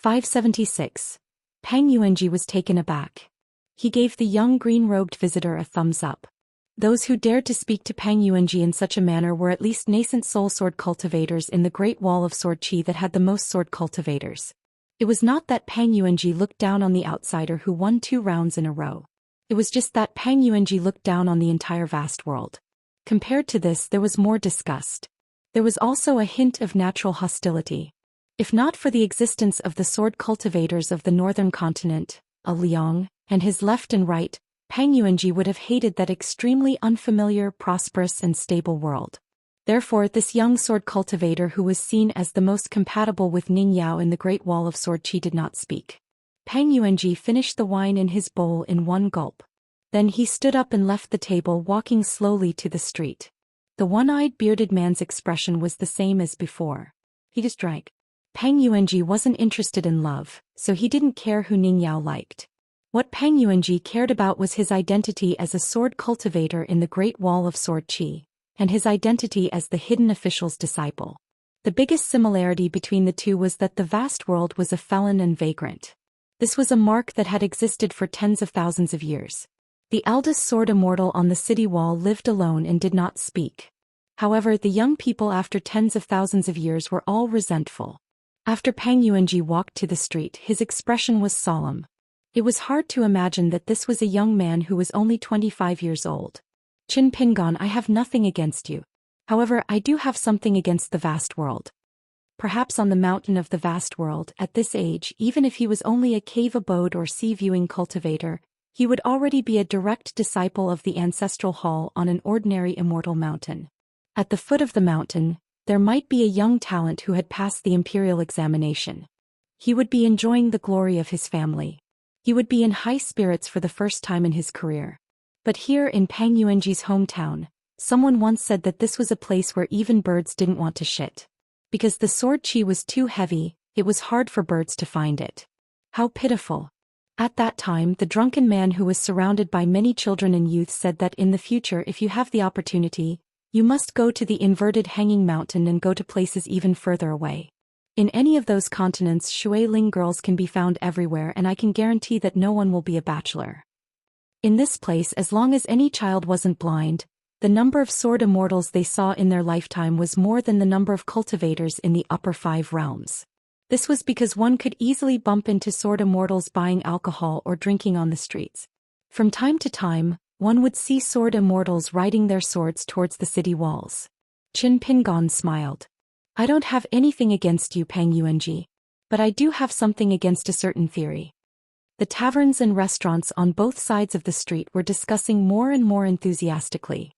576. Peng Yuanji was taken aback. He gave the young green-robed visitor a thumbs up. Those who dared to speak to Peng Yuanji in such a manner were at least nascent soul sword cultivators in the Great Wall of Sword Qi that had the most sword cultivators. It was not that Peng Yuanji looked down on the outsider who won 2 rounds in a row. It was just that Peng Yuanji looked down on the entire vast world. Compared to this, there was more disgust. There was also a hint of natural hostility. If not for the existence of the sword cultivators of the northern continent, Liang, and his left and right, Peng Yuanji would have hated that extremely unfamiliar, prosperous and stable world. Therefore, this young sword cultivator who was seen as the most compatible with Ning Yao in the Great Wall of Sword Qi did not speak. Peng Yuanji finished the wine in his bowl in one gulp. Then he stood up and left the table, walking slowly to the street. The one-eyed bearded man's expression was the same as before. He just drank. Peng Yuanji wasn't interested in love, so he didn't care who Ning Yao liked. What Peng Yuanji cared about was his identity as a sword cultivator in the Great Wall of Sword Qi, and his identity as the hidden official's disciple. The biggest similarity between the two was that the vast world was a felon and vagrant. This was a mark that had existed for tens of thousands of years. The eldest sword immortal on the city wall lived alone and did not speak. However, the young people after tens of thousands of years were all resentful. After Peng Yuanji walked to the street, his expression was solemn. It was hard to imagine that this was a young man who was only 25 years old. Qin Pingon, I have nothing against you. However, I do have something against the vast world. Perhaps on the mountain of the vast world, at this age, even if he was only a cave abode or sea-viewing cultivator, he would already be a direct disciple of the ancestral hall on an ordinary immortal mountain. At the foot of the mountain, there might be a young talent who had passed the imperial examination. He would be enjoying the glory of his family. He would be in high spirits for the first time in his career. But here in Peng Yuanji's hometown, someone once said that this was a place where even birds didn't want to shit. Because the sword qi was too heavy, it was hard for birds to find it. How pitiful. At that time, the drunken man who was surrounded by many children and youth said that in the future, if you have the opportunity, you must go to the inverted hanging mountain and go to places even further away. In any of those continents, Shuiling girls can be found everywhere, and I can guarantee that no one will be a bachelor. In this place, as long as any child wasn't blind, the number of sword immortals they saw in their lifetime was more than the number of cultivators in the upper 5 realms. This was because one could easily bump into sword immortals buying alcohol or drinking on the streets. From time to time, one would see sword immortals riding their swords towards the city walls. Qin Pingon smiled. I don't have anything against you, Peng Yuanji. But I do have something against a certain theory. The taverns and restaurants on both sides of the street were discussing more and more enthusiastically.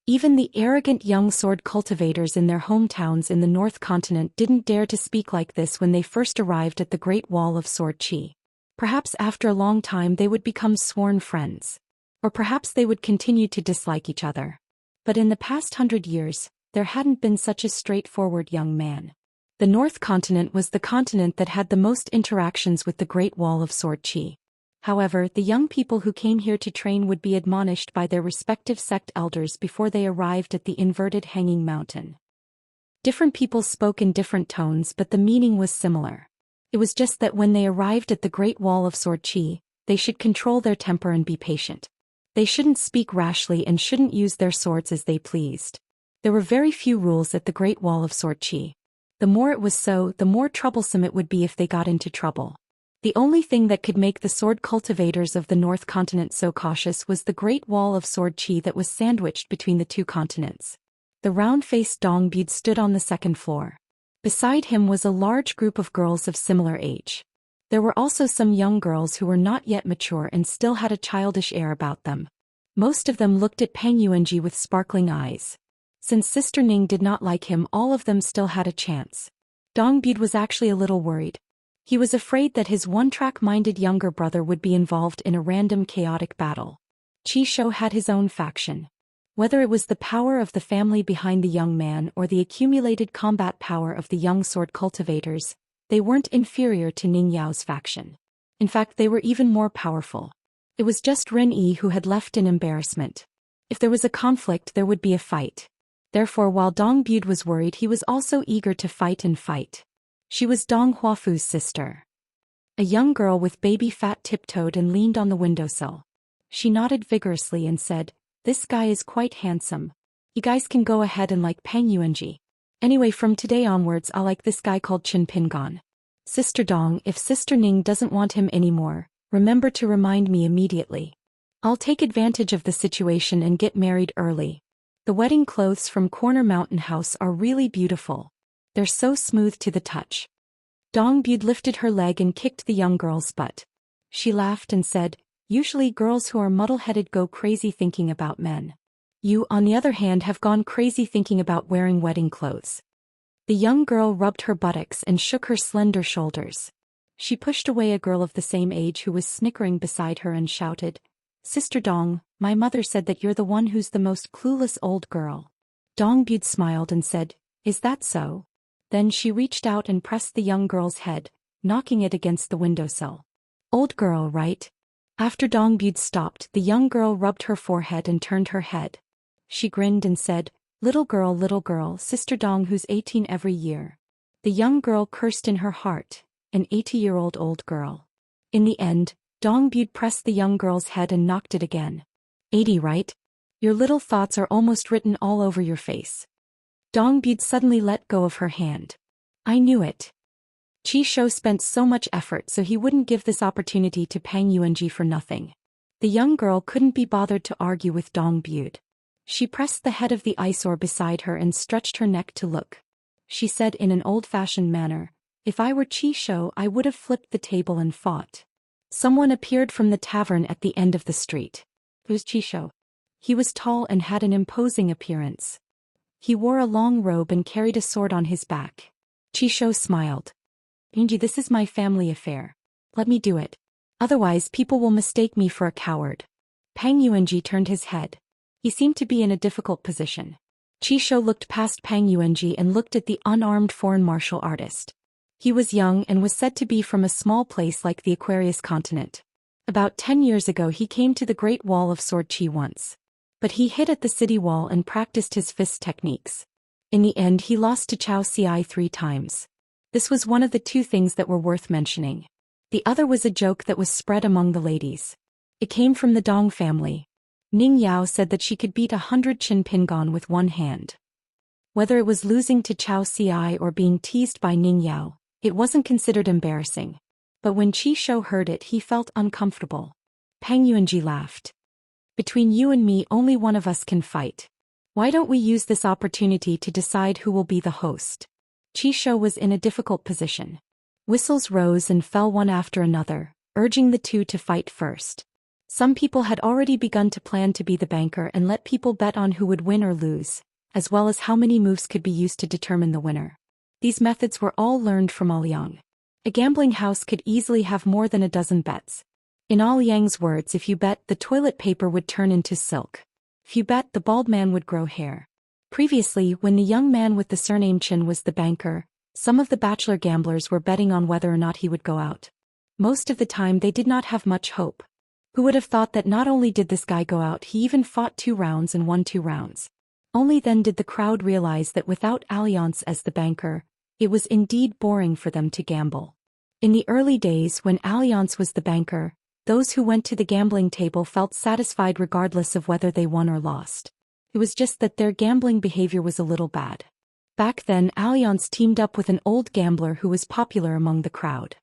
Even the arrogant young sword cultivators in their hometowns in the North Continent didn't dare to speak like this when they first arrived at the Great Wall of Sword Qi. Perhaps after a long time they would become sworn friends. Or perhaps they would continue to dislike each other. But in the past 100 years, there hadn't been such a straightforward young man. The North Continent was the continent that had the most interactions with the Great Wall of Sword Qi. However, the young people who came here to train would be admonished by their respective sect elders before they arrived at the inverted hanging mountain. Different people spoke in different tones, but the meaning was similar. It was just that when they arrived at the Great Wall of Sword Qi, they should control their temper and be patient. They shouldn't speak rashly and shouldn't use their swords as they pleased. There were very few rules at the Great Wall of Sword Qi. The more it was so, the more troublesome it would be if they got into trouble. The only thing that could make the sword cultivators of the North Continent so cautious was the Great Wall of Sword Qi that was sandwiched between the two continents. The round-faced Dong Bud stood on the second floor. Beside him was a large group of girls of similar age. There were also some young girls who were not yet mature and still had a childish air about them. Most of them looked at Peng Yuanji with sparkling eyes. Since Sister Ning did not like him, all of them still had a chance. Dong Bud was actually a little worried. He was afraid that his one-track-minded younger brother would be involved in a random chaotic battle. Qi Shou had his own faction. Whether it was the power of the family behind the young man or the accumulated combat power of the young sword cultivators, they weren't inferior to Ning Yao's faction. In fact, they were even more powerful. It was just Ren Yi who had left in embarrassment. If there was a conflict, there would be a fight. Therefore, while Dong Bud was worried, he was also eager to fight and fight. She was Dong Huafu's sister. A young girl with baby fat tiptoed and leaned on the windowsill. She nodded vigorously and said, "This guy is quite handsome. You guys can go ahead and like Peng Yuanji. Anyway, from today onwards I'll like this guy called Qin Pingon. Sister Dong, if Sister Ning doesn't want him anymore, remember to remind me immediately. I'll take advantage of the situation and get married early. The wedding clothes from Corner Mountain House are really beautiful. They're so smooth to the touch." Dong Bud lifted her leg and kicked the young girl's butt. She laughed and said, "Usually girls who are muddle-headed go crazy thinking about men. You, on the other hand, have gone crazy thinking about wearing wedding clothes." The young girl rubbed her buttocks and shook her slender shoulders. She pushed away a girl of the same age who was snickering beside her and shouted, "Sister Dong, my mother said that you're the one who's the most clueless old girl." Dong Bud smiled and said, "Is that so?" Then she reached out and pressed the young girl's head, knocking it against the windowsill. "Old girl, right?" After Dong Bud stopped, the young girl rubbed her forehead and turned her head. She grinned and said, little girl, Sister Dong who's 18 every year." The young girl cursed in her heart, an 80-year-old old girl. In the end, Dong Bud pressed the young girl's head and knocked it again. 80, right? Your little thoughts are almost written all over your face." Dong Bud suddenly let go of her hand. "I knew it." Qi Shou spent so much effort so he wouldn't give this opportunity to Peng Yuanji for nothing. The young girl couldn't be bothered to argue with Dong Bud. She pressed the head of the eyesore beside her and stretched her neck to look. She said in an old-fashioned manner, "If I were Qi Shou, I would have flipped the table and fought." Someone appeared from the tavern at the end of the street. It was Qi Shou. He was tall and had an imposing appearance. He wore a long robe and carried a sword on his back. Qi Shou smiled. "Yunji, this is my family affair. Let me do it. Otherwise people will mistake me for a coward." Peng Yuanji turned his head. He seemed to be in a difficult position. Qi Shou looked past Peng Yuanji and looked at the unarmed foreign martial artist. He was young and was said to be from a small place like the Aquarius continent. About 10 years ago he came to the Great Wall of Sword Qi once. But he hid at the city wall and practiced his fist techniques. In the end he lost to Xianxia 3 times. This was one of the 2 things that were worth mentioning. The other was a joke that was spread among the ladies. It came from the Dong family. Ning Yao said that she could beat 100 Qin Pingon with one hand. Whether it was losing to Xianxia or being teased by Ning Yao, it wasn't considered embarrassing. But when Qi Shou heard it he felt uncomfortable. Peng Yuanji laughed. "Between you and me only one of us can fight. Why don't we use this opportunity to decide who will be the host?" Qi Shou was in a difficult position. Whistles rose and fell one after another, urging the 2 to fight first. Some people had already begun to plan to be the banker and let people bet on who would win or lose, as well as how many moves could be used to determine the winner. These methods were all learned from Aoyang. A gambling house could easily have more than a dozen bets. In Aoyang's words, if you bet, the toilet paper would turn into silk. If you bet, the bald man would grow hair. Previously, when the young man with the surname Chen was the banker, some of the bachelor gamblers were betting on whether or not he would go out. Most of the time they did not have much hope. Who would have thought that not only did this guy go out, he even fought 2 rounds and won 2 rounds. Only then did the crowd realize that without Alliance as the banker, it was indeed boring for them to gamble. In the early days when Alliance was the banker, those who went to the gambling table felt satisfied regardless of whether they won or lost. It was just that their gambling behavior was a little bad. Back then Alliance teamed up with an old gambler who was popular among the crowd.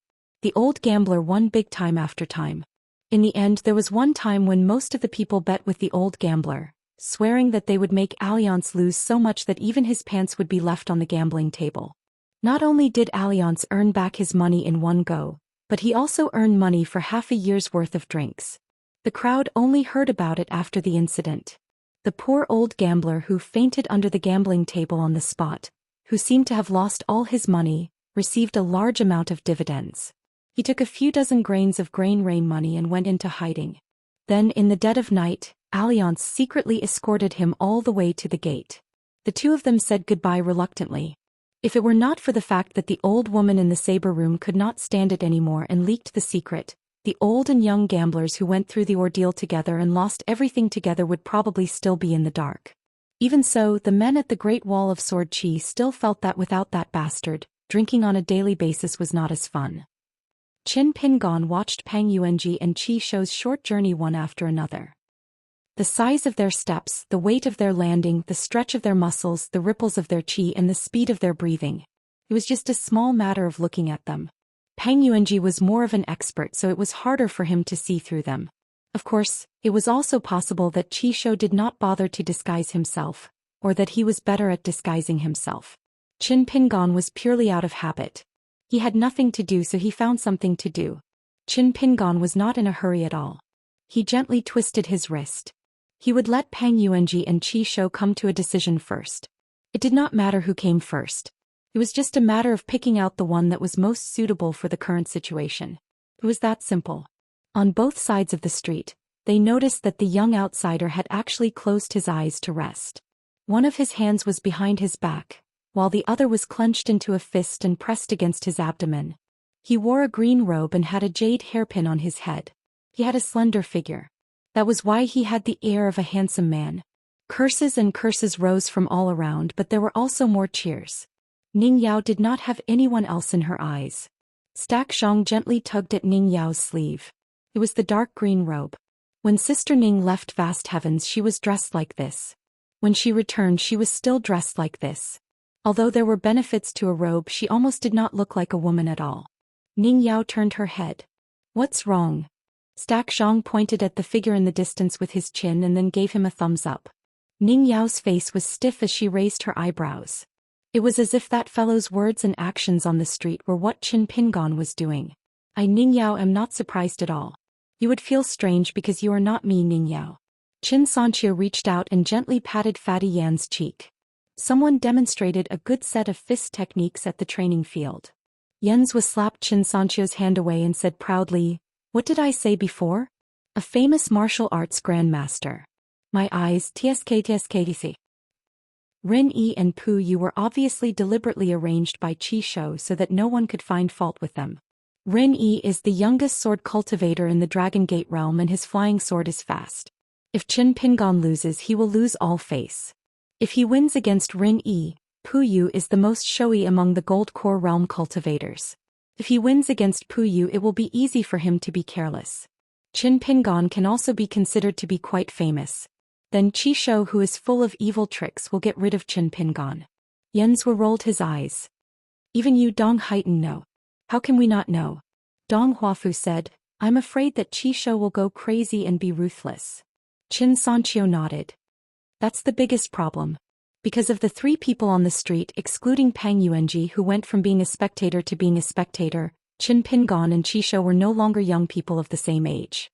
The old gambler won big time after time. In the end there was one time when most of the people bet with the old gambler, swearing that they would make Alliance lose so much that even his pants would be left on the gambling table. Not only did Alliance earn back his money in one go, but he also earned money for half a year's worth of drinks. The crowd only heard about it after the incident. The poor old gambler who fainted under the gambling table on the spot, who seemed to have lost all his money, received a large amount of dividends. He took a few dozen grains of grain rain money and went into hiding. Then in the dead of night, Alliance secretly escorted him all the way to the gate. The 2 of them said goodbye reluctantly. If it were not for the fact that the old woman in the saber room could not stand it anymore and leaked the secret, the old and young gamblers who went through the ordeal together and lost everything together would probably still be in the dark. Even so, the men at the Great Wall of Sword Qi still felt that without that bastard, drinking on a daily basis was not as fun. Qin Pingon watched Peng Yuanji and Qi Shou's short journey one after another. The size of their steps, the weight of their landing, the stretch of their muscles, the ripples of their qi and the speed of their breathing. It was just a small matter of looking at them. Peng Yuanji was more of an expert, so it was harder for him to see through them. Of course, it was also possible that Qi Shou did not bother to disguise himself, or that he was better at disguising himself. Qin Pingon was purely out of habit. He had nothing to do, so he found something to do. Qin Pingon was not in a hurry at all. He gently twisted his wrist. He would let Peng Yuanji and Qi Shou come to a decision first. It did not matter who came first. It was just a matter of picking out the one that was most suitable for the current situation. It was that simple. On both sides of the street, they noticed that the young outsider had actually closed his eyes to rest. One of his hands was behind his back, while the other was clenched into a fist and pressed against his abdomen. He wore a green robe and had a jade hairpin on his head. He had a slender figure. That was why he had the air of a handsome man. Curses and curses rose from all around, but there were also more cheers. Ning Yao did not have anyone else in her eyes. Stack Zhang gently tugged at Ning Yao's sleeve. It was the dark green robe. When Sister Ning left Vast Heavens, she was dressed like this. When she returned, she was still dressed like this. Although there were benefits to a robe, she almost did not look like a woman at all. Ning Yao turned her head. "What's wrong?" Stack Zhang pointed at the figure in the distance with his chin and then gave him a thumbs up. Ning Yao's face was stiff as she raised her eyebrows. It was as if that fellow's words and actions on the street were what Qin Pingon was doing. "I, Ning Yao, am not surprised at all. You would feel strange because you are not me, Ning Yao." Xianxia reached out and gently patted Fatty Yan's cheek. Someone demonstrated a good set of fist techniques at the training field. Yen's was slapped Xianxia's hand away and said proudly, "What did I say before? A famous martial arts grandmaster. My eyes, tsk. Rin Yi and Pu Yu were obviously deliberately arranged by Qi Shou so that no one could find fault with them. Rin Yi is the youngest sword cultivator in the Dragon Gate realm and his flying sword is fast. If Qin Pingon loses, he will lose all face. If he wins against Rin Yi, Pu Yu is the most showy among the Gold Core realm cultivators. If he wins against Pu Yu, it will be easy for him to be careless. Qin Pingon can also be considered to be quite famous. Then Qi Shou, who is full of evil tricks, will get rid of Qin Pingon. Yenzhua rolled his eyes. "Even you, Dong Haiten, know. How can we not know?" Dong Huafu said, "I'm afraid that Qi Shou will go crazy and be ruthless." Qin Sanqiu nodded. "That's the biggest problem. Because of the three people on the street, excluding Peng Yuanji, who went from being a spectator to being a spectator, Qin Pingon and Qi Shou were no longer young people of the same age.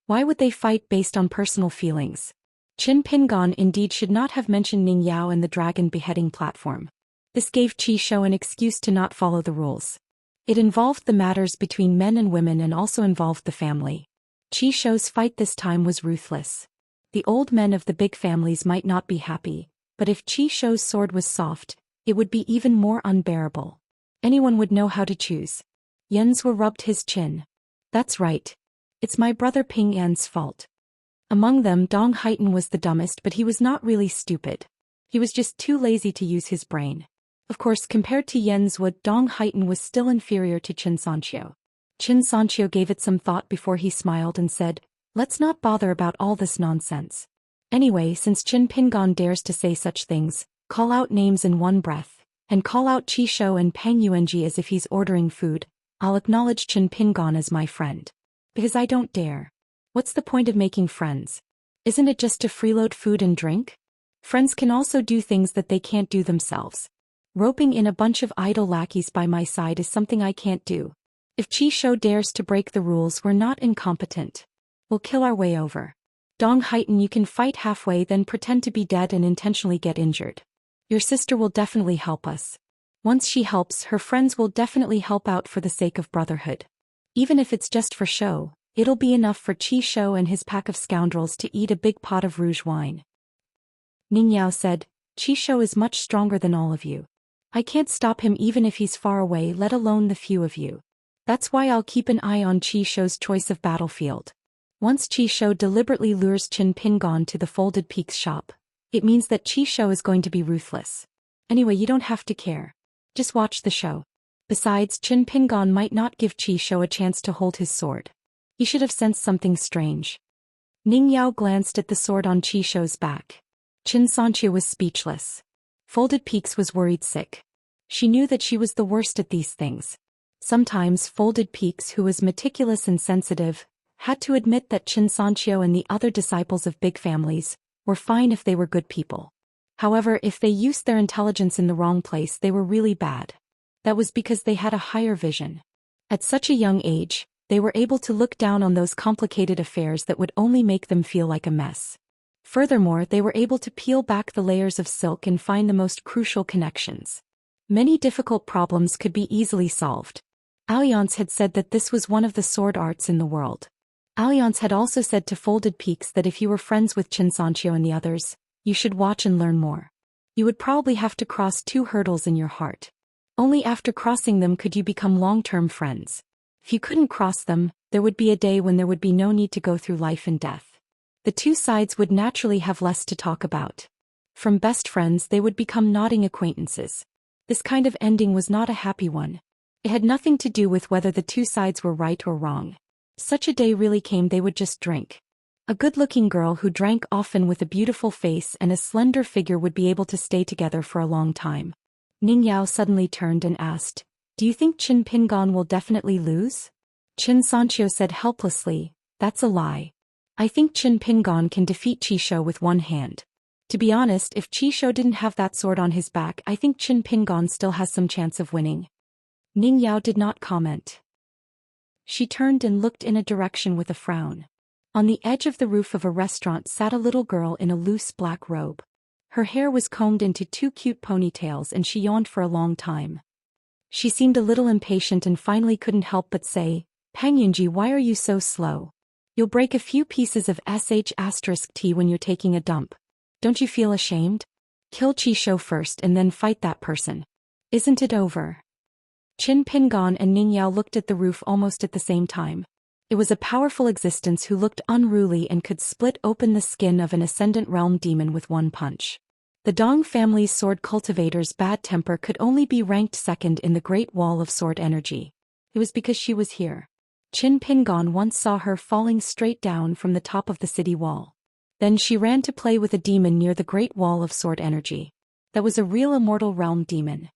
Why would they fight based on personal feelings?" Qin Pingon indeed should not have mentioned Ning Yao and the dragon beheading platform. This gave Qi Shou an excuse to not follow the rules. It involved the matters between men and women and also involved the family. Qi Shou's fight this time was ruthless. The old men of the big families might not be happy, but if Qi Shou's sword was soft, it would be even more unbearable. Anyone would know how to choose. Yenzhua rubbed his chin. "That's right. It's my brother Ping Yan's fault." Among them, Dong Haiten was the dumbest, but he was not really stupid. He was just too lazy to use his brain. Of course, compared to Yenzhua, Dong Haiten was still inferior to Qin Sanqiu. Qin Sanqiu gave it some thought before he smiled and said, "Let's not bother about all this nonsense. Anyway, since Qin Pingon dares to say such things, call out names in one breath, and call out Qi Shou and Peng Yuanji as if he's ordering food. I'll acknowledge Qin Pingon as my friend. Because I don't dare. What's the point of making friends? Isn't it just to freeload food and drink? Friends can also do things that they can't do themselves. Roping in a bunch of idle lackeys by my side is something I can't do. If Qi Shou dares to break the rules, we're not incompetent. We'll kill our way over. Dong Haiten, you can fight halfway, then pretend to be dead and intentionally get injured. Your sister will definitely help us. Once she helps, her friends will definitely help out for the sake of brotherhood. Even if it's just for show, it'll be enough for Qi Shou and his pack of scoundrels to eat a big pot of rouge wine." Ning Yao said, "Qi Shou is much stronger than all of you. I can't stop him even if he's far away, let alone the few of you. That's why I'll keep an eye on Qi Shou's choice of battlefield. Once Qi Shou deliberately lures Qin Pingon to the Folded Peaks shop, it means that Qi Shou is going to be ruthless. Anyway, you don't have to care. Just watch the show. Besides, Qin Pingon might not give Qi Shou a chance to hold his sword. He should have sensed something strange. Ning Yao glanced at the sword on Qi Shou's back. Xianxia was speechless. Folded Peaks was worried sick. She knew that she was the worst at these things. Sometimes Folded Peaks, who was meticulous and sensitive, had to admit that Xianxia and the other disciples of big families were fine if they were good people. However, if they used their intelligence in the wrong place, they were really bad. That was because they had a higher vision. At such a young age, they were able to look down on those complicated affairs that would only make them feel like a mess. Furthermore, they were able to peel back the layers of silk and find the most crucial connections. Many difficult problems could be easily solved. Alliance had said that this was one of the sword arts in the world. Alliance had also said to Folded Peaks that if you were friends with Xianxia and the others, you should watch and learn more. You would probably have to cross 2 hurdles in your heart. Only after crossing them could you become long-term friends. If you couldn't cross them, there would be a day when there would be no need to go through life and death. The two sides would naturally have less to talk about. From best friends they would become nodding acquaintances. This kind of ending was not a happy one. It had nothing to do with whether the two sides were right or wrong. If such a day really came, they would just drink. A good-looking girl who drank often with a beautiful face and a slender figure would be able to stay together for a long time. Ning Yao suddenly turned and asked, "Do you think Qin Pingon will definitely lose?" Xianxia said helplessly, "That's a lie. I think Qin Pingon can defeat Qi Shou with one hand. To be honest, if Qi Shou didn't have that sword on his back, I think Qin Pingon still has some chance of winning." Ning Yao did not comment. She turned and looked in a direction with a frown. On the edge of the roof of a restaurant sat a little girl in a loose black robe. Her hair was combed into 2 cute ponytails and she yawned for a long time. She seemed a little impatient and finally couldn't help but say, "Peng Yunji, why are you so slow? You'll break a few pieces of sh*t when you're taking a dump. Don't you feel ashamed? Kill Qi Shou first and then fight that person. Isn't it over?" Qin Pingon and Ning Yao looked at the roof almost at the same time. It was a powerful existence who looked unruly and could split open the skin of an Ascendant Realm demon with one punch. The Dong family's sword cultivator's bad temper could only be ranked second in the Great Wall of Sword Energy. It was because she was here. Qin Pingon once saw her falling straight down from the top of the city wall. Then she ran to play with a demon near the Great Wall of Sword Energy. That was a real Immortal Realm demon.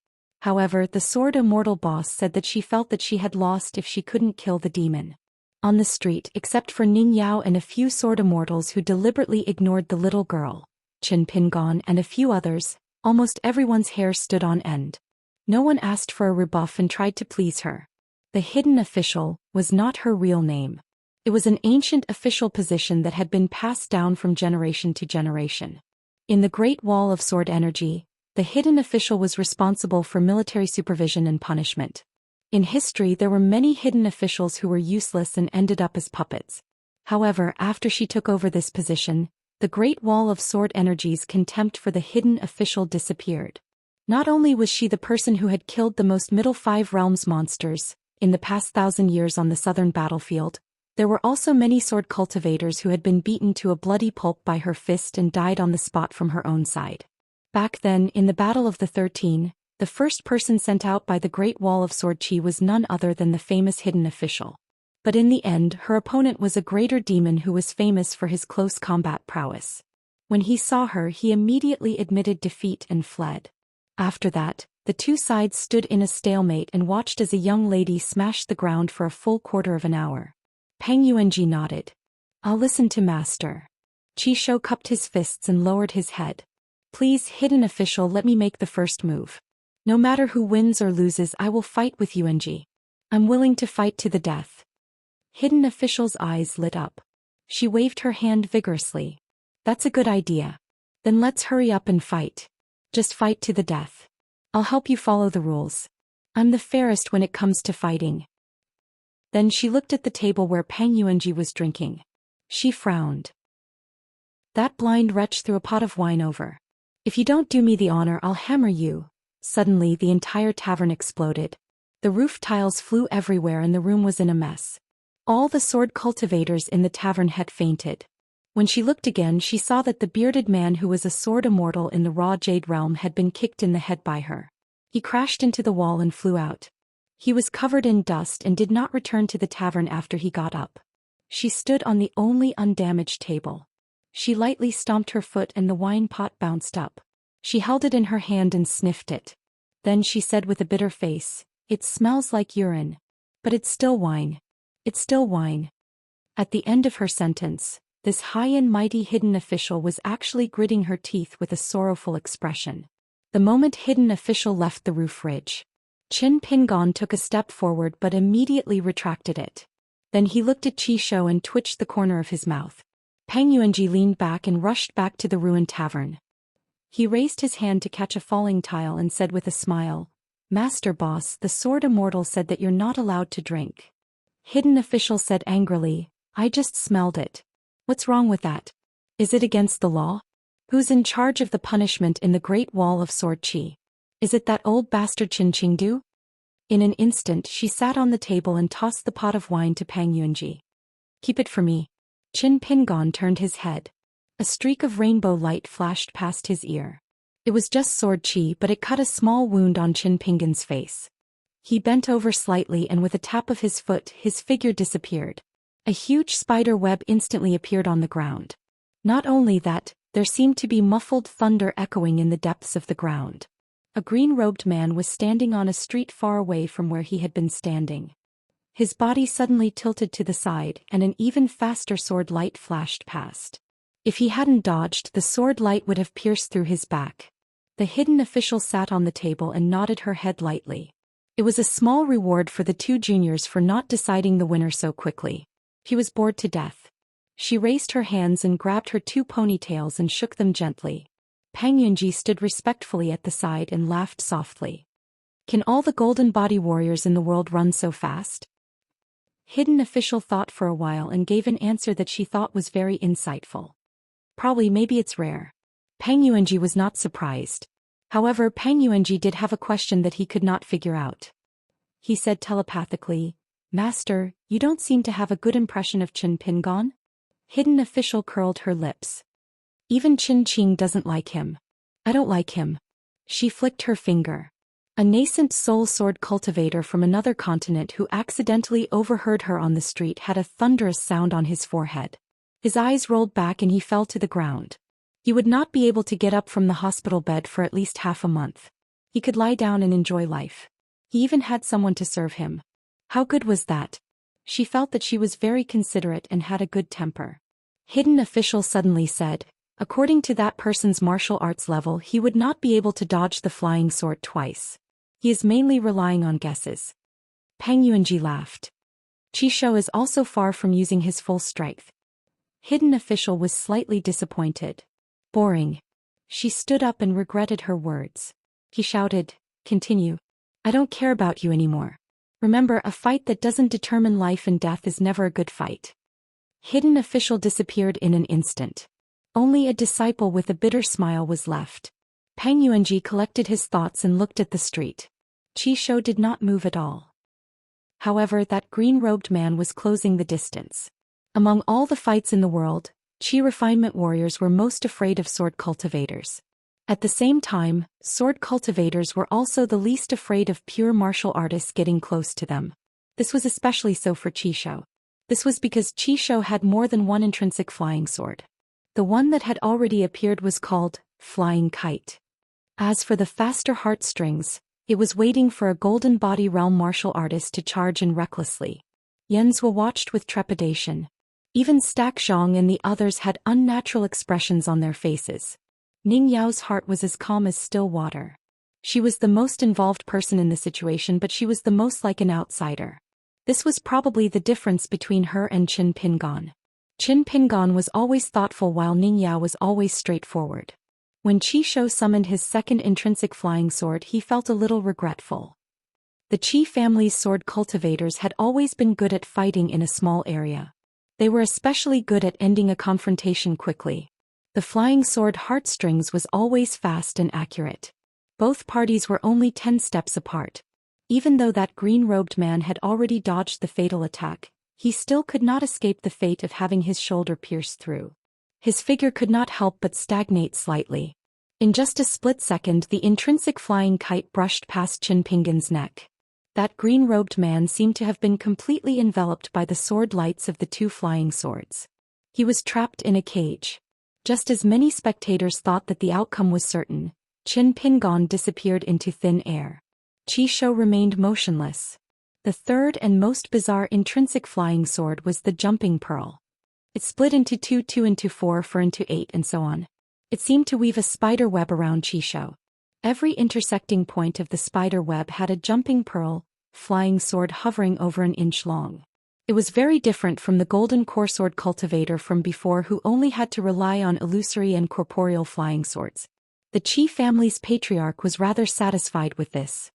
However, the Sword Immortal boss said that she felt that she had lost if she couldn't kill the demon. On the street, except for Ning Yao and a few Sword Immortals who deliberately ignored the little girl, Qin Pingon and a few others, almost everyone's hair stood on end. No one asked for a rebuff and tried to please her. The hidden official was not her real name. It was an ancient official position that had been passed down from generation to generation. In the Great Wall of Sword Energy, the hidden official was responsible for military supervision and punishment. In history, there were many hidden officials who were useless and ended up as puppets. However, after she took over this position, the Great Wall of Sword Energy's contempt for the hidden official disappeared. Not only was she the person who had killed the most Middle 5 Realms monsters in the past 1,000 years on the southern battlefield, there were also many sword cultivators who had been beaten to a bloody pulp by her fist and died on the spot from her own side. Back then, in the Battle of the 13, the first person sent out by the Great Wall of Sword Qi was none other than the famous hidden official. But in the end, her opponent was a greater demon who was famous for his close combat prowess. When he saw her, he immediately admitted defeat and fled. After that, the two sides stood in a stalemate and watched as a young lady smashed the ground for a full quarter of an hour. Peng Yuanji nodded. "I'll listen to master." Qi Shou cupped his fists and lowered his head. "Please, hidden official, let me make the first move. No matter who wins or loses, I will fight with Yuanji. I'm willing to fight to the death." Hidden official's eyes lit up. She waved her hand vigorously. "That's a good idea. Then let's hurry up and fight. Just fight to the death. I'll help you follow the rules. I'm the fairest when it comes to fighting." Then she looked at the table where Peng Yuanji was drinking. She frowned. "That blind wretch threw a pot of wine over. If you don't do me the honor, I'll hammer you." Suddenly, the entire tavern exploded. The roof tiles flew everywhere and the room was in a mess. All the sword cultivators in the tavern had fainted. When she looked again, she saw that the bearded man who was a sword immortal in the raw jade realm had been kicked in the head by her. He crashed into the wall and flew out. He was covered in dust and did not return to the tavern after he got up. She stood on the only undamaged table. She lightly stomped her foot and the wine pot bounced up. She held it in her hand and sniffed it. Then she said with a bitter face, "It smells like urine. But it's still wine. It's still wine." At the end of her sentence, this high and mighty hidden official was actually gritting her teeth with a sorrowful expression. The moment hidden official left the roof ridge, Qin Pingon took a step forward but immediately retracted it. Then he looked at Qi Shou and twitched the corner of his mouth. Peng Yuanji leaned back and rushed back to the ruined tavern. He raised his hand to catch a falling tile and said with a smile, "Master Boss, the Sword Immortal said that you're not allowed to drink." Hidden official said angrily, "I just smelled it. What's wrong with that? Is it against the law? Who's in charge of the punishment in the Great Wall of Sword Qi? Is it that old bastard Qin Qingdu?" In an instant she sat on the table and tossed the pot of wine to Peng Yuanji. "Keep it for me." Qin Pingon turned his head. A streak of rainbow light flashed past his ear. It was just sword qi, but it cut a small wound on Qin Pingon's face. He bent over slightly and with a tap of his foot his figure disappeared. A huge spider web instantly appeared on the ground. Not only that, there seemed to be muffled thunder echoing in the depths of the ground. A green-robed man was standing on a street far away from where he had been standing. His body suddenly tilted to the side and an even faster sword light flashed past. If he hadn't dodged, the sword light would have pierced through his back. The hidden official sat on the table and nodded her head lightly. It was a small reward for the two juniors for not deciding the winner so quickly. He was bored to death. She raised her hands and grabbed her two ponytails and shook them gently. Peng Yunji stood respectfully at the side and laughed softly. "Can all the golden body warriors in the world run so fast?" Hidden official thought for a while and gave an answer that she thought was very insightful. "Probably, maybe it's rare." Peng Yuanji was not surprised. However, Peng Yuanji did have a question that he could not figure out. He said telepathically, "Master, you don't seem to have a good impression of Qin Pingon?" Hidden official curled her lips. "Even Qin Qing doesn't like him." "I don't like him." She flicked her finger. A nascent soul sword cultivator from another continent who accidentally overheard her on the street had a thunderous sound on his forehead. His eyes rolled back and he fell to the ground. He would not be able to get up from the hospital bed for at least half a month. He could lie down and enjoy life. He even had someone to serve him. How good was that? She felt that she was very considerate and had a good temper. Hidden official suddenly said, "According to that person's martial arts level, he would not be able to dodge the flying sword twice. He is mainly relying on guesses." Peng Yuanji laughed. Qi Shou is also far from using his full strength. Hidden official was slightly disappointed. "Boring." She stood up and regretted her words. He shouted, "Continue. I don't care about you anymore. Remember, a fight that doesn't determine life and death is never a good fight." Hidden official disappeared in an instant. Only a disciple with a bitter smile was left. Peng Yuanji collected his thoughts and looked at the street. Qi Shou did not move at all. However, that green-robed man was closing the distance. Among all the fights in the world, Qi refinement warriors were most afraid of sword cultivators. At the same time, sword cultivators were also the least afraid of pure martial artists getting close to them. This was especially so for Qi Shou. This was because Qi Shou had more than one intrinsic flying sword. The one that had already appeared was called Flying Kite. As for the faster heartstrings, it was waiting for a golden body realm martial artist to charge in recklessly. Yenzhua watched with trepidation. Even Stack Zhong and the others had unnatural expressions on their faces. Ning Yao's heart was as calm as still water. She was the most involved person in the situation, but she was the most like an outsider. This was probably the difference between her and Qin Pingon. Qin Pingon was always thoughtful while Ning Yao was always straightforward. When Qi Shou summoned his second intrinsic flying sword, he felt a little regretful. The Qi family's sword cultivators had always been good at fighting in a small area. They were especially good at ending a confrontation quickly. The flying sword heartstrings was always fast and accurate. Both parties were only 10 steps apart. Even though that green-robed man had already dodged the fatal attack, he still could not escape the fate of having his shoulder pierced through. His figure could not help but stagnate slightly. In just a split second, the intrinsic flying kite brushed past Qin Pingon's neck. That green-robed man seemed to have been completely enveloped by the sword lights of the two flying swords. He was trapped in a cage. Just as many spectators thought that the outcome was certain, Qin Pingon disappeared into thin air. Qi Shou remained motionless. The third and most bizarre intrinsic flying sword was the jumping pearl. It split into 2, 2 into 4, 4 into 8, and so on. It seemed to weave a spider web around Qi Shou. Every intersecting point of the spider web had a jumping pearl, flying sword hovering over an inch long. It was very different from the golden core sword cultivator from before, who only had to rely on illusory and corporeal flying swords. The Qi family's patriarch was rather satisfied with this.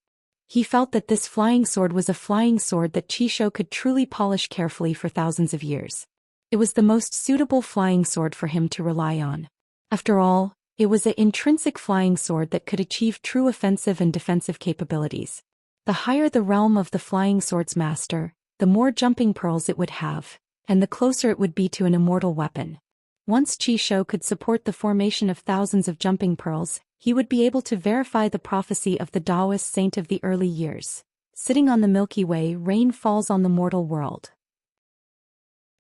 He felt that this flying sword was a flying sword that Qi Shou could truly polish carefully for thousands of years. It was the most suitable flying sword for him to rely on. After all, it was an intrinsic flying sword that could achieve true offensive and defensive capabilities. The higher the realm of the flying sword's master, the more jumping pearls it would have, and the closer it would be to an immortal weapon. Once Qi Shou could support the formation of thousands of jumping pearls, he would be able to verify the prophecy of the Taoist saint of the early years. Sitting on the Milky Way, rain falls on the mortal world.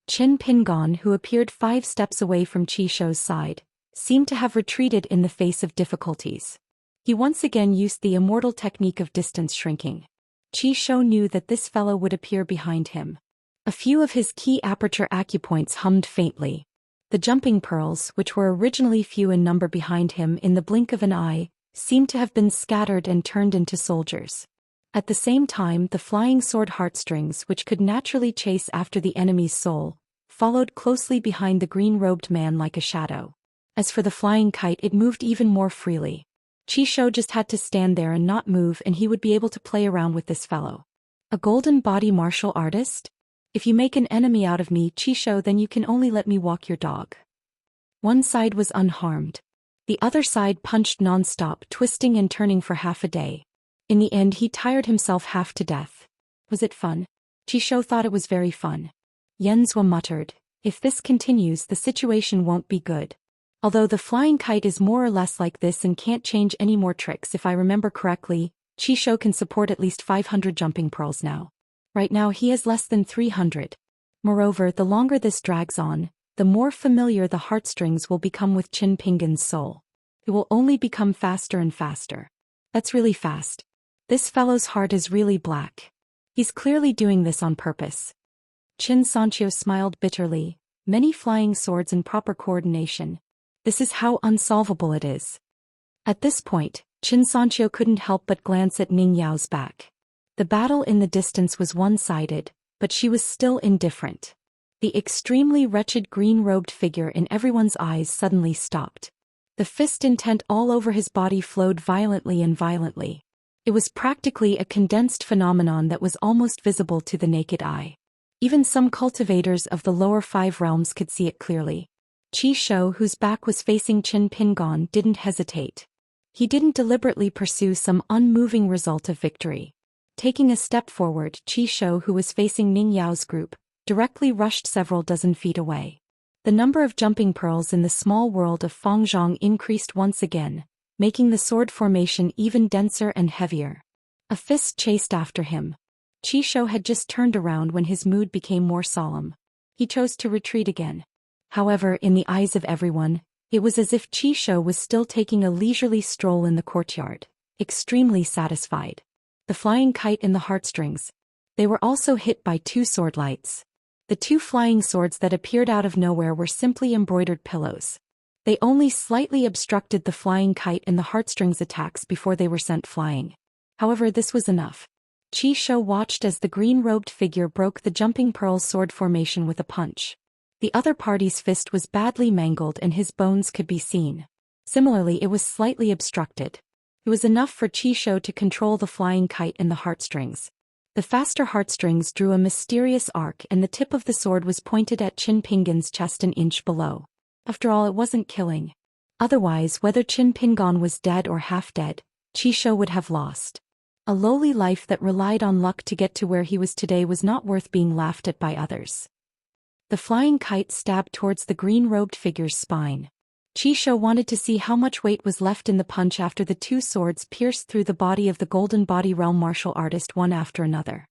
Qin Pingon, who appeared 5 steps away from Qi Shou's side, seemed to have retreated in the face of difficulties. He once again used the immortal technique of distance shrinking. Qi Shou knew that this fellow would appear behind him. A few of his key aperture acupoints hummed faintly. The jumping pearls, which were originally few in number behind him in the blink of an eye, seemed to have been scattered and turned into soldiers. At the same time, the flying sword heartstrings, which could naturally chase after the enemy's soul, followed closely behind the green-robed man like a shadow. As for the flying kite, it moved even more freely. Qi Shou just had to stand there and not move, and he would be able to play around with this fellow. A golden body martial artist? If you make an enemy out of me, Qi Shou, then you can only let me walk your dog. One side was unharmed. The other side punched non-stop, twisting and turning for half a day. In the end, he tired himself half to death. Was it fun? Qi Shou thought it was very fun. Yenzhua muttered, if this continues, the situation won't be good. Although the flying kite is more or less like this and can't change any more tricks, if I remember correctly, Qi Shou can support at least 500 jumping pearls now. Right now he has less than 300. Moreover, the longer this drags on, the more familiar the heartstrings will become with Qin Pingon's soul. It will only become faster and faster. That's really fast. This fellow's heart is really black. He's clearly doing this on purpose. Qin Xianxia smiled bitterly. Many flying swords and proper coordination. This is how unsolvable it is. At this point, Qin Xianxia couldn't help but glance at Ning Yao's back. The battle in the distance was one-sided, but she was still indifferent. The extremely wretched green-robed figure in everyone's eyes suddenly stopped. The fist intent all over his body flowed violently and violently. It was practically a condensed phenomenon that was almost visible to the naked eye. Even some cultivators of the lower 5 realms could see it clearly. Qi Shou, whose back was facing Qin Pingon, didn't hesitate. He didn't deliberately pursue some unmoving result of victory. Taking a step forward, Qi Shou, who was facing Ning Yao's group, directly rushed several dozen feet away. The number of jumping pearls in the small world of Fangzhong increased once again, making the sword formation even denser and heavier. A fist chased after him. Qi Shou had just turned around when his mood became more solemn. He chose to retreat again. However, in the eyes of everyone, it was as if Qi Shou was still taking a leisurely stroll in the courtyard, extremely satisfied. The flying kite and the heartstrings. They were also hit by 2 sword lights. The 2 flying swords that appeared out of nowhere were simply embroidered pillows. They only slightly obstructed the flying kite and the heartstrings attacks before they were sent flying. However, this was enough. Qi Shou watched as the green-robed figure broke the jumping pearl sword formation with a punch. The other party's fist was badly mangled and his bones could be seen. Similarly, it was slightly obstructed. It was enough for Qi Shou to control the flying kite and the heartstrings. The faster heartstrings drew a mysterious arc and the tip of the sword was pointed at Qin Pingon's chest an inch below. After all, it wasn't killing. Otherwise, whether Qin Pingon was dead or half dead, Qi Shou would have lost. A lowly life that relied on luck to get to where he was today was not worth being laughed at by others. The flying kite stabbed towards the green-robed figure's spine. Qi Shou wanted to see how much weight was left in the punch after the two swords pierced through the body of the Golden Body Realm martial artist one after another.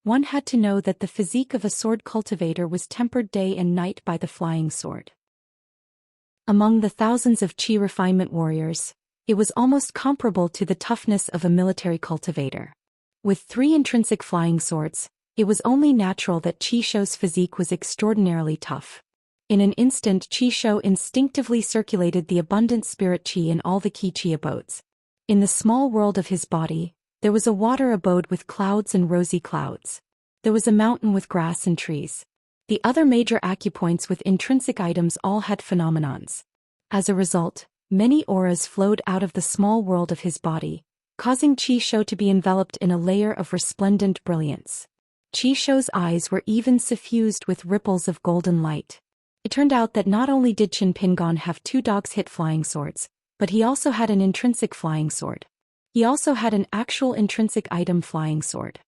One had to know that the physique of a sword cultivator was tempered day and night by the flying sword. Among the thousands of Qi refinement warriors, it was almost comparable to the toughness of a military cultivator. With 3 intrinsic flying swords, it was only natural that Qi Shou's physique was extraordinarily tough. In an instant, Qi Shou instinctively circulated the abundant spirit Qi in all the Qi abodes. In the small world of his body, there was a water abode with clouds and rosy clouds. There was a mountain with grass and trees. The other major acupoints with intrinsic items all had phenomenons. As a result, many auras flowed out of the small world of his body, causing Qi Shou to be enveloped in a layer of resplendent brilliance. Qi Shou's eyes were even suffused with ripples of golden light. It turned out that not only did Qin Pingon have 2 dogs hit flying swords, but he also had an intrinsic flying sword. He also had an actual intrinsic item flying sword.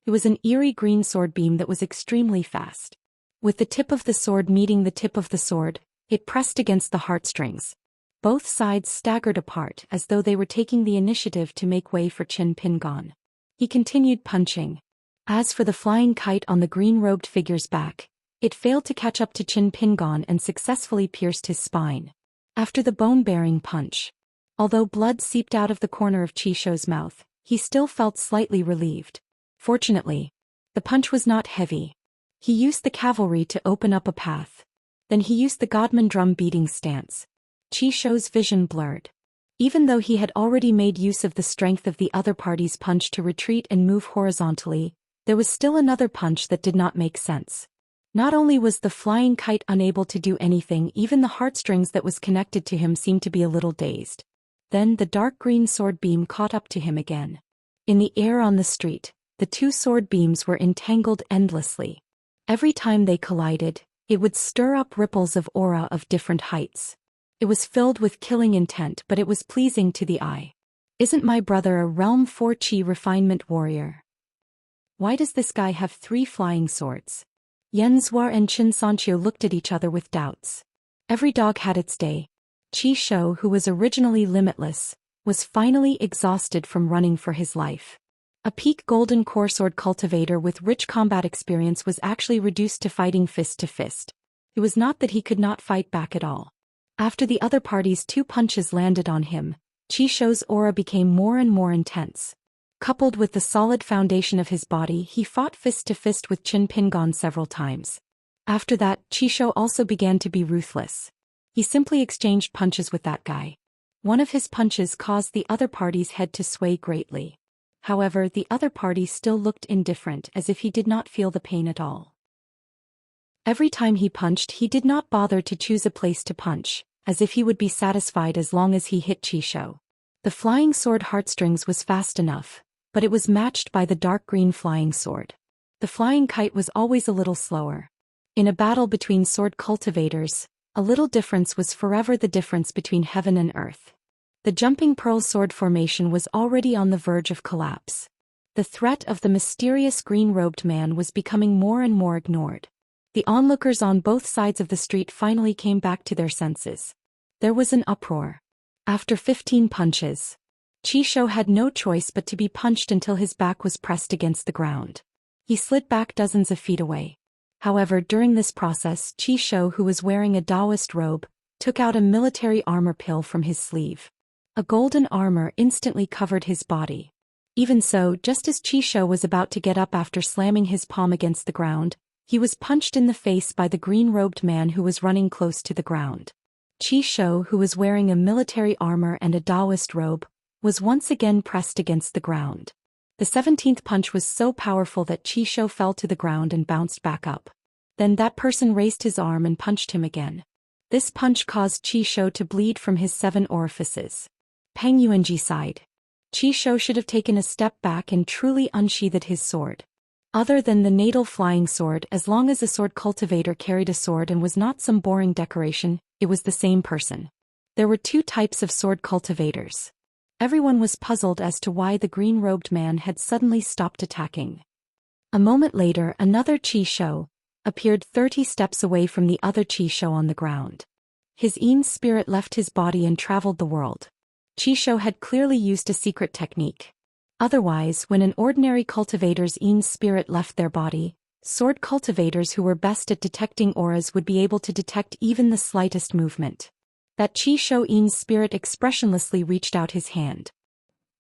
It was an eerie green sword beam that was extremely fast. With the tip of the sword meeting the tip of the sword, it pressed against the heartstrings. Both sides staggered apart as though they were taking the initiative to make way for Qin Pingon. He continued punching. As for the flying kite on the green-robed figure's back, it failed to catch up to Qin Pingon and successfully pierced his spine. After the bone-bearing punch, although blood seeped out of the corner of Qi Shou's mouth, he still felt slightly relieved. Fortunately, the punch was not heavy. He used the cavalry to open up a path. Then he used the Godman drum beating stance. Qi Shou's vision blurred. Even though he had already made use of the strength of the other party's punch to retreat and move horizontally, there was still another punch that did not make sense. Not only was the flying kite unable to do anything, even the heartstrings that was connected to him seemed to be a little dazed. Then the dark green sword beam caught up to him again. In the air on the street, the 2 sword beams were entangled endlessly. Every time they collided, it would stir up ripples of aura of different heights. It was filled with killing intent, but it was pleasing to the eye. Isn't my brother a Realm 4 Qi refinement warrior? Why does this guy have 3 flying swords? Yanzuar and Xianxia looked at each other with doubts. Every dog had its day. Qi Shou, who was originally limitless, was finally exhausted from running for his life. A peak golden core sword cultivator with rich combat experience was actually reduced to fighting fist to fist. It was not that he could not fight back at all. After the other party's 2 punches landed on him, Qi Shou's aura became more and more intense. Coupled with the solid foundation of his body, he fought fist to fist with Qin Pingon several times. After that, Qi Shou also began to be ruthless. He simply exchanged punches with that guy. One of his punches caused the other party's head to sway greatly. However, the other party still looked indifferent, as if he did not feel the pain at all. Every time he punched, he did not bother to choose a place to punch, as if he would be satisfied as long as he hit Qi Shou. The flying sword heartstrings was fast enough, but it was matched by the dark green flying sword. The flying kite was always a little slower. In a battle between sword cultivators, a little difference was forever the difference between heaven and earth. The jumping pearl sword formation was already on the verge of collapse. The threat of the mysterious green-robed man was becoming more and more ignored. The onlookers on both sides of the street finally came back to their senses. There was an uproar. After 15 punches, Qi Shou had no choice but to be punched until his back was pressed against the ground. He slid back dozens of feet away. However, during this process, Qi Shou, who was wearing a Taoist robe, took out a military armor pill from his sleeve. A golden armor instantly covered his body. Even so, just as Qi Shou was about to get up after slamming his palm against the ground, he was punched in the face by the green-robed man who was running close to the ground. Qi Shou, who was wearing a military armor and a Taoist robe, was once again pressed against the ground. The 17th punch was so powerful that Qi Shou fell to the ground and bounced back up. Then that person raised his arm and punched him again. This punch caused Qi Shou to bleed from his 7 orifices. Peng Yuanji sighed. Qi Shou should have taken a step back and truly unsheathed his sword. Other than the natal flying sword, as long as a sword cultivator carried a sword and was not some boring decoration, it was the same person. There were 2 types of sword cultivators. Everyone was puzzled as to why the green-robed man had suddenly stopped attacking. A moment later, another Qi Shou appeared 30 steps away from the other Qi Shou on the ground. His Yin's spirit left his body and traveled the world. Qishou had clearly used a secret technique. Otherwise, when an ordinary cultivator's Yin's spirit left their body, sword cultivators who were best at detecting auras would be able to detect even the slightest movement. That Qishou Yin's spirit expressionlessly reached out his hand.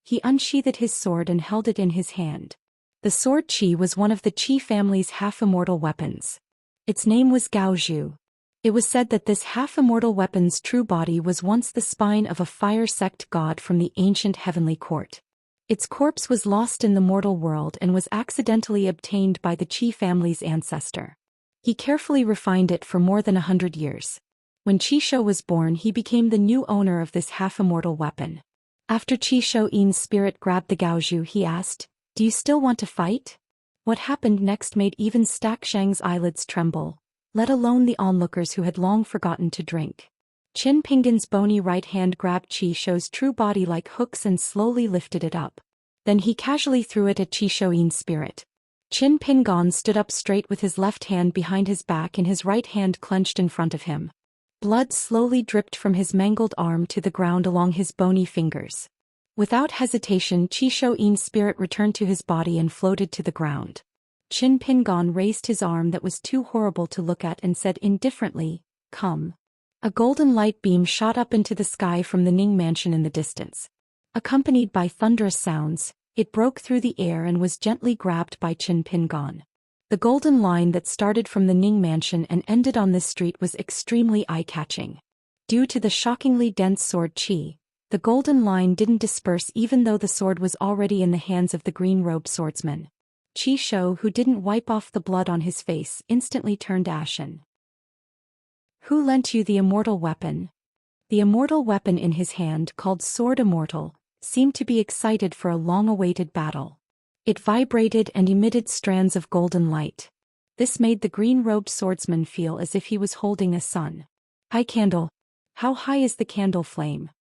He unsheathed his sword and held it in his hand. The sword Qi was one of the Qi family's half-immortal weapons. Its name was Gaozhu. It was said that this half-immortal weapon's true body was once the spine of a fire sect god from the ancient heavenly court. Its corpse was lost in the mortal world and was accidentally obtained by the Qi family's ancestor. He carefully refined it for more than 100 years. When Qishou was born, he became the new owner of this half-immortal weapon. After Qishou Yin's spirit grabbed the Gaozhu, he asked, "Do you still want to fight?" What happened next made even Stack Shang's eyelids tremble, let alone the onlookers who had long forgotten to drink. Qin Pingan's bony right hand grabbed Qishou's true body like hooks and slowly lifted it up. Then he casually threw it at Qishou Yin's spirit. Qin Pingan stood up straight with his left hand behind his back and his right hand clenched in front of him. Blood slowly dripped from his mangled arm to the ground along his bony fingers. Without hesitation, Qishou Yin's spirit returned to his body and floated to the ground. Qin Pingan raised his arm that was too horrible to look at and said indifferently, "Come." A golden light beam shot up into the sky from the Ning mansion in the distance. Accompanied by thunderous sounds, it broke through the air and was gently grabbed by Qin Pingan. The golden line that started from the Ning mansion and ended on this street was extremely eye-catching. Due to the shockingly dense sword Qi, the golden line didn't disperse even though the sword was already in the hands of the green-robed swordsman. Qishou, who didn't wipe off the blood on his face, instantly turned ashen. "Who lent you the immortal weapon?" The immortal weapon in his hand, called Sword Immortal, seemed to be excited for a long-awaited battle. It vibrated and emitted strands of golden light. This made the green-robed swordsman feel as if he was holding a sun. "High candle. How high is the candle flame?"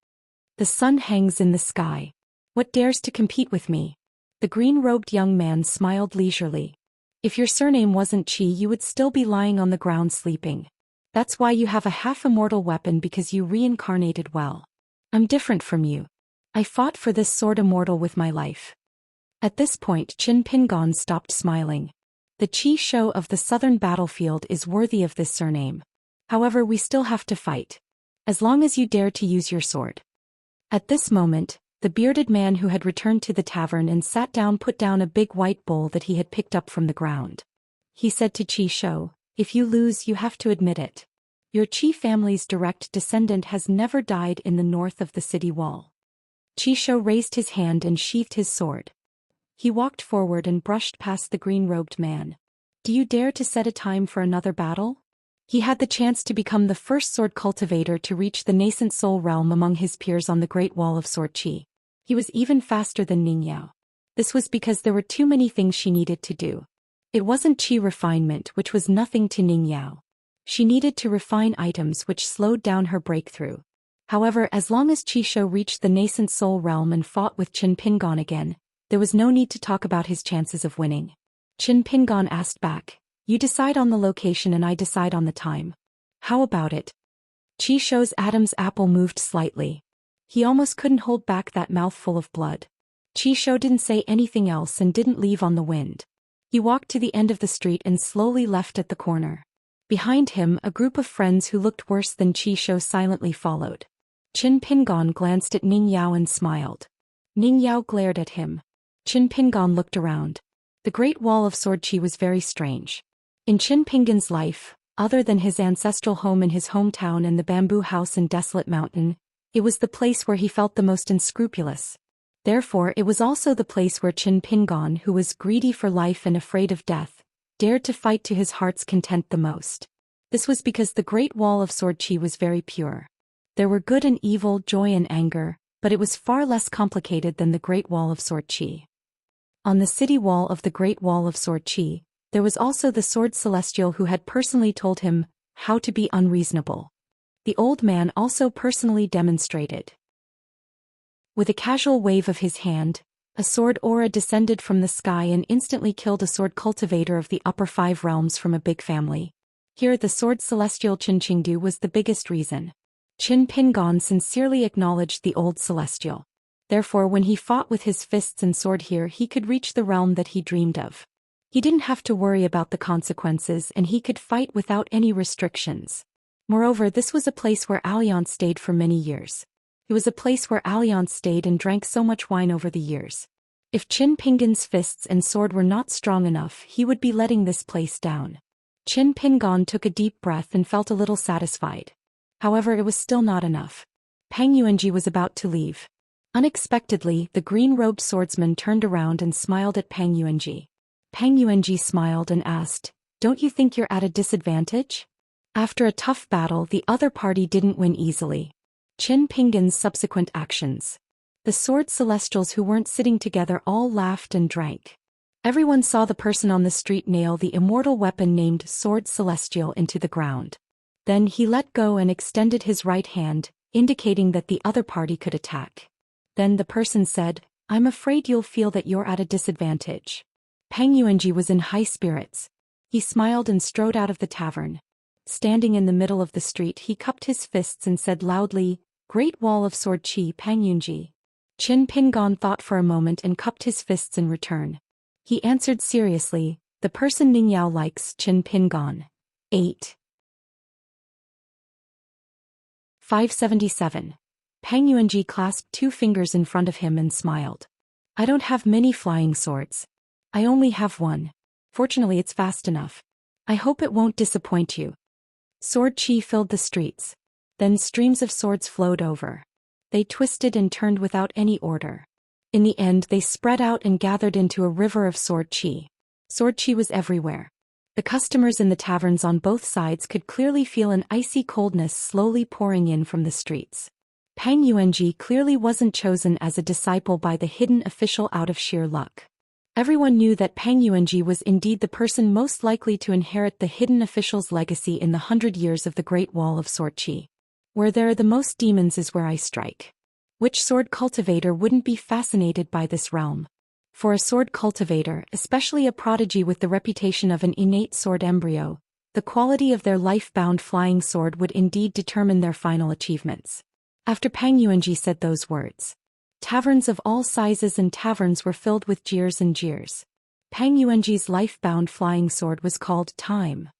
"The sun hangs in the sky. What dares to compete with me?" The green-robed young man smiled leisurely. "If your surname wasn't Qi, you would still be lying on the ground sleeping. That's why you have a half-immortal weapon, because you reincarnated well. I'm different from you. I fought for this sword immortal with my life." At this point, Qin Pingan stopped smiling. "The Qishou of the southern battlefield is worthy of this surname. However, we still have to fight. As long as you dare to use your sword." At this moment, the bearded man who had returned to the tavern and sat down put down a big white bowl that he had picked up from the ground. He said to Qishou, "If you lose, you have to admit it. Your Qi family's direct descendant has never died in the north of the city wall." Qishou raised his hand and sheathed his sword. He walked forward and brushed past the green-robed man. "Do you dare to set a time for another battle?" He had the chance to become the first sword cultivator to reach the nascent soul realm among his peers on the Great Wall of Sword Qi. He was even faster than Ning Yao. This was because there were too many things she needed to do. It wasn't Qi refinement, which was nothing to Ning Yao. She needed to refine items, which slowed down her breakthrough. However, as long as Qishou reached the nascent soul realm and fought with Qin Pingan again, there was no need to talk about his chances of winning. Qin Pingan asked back, "You decide on the location and I decide on the time. How about it?" Qishou's Adam's apple moved slightly. He almost couldn't hold back that mouthful of blood. Qishou didn't say anything else and didn't leave on the wind. He walked to the end of the street and slowly left at the corner. Behind him, a group of friends who looked worse than Qishou silently followed. Qin Pingan glanced at Ning Yao and smiled. Ning Yao glared at him. Qin Pingan looked around. The Great Wall of Sword Qi was very strange. In Qin Pingan's life, other than his ancestral home in his hometown and the bamboo house in Desolate Mountain, it was the place where he felt the most unscrupulous. Therefore, it was also the place where Qin Pingan, who was greedy for life and afraid of death, dared to fight to his heart's content the most. This was because the Great Wall of Sword Qi was very pure. There were good and evil, joy and anger, but it was far less complicated than the Great Wall of Sword Qi. On the city wall of the Great Wall of Sword Qi, there was also the Sword Celestial who had personally told him how to be unreasonable. The old man also personally demonstrated. With a casual wave of his hand, a sword aura descended from the sky and instantly killed a sword cultivator of the upper 5 realms from a big family. Here the Sword Celestial Qin Qingdu was the biggest reason. Qin Pingon sincerely acknowledged the old celestial. Therefore when he fought with his fists and sword here he could reach the realm that he dreamed of. He didn't have to worry about the consequences and he could fight without any restrictions. Moreover, this was a place where Alliance stayed for many years. It was a place where Alliance stayed and drank so much wine over the years. If Qin Pingon's fists and sword were not strong enough, he would be letting this place down. Qin Pingon took a deep breath and felt a little satisfied. However, it was still not enough. Peng Yuanji was about to leave. Unexpectedly, the green-robed swordsman turned around and smiled at Peng Yuanji. Peng Yuanji smiled and asked, "Don't you think you're at a disadvantage?" After a tough battle, the other party didn't win easily. Qin Pingon's subsequent actions. The sword celestials who weren't sitting together all laughed and drank. Everyone saw the person on the street nail the immortal weapon named Sword Celestial into the ground. Then he let go and extended his right hand, indicating that the other party could attack. Then the person said, "I'm afraid you'll feel that you're at a disadvantage." Peng Yuanji was in high spirits. He smiled and strode out of the tavern. Standing in the middle of the street, he cupped his fists and said loudly, "Great Wall of Sword Qi Peng Yuanji." Qin Pingon thought for a moment and cupped his fists in return. He answered seriously, "The person Ning Yao likes Qin Pingon." 8. 577. Peng Yuanji clasped two fingers in front of him and smiled. "I don't have many flying swords. I only have one. Fortunately it's fast enough. I hope it won't disappoint you." Sword Qi filled the streets. Then streams of swords flowed over. They twisted and turned without any order. In the end they spread out and gathered into a river of Sword Qi. Sword Qi was everywhere. The customers in the taverns on both sides could clearly feel an icy coldness slowly pouring in from the streets. Peng Yuanji clearly wasn't chosen as a disciple by the hidden official out of sheer luck. Everyone knew that Peng Yuanji was indeed the person most likely to inherit the hidden official's legacy in the 100 years of the Great Wall of Sword Qi. Where there are the most demons is where I strike. Which sword cultivator wouldn't be fascinated by this realm? For a sword cultivator, especially a prodigy with the reputation of an innate sword embryo, the quality of their life-bound flying sword would indeed determine their final achievements. After Peng Yuanji said those words, taverns of all sizes and taverns were filled with jeers and jeers. Peng Yuanji's life-bound flying sword was called Time.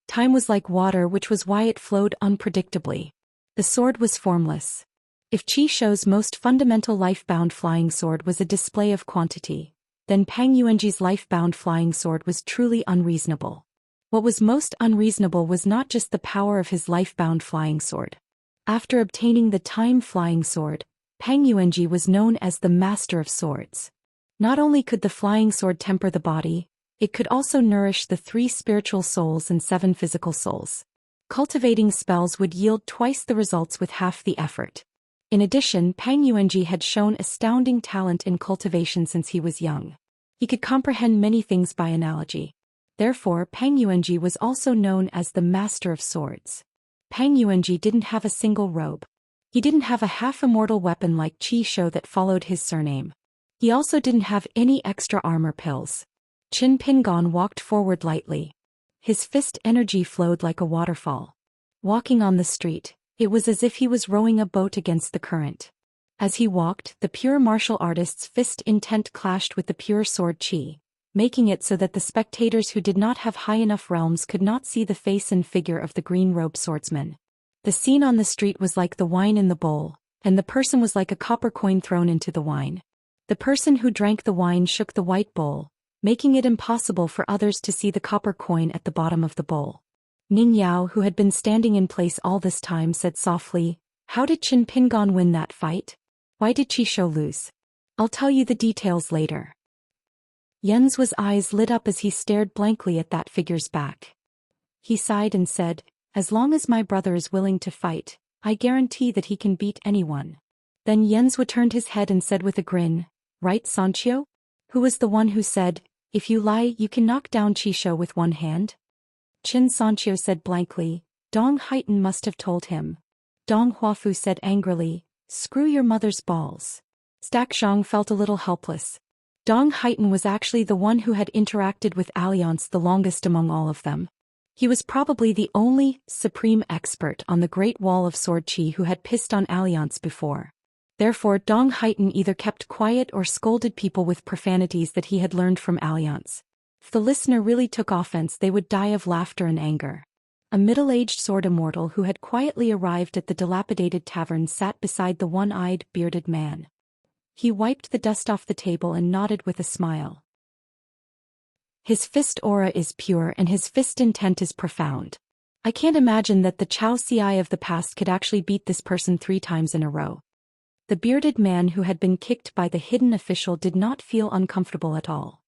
Time was like water, which was why it flowed unpredictably. The sword was formless. If Qi Shou's most fundamental life-bound flying sword was a display of quantity, then Peng Yuanji's life-bound flying sword was truly unreasonable. What was most unreasonable was not just the power of his life-bound flying sword. After obtaining the Time flying sword, Peng Yuanji was known as the Master of Swords. Not only could the flying sword temper the body, it could also nourish the 3 spiritual souls and 7 physical souls. Cultivating spells would yield twice the results with half the effort. In addition, Peng Yuanji had shown astounding talent in cultivation since he was young. He could comprehend many things by analogy. Therefore, Peng Yuanji was also known as the Master of Swords. Peng Yuanji didn't have a single robe. He didn't have a half-immortal weapon like Qi Shou that followed his surname. He also didn't have any extra armor pills. Qin Pingon walked forward lightly. His fist energy flowed like a waterfall. Walking on the street, it was as if he was rowing a boat against the current. As he walked, the pure martial artist's fist intent clashed with the pure sword Qi, making it so that the spectators who did not have high enough realms could not see the face and figure of the green-robed swordsman. The scene on the street was like the wine in the bowl, and the person was like a copper coin thrown into the wine. The person who drank the wine shook the white bowl, making it impossible for others to see the copper coin at the bottom of the bowl. Ning Yao, who had been standing in place all this time, said softly, "How did Qin Pingon win that fight? Why did Qi Shou lose? I'll tell you the details later." Yen's eyes lit up as he stared blankly at that figure's back. He sighed and said, "As long as my brother is willing to fight, I guarantee that he can beat anyone." Then Yen's turned his head and said with a grin, "Right, Sanchio? Who was the one who said, 'If you lie, you can knock down Qi Shou with one hand'?" Qin Sanchio said blankly, "Dong Haitan must have told him." Dong Huafu said angrily, "Screw your mother's balls." Stack Zhang felt a little helpless. Dong Haitan was actually the one who had interacted with Alliance the longest among all of them. He was probably the only supreme expert on the Great Wall of Sword Qi who had pissed on Alliance before. Therefore Dong Haiten either kept quiet or scolded people with profanities that he had learned from Alliance. If the listener really took offense, they would die of laughter and anger. A middle-aged sword immortal who had quietly arrived at the dilapidated tavern sat beside the one-eyed, bearded man. He wiped the dust off the table and nodded with a smile. His fist aura is pure and his fist intent is profound. I can't imagine that the Xianxia of the past could actually beat this person 3 times in a row. The bearded man who had been kicked by the hidden official did not feel uncomfortable at all.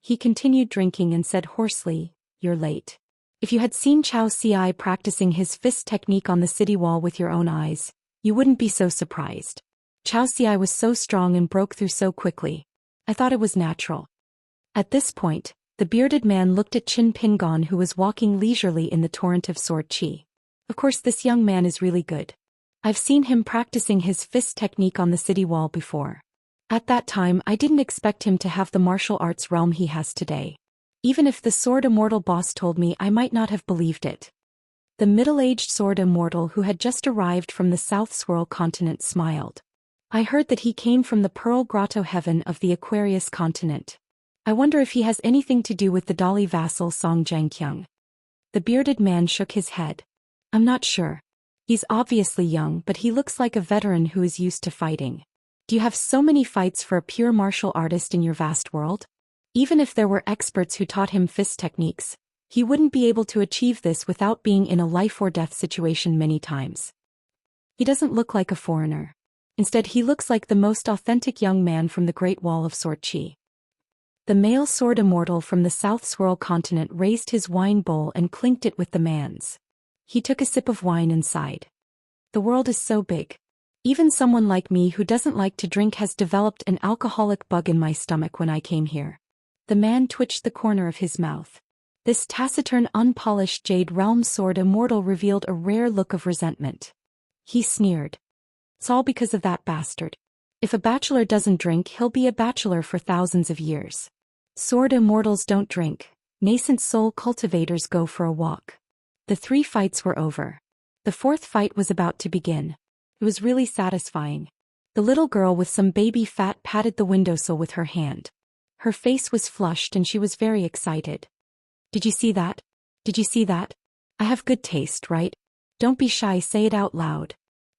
He continued drinking and said hoarsely, "You're late. If you had seen Xianxia practicing his fist technique on the city wall with your own eyes, you wouldn't be so surprised. Xianxia was so strong and broke through so quickly. I thought it was natural." At this point, the bearded man looked at Qin Pingon, who was walking leisurely in the torrent of sword qi. Of course, this young man is really good. I've seen him practicing his fist technique on the city wall before. At that time, I didn't expect him to have the martial arts realm he has today. Even if the sword immortal boss told me, I might not have believed it. The middle-aged sword immortal who had just arrived from the South Swirl continent smiled. I heard that he came from the Pearl Grotto heaven of the Aquarius continent. I wonder if he has anything to do with the Dali vassal Song Zhangqiang. The bearded man shook his head. I'm not sure. He's obviously young, but he looks like a veteran who is used to fighting. Do you have so many fights for a pure martial artist in your vast world? Even if there were experts who taught him fist techniques, he wouldn't be able to achieve this without being in a life-or-death situation many times. He doesn't look like a foreigner. Instead, he looks like the most authentic young man from the Great Wall of Sword Qi. The male sword immortal from the South Swirl continent raised his wine bowl and clinked it with the man's. He took a sip of wine and sighed. The world is so big. Even someone like me who doesn't like to drink has developed an alcoholic bug in my stomach when I came here. The man twitched the corner of his mouth. This taciturn, unpolished Jade Realm sword immortal revealed a rare look of resentment. He sneered. It's all because of that bastard. If a bachelor doesn't drink, he'll be a bachelor for thousands of years. Sword immortals don't drink. Nascent soul cultivators go for a walk. The 3 fights were over. The 4th fight was about to begin. It was really satisfying. The little girl with some baby fat patted the windowsill with her hand. Her face was flushed and she was very excited. Did you see that? Did you see that? I have good taste, right? Don't be shy, say it out loud.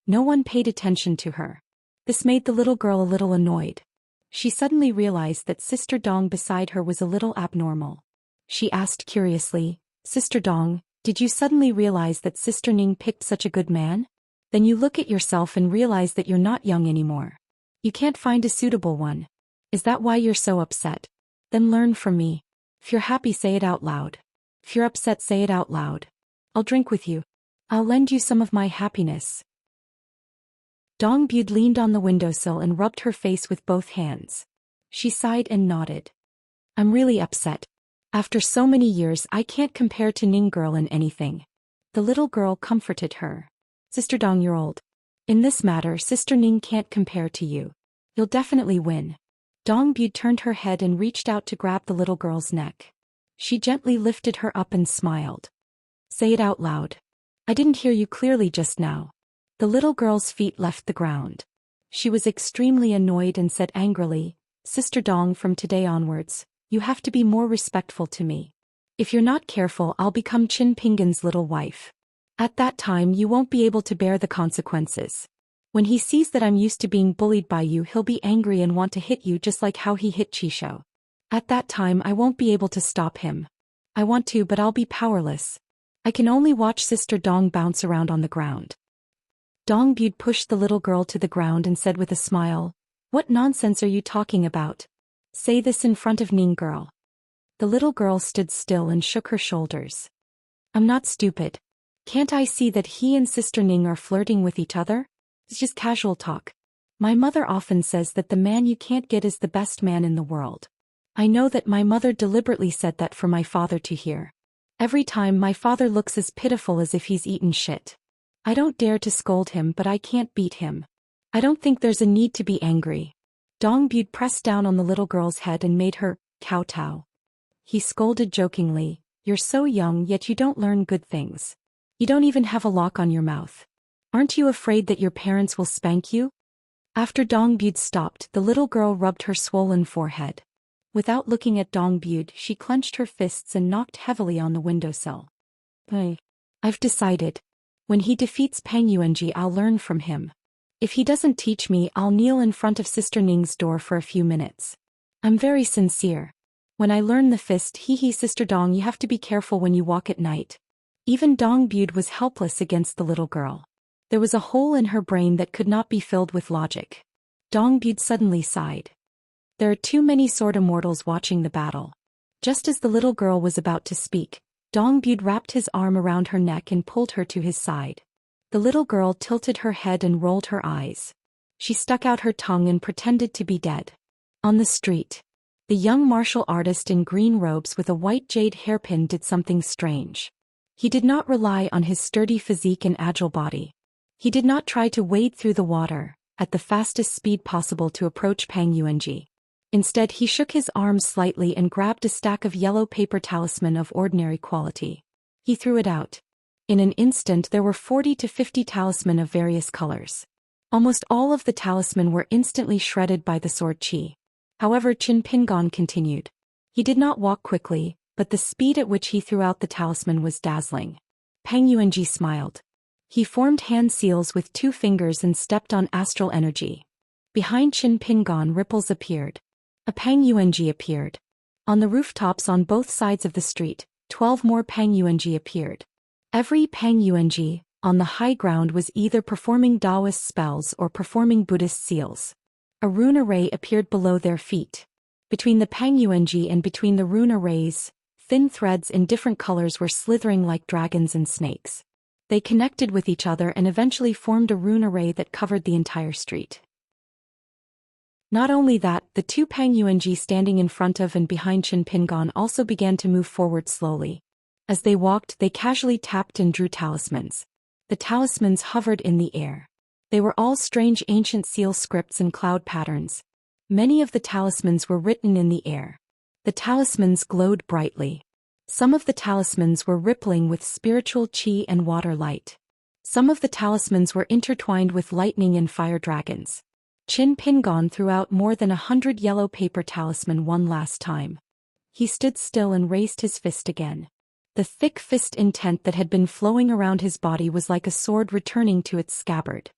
No one paid attention to her. This made the little girl a little annoyed. She suddenly realized that Sister Dong beside her was a little abnormal. She asked curiously, "Sister Dong, did you suddenly realize that Sister Ning picked such a good man? Then you look at yourself and realize that you're not young anymore. You can't find a suitable one. Is that why you're so upset? Then learn from me. If you're happy, say it out loud. If you're upset, say it out loud. I'll drink with you. I'll lend you some of my happiness." Dong Bud leaned on the windowsill and rubbed her face with both hands. She sighed and nodded. "I'm really upset. After so many years, I can't compare to Ning girl in anything." The little girl comforted her. "Sister Dong, you're old. In this matter, Sister Ning can't compare to you. You'll definitely win." Dong Bud turned her head and reached out to grab the little girl's neck. She gently lifted her up and smiled. "Say it out loud. I didn't hear you clearly just now." The little girl's feet left the ground. She was extremely annoyed and said angrily, "Sister Dong, from today onwards, you have to be more respectful to me. If you're not careful, I'll become Qin Pingon's little wife. At that time, you won't be able to bear the consequences. When he sees that I'm used to being bullied by you, he'll be angry and want to hit you just like how he hit Chisho. At that time, I won't be able to stop him. I want to, but I'll be powerless. I can only watch Sister Dong bounce around on the ground." Dong Bud pushed the little girl to the ground and said with a smile, "What nonsense are you talking about? Say this in front of Ning girl." The little girl stood still and shook her shoulders. "I'm not stupid. Can't I see that he and Sister Ning are flirting with each other? It's just casual talk. My mother often says that the man you can't get is the best man in the world. I know that my mother deliberately said that for my father to hear. Every time my father looks as pitiful as if he's eaten shit. I don't dare to scold him, but I can't beat him. I don't think there's a need to be angry." Dong Bud pressed down on the little girl's head and made her kowtow. He scolded jokingly, You're so young yet you don't learn good things. You don't even have a lock on your mouth. Aren't you afraid that your parents will spank you? After Dongbud stopped, the little girl rubbed her swollen forehead. Without looking at Dongbud, she clenched her fists and knocked heavily on the windowsill. I've decided. When he defeats Peng Yuanji, I'll learn from him. If he doesn't teach me, I'll kneel in front of Sister Ning's door for a few minutes. I'm very sincere. When I learn the fist, Sister Dong, you have to be careful when you walk at night. Even Dongbud was helpless against the little girl. There was a hole in her brain that could not be filled with logic. Dongbud suddenly sighed. There are too many sword immortals watching the battle. Just as the little girl was about to speak, Dongbud wrapped his arm around her neck and pulled her to his side. The little girl tilted her head and rolled her eyes. She stuck out her tongue and pretended to be dead. On the street, the young martial artist in green robes with a white jade hairpin did something strange. He did not rely on his sturdy physique and agile body. He did not try to wade through the water, at the fastest speed possible to approach Peng Yuanji. Instead, he shook his arms slightly and grabbed a stack of yellow paper talisman of ordinary quality. He threw it out. In an instant there were 40 to 50 talisman of various colors. Almost all of the talisman were instantly shredded by the sword qi. However, Qin Pingon continued. He did not walk quickly, but the speed at which he threw out the talisman was dazzling. Peng Yuanji smiled. He formed hand seals with 2 fingers and stepped on astral energy. Behind Qin Pingon, ripples appeared. A Peng Yuanji appeared. On the rooftops on both sides of the street, 12 more Peng Yuanji appeared. Every Peng Yuanji, on the high ground, was either performing Taoist spells or performing Buddhist seals. A rune array appeared below their feet. Between the Peng Yuanji and between the rune arrays, thin threads in different colors were slithering like dragons and snakes. They connected with each other and eventually formed a rune array that covered the entire street. Not only that, the 2 Peng Yuanji standing in front of and behind Qin Pingon also began to move forward slowly. As they walked, they casually tapped and drew talismans. The talismans hovered in the air. They were all strange ancient seal scripts and cloud patterns. Many of the talismans were written in the air. The talismans glowed brightly. Some of the talismans were rippling with spiritual qi and water light. Some of the talismans were intertwined with lightning and fire dragons. Qin Pingon threw out more than 100 yellow paper talisman one last time. He stood still and raised his fist again. The thick fist intent that had been flowing around his body was like a sword returning to its scabbard.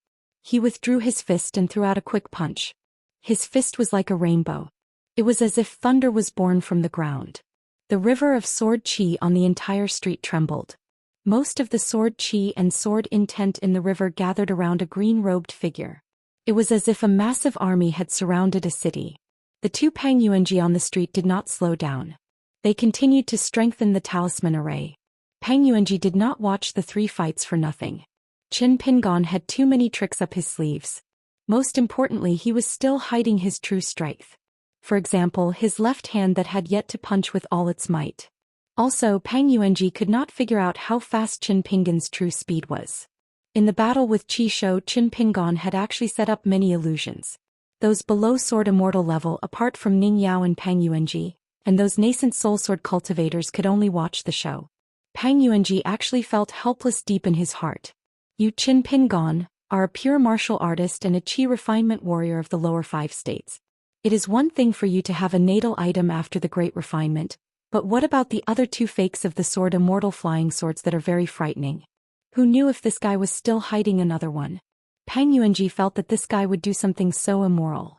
He withdrew his fist and threw out a quick punch. His fist was like a rainbow. It was as if thunder was born from the ground. The river of sword qi on the entire street trembled. Most of the sword qi and sword intent in the river gathered around a green-robed figure. It was as if a massive army had surrounded a city. The 2 Peng Yuanji on the street did not slow down. They continued to strengthen the talisman array. Peng Yuanji did not watch the 3 fights for nothing. Qin Pingon had too many tricks up his sleeves. Most importantly, he was still hiding his true strength. For example, his left hand that had yet to punch with all its might. Also, Peng Yuanji could not figure out how fast Qin Pingon's true speed was. In the battle with Qi Shou, Qin Pingon had actually set up many illusions. Those below sword immortal level apart from Ning Yao and Peng Yuanji, and those nascent soul sword cultivators could only watch the show. Peng Yuanji actually felt helpless deep in his heart. You, Qin Pingon, are a pure martial artist and a Qi refinement warrior of the lower 5 states. It is one thing for you to have a natal item after the great refinement, but what about the other 2 fakes of the sword immortal flying swords that are very frightening? Who knew if this guy was still hiding another one? Peng Yuanji felt that this guy would do something so immoral.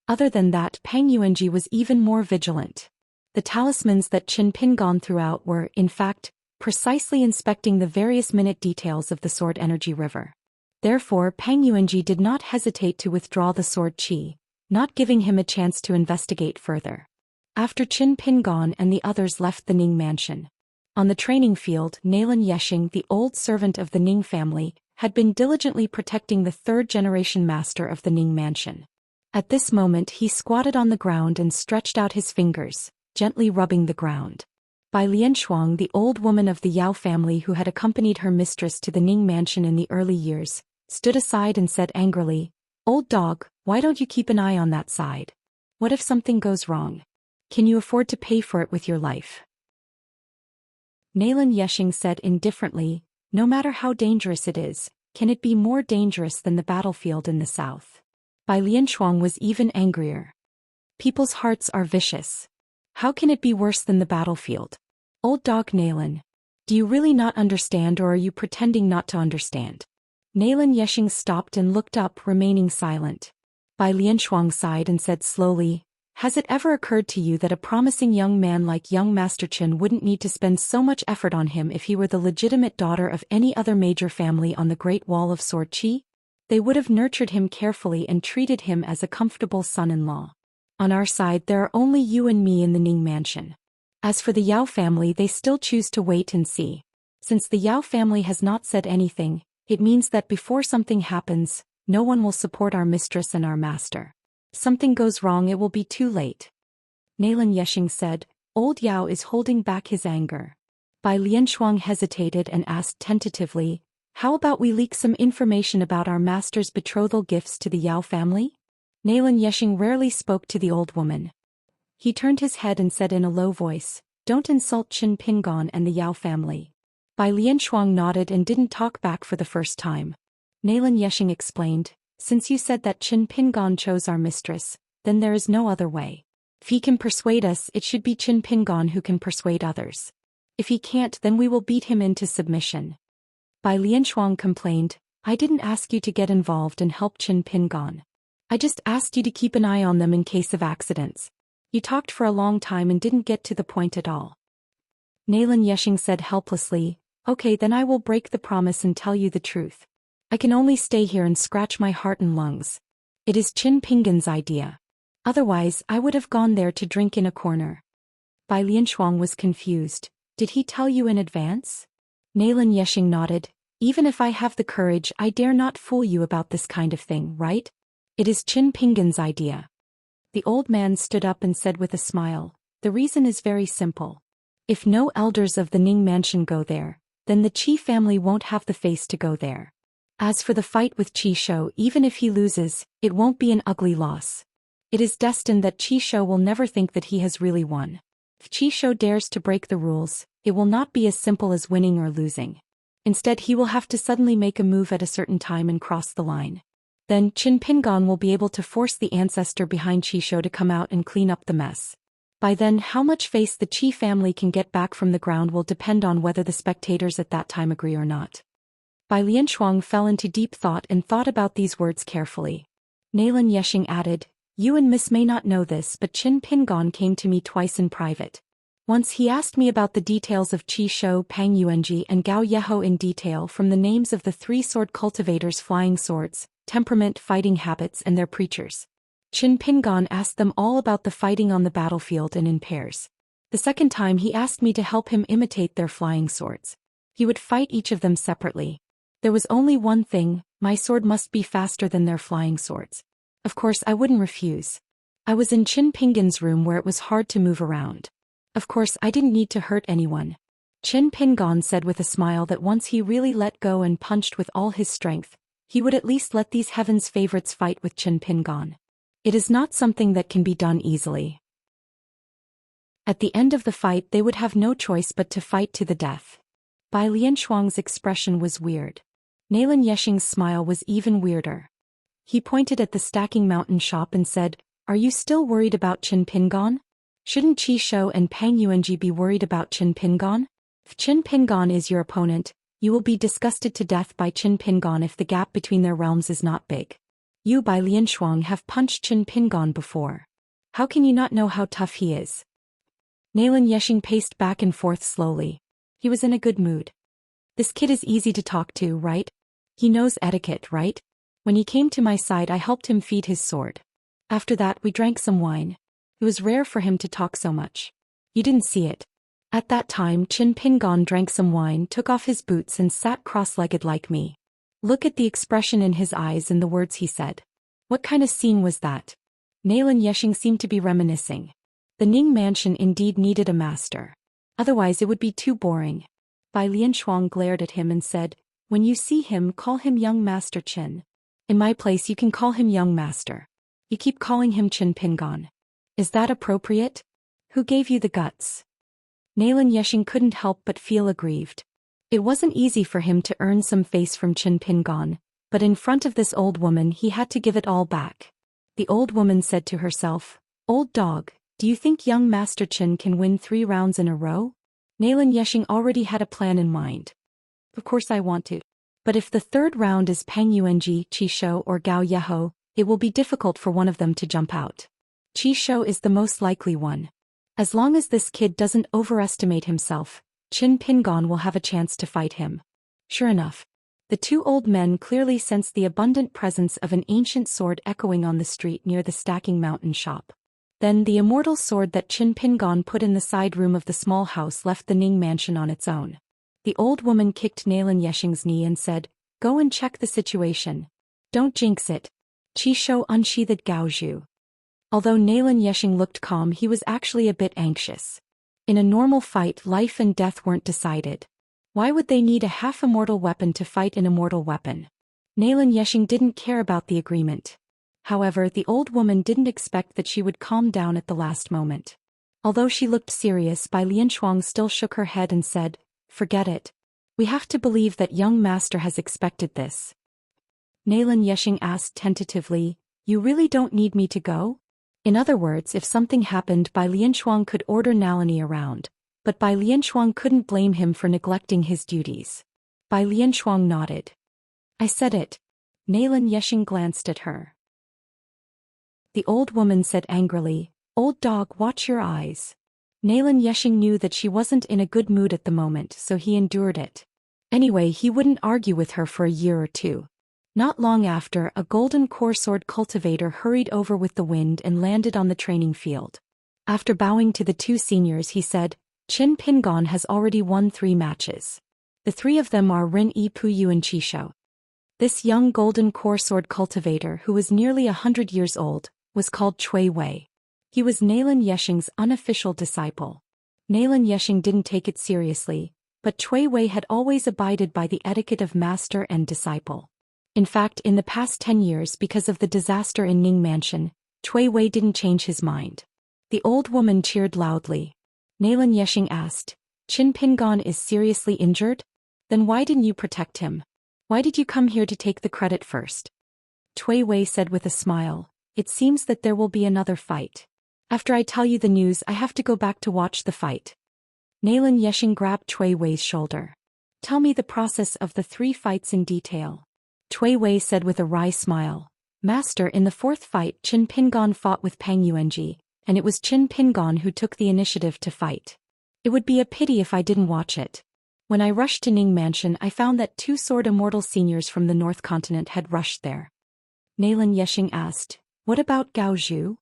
Other than that, Peng Yuanji was even more vigilant. The talismans that Qin Pingon threw out were, in fact, precisely inspecting the various minute details of the sword energy river. Therefore, Peng Yuanji did not hesitate to withdraw the sword qi, not giving him a chance to investigate further. After Qin Pingon and the others left the Ning mansion. On the training field, Nailan Yeshing, the old servant of the Ning family, had been diligently protecting the 3rd-generation master of the Ning mansion. At this moment he squatted on the ground and stretched out his fingers, gently rubbing the ground. Bai Lianshuang, the old woman of the Yao family who had accompanied her mistress to the Ning mansion in the early years, stood aside and said angrily, "Old dog, why don't you keep an eye on that side? What if something goes wrong? Can you afford to pay for it with your life?" Nalan Yeshing said indifferently, no matter how dangerous it is, can it be more dangerous than the battlefield in the south? Bai Lianshuang was even angrier. People's hearts are vicious. How can it be worse than the battlefield? Old dog Nalan. Do you really not understand, or are you pretending not to understand? Nalan Yeshing stopped and looked up, remaining silent. Bai Lianshuang sighed and said slowly, has it ever occurred to you that a promising young man like young Master Chen wouldn't need to spend so much effort on him if he were the legitimate daughter of any other major family on the Great Wall of Sword Qi? They would have nurtured him carefully and treated him as a comfortable son-in-law. On our side there are only you and me in the Ning mansion. As for the Yao family, they still choose to wait and see. Since the Yao family has not said anything, it means that before something happens, no one will support our mistress and our master. Something goes wrong, it will be too late. Nalan Yeshing said. Old Yao is holding back his anger. Bai Lianshuang hesitated and asked tentatively, how about we leak some information about our master's betrothal gifts to the Yao family? Nalan Yeshing rarely spoke to the old woman. He turned his head and said in a low voice, don't insult Qin Pingon and the Yao family. Bai Lianshuang nodded and didn't talk back for the first time. Nalan Yeshing explained, since you said that Qin Pingon chose our mistress, then there is no other way. If he can persuade us, it should be Qin Pingon who can persuade others. If he can't, then we will beat him into submission. Bai Lianshuang complained, I didn't ask you to get involved and help Qin Pingon. I just asked you to keep an eye on them in case of accidents. You talked for a long time and didn't get to the point at all. Nalan Yeshing said helplessly, okay, then I will break the promise and tell you the truth. I can only stay here and scratch my heart and lungs. It is Qin Pingon's idea. Otherwise, I would have gone there to drink in a corner. Bai Lianshuang was confused. Did he tell you in advance? Nalan Yeshing nodded. Even if I have the courage, I dare not fool you about this kind of thing, right? It is Qin Pingon's idea. The old man stood up and said with a smile, the reason is very simple. If no elders of the Ning mansion go there, then the Qi family won't have the face to go there. As for the fight with Qi Shou, even if he loses, it won't be an ugly loss. It is destined that Qi Shou will never think that he has really won. If Qi Shou dares to break the rules, it will not be as simple as winning or losing. Instead, he will have to suddenly make a move at a certain time and cross the line. Then Qin Pingon will be able to force the ancestor behind Qi Shou to come out and clean up the mess. By then, how much face the Qi family can get back from the ground will depend on whether the spectators at that time agree or not. Bai Lianshuang fell into deep thought and thought about these words carefully. Nalan Yeshing added, you and Miss may not know this, but Qin Pingon came to me twice in private. Once he asked me about the details of Qi Shou, Pang Yuanji and Gao Yeho in detail, from the names of the 3 sword cultivators' flying swords, temperament, fighting habits and their preachers. Qin Pingon asked them all about the fighting on the battlefield and in pairs. The second time he asked me to help him imitate their flying swords. He would fight each of them separately. There was only one thing, my sword must be faster than their flying swords. Of course I wouldn't refuse. I was in Qin Pingon's room where it was hard to move around. Of course I didn't need to hurt anyone. Qin Pingon said with a smile that once he really let go and punched with all his strength, he would at least let these heaven's favorites fight with Qin Pingon. It is not something that can be done easily. At the end of the fight they would have no choice but to fight to the death. Bai Lianshuang's expression was weird. Nalan Yeshing's smile was even weirder. He pointed at the stacking mountain shop and said, are you still worried about Qin Pingon? Shouldn't Qi Shou and Pang Yuanji be worried about Qin Pingon? If Qin Pingon is your opponent, you will be disgusted to death by Qin Pingon if the gap between their realms is not big. You, Bai Lianshuang, have punched Qin Pingon before. How can you not know how tough he is? Nalan Yeshing paced back and forth slowly. He was in a good mood. This kid is easy to talk to, right? He knows etiquette, right? When he came to my side I helped him feed his sword. After that we drank some wine. It was rare for him to talk so much. You didn't see it. At that time Qin Pingon drank some wine, took off his boots and sat cross-legged like me. Look at the expression in his eyes and the words he said. What kind of scene was that? Nalan Yeshing seemed to be reminiscing. The Ning mansion indeed needed a master. Otherwise it would be too boring. Bai Lianshuang glared at him and said, when you see him, call him young Master Qin. In my place you can call him young master. You keep calling him Qin Pingon. Is that appropriate? Who gave you the guts? Nalan Yeshing couldn't help but feel aggrieved. It wasn't easy for him to earn some face from Qin Pingon, but in front of this old woman he had to give it all back. The old woman said to herself, "Old dog, do you think young Master Qin can win 3 rounds in a row?" Nalan Yeshing already had a plan in mind. "Of course I want to. But if the 3rd round is Peng Yuanji, Qi Shou or Gao Yeho, it will be difficult for one of them to jump out. Qi Shou is the most likely one. As long as this kid doesn't overestimate himself, Qin Pingon will have a chance to fight him." Sure enough, the 2 old men clearly sensed the abundant presence of an ancient sword echoing on the street near the Stacking Mountain shop. Then the immortal sword that Qin Pingon put in the side room of the small house left the Ning mansion on its own. The old woman kicked Nalan Yeshing's knee and said, "Go and check the situation. Don't jinx it." Qi Shou unsheathed Gao Zhu. Although Nalan Yeshing looked calm, he was actually a bit anxious. In a normal fight, life and death weren't decided. Why would they need a half-immortal weapon to fight an immortal weapon? Nalan Yeshing didn't care about the agreement. However, the old woman didn't expect that she would calm down at the last moment. Although she looked serious, Bai Lianshuang still shook her head and said, "Forget it. We have to believe that young master has expected this." Nalan Yeshing asked tentatively, "You really don't need me to go?" In other words, if something happened, Bai Lianshuang could order Nalini around, but Bai Lianshuang couldn't blame him for neglecting his duties. Bai Lianshuang nodded. "I said it." Nalan Yeshing glanced at her. The old woman said angrily, "Old dog, watch your eyes." Nalan Yeshing knew that she wasn't in a good mood at the moment, so he endured it. Anyway, he wouldn't argue with her for a year or 2. Not long after, a golden core sword cultivator hurried over with the wind and landed on the training field. After bowing to the 2 seniors, he said, "Qin Pingon has already won 3 matches. The 3 of them are Ren Yi Puyu and Qi Shou." This young golden core sword cultivator, who was nearly 100 years old, was called Cui Wei. He was Nalan Yeshing's unofficial disciple. Nalan Yeshing didn't take it seriously, but Cui Wei had always abided by the etiquette of master and disciple. In fact, in the past 10 years, because of the disaster in Ning Mansion, Cui Wei didn't change his mind. The old woman cheered loudly. Nalan Yeshing asked, "Qin Pingon is seriously injured? Then why didn't you protect him? Why did you come here to take the credit first?" Cui Wei said with a smile, "It seems that there will be another fight. After I tell you the news, I have to go back to watch the fight." Nalan Yeshing grabbed Cui Wei's shoulder. "Tell me the process of the 3 fights in detail." Cui Wei said with a wry smile, "Master, in the 4th fight, Qin Pingon fought with Peng Yuanji, and it was Qin Pingon who took the initiative to fight. It would be a pity if I didn't watch it. When I rushed to Ning Mansion, I found that 2 sword immortal seniors from the North Continent had rushed there." Nalan Yeshing asked, "What about Gao Zhu?"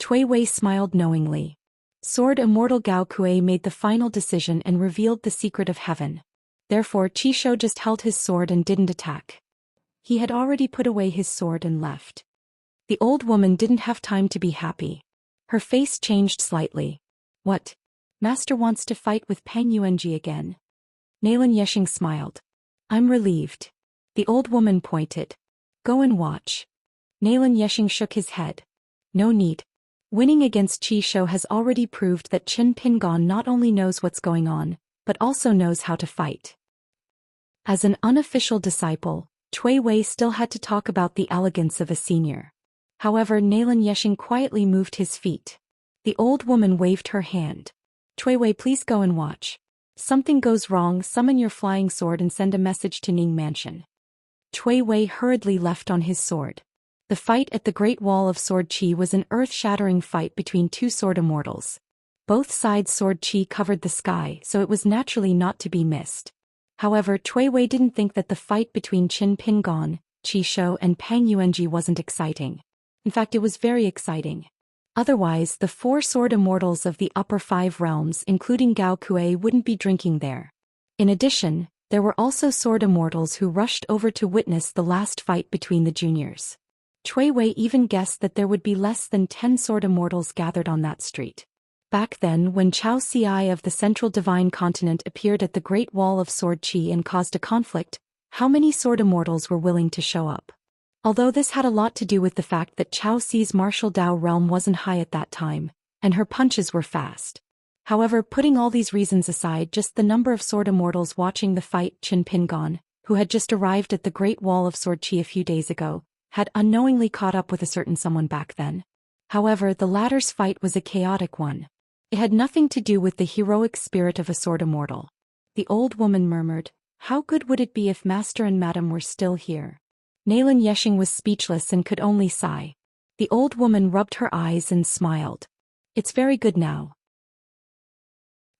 Cui Wei smiled knowingly. Sword immortal Gao Kuei made the final decision and revealed the secret of heaven. Therefore, Qi Shou just held his sword and didn't attack. He had already put away his sword and left. The old woman didn't have time to be happy. Her face changed slightly. "What? Master wants to fight with Peng Yuanji again?" Nalan Yeshing smiled. "I'm relieved." The old woman pointed. "Go and watch." Nalan Yeshing shook his head. "No need. Winning against Qi Shou has already proved that Qin Pingon not only knows what's going on, but also knows how to fight." As an unofficial disciple, Cui Wei still had to talk about the elegance of a senior. However, Nalan Yeshing quietly moved his feet. The old woman waved her hand. "Cui Wei, please go and watch. Something goes wrong, summon your flying sword and send a message to Ning Mansion." Cui Wei hurriedly left on his sword. The fight at the Great Wall of Sword Qi was an earth-shattering fight between 2 sword immortals. Both sides' sword qi covered the sky, so it was naturally not to be missed. However, Cui Wei didn't think that the fight between Qin Pingon, Qi Shou and Peng Yuanji wasn't exciting. In fact, it was very exciting. Otherwise, the 4 sword immortals of the upper 5 realms, including Gao Kuei, wouldn't be drinking there. In addition, there were also sword immortals who rushed over to witness the last fight between the juniors. Cui Wei even guessed that there would be less than 10 sword immortals gathered on that street. Back then, when Chao Ci of the Central Divine Continent appeared at the Great Wall of Sword Qi and caused a conflict, how many sword immortals were willing to show up? Although this had a lot to do with the fact that Chao Ci's martial Dao realm wasn't high at that time, and her punches were fast. However, putting all these reasons aside, just the number of sword immortals watching the fight, Qin Pingon, who had just arrived at the Great Wall of Sword Qi a few days ago, had unknowingly caught up with a certain someone back then. However, the latter's fight was a chaotic one. It had nothing to do with the heroic spirit of a sword immortal. The old woman murmured, "How good would it be if Master and Madam were still here?" Nailin Yeshing was speechless and could only sigh. The old woman rubbed her eyes and smiled. "It's very good now."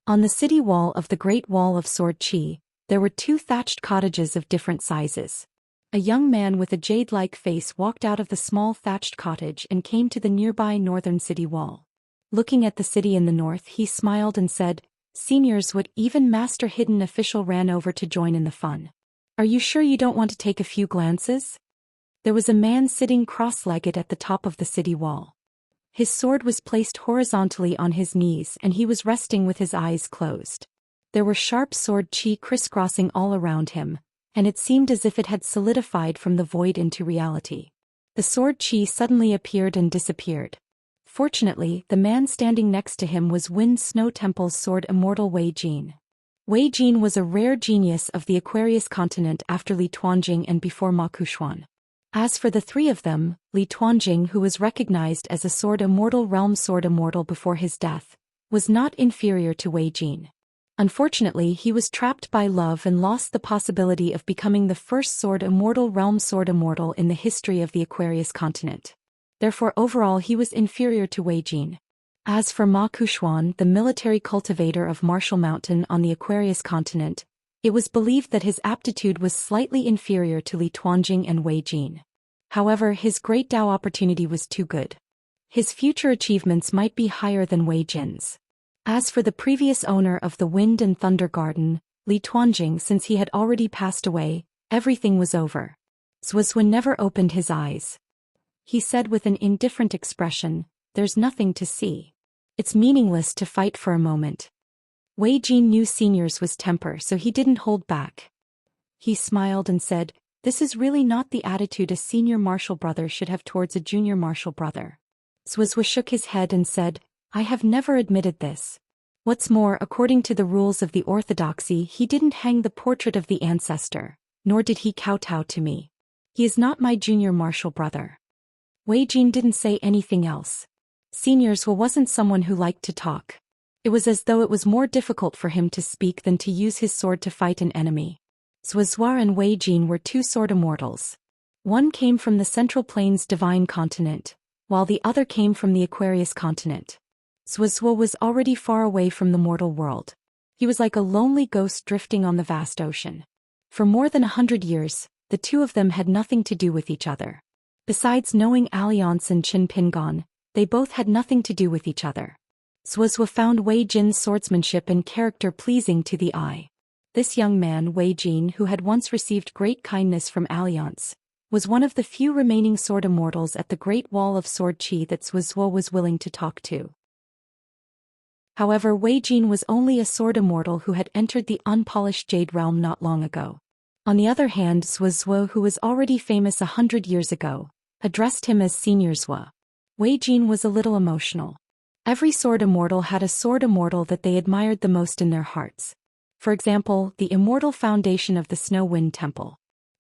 On the city wall of the Great Wall of Sword Qi, there were 2 thatched cottages of different sizes. A young man with a jade-like face walked out of the small thatched cottage and came to the nearby northern city wall. Looking at the city in the north, he smiled and said, "Seniors, what even Master Hidden Official ran over to join in the fun. Are you sure you don't want to take a few glances?" There was a man sitting cross-legged at the top of the city wall. His sword was placed horizontally on his knees and he was resting with his eyes closed. There were sharp sword qi crisscrossing all around him, and it seemed as if it had solidified from the void into reality. The sword qi suddenly appeared and disappeared. Fortunately, the man standing next to him was Wind Snow Temple's sword immortal Wei Jin. Wei Jin was a rare genius of the Aquarius continent after Li Tuanjing and before Ma Kuxuan. As for the 3 of them, Li Tuanjing, who was recognized as a sword immortal realm sword immortal before his death, was not inferior to Wei Jin. Unfortunately, he was trapped by love and lost the possibility of becoming the first sword immortal realm sword immortal in the history of the Aquarius continent. Therefore, overall he was inferior to Wei Jin. As for Ma Kuxuan, the military cultivator of Martial Mountain on the Aquarius continent, it was believed that his aptitude was slightly inferior to Li Tuanjing and Wei Jin. However, his great Dao opportunity was too good. His future achievements might be higher than Wei Jin's. As for the previous owner of the Wind and Thunder Garden, Li Tuanjing, since he had already passed away, everything was over. Zhou Xian never opened his eyes. He said with an indifferent expression, "There's nothing to see. It's meaningless to fight for a moment." Wei Jin knew seniors was temper, so he didn't hold back. He smiled and said, "This is really not the attitude a senior martial brother should have towards a junior martial brother." Zhou Xian shook his head and said, "I have never admitted this. What's more, according to the rules of the orthodoxy, he didn't hang the portrait of the ancestor, nor did he kowtow to me. He is not my junior martial brother." Wei Jin didn't say anything else. Seniors wasn't someone who liked to talk. It was as though it was more difficult for him to speak than to use his sword to fight an enemy. Zhou Xian and Wei Jin were 2 sword immortals. One came from the Central Plains Divine Continent, while the other came from the Aquarius continent. Zhou Xian was already far away from the mortal world. He was like a lonely ghost drifting on the vast ocean. For more than 100 years, the 2 of them had nothing to do with each other. Besides knowing Alliance and Qin Pingon, they both had nothing to do with each other. Zhou Xian found Wei Jin's swordsmanship and character pleasing to the eye. This young man, Wei Jin, who had once received great kindness from Alliance, was one of the few remaining sword immortals at the Great Wall of Sword Qi that Zhou Xian was willing to talk to. However, Wei Jin was only a sword immortal who had entered the unpolished Jade Realm not long ago. On the other hand, Zhou Xian, who was already famous 100 years ago, addressed him as Senior Zhou. Wei Jin was a little emotional. Every sword immortal had a sword immortal that they admired the most in their hearts. For example, the immortal foundation of the Snow Wind Temple.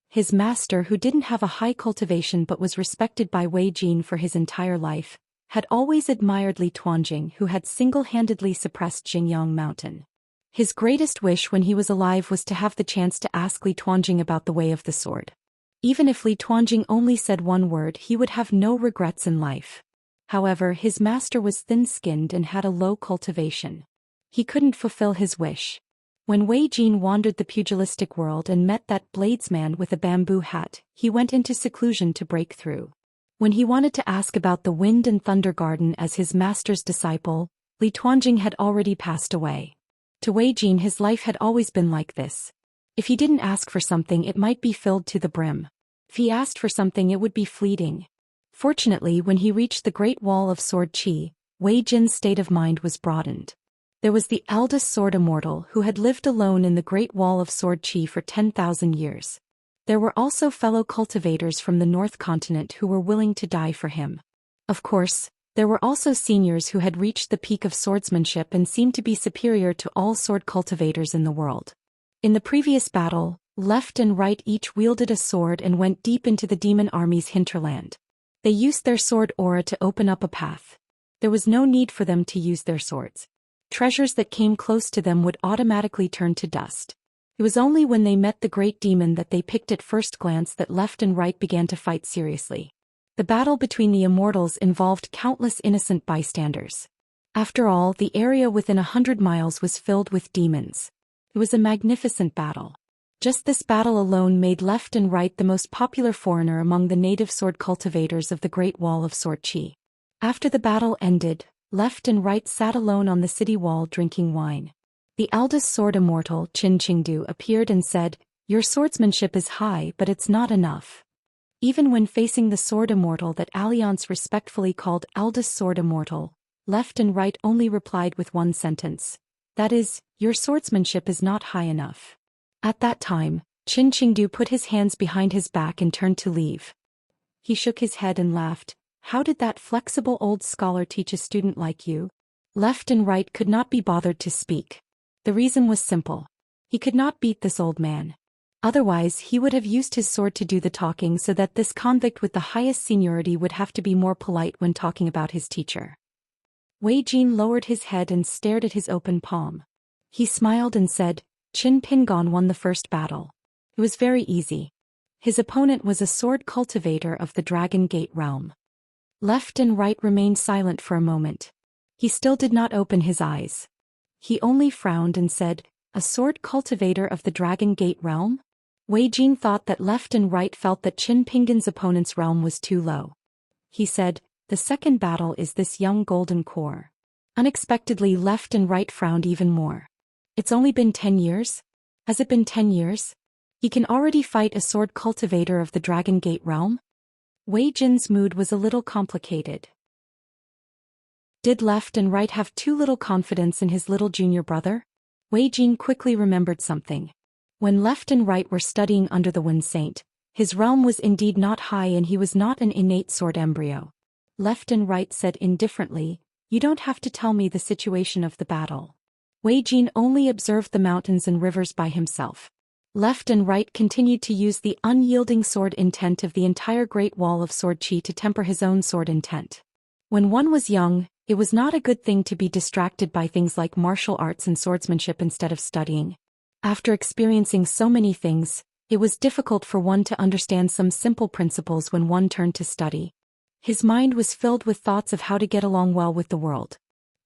His master, who didn't have a high cultivation but was respected by Wei Jin for his entire life, had always admired Li Tuanjing, who had single-handedly suppressed Xingyang Mountain. His greatest wish when he was alive was to have the chance to ask Li Tuanjing about the way of the sword. Even if Li Tuanjing only said one word, he would have no regrets in life. However, his master was thin-skinned and had a low cultivation. He couldn't fulfill his wish. When Wei Jin wandered the pugilistic world and met that bladesman with a bamboo hat, he went into seclusion to break through. When he wanted to ask about the Wind and Thunder Garden as his master's disciple, Li Tuanjing had already passed away. To Wei Jin, his life had always been like this. If he didn't ask for something, it might be filled to the brim. If he asked for something, it would be fleeting. Fortunately, when he reached the Great Wall of Sword Qi, Wei Jin's state of mind was broadened. There was the eldest sword immortal who had lived alone in the Great Wall of Sword Qi for 10,000 years. There were also fellow cultivators from the North Continent who were willing to die for him. Of course, There were also seniors who had reached the peak of swordsmanship and seemed to be superior to all sword cultivators in the world. In the previous battle, left and right each wielded a sword and went deep into the demon army's hinterland. They used their sword aura to open up a path. There was no need for them to use their swords. Treasures that came close to them would automatically turn to dust. It was only when they met the great demon that they picked at first glance that left and right began to fight seriously. The battle between the immortals involved countless innocent bystanders. After all, the area within 100 miles was filled with demons. It was a magnificent battle. Just this battle alone made left and right the most popular foreigner among the native sword cultivators of the Great Wall of Sword Qi. After the battle ended, left and right sat alone on the city wall drinking wine. The eldest sword immortal, Qin Qingdu, appeared and said, "Your swordsmanship is high, but it's not enough." Even when facing the sword immortal that Alliance respectfully called eldest sword immortal, left and right only replied with one sentence. That is, "Your swordsmanship is not high enough." At that time, Qin Qingdu put his hands behind his back and turned to leave. He shook his head and laughed. "How did that flexible old scholar teach a student like you?" Left and right could not be bothered to speak. The reason was simple. He could not beat this old man. Otherwise, he would have used his sword to do the talking so that this convict with the highest seniority would have to be more polite when talking about his teacher. Wei Jin lowered his head and stared at his open palm. He smiled and said, "Qin Pingon won the first battle. It was very easy." His opponent was a sword cultivator of the Dragon Gate realm. Left and right remained silent for a moment. He still did not open his eyes. He only frowned and said, "A sword cultivator of the Dragon Gate realm?" Wei Jin thought that left and right felt that Qin Pingon's opponent's realm was too low. He said, "The second battle is this young golden core." Unexpectedly, left and right frowned even more. "It's only been 10 years? Has it been 10 years? He can already fight a sword cultivator of the Dragon Gate realm?" Wei Jin's mood was a little complicated. Did left and right have too little confidence in his little junior brother? Wei Jin quickly remembered something. When left and right were studying under the Wind Saint, his realm was indeed not high and he was not an innate sword embryo. Left and right said indifferently, "You don't have to tell me the situation of the battle." Wei Jin only observed the mountains and rivers by himself. Left and right continued to use the unyielding sword intent of the entire Great Wall of Sword Qi to temper his own sword intent. When one was young, it was not a good thing to be distracted by things like martial arts and swordsmanship instead of studying. After experiencing so many things, it was difficult for one to understand some simple principles when one turned to study. His mind was filled with thoughts of how to get along well with the world.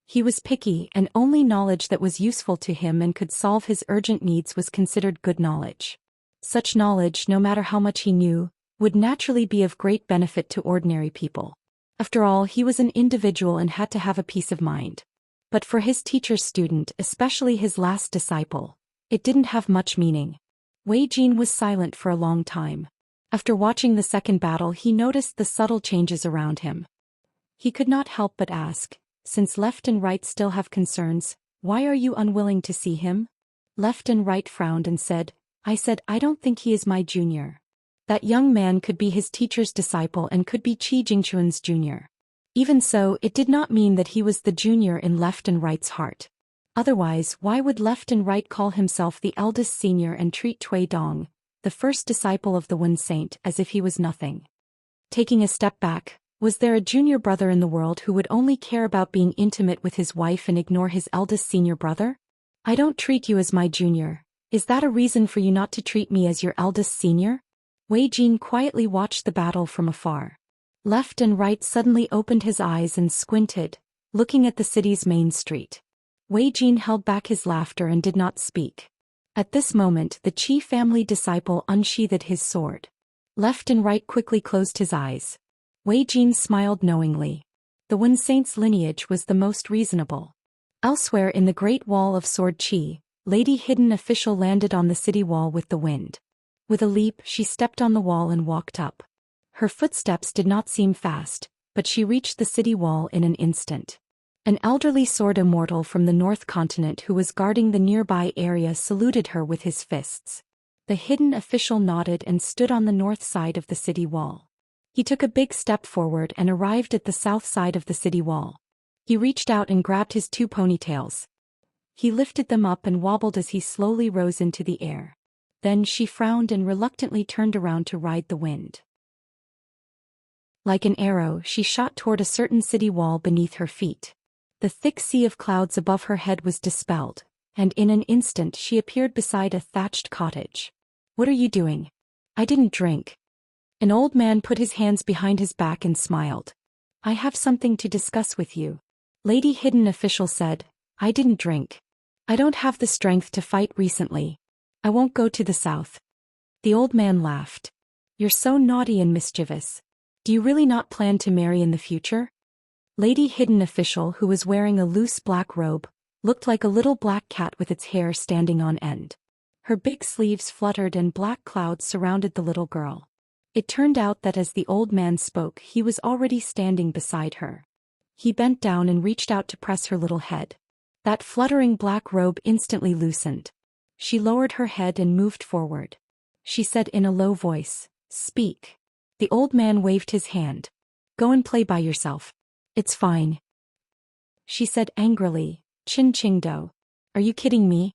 He was picky, and only knowledge that was useful to him and could solve his urgent needs was considered good knowledge. Such knowledge, no matter how much he knew, would naturally be of great benefit to ordinary people. After all, he was an individual and had to have a peace of mind. But for his teacher's student, especially his last disciple, it didn't have much meaning. Wei Jin was silent for a long time. After watching the second battle, he noticed the subtle changes around him. He could not help but ask, "Since left and right still have concerns, why are you unwilling to see him?" Left and right frowned and said, I don't think he is my junior." That young man could be his teacher's disciple and could be Qi Jingquan's junior. Even so, it did not mean that he was the junior in left and right's heart. Otherwise, why would left and right call himself the eldest senior and treat Cui Dong, the first disciple of the Wind Saint, as if he was nothing? Taking a step back, was there a junior brother in the world who would only care about being intimate with his wife and ignore his eldest senior brother? "I don't treat you as my junior. Is that a reason for you not to treat me as your eldest senior?" Wei Jin quietly watched the battle from afar. Left and right suddenly opened his eyes and squinted, looking at the city's main street. Wei Jin held back his laughter and did not speak. At this moment, the Qi family disciple unsheathed his sword. Left and right quickly closed his eyes. Wei Jin smiled knowingly. The Wind Saint's lineage was the most reasonable. Elsewhere in the Great Wall of Sword Qi, Lady Hidden Official landed on the city wall with the wind. With a leap, she stepped on the wall and walked up. Her footsteps did not seem fast, but she reached the city wall in an instant. An elderly sword immortal from the North Continent who was guarding the nearby area saluted her with his fists. The hidden official nodded and stood on the north side of the city wall. He took a big step forward and arrived at the south side of the city wall. He reached out and grabbed his two ponytails. He lifted them up and wobbled as he slowly rose into the air. Then she frowned and reluctantly turned around to ride the wind. Like an arrow, she shot toward a certain city wall beneath her feet. The thick sea of clouds above her head was dispelled, and in an instant she appeared beside a thatched cottage. "What are you doing?" "I didn't drink." An old man put his hands behind his back and smiled. "I have something to discuss with you." Lady Hidden Official said, "I didn't drink. I don't have the strength to fight recently. I won't go to the south." The old man laughed. "You're so naughty and mischievous. Do you really not plan to marry in the future?" Lady Hidden Official, who was wearing a loose black robe, looked like a little black cat with its hair standing on end. Her big sleeves fluttered and black clouds surrounded the little girl. It turned out that as the old man spoke, he was already standing beside her. He bent down and reached out to press her little head. That fluttering black robe instantly loosened. She lowered her head and moved forward. She said in a low voice, "Speak." The old man waved his hand. "Go and play by yourself." "It's fine," she said angrily. "Qin Qingdo. Are you kidding me?"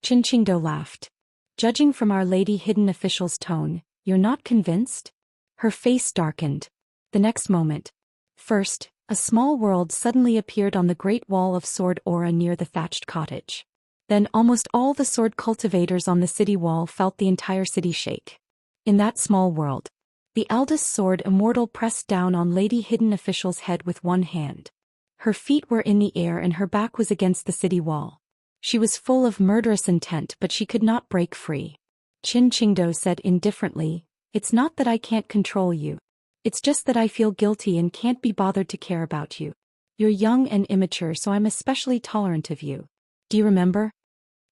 Qin Qingdo laughed. "Judging from Our Lady Hidden Official's tone, you're not convinced?" Her face darkened. The next moment. First, a small world suddenly appeared on the great wall of sword aura near the thatched cottage. Then almost all the sword cultivators on the city wall felt the entire city shake. In that small world, the eldest sword immortal pressed down on Lady Hidden Official's head with one hand. Her feet were in the air and her back was against the city wall. She was full of murderous intent, but she could not break free. Qin Qingdo said indifferently, "It's not that I can't control you. It's just that I feel guilty and can't be bothered to care about you. You're young and immature, so I'm especially tolerant of you. Do you remember?"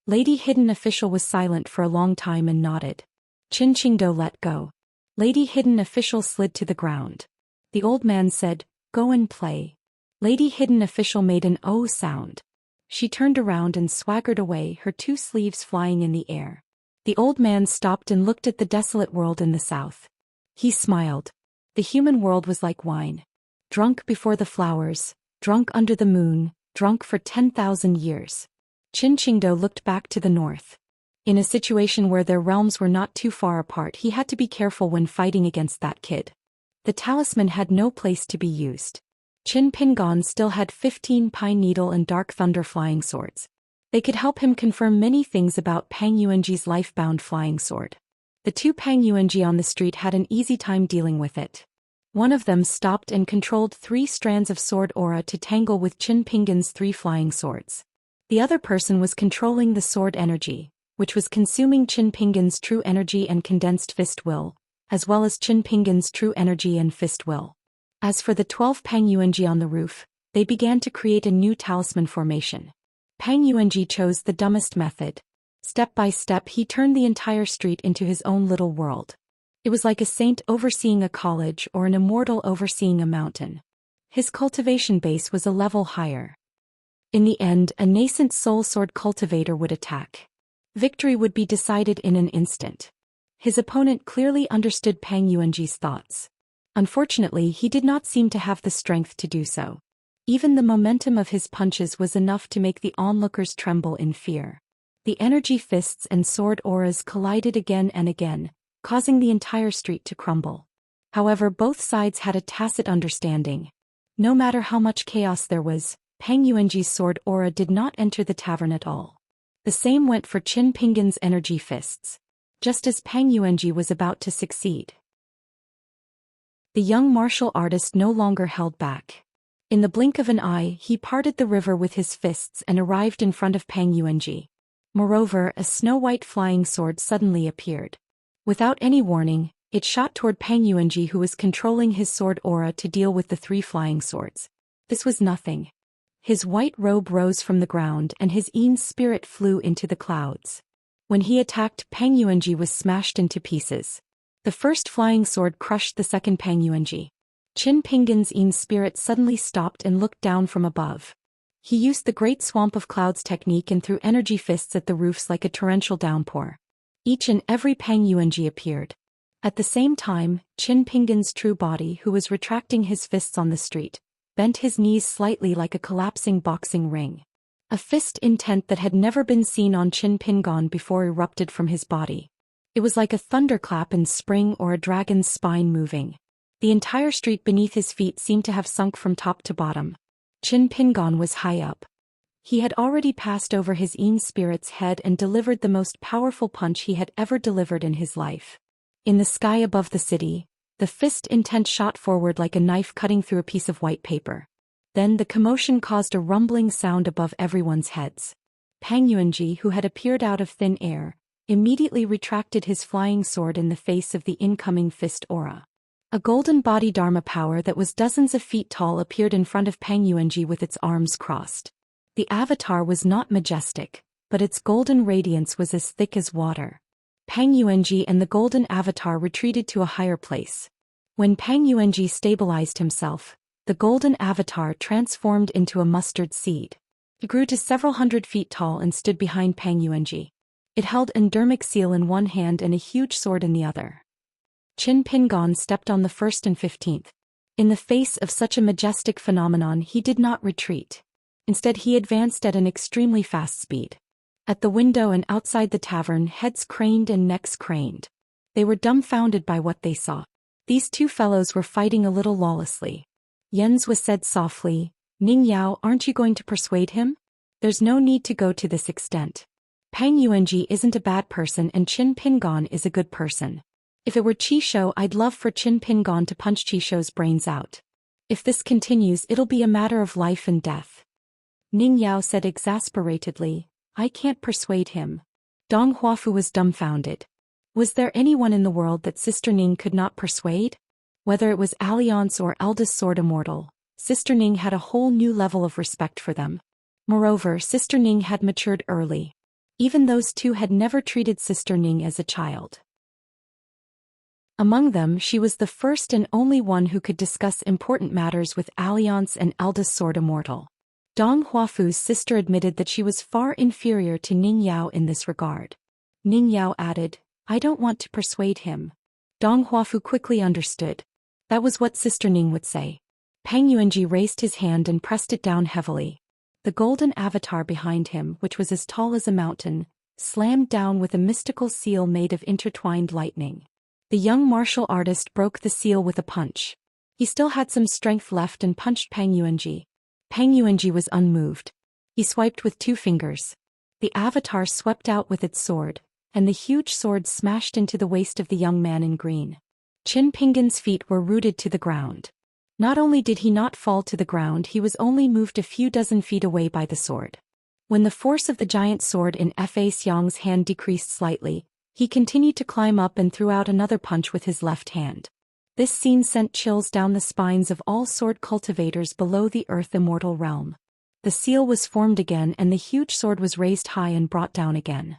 Lady Hidden Official was silent for a long time and nodded. Qin Qingdo let go. Lady Hidden Official slid to the ground. The old man said, "Go and play." Lady Hidden Official made an "oh" sound. She turned around and swaggered away, her two sleeves flying in the air. The old man stopped and looked at the desolate world in the south. He smiled. The human world was like wine. Drunk before the flowers, drunk under the moon, drunk for 10,000 years. Qin Qingdo looked back to the north. In a situation where their realms were not too far apart, he had to be careful when fighting against that kid. The talisman had no place to be used. Qin Pingon still had 15 Pine Needle and Dark Thunder flying swords. They could help him confirm many things about Pang Yuanji's life-bound flying sword. The two Pang Yuanji on the street had an easy time dealing with it. One of them stopped and controlled 3 strands of sword aura to tangle with Qin Pingon's 3 flying swords. The other person was controlling the sword energy, which was consuming Qin Pingon's true energy and condensed fist will, as well as Qin Pingon's true energy and fist will. As for the 12 Pang Yuanji on the roof, they began to create a new talisman formation. Pang Yuanji chose the dumbest method. Step by step he turned the entire street into his own little world. It was like a saint overseeing a college or an immortal overseeing a mountain. His cultivation base was a level higher. In the end, a nascent soul sword cultivator would attack. Victory would be decided in an instant. His opponent clearly understood Pang Yuanji's thoughts. Unfortunately, he did not seem to have the strength to do so. Even the momentum of his punches was enough to make the onlookers tremble in fear. The energy fists and sword auras collided again and again, causing the entire street to crumble. However, both sides had a tacit understanding. No matter how much chaos there was, Pang Yuanji's sword aura did not enter the tavern at all. The same went for Qin Pingon's energy fists. Just as Pang Yuanji was about to succeed, the young martial artist no longer held back. In the blink of an eye, he parted the river with his fists and arrived in front of Pang Yuanji. Moreover, a snow-white flying sword suddenly appeared. Without any warning, it shot toward Pang Yuanji, who was controlling his sword aura to deal with the 3 flying swords. This was nothing. His white robe rose from the ground and his Yin spirit flew into the clouds. When he attacked, Pang Yuanji was smashed into pieces. The first flying sword crushed the second Pang Yuanji. Qin Pingon's Yin spirit suddenly stopped and looked down from above. He used the Great Swamp of Clouds technique and threw energy fists at the roofs like a torrential downpour. Each and every Pang Yuanji appeared. At the same time, Qin Pingan's true body, who was retracting his fists on the street, bent his knees slightly like a collapsing boxing ring. A fist intent that had never been seen on Qin Pingan before erupted from his body. It was like a thunderclap in spring or a dragon's spine moving. The entire street beneath his feet seemed to have sunk from top to bottom. Qin Pingan was high up. He had already passed over his own spirit's head and delivered the most powerful punch he had ever delivered in his life. In the sky above the city, the fist intent shot forward like a knife cutting through a piece of white paper. Then the commotion caused a rumbling sound above everyone's heads. Peng Yuanji, who had appeared out of thin air, immediately retracted his flying sword in the face of the incoming fist aura. A golden body dharma power that was dozens of feet tall appeared in front of Peng Yuanji with its arms crossed. The avatar was not majestic, but its golden radiance was as thick as water. Peng Yuanji and the golden avatar retreated to a higher place. When Peng Yuanji stabilized himself, the golden avatar transformed into a mustard seed. It grew to several hundred feet tall and stood behind Peng Yuanji. It held an dermic seal in one hand and a huge sword in the other. Qin Pingan stepped on the 1st and 15th. In the face of such a majestic phenomenon, he did not retreat. Instead, he advanced at an extremely fast speed. At the window and outside the tavern, heads craned and necks craned. They were dumbfounded by what they saw. These two fellows were fighting a little lawlessly. Yen's was said softly, "Ning Yao, aren't you going to persuade him? There's no need to go to this extent. Peng Yuanji isn't a bad person and Qin Pingan is a good person. If it were Qishou, I'd love for Qin Pingan to punch Qishou's brains out. If this continues, it'll be a matter of life and death." Ning Yao said exasperatedly, "I can't persuade him." Dong Huafu was dumbfounded. Was there anyone in the world that Sister Ning could not persuade? Whether it was Alliance or Eldest Sword Immortal, Sister Ning had a whole new level of respect for them. Moreover, Sister Ning had matured early. Even those two had never treated Sister Ning as a child. Among them, she was the first and only one who could discuss important matters with Alliance and Eldest Sword Immortal. Dong Huafu's sister admitted that she was far inferior to Ning Yao in this regard. Ning Yao added, "I don't want to persuade him." Dong Huafu quickly understood. That was what Sister Ning would say. Peng Yuanji raised his hand and pressed it down heavily. The golden avatar behind him, which was as tall as a mountain, slammed down with a mystical seal made of intertwined lightning. The young martial artist broke the seal with a punch. He still had some strength left and punched Peng Yuanji. Peng Yuanji was unmoved. He swiped with 2 fingers. The avatar swept out with its sword, and the huge sword smashed into the waist of the young man in green. Qin Pingan's feet were rooted to the ground. Not only did he not fall to the ground, he was only moved a few dozen feet away by the sword. When the force of the giant sword in Fa Xiang's hand decreased slightly, he continued to climb up and threw out another punch with his left hand. This scene sent chills down the spines of all sword cultivators below the Earth Immortal realm. The seal was formed again and the huge sword was raised high and brought down again.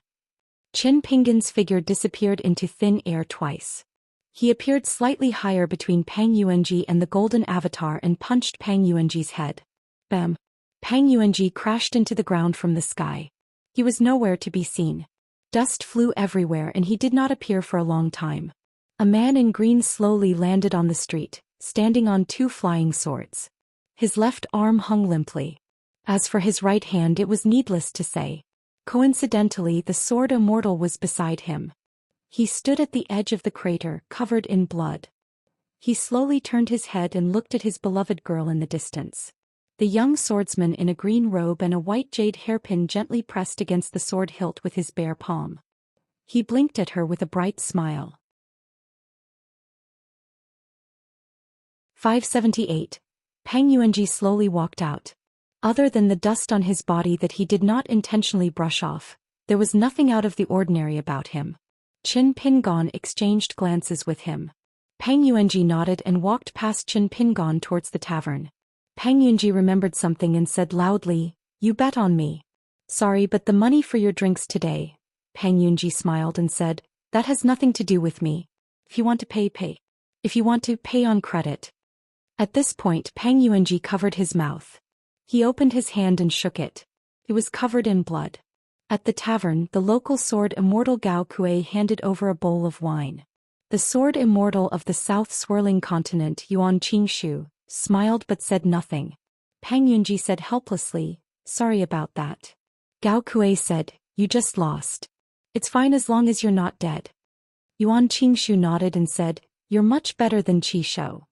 Qin Pingan's figure disappeared into thin air twice. He appeared slightly higher between Peng Yuanji and the golden avatar and punched Peng Yuanji's head. Bam! Peng Yuanji crashed into the ground from the sky. He was nowhere to be seen. Dust flew everywhere and he did not appear for a long time. A man in green slowly landed on the street, standing on 2 flying swords. His left arm hung limply. As for his right hand, it was needless to say. Coincidentally, the sword immortal was beside him. He stood at the edge of the crater, covered in blood. He slowly turned his head and looked at his beloved girl in the distance. The young swordsman in a green robe and a white jade hairpin gently pressed against the sword hilt with his bare palm. He blinked at her with a bright smile. 578. Peng Yuanji slowly walked out. Other than the dust on his body that he did not intentionally brush off, there was nothing out of the ordinary about him. Qin Pingan exchanged glances with him. Peng Yuanji nodded and walked past Qin Pingan towards the tavern. Peng Yuanji remembered something and said loudly, "You bet on me." "Sorry, but the money for your drinks today." Peng Yuanji smiled and said, "That has nothing to do with me. If you want to pay, pay. If you want to, pay on credit." At this point, Peng Yuanji covered his mouth. He opened his hand and shook it. It was covered in blood. At the tavern, the local sword immortal Gao Kuei handed over a bowl of wine. The sword immortal of the south-swirling continent Yuan Qingshu smiled but said nothing. Peng Yunji said helplessly, "Sorry about that." Gao Kuei said, "You just lost. It's fine as long as you're not dead." Yuan Qingshu nodded and said, "You're much better than Qi Shou."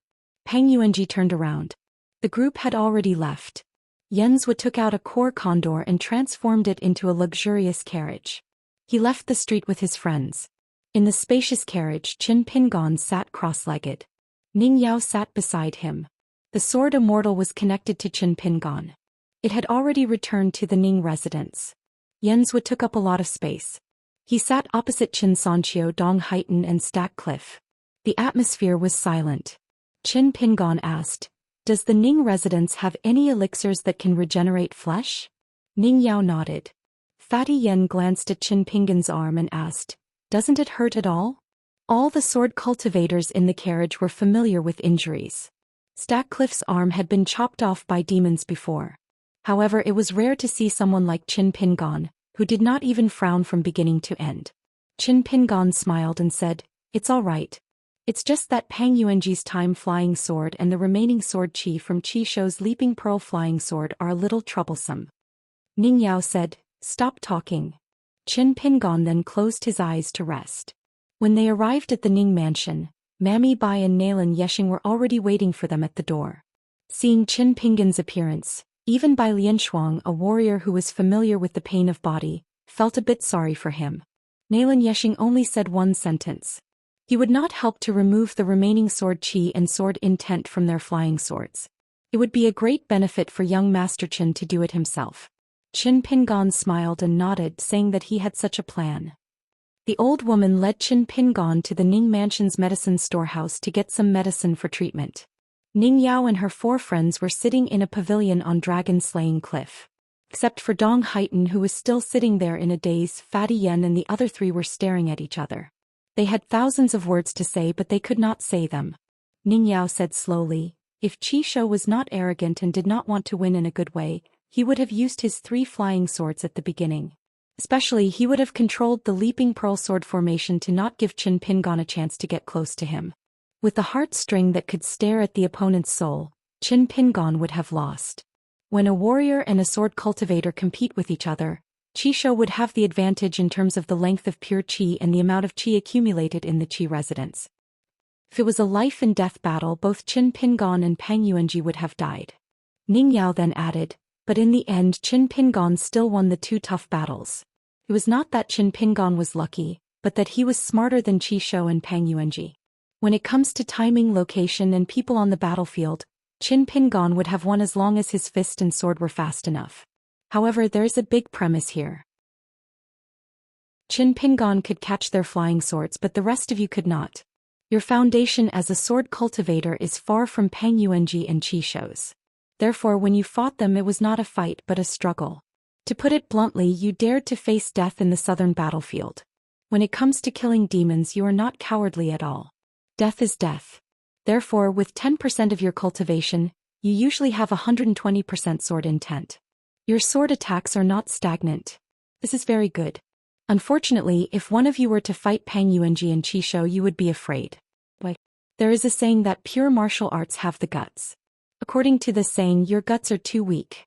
Peng Yuanji turned around. The group had already left. Yenzhua took out a core condor and transformed it into a luxurious carriage. He left the street with his friends. In the spacious carriage, Qin Pingon sat cross-legged. Ning Yao sat beside him. The sword immortal was connected to Qin Pingon. It had already returned to the Ning residence. Yenzhua took up a lot of space. He sat opposite Qin Sanqiu, Dong Haitan and Stack Cliff. The atmosphere was silent. Qin Pingon asked, "Does the Ning residence have any elixirs that can regenerate flesh?" Ning Yao nodded. Fatty Yen glanced at Qin Pingon's arm and asked, "Doesn't it hurt at all?" All the sword cultivators in the carriage were familiar with injuries. Stack Cliff's arm had been chopped off by demons before. However, it was rare to see someone like Qin Pingon, who did not even frown from beginning to end. Qin Pingon smiled and said, "It's all right. It's just that Peng Yuanji's time flying sword and the remaining sword Qi from Qi Shou's leaping pearl flying sword are a little troublesome." Ning Yao said, "Stop talking." Qin Pingon then closed his eyes to rest. When they arrived at the Ning mansion, Mammy Bai and Nalan Yeshing were already waiting for them at the door. Seeing Qin Pingon's appearance, even Bai Lianshuang, a warrior who was familiar with the pain of body, felt a bit sorry for him. Nalan Yeshing only said one sentence. He would not help to remove the remaining sword Qi and sword intent from their flying swords. It would be a great benefit for young Master Qin to do it himself. Qin Pingon smiled and nodded, saying that he had such a plan. The old woman led Qin Pingon to the Ning Mansion's medicine storehouse to get some medicine for treatment. Ning Yao and her 4 friends were sitting in a pavilion on Dragon-Slaying Cliff. Except for Dong Haitan, who was still sitting there in a daze, Fatty Yen and the other 3 were staring at each other. They had thousands of words to say but they could not say them. Ning Yao said slowly, "If Qi Shou was not arrogant and did not want to win in a good way, he would have used his 3 flying swords at the beginning. Especially, he would have controlled the leaping pearl sword formation to not give Qin Pingon a chance to get close to him. With the heartstring that could stare at the opponent's soul, Qin Pingon would have lost. When a warrior and a sword cultivator compete with each other, Qi Shou would have the advantage in terms of the length of pure Qi and the amount of Qi accumulated in the Qi residence. If it was a life-and-death battle, both Qin Pingon and Peng Yuanji would have died." Ning Yao then added, "But in the end Qin Pingon still won the 2 tough battles. It was not that Qin Pingon was lucky, but that he was smarter than Qi Shou and Peng Yuanji. When it comes to timing, location and people on the battlefield, Qin Pingon would have won as long as his fist and sword were fast enough. However, there is a big premise here. Qin Pingon could catch their flying swords but the rest of you could not. Your foundation as a sword cultivator is far from Peng Yuanji and Qi Shou's. Therefore when you fought them it was not a fight but a struggle. To put it bluntly, you dared to face death in the southern battlefield. When it comes to killing demons you are not cowardly at all. Death is death. Therefore with 10% of your cultivation, you usually have 120% sword intent. Your sword attacks are not stagnant. This is very good. Unfortunately, if one of you were to fight Peng Yuanji and Qi Shou you would be afraid. Why? There is a saying that pure martial arts have the guts. According to this saying, your guts are too weak.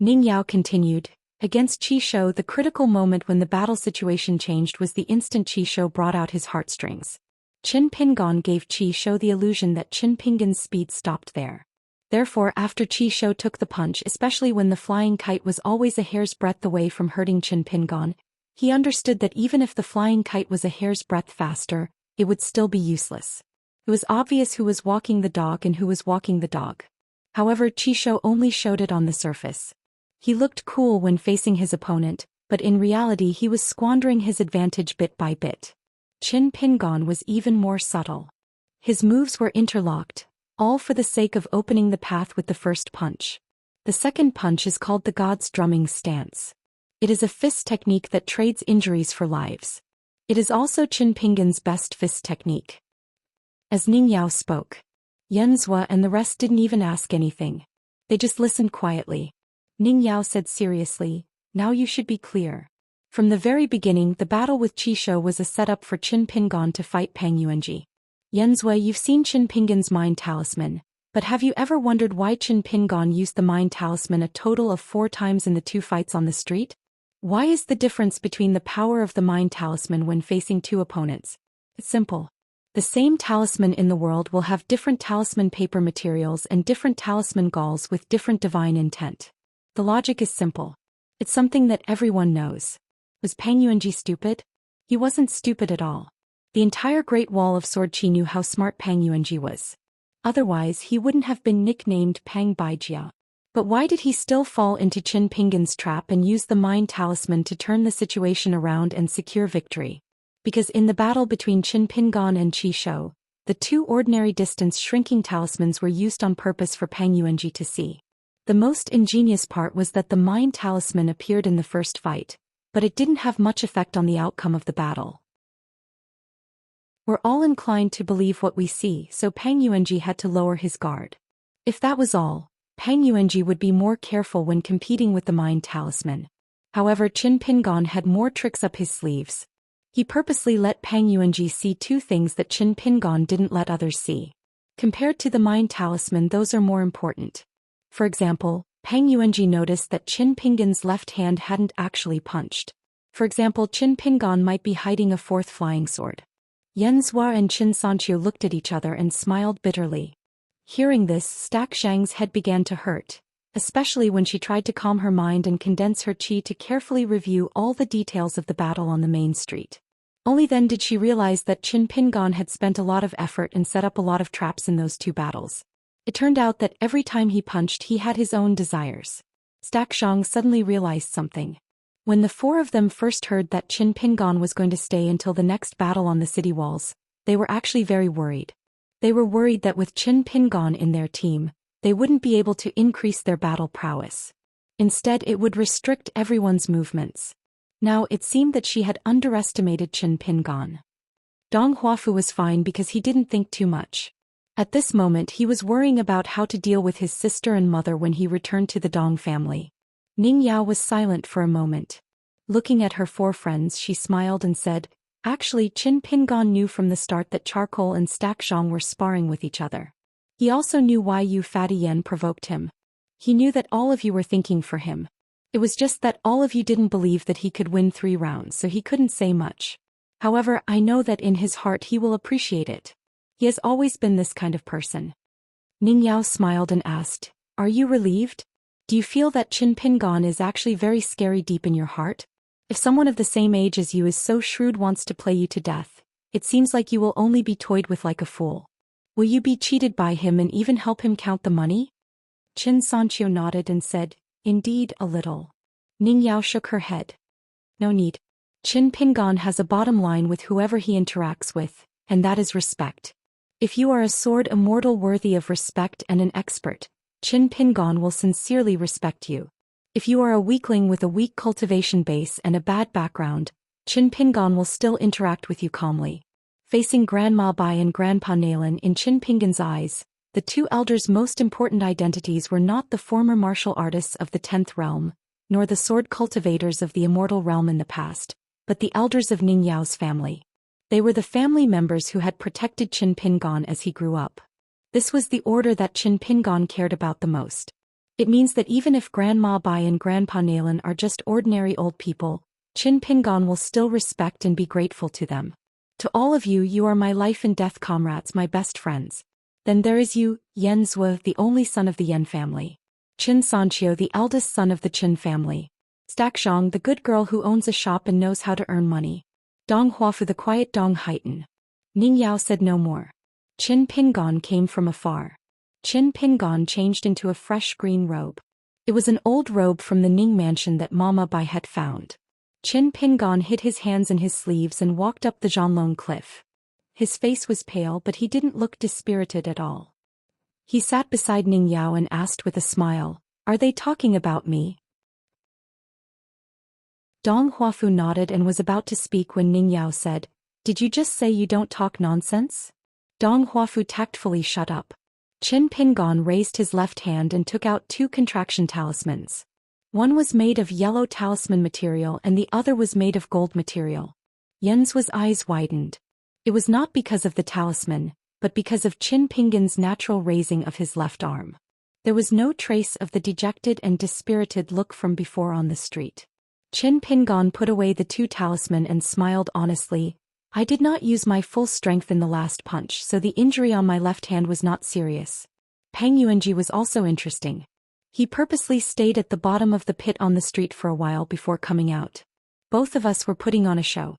Ning Yao continued, "Against Qi Shou the critical moment when the battle situation changed was the instant Qi Shou brought out his heartstrings. Qin Pingon gave Qi Shou the illusion that Qin Pingon's speed stopped there. Therefore after Qi Shou took the punch, especially when the flying kite was always a hair's breadth away from hurting Qin Pingon, he understood that even if the flying kite was a hair's breadth faster, it would still be useless. It was obvious who was walking the dog and who was walking the dog. However, Qi Shou only showed it on the surface. He looked cool when facing his opponent, but in reality he was squandering his advantage bit by bit. Qin Pingon was even more subtle. His moves were interlocked, all for the sake of opening the path with the first punch. The second punch is called the God's Drumming Stance. It is a fist technique that trades injuries for lives. It is also Qin Pingon's best fist technique." As Ning Yao spoke, Yenzhua and the rest didn't even ask anything. They just listened quietly. Ning Yao said seriously, "Now you should be clear. From the very beginning the battle with Qi Shou was a setup for Qin Pingon to fight Peng Yuanji. Yenzue, you've seen Qin Pingan's mind talisman, but have you ever wondered why Qin Pingan used the mind talisman a total of 4 times in the 2 fights on the street? Why is the difference between the power of the mind talisman when facing 2 opponents? It's simple. The same talisman in the world will have different talisman paper materials and different talisman galls with different divine intent. The logic is simple. It's something that everyone knows. Was Peng Yuanji stupid? He wasn't stupid at all. The entire Great Wall of Sword Qi knew how smart Peng Yuanji was. Otherwise he wouldn't have been nicknamed Peng Baijia. But why did he still fall into Qin Pingan's trap and use the mind talisman to turn the situation around and secure victory? Because in the battle between Qin Pingan and Qi Shou, the 2 ordinary distance shrinking talismans were used on purpose for Peng Yuanji to see. The most ingenious part was that the mind talisman appeared in the first fight, but it didn't have much effect on the outcome of the battle. We're all inclined to believe what we see, so Peng Yuanji had to lower his guard. If that was all, Peng Yuanji would be more careful when competing with the mind talisman. However, Qin Pingan had more tricks up his sleeves. He purposely let Peng Yuanji see 2 things that Qin Pingan didn't let others see. Compared to the mind talisman, those are more important. For example, Peng Yuanji noticed that Qin Pingan's left hand hadn't actually punched. For example, Qin Pingan might be hiding a 4th flying sword. Yenzhua and Xianxia looked at each other and smiled bitterly. Hearing this, Xianxia's head began to hurt, especially when she tried to calm her mind and condense her qi to carefully review all the details of the battle on the main street. Only then did she realize that Qin Pingan had spent a lot of effort and set up a lot of traps in those 2 battles. It turned out that every time he punched he had his own desires. Xianxia suddenly realized something. When the 4 of them first heard that Qin Pingan was going to stay until the next battle on the city walls, they were actually very worried. They were worried that with Qin Pingan in their team, they wouldn't be able to increase their battle prowess. Instead, it would restrict everyone's movements. Now, it seemed that she had underestimated Qin Pingan. Dong Huafu was fine because he didn't think too much. At this moment he was worrying about how to deal with his sister and mother when he returned to the Dong family. Ning Yao was silent for a moment. Looking at her 4 friends, she smiled and said, "Actually, Qin Pingan knew from the start that Charcoal and Xianxia were sparring with each other. He also knew why you Fatty Yen provoked him. He knew that all of you were thinking for him. It was just that all of you didn't believe that he could win 3 rounds, so he couldn't say much. However, I know that in his heart he will appreciate it. He has always been this kind of person." Ning Yao smiled and asked, "Are you relieved? Do you feel that Qin Pingan is actually very scary deep in your heart? If someone of the same age as you is so shrewd wants to play you to death, it seems like you will only be toyed with like a fool. Will you be cheated by him and even help him count the money?" Xianxia nodded and said, "Indeed, a little." Ning Yao shook her head. "No need. Qin Pingan has a bottom line with whoever he interacts with, and that is respect. If you are a sword immortal worthy of respect and an expert, Qin Pingan will sincerely respect you. If you are a weakling with a weak cultivation base and a bad background, Qin Pingan will still interact with you calmly." Facing Grandma Bai and Grandpa Nalan, in Qin Pingan's eyes, the 2 elders' most important identities were not the former martial artists of the 10th realm, nor the sword cultivators of the immortal realm in the past, but the elders of Ning Yao's family. They were the family members who had protected Qin Pingan as he grew up. This was the order that Qin Pingan cared about the most. It means that even if Grandma Bai and Grandpa Nalan are just ordinary old people, Qin Pingan will still respect and be grateful to them. "To all of you, you are my life and death comrades, my best friends. Then there is you, Yenzhua, the only son of the Yen family. Xianxia, the eldest son of the Qin family. Xianxia, the good girl who owns a shop and knows how to earn money. Dong Huafu, the quiet Dong Haitan." Ning Yao said no more. Qin Pingan came from afar. Qin Pingan changed into a fresh green robe. It was an old robe from the Ning mansion that Mama Bai had found. Qin Pingan hid his hands in his sleeves and walked up the Zhanlong cliff. His face was pale, but he didn't look dispirited at all. He sat beside Ning Yao and asked with a smile, "Are they talking about me?" Dong Huafu nodded and was about to speak when Ning Yao said, "Did you just say you don't talk nonsense?" Dong Huafu tactfully shut up. Qin Pingan raised his left hand and took out 2 contraction talismans. One was made of yellow talisman material and the other was made of gold material. Yen's eyes widened. It was not because of the talisman, but because of Qin Pingan's natural raising of his left arm. There was no trace of the dejected and dispirited look from before on the street. Qin Pingan put away the two talisman and smiled honestly. I did not use my full strength in the last punch, so the injury on my left hand was not serious. Peng Yuanji was also interesting. He purposely stayed at the bottom of the pit on the street for a while before coming out. Both of us were putting on a show.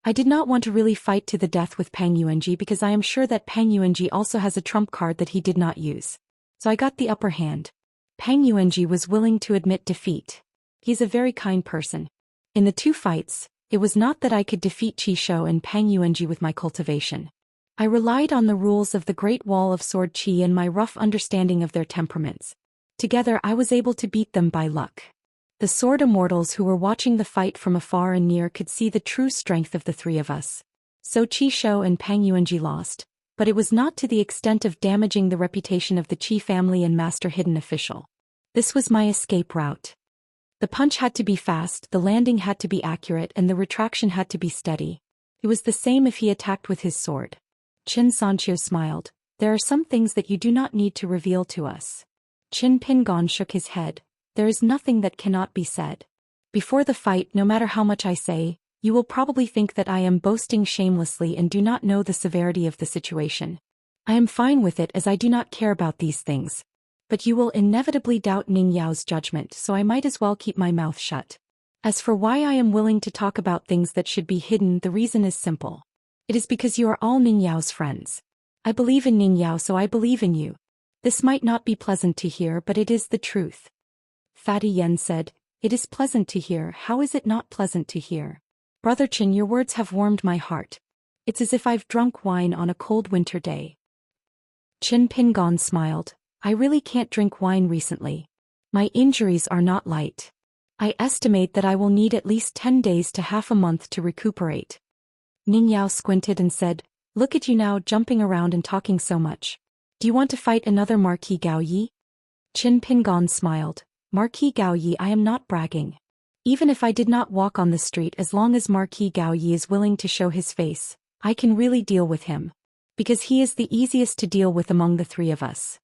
I did not want to really fight to the death with Peng Yuanji because I am sure that Peng Yuanji also has a trump card that he did not use. So I got the upper hand. Peng Yuanji was willing to admit defeat. He's a very kind person. In the two fights, it was not that I could defeat Qi Shou and Peng Yuanji with my cultivation. I relied on the rules of the Great Wall of Sword Qi and my rough understanding of their temperaments. Together I was able to beat them by luck. The sword immortals who were watching the fight from afar and near could see the true strength of the three of us. So Qi Shou and Peng Yuanji lost, but it was not to the extent of damaging the reputation of the Qi family and Master Hidden Official. This was my escape route. The punch had to be fast, the landing had to be accurate, and the retraction had to be steady. It was the same if he attacked with his sword. Xianxia smiled. There are some things that you do not need to reveal to us. Qin Pingan shook his head. There is nothing that cannot be said. Before the fight, no matter how much I say, you will probably think that I am boasting shamelessly and do not know the severity of the situation. I am fine with it as I do not care about these things. But you will inevitably doubt Ning Yao's judgment, so I might as well keep my mouth shut. As for why I am willing to talk about things that should be hidden, the reason is simple. It is because you are all Ning Yao's friends. I believe in Ning Yao, so I believe in you. This might not be pleasant to hear, but it is the truth. Fatty Yen said, It is pleasant to hear. How is it not pleasant to hear? Brother Qin, your words have warmed my heart. It's as if I've drunk wine on a cold winter day. Qin Pingan smiled. I really can't drink wine recently. My injuries are not light. I estimate that I will need at least 10 days to half a month to recuperate. Ning Yao squinted and said, Look at you now, jumping around and talking so much. Do you want to fight another Marquis Gao Yi? Qin Pingan smiled. Marquis Gao Yi, I am not bragging. Even if I did not walk on the street, as long as Marquis Gao Yi is willing to show his face, I can really deal with him. Because he is the easiest to deal with among the three of us.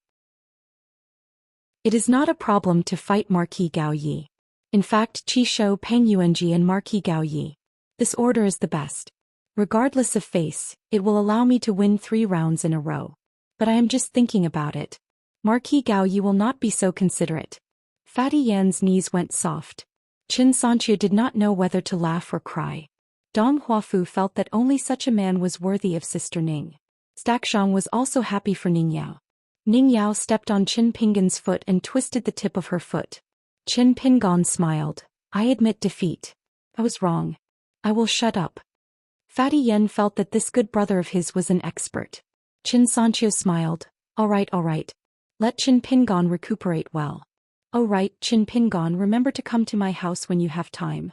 It is not a problem to fight Marquis Gao Yi. In fact, Qi Shou, Peng Yuanji and Marquis Gao Yi. This order is the best. Regardless of face, it will allow me to win 3 rounds in a row. But I am just thinking about it. Marquis Gao Yi will not be so considerate. Fatty Yan's knees went soft. Xianxia did not know whether to laugh or cry. Dong Huafu felt that only such a man was worthy of Sister Ning. Staxiang was also happy for Ning Yao. Ning Yao stepped on Qin Pingan's foot and twisted the tip of her foot. Qin Pingan smiled. I admit defeat. I was wrong. I will shut up. Fatty Yen felt that this good brother of his was an expert. Xianxia smiled. All right. Let Qin Pingan recuperate well. Oh right, Qin Pingan, remember to come to my house when you have time.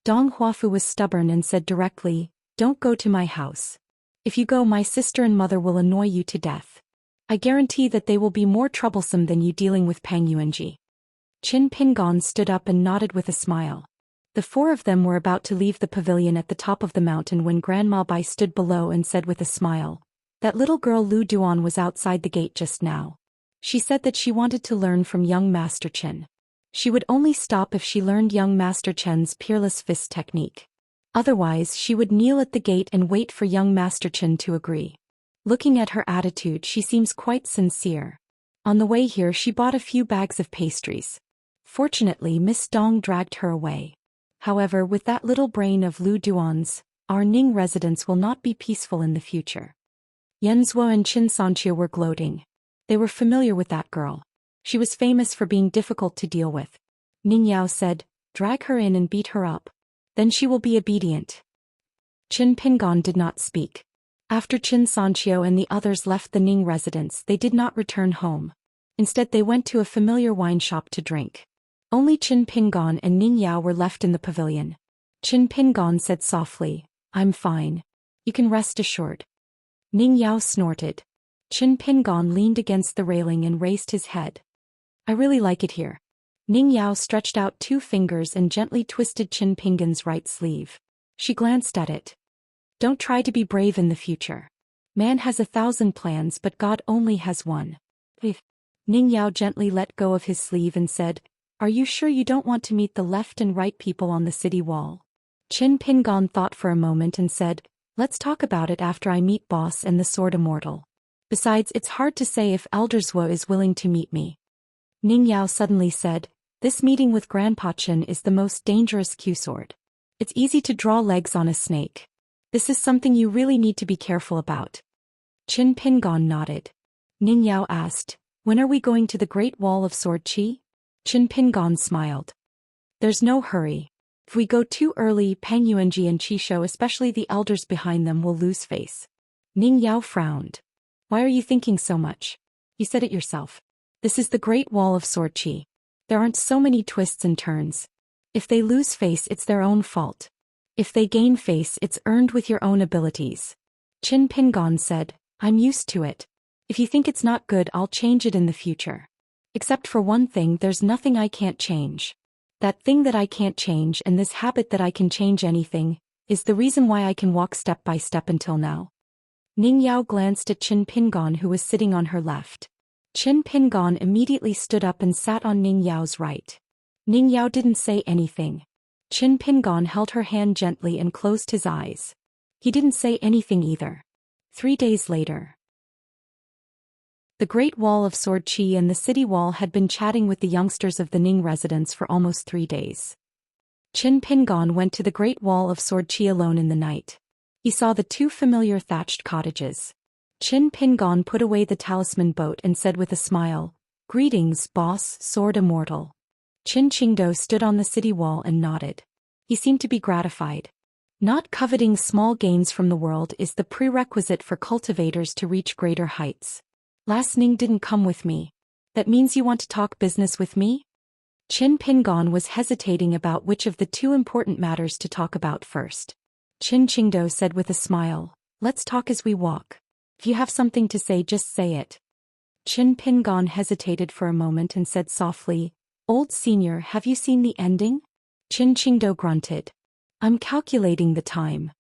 Dong Huafu was stubborn and said directly, Don't go to my house. If you go, my sister and mother will annoy you to death. I guarantee that they will be more troublesome than you dealing with Peng Yuanji. Qin Pingan stood up and nodded with a smile. The 4 of them were about to leave the pavilion at the top of the mountain when Grandma Bai stood below and said with a smile, That little girl Lu Duan was outside the gate just now. She said that she wanted to learn from young Master Chen. She would only stop if she learned young Master Chen's peerless fist technique. Otherwise, she would kneel at the gate and wait for young Master Chen to agree. Looking at her attitude, she seems quite sincere. On the way here, she bought a few bags of pastries. Fortunately, Miss Dong dragged her away. However, with that little brain of Lu Duan's, our Ning residence will not be peaceful in the future. Yan Zuo and Xianxia were gloating. They were familiar with that girl. She was famous for being difficult to deal with. Ning Yao said, Drag her in and beat her up. Then she will be obedient. Qin Pingan did not speak. After Xianxia and the others left the Ning residence, they did not return home. Instead, they went to a familiar wine shop to drink. Only Qin Pingan and Ning Yao were left in the pavilion. Qin Pingan said softly, I'm fine. You can rest assured. Ning Yao snorted. Qin Pingan leaned against the railing and raised his head. I really like it here. Ning Yao stretched out 2 fingers and gently twisted Qin Pingan's right sleeve. She glanced at it. Don't try to be brave in the future. Man has 1,000 plans but God only has one. Ning Yao gently let go of his sleeve and said, "Are you sure you don't want to meet the left and right people on the city wall?" Qin Pingon thought for a moment and said, "Let's talk about it after I meet Boss and the Sword Immortal. Besides, it's hard to say if Elder Zhou is willing to meet me." Ning Yao suddenly said, "This meeting with Grandpa Qin is the most dangerous Q-sword. It's easy to draw legs on a snake. This is something you really need to be careful about." Qin Pingon nodded. Ning Yao asked, "When are we going to the Great Wall of Sword Qi?" Qin Pingon smiled. "There's no hurry. If we go too early, Peng Yuanji and Qi Shou, especially the elders behind them, will lose face." Ning Yao frowned. "Why are you thinking so much? You said it yourself. This is the Great Wall of Sword Qi. There aren't so many twists and turns. If they lose face, it's their own fault. If they gain face, it's earned with your own abilities." Qin Pingon said, "I'm used to it. If you think it's not good, I'll change it in the future. Except for one thing, there's nothing I can't change. That thing that I can't change, and this habit that I can change anything, is the reason why I can walk step by step until now." Ning Yao glanced at Qin Pingon, who was sitting on her left. Qin Pingon immediately stood up and sat on Ning Yao's right. Ning Yao didn't say anything. Qin Pingon held her hand gently and closed his eyes. He didn't say anything either. 3 days later. The Great Wall of Sword Qi and the city wall had been chatting with the youngsters of the Ning residence for almost 3 days. Qin Pingon went to the Great Wall of Sword Qi alone in the night. He saw the 2 familiar thatched cottages. Qin Pingon put away the talisman boat and said with a smile, "Greetings, Boss, Sword Immortal." Qin Qingdou stood on the city wall and nodded. He seemed to be gratified. Not coveting small gains from the world is the prerequisite for cultivators to reach greater heights. "Last Ning didn't come with me. That means you want to talk business with me?" Qin Pingon was hesitating about which of the 2 important matters to talk about first. Qin Qingdou said with a smile, "Let's talk as we walk. If you have something to say, just say it." Qin Pingon hesitated for a moment and said softly, "Old senior, have you seen the ending?" Qin Qingdou grunted. "I'm calculating the time."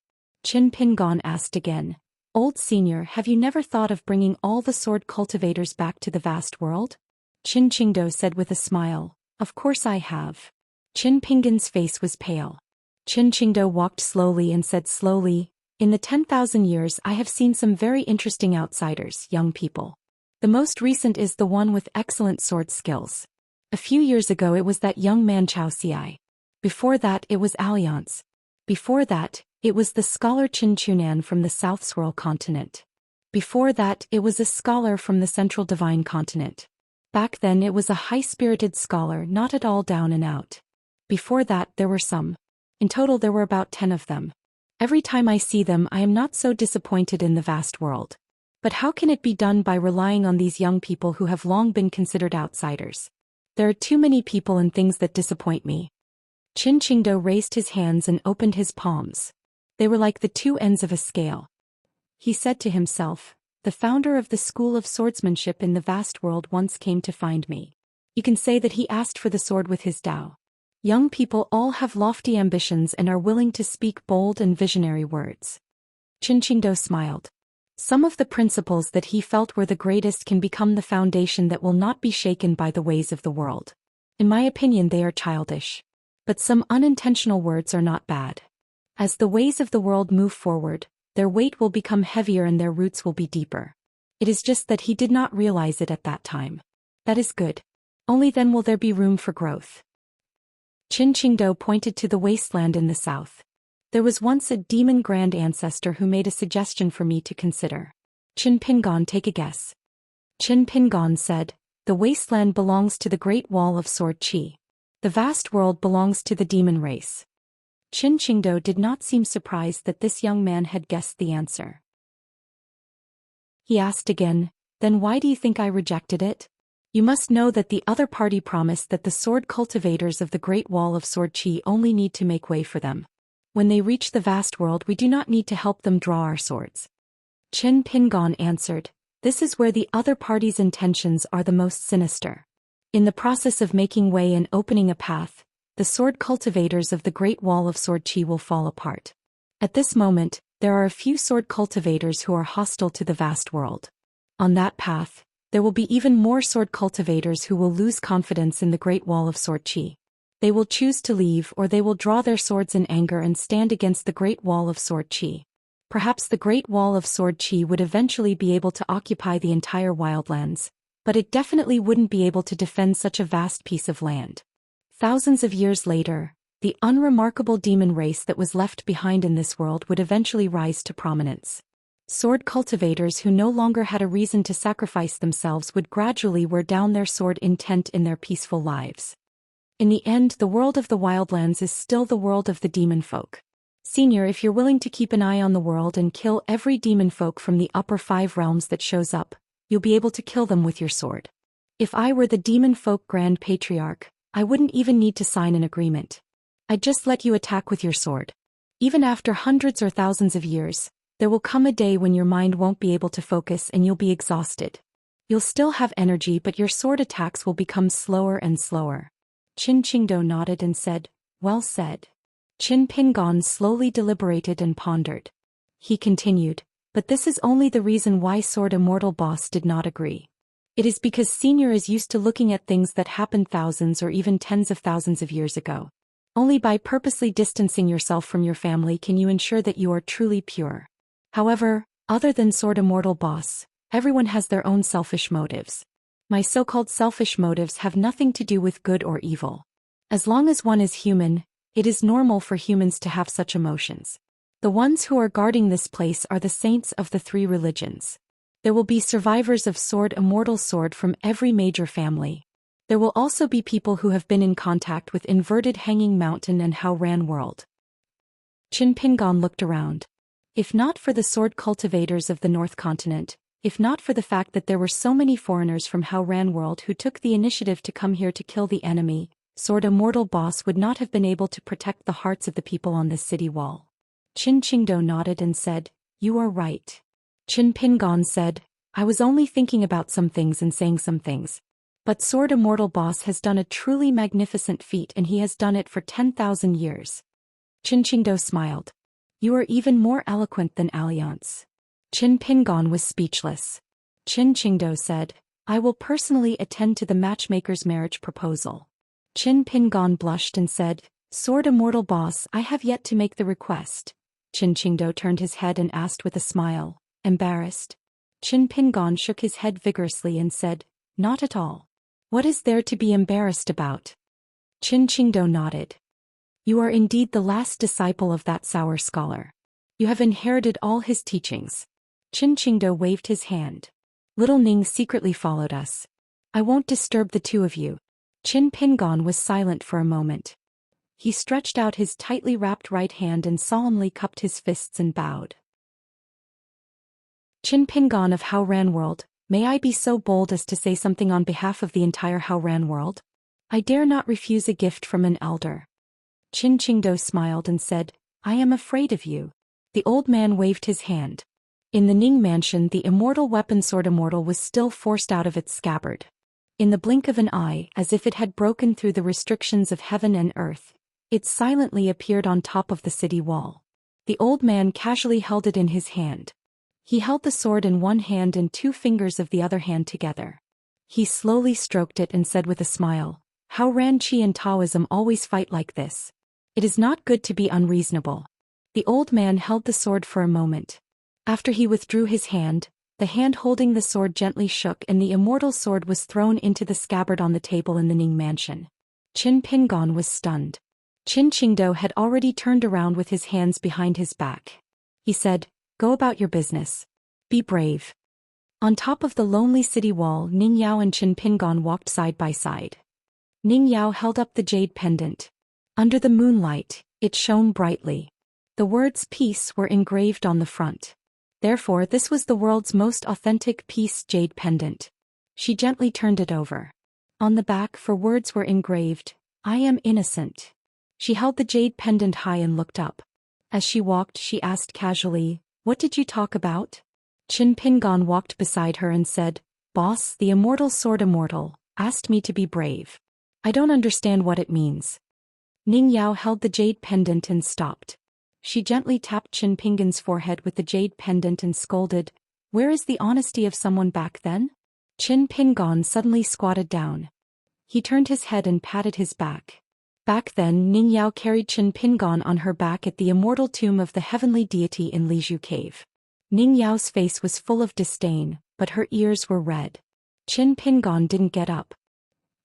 Qin Pingon asked again, "Old senior, have you never thought of bringing all the sword cultivators back to the vast world?" Qin Qingdou said with a smile, "Of course I have." Qin Pingon's face was pale. Qin Qingdou walked slowly and said slowly, "In the 10,000 years I have seen some very interesting outsiders, young people. The most recent is the one with excellent sword skills. A few years ago it was that young man Xiaoxia. Before that it was Alliance. Before that, it was the scholar Qin Chunan from the South Swirl continent. Before that, it was a scholar from the Central Divine continent. Back then it was a high-spirited scholar, not at all down and out. Before that there were some. In total there were about 10 of them. Every time I see them I am not so disappointed in the vast world. But how can it be done by relying on these young people who have long been considered outsiders? There are too many people and things that disappoint me." Qin Qingdou raised his hands and opened his palms. They were like the 2 ends of a scale. He said to himself, "The founder of the school of swordsmanship in the vast world once came to find me. You can say that he asked for the sword with his Tao. Young people all have lofty ambitions and are willing to speak bold and visionary words." Qin Qingdou smiled. Some of the principles that he felt were the greatest can become the foundation that will not be shaken by the ways of the world. In my opinion they are childish. But some unintentional words are not bad. As the ways of the world move forward, their weight will become heavier and their roots will be deeper. It is just that he did not realize it at that time. That is good. Only then will there be room for growth. Qin Qingdou pointed to the wasteland in the south. "There was once a demon grand ancestor who made a suggestion for me to consider." Qin Pingon, take a guess. Qin Pingon said, "The wasteland belongs to the Great Wall of Sword Qi. The vast world belongs to the demon race." Qin Qingdou did not seem surprised that this young man had guessed the answer. He asked again, "Then why do you think I rejected it?" "You must know that the other party promised that the sword cultivators of the Great Wall of Sword Qi only need to make way for them. When they reach the vast world we do not need to help them draw our swords." Qin Pingon answered, "This is where the other party's intentions are the most sinister. In the process of making way and opening a path, the sword cultivators of the Great Wall of Sword Qi will fall apart. At this moment, There are a few sword cultivators who are hostile to the vast world. On that path, there will be even more sword cultivators who will lose confidence in the Great Wall of Sword Qi. They will choose to leave, or they will draw their swords in anger and stand against the Great Wall of Sword Qi. Perhaps the Great Wall of Sword Qi would eventually be able to occupy the entire wildlands, but it definitely wouldn't be able to defend such a vast piece of land. Thousands of years later, the unremarkable demon race that was left behind in this world would eventually rise to prominence. Sword cultivators who no longer had a reason to sacrifice themselves would gradually wear down their sword intent in their peaceful lives. In the end, the world of the wildlands is still the world of the demon folk. Senior, if you're willing to keep an eye on the world and kill every demon folk from the upper 5 realms that shows up, you'll be able to kill them with your sword. If I were the demon folk Grand Patriarch, I wouldn't even need to sign an agreement. I'd just let you attack with your sword. Even after hundreds or thousands of years, there will come a day when your mind won't be able to focus and you'll be exhausted. You'll still have energy, but your sword attacks will become slower and slower. Qin Qingdou nodded and said, "Well said." Qin Pingon slowly deliberated and pondered. He continued, "But this is only the reason why Sword Immortal Boss did not agree. It is because Senior is used to looking at things that happened thousands or even tens of thousands of years ago. Only by purposely distancing yourself from your family can you ensure that you are truly pure. However, other than Sword Immortal Boss, everyone has their own selfish motives. My so-called selfish motives have nothing to do with good or evil. As long as one is human, it is normal for humans to have such emotions. The ones who are guarding this place are the saints of the 3 religions. There will be survivors of Sword Immortal Sword from every major family. There will also be people who have been in contact with Inverted Hanging Mountain and Haoran World." Qin Pingon looked around. If not for the sword cultivators of the North Continent, if not for the fact that there were so many foreigners from Haoran World who took the initiative to come here to kill the enemy, Sword Immortal Boss would not have been able to protect the hearts of the people on this city wall. Qin Qingdou nodded and said, "You are right." Qin Pingon said, "I was only thinking about some things and saying some things. But Sword Immortal Boss has done a truly magnificent feat, and he has done it for 10,000 years. Qin Qingdou smiled. "You are even more eloquent than Alliance." Qin Pingon was speechless. Qin Qingdou said, "I will personally attend to the matchmaker's marriage proposal." Qin Pingon blushed and said, "Sword Immortal Boss, I have yet to make the request." Qin Qingdou turned his head and asked with a smile, "Embarrassed?" Qin Pingon shook his head vigorously and said, "Not at all. What is there to be embarrassed about?" Qin Qingdou nodded. "You are indeed the last disciple of that sour scholar. You have inherited all his teachings." Qin Qingdou waved his hand. "Little Ning secretly followed us. I won't disturb the 2 of you." Qin Pingon was silent for a moment. He stretched out his tightly wrapped right hand and solemnly cupped his fists and bowed. "Qin Pingon of Haoran World, may I be so bold as to say something on behalf of the entire Haoran World? I dare not refuse a gift from an elder." Qin Qingdou smiled and said, "I am afraid of you." The old man waved his hand. In the Ning mansion, the immortal weapon Sword Immortal was still forced out of its scabbard. In the blink of an eye, as if it had broken through the restrictions of heaven and earth, it silently appeared on top of the city wall. The old man casually held it in his hand. He held the sword in one hand and 2 fingers of the other hand together. He slowly stroked it and said with a smile, "Haoran Qi and Taoism always fight like this. It is not good to be unreasonable." The old man held the sword for a moment. After he withdrew his hand, the hand holding the sword gently shook and the immortal sword was thrown into the scabbard on the table in the Ning mansion. Qin Pingon was stunned. Qin Qingdou had already turned around with his hands behind his back. He said, "Go about your business. Be brave." On top of the lonely city wall, Ning Yao and Qin Pingon walked side by side. Ning Yao held up the jade pendant. Under the moonlight, it shone brightly. The words "peace" were engraved on the front. Therefore, this was the world's most authentic peace jade pendant. She gently turned it over. On the back, 4 words were engraved, "I am innocent." She held the jade pendant high and looked up. As she walked, she asked casually, "What did you talk about?" Qin Pingon walked beside her and said, "Boss, the immortal Sword Immortal, asked me to be brave. I don't understand what it means." Ning Yao held the jade pendant and stopped. She gently tapped Qin Pingan's forehead with the jade pendant and scolded, "Where is the honesty of someone back then?" Qin Pingan suddenly squatted down. He turned his head and patted his back. Back then Ning Yao carried Qin Pingan on her back at the immortal tomb of the heavenly deity in Liju Cave. Ning Yao's face was full of disdain, but her ears were red. Qin Pingan didn't get up.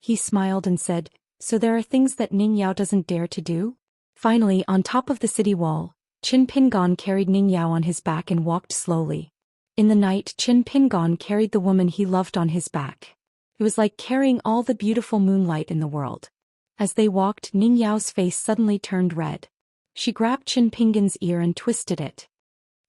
He smiled and said, "So there are things that Ning Yao doesn't dare to do?" Finally, on top of the city wall, Qin Pingan carried Ning Yao on his back and walked slowly. In the night, Qin Pingan carried the woman he loved on his back. It was like carrying all the beautiful moonlight in the world. As they walked, Ning Yao's face suddenly turned red. She grabbed Qin Pingan's ear and twisted it.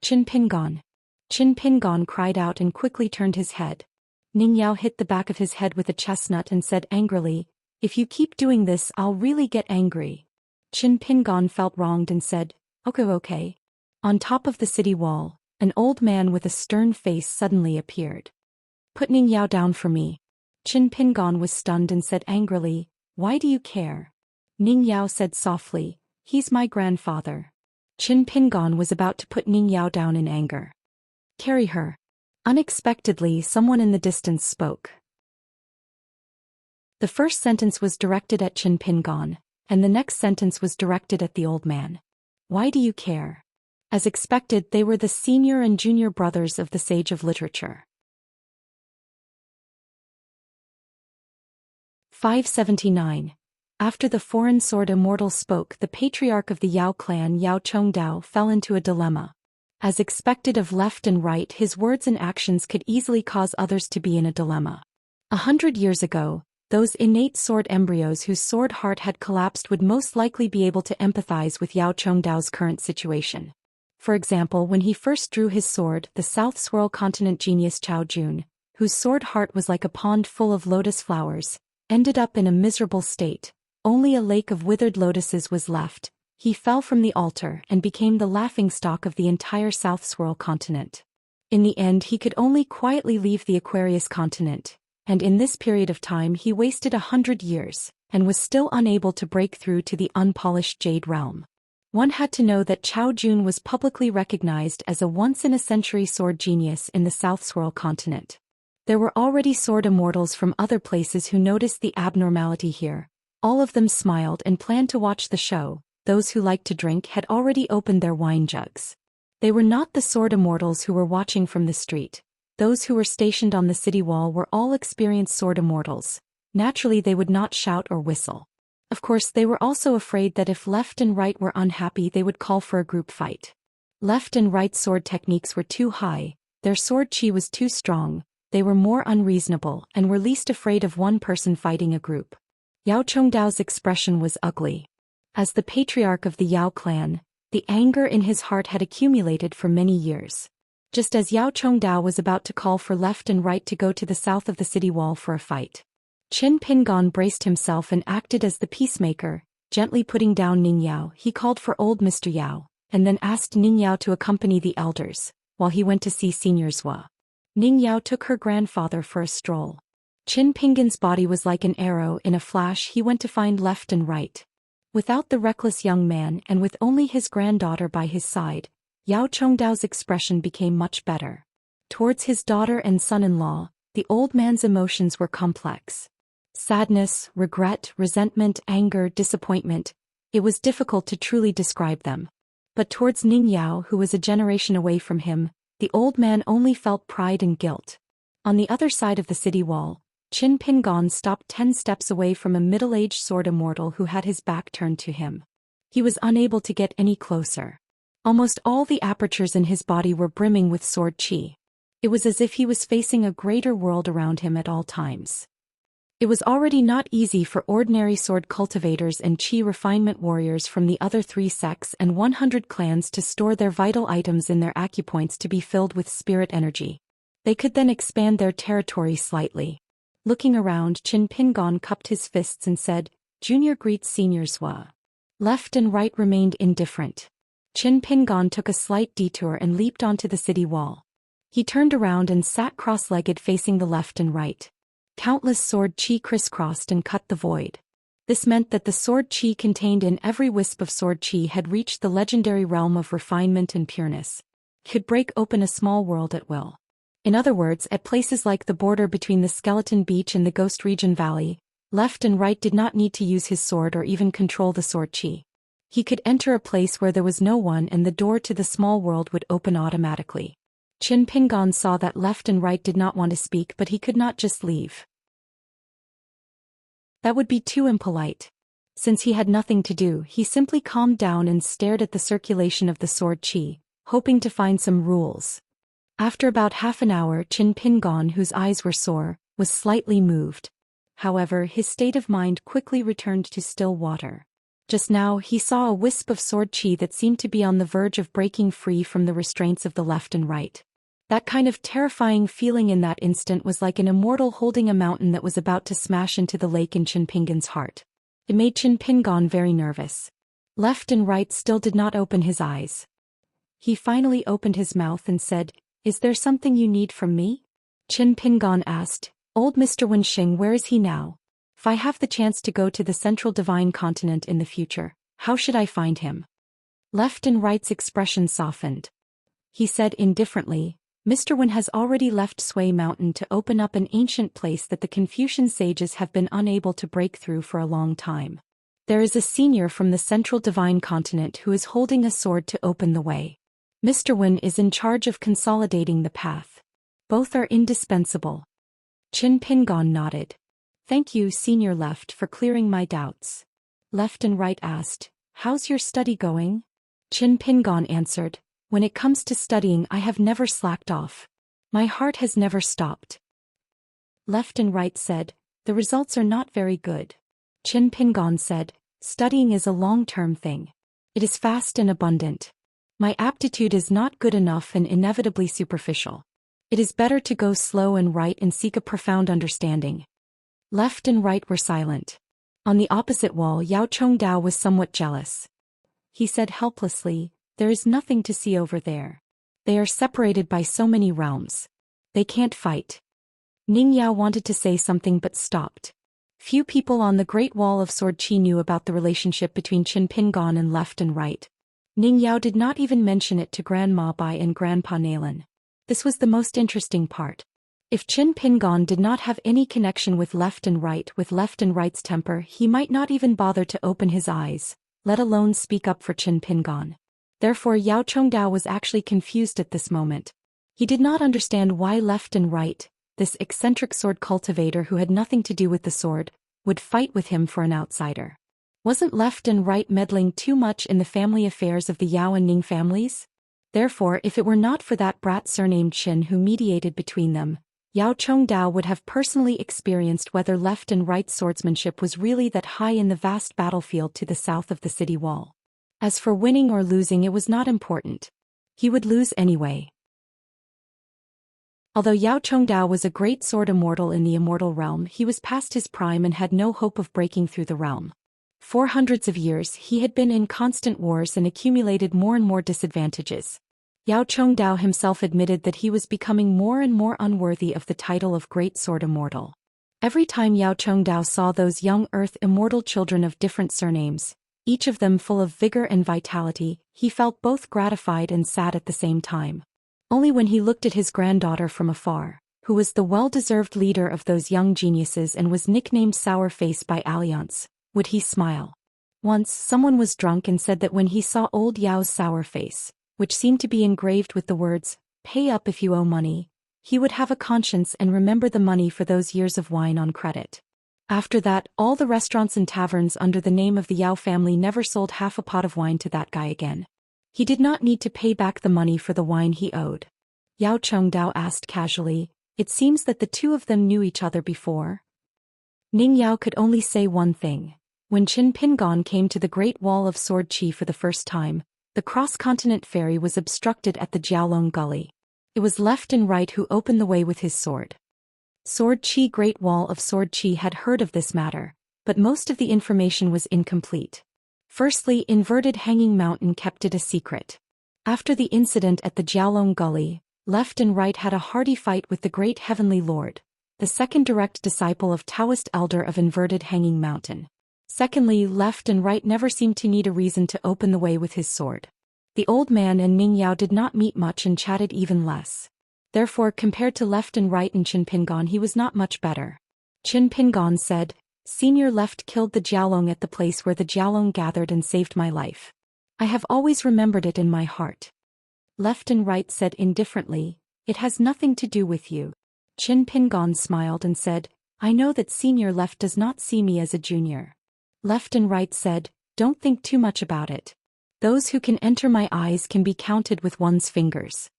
"Qin Pingan!" Qin Pingan cried out and quickly turned his head. Ning Yao hit the back of his head with a chestnut and said angrily, "If you keep doing this, I'll really get angry." Qin Pingan felt wronged and said, Okay. On top of the city wall, an old man with a stern face suddenly appeared. "Put Ning Yao down for me." Qin Pingan was stunned and said angrily, "Why do you care?" Ning Yao said softly, "He's my grandfather." Qin Pingan was about to put Ning Yao down in anger. "Carry her." Unexpectedly, someone in the distance spoke. The first sentence was directed at Qin Pingan, and the next sentence was directed at the old man. "Why do you care?" As expected, they were the senior and junior brothers of the sage of literature. 579. After the foreign sword immortal spoke, the patriarch of the Yao clan Yao Chongdao fell into a dilemma. As expected of left and right, his words and actions could easily cause others to be in a dilemma. 100 years ago, those innate sword embryos whose sword heart had collapsed would most likely be able to empathize with Yao Chongdao's current situation. For example, when he first drew his sword, the South Swirl Continent genius Chao Jun, whose sword heart was like a pond full of lotus flowers, ended up in a miserable state. Only a lake of withered lotuses was left. He fell from the altar and became the laughingstock of the entire South Swirl Continent. In the end, he could only quietly leave the Aquarius continent, and in this period of time he wasted 100 years, and was still unable to break through to the unpolished Jade Realm. One had to know that Chao Jun was publicly recognized as a once-in-a-century sword genius in the South Swirl Continent. There were already sword immortals from other places who noticed the abnormality here. All of them smiled and planned to watch the show. Those who liked to drink had already opened their wine jugs. They were not the sword immortals who were watching from the street. Those who were stationed on the city wall were all experienced sword immortals. Naturally, they would not shout or whistle. Of course, they were also afraid that if left and right were unhappy, they would call for a group fight. Left and right sword techniques were too high, their sword chi was too strong, they were more unreasonable and were least afraid of one person fighting a group. Yao Chongdao's expression was ugly. As the patriarch of the Yao clan, the anger in his heart had accumulated for many years. Just as Yao Chongdao was about to call for left and right to go to the south of the city wall for a fight, Qin Pingan braced himself and acted as the peacemaker, gently putting down Ning Yao. He called for old Mr. Yao, and then asked Ning Yao to accompany the elders, while he went to see Senior Zhou. Ning Yao took her grandfather for a stroll. Qin Pingan's body was like an arrow. In a flash he went to find left and right. Without the reckless young man and with only his granddaughter by his side, Yao Chongdao's expression became much better. Towards his daughter and son-in-law, the old man's emotions were complex. Sadness, regret, resentment, anger, disappointment. It was difficult to truly describe them. But towards Ning Yao, who was a generation away from him, the old man only felt pride and guilt. On the other side of the city wall, Qin Pingan stopped 10 steps away from a middle-aged sword immortal who had his back turned to him. He was unable to get any closer. Almost all the apertures in his body were brimming with sword chi. It was as if he was facing a greater world around him at all times. It was already not easy for ordinary sword cultivators and chi refinement warriors from the other 3 sects and 100 clans to store their vital items in their acupoints to be filled with spirit energy. They could then expand their territory slightly. Looking around, Qin Pingan cupped his fists and said, "Junior greets Senior Zhou." Left and right remained indifferent. Qin Pingan took a slight detour and leaped onto the city wall. He turned around and sat cross-legged facing the left and right. Countless sword chi crisscrossed and cut the void. This meant that the sword chi contained in every wisp of sword chi had reached the legendary realm of refinement and pureness. Could break open a small world at will. In other words, at places like the border between the Skeleton Beach and the Ghost Region Valley, Left and Right did not need to use his sword or even control the sword chi. He could enter a place where there was no one and the door to the small world would open automatically. Qin Pingon saw that Left and Right did not want to speak, but he could not just leave. That would be too impolite. Since he had nothing to do, he simply calmed down and stared at the circulation of the sword chi, hoping to find some rules. After about half an hour, Qin Pingon, whose eyes were sore, was slightly moved. However, his state of mind quickly returned to still water. Just now, he saw a wisp of sword chi that seemed to be on the verge of breaking free from the restraints of the Left and Right. That kind of terrifying feeling in that instant was like an immortal holding a mountain that was about to smash into the lake in Qin Pingon's heart. It made Qin Pingon very nervous. Left and Right still did not open his eyes. He finally opened his mouth and said, "Is there something you need from me?" Qin Pingon asked, "Old Mr. Wenxing, where is he now? If I have the chance to go to the Central Divine Continent in the future, how should I find him?" Left and Right's expression softened. He said indifferently, "Mr. Wen has already left Sui Mountain to open up an ancient place that the Confucian sages have been unable to break through for a long time. There is a senior from the Central Divine Continent who is holding a sword to open the way. Mr. Wen is in charge of consolidating the path. Both are indispensable." Qin Pingon nodded. "Thank you, Senior Left, for clearing my doubts." Left and Right asked, "How's your study going?" Qin Pingon answered, "When it comes to studying, I have never slacked off. My heart has never stopped." Left and Right said, "The results are not very good." Qin Pingon said, "Studying is a long-term thing. It is fast and abundant. My aptitude is not good enough and inevitably superficial. It is better to go slow and right and seek a profound understanding." Left and Right were silent. On the opposite wall, Yao Chongdao was somewhat jealous. He said helplessly, "There is nothing to see over there. They are separated by so many realms. They can't fight." Ning Yao wanted to say something but stopped. Few people on the Great Wall of Sword Chi knew about the relationship between Qin Pingon and Left and Right. Ning Yao did not even mention it to Grandma Bai and Grandpa Nalen. This was the most interesting part. If Qin Pingon did not have any connection with Left and Right's temper, he might not even bother to open his eyes, let alone speak up for Qin Pingon. Therefore Yao Chongdao was actually confused at this moment. He did not understand why Left and Right, this eccentric sword cultivator who had nothing to do with the sword, would fight with him for an outsider. Wasn't Left and Right meddling too much in the family affairs of the Yao and Ning families? Therefore, if it were not for that brat surnamed Qin who mediated between them, Yao Chongdao would have personally experienced whether Left and Right swordsmanship was really that high in the vast battlefield to the south of the city wall. As for winning or losing, it was not important. He would lose anyway. Although Yao Chongdao was a great sword immortal in the immortal realm, he was past his prime and had no hope of breaking through the realm. For hundreds of years, he had been in constant wars and accumulated more and more disadvantages. Yao Chongdao himself admitted that he was becoming more and more unworthy of the title of Great Sword Immortal. Every time Yao Chongdao saw those young Earth immortal children of different surnames, each of them full of vigor and vitality, he felt both gratified and sad at the same time. Only when he looked at his granddaughter from afar, who was the well-deserved leader of those young geniuses and was nicknamed Sour Face by Alliance, would he smile. Once, someone was drunk and said that when he saw old Yao's sour face, which seemed to be engraved with the words, "Pay up if you owe money," he would have a conscience and remember the money for those years of wine on credit. After that, all the restaurants and taverns under the name of the Yao family never sold half a pot of wine to that guy again. He did not need to pay back the money for the wine he owed. Yao Chongdao asked casually, "It seems that the two of them knew each other before?" Ning Yao could only say one thing. When Qin Pingon came to the Great Wall of Sword Chi for the first time, the cross-continent ferry was obstructed at the Jiaolong Gully. It was Left and Right who opened the way with his sword. Sword Chi Great Wall of Sword Chi had heard of this matter, but most of the information was incomplete. Firstly, Inverted Hanging Mountain kept it a secret. After the incident at the Jiaolong Gully, Left and Right had a hearty fight with the Great Heavenly Lord, the second direct disciple of Taoist elder of Inverted Hanging Mountain. Secondly, left and right never seemed to need a reason to open the way with his sword. The old man and Ning Yao did not meet much and chatted even less. Therefore, compared to left and right and Qin Pingon, he was not much better. Qin Pingon said, "Senior left killed the Jiaolong at the place where the Jiaolong gathered and saved my life. I have always remembered it in my heart." Left and right said indifferently, "It has nothing to do with you." Qin Pingon smiled and said, "I know that senior left does not see me as a junior." Left and right said, "Don't think too much about it. Those who can enter my eyes can be counted with one's fingers."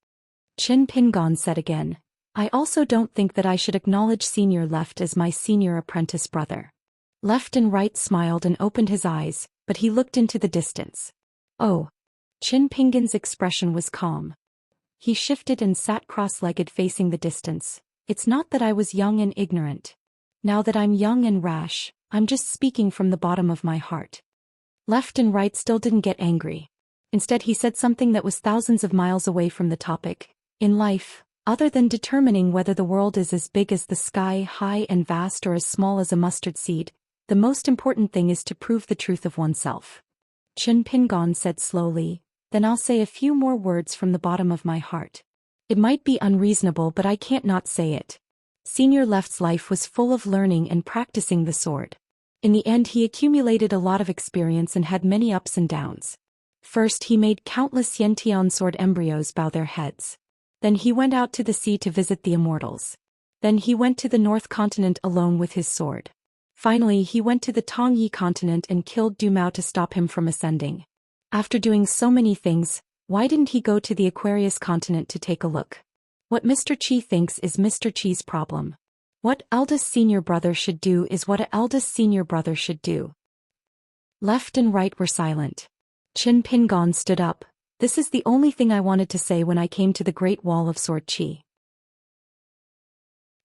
Qin Pingon said again, "I also don't think that I should acknowledge senior left as my senior apprentice brother." Left and right smiled and opened his eyes, but he looked into the distance. "Oh." Qin Pingon's expression was calm. He shifted and sat cross-legged facing the distance. "It's not that I was young and ignorant. Now that I'm young and rash, I'm just speaking from the bottom of my heart." Left and right still didn't get angry. Instead, he said something that was thousands of miles away from the topic. In life, other than determining whether the world is as big as the sky, high and vast, or as small as a mustard seed, the most important thing is to prove the truth of oneself. Qin Pingon said slowly, "Then I'll say a few more words from the bottom of my heart. It might be unreasonable, but I can't not say it." Senior left's life was full of learning and practicing the sword. In the end, he accumulated a lot of experience and had many ups and downs. First, he made countless Xiantian sword embryos bow their heads. Then he went out to the sea to visit the immortals. Then he went to the North Continent alone with his sword. Finally, he went to the Tongyi continent and killed Du Mao to stop him from ascending. After doing so many things, why didn't he go to the Aquarius continent to take a look? What Mr. Qi thinks is Mr. Qi's problem. What eldest senior brother should do is what a eldest senior brother should do. Left and right were silent. Qin Pingon stood up. "This is the only thing I wanted to say when I came to the Great Wall of Sword Qi.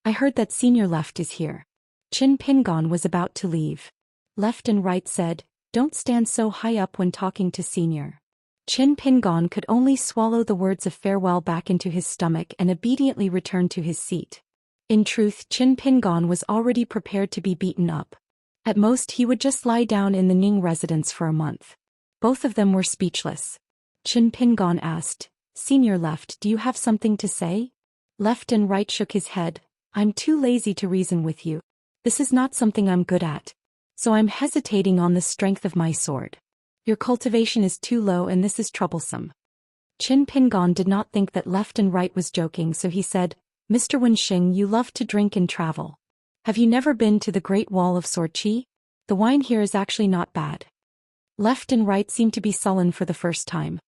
I heard that senior left is here." Qin Pingon was about to leave. Left and right said, "Don't stand so high up when talking to senior." Qin Pingon could only swallow the words of farewell back into his stomach and obediently return to his seat. In truth, Qin Pingon was already prepared to be beaten up. At most, he would just lie down in the Ning residence for a month. Both of them were speechless. Qin Pingon asked, "Senior left, do you have something to say?" Left and right shook his head. "I'm too lazy to reason with you. This is not something I'm good at. So I'm hesitating on the strength of my sword. Your cultivation is too low and this is troublesome." Qin Pingon did not think that left and right was joking, so he said, "Mr. Wenxing, you love to drink and travel. Have you never been to the Great Wall of Sword Qi? The wine here is actually not bad." Left and right seemed to be sullen for the first time.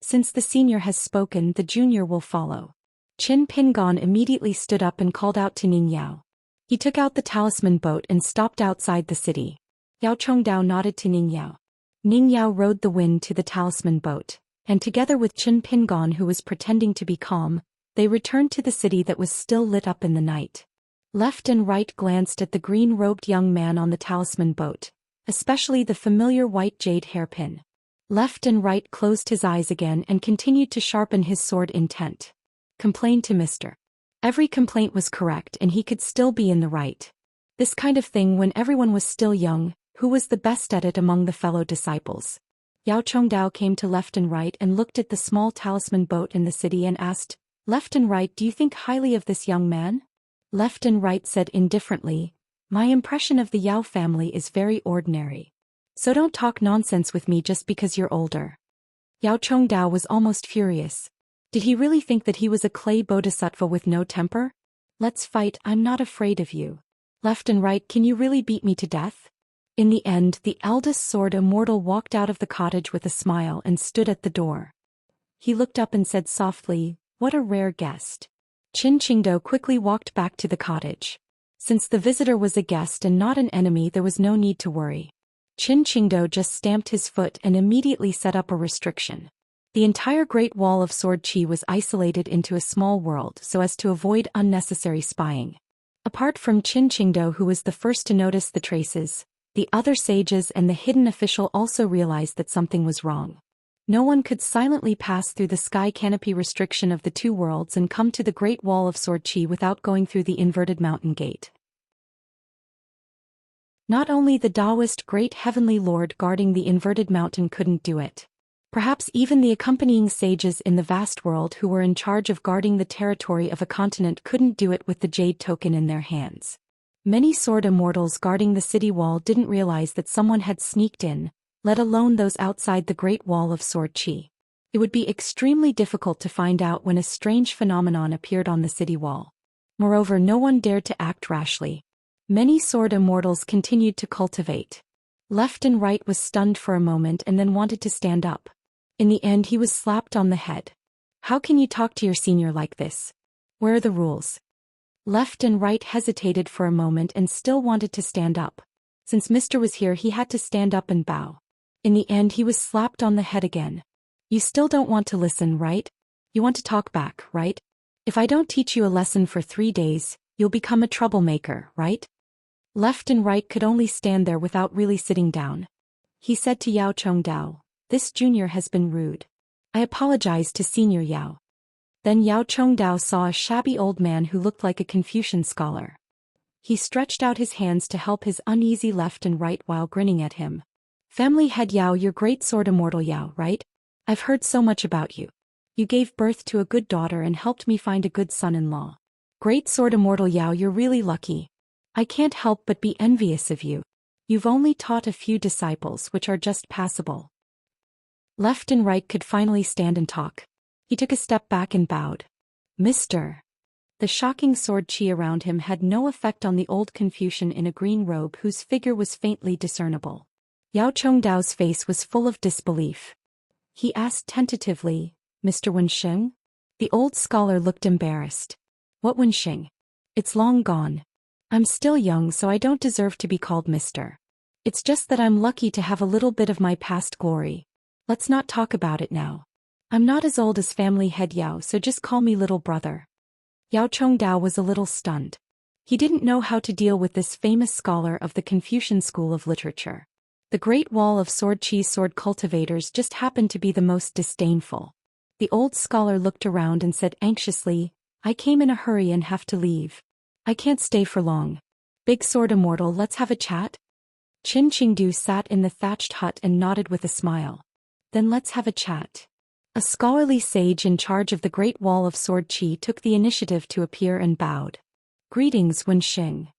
Since the senior has spoken, the junior will follow." Qin Pingon immediately stood up and called out to Ning Yao. He took out the talisman boat and stopped outside the city. Yao Chongdao nodded to Ning Yao. Ning Yao rode the wind to the talisman boat, and together with Qin Pingon, who was pretending to be calm, they returned to the city that was still lit up in the night. Left and right glanced at the green-robed young man on the talisman boat, especially the familiar white jade hairpin. Left and right closed his eyes again and continued to sharpen his sword intent. Complain to Mr. Every complaint was correct and he could still be in the right. This kind of thing when everyone was still young, who was the best at it among the fellow disciples? Yao Chongdao came to left and right and looked at the small talisman boat in the city and asked, "Left and right, do you think highly of this young man?" Left and right said indifferently, "My impression of the Yao family is very ordinary. So don't talk nonsense with me just because you're older." Yao Chongdao was almost furious. Did he really think that he was a clay bodhisattva with no temper? "Let's fight, I'm not afraid of you. Left and right, can you really beat me to death?" In the end, the eldest sword immortal walked out of the cottage with a smile and stood at the door. He looked up and said softly, "What a rare guest." Qin Qingdao quickly walked back to the cottage. Since the visitor was a guest and not an enemy, there was no need to worry. Qin Qingdao just stamped his foot and immediately set up a restriction. The entire Great Wall of Sword Qi was isolated into a small world so as to avoid unnecessary spying. Apart from Qin Qingdao, who was the first to notice the traces, the other sages and the hidden official also realized that something was wrong. No one could silently pass through the sky canopy restriction of the two worlds and come to the Great Wall of Sword Qi without going through the inverted mountain gate. Not only the Taoist great heavenly lord guarding the inverted mountain couldn't do it. Perhaps even the accompanying sages in the vast world who were in charge of guarding the territory of a continent couldn't do it with the jade token in their hands. Many sword immortals guarding the city wall didn't realize that someone had sneaked in, let alone those outside the Great Wall of Sword Qi. It would be extremely difficult to find out when a strange phenomenon appeared on the city wall. Moreover, no one dared to act rashly. Many sword immortals continued to cultivate. Left and Right was stunned for a moment and then wanted to stand up. In the end, he was slapped on the head. How can you talk to your senior like this? Where are the rules? Left and Right hesitated for a moment and still wanted to stand up. Since Mr. was here, he had to stand up and bow. In the end, he was slapped on the head again. You still don't want to listen, right? You want to talk back, right? If I don't teach you a lesson for 3 days, you'll become a troublemaker, right? Left and Right could only stand there without really sitting down. He said to Yao Chongdao, "This junior has been rude. I apologize to Senior Yao." Then Yao Chongdao saw a shabby old man who looked like a Confucian scholar. He stretched out his hands to help his uneasy Left and Right while grinning at him. "Family head Yao, you're great sword immortal Yao, right? I've heard so much about you. You gave birth to a good daughter and helped me find a good son-in-law. Great sword immortal Yao, you're really lucky. I can't help but be envious of you. You've only taught a few disciples which are just passable." Left and Right could finally stand and talk. He took a step back and bowed. "Mr." The shocking sword qi around him had no effect on the old Confucian in a green robe whose figure was faintly discernible. Yao Chongdao's face was full of disbelief. He asked tentatively, "Mr. Wenxing?" The old scholar looked embarrassed. "What Wenxing? It's long gone. I'm still young, so I don't deserve to be called Mr. It's just that I'm lucky to have a little bit of my past glory. Let's not talk about it now. I'm not as old as family head Yao, so just call me little brother." Yao Chongdao was a little stunned. He didn't know how to deal with this famous scholar of the Confucian school of literature. The Great Wall of Sword Qi sword cultivators just happened to be the most disdainful. The old scholar looked around and said anxiously, "I came in a hurry and have to leave. I can't stay for long. Big sword immortal, let's have a chat?" Qin Qingdu sat in the thatched hut and nodded with a smile. "Then let's have a chat." A scholarly sage in charge of the Great Wall of Sword Qi took the initiative to appear and bowed. "Greetings, Wenxing."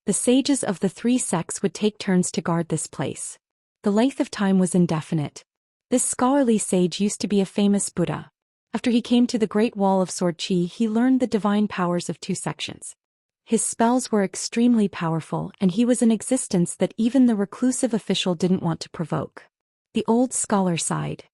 The sages of the 3 sects would take turns to guard this place. The length of time was indefinite. This scholarly sage used to be a famous Buddha. After he came to the Great Wall of Sword Qi, he learned the divine powers of 2 sections. His spells were extremely powerful, and he was an existence that even the reclusive official didn't want to provoke. The old scholar sighed.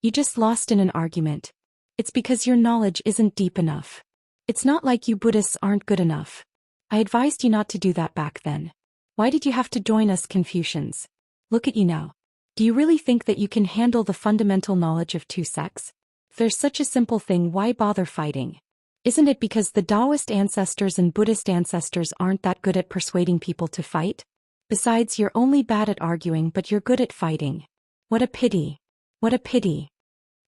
"You just lost in an argument. It's because your knowledge isn't deep enough. It's not like you Buddhists aren't good enough. I advised you not to do that back then. Why did you have to join us Confucians? Look at you now. Do you really think that you can handle the fundamental knowledge of 2 sects? If there's such a simple thing, why bother fighting? Isn't it because the Taoist ancestors and Buddhist ancestors aren't that good at persuading people to fight? Besides, you're only bad at arguing, but you're good at fighting. What a pity. What a pity."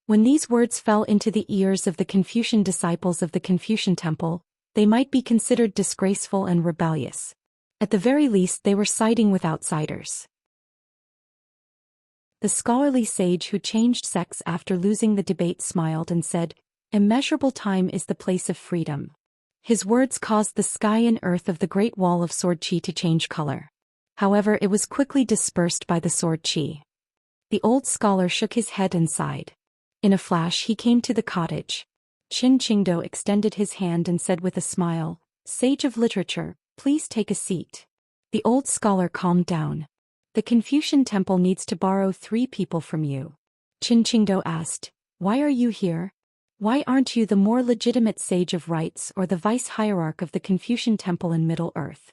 When these words fell into the ears of the Confucian disciples of the Confucian temple, they might be considered disgraceful and rebellious. At the very least, they were siding with outsiders. The scholarly sage who changed sects after losing the debate smiled and said, "Immeasurable time is the place of freedom." His words caused the sky and earth of the Great Wall of Sword Qi to change color. However, it was quickly dispersed by the Sword Qi. The old scholar shook his head and sighed. In a flash he came to the cottage. Qin Qingdou extended his hand and said with a smile, "Sage of literature, please take a seat." The old scholar calmed down. "The Confucian temple needs to borrow 3 people from you." Qin Qingdou asked, "Why are you here? Why aren't you the more legitimate sage of rites or the vice-hierarch of the Confucian temple in Middle Earth?"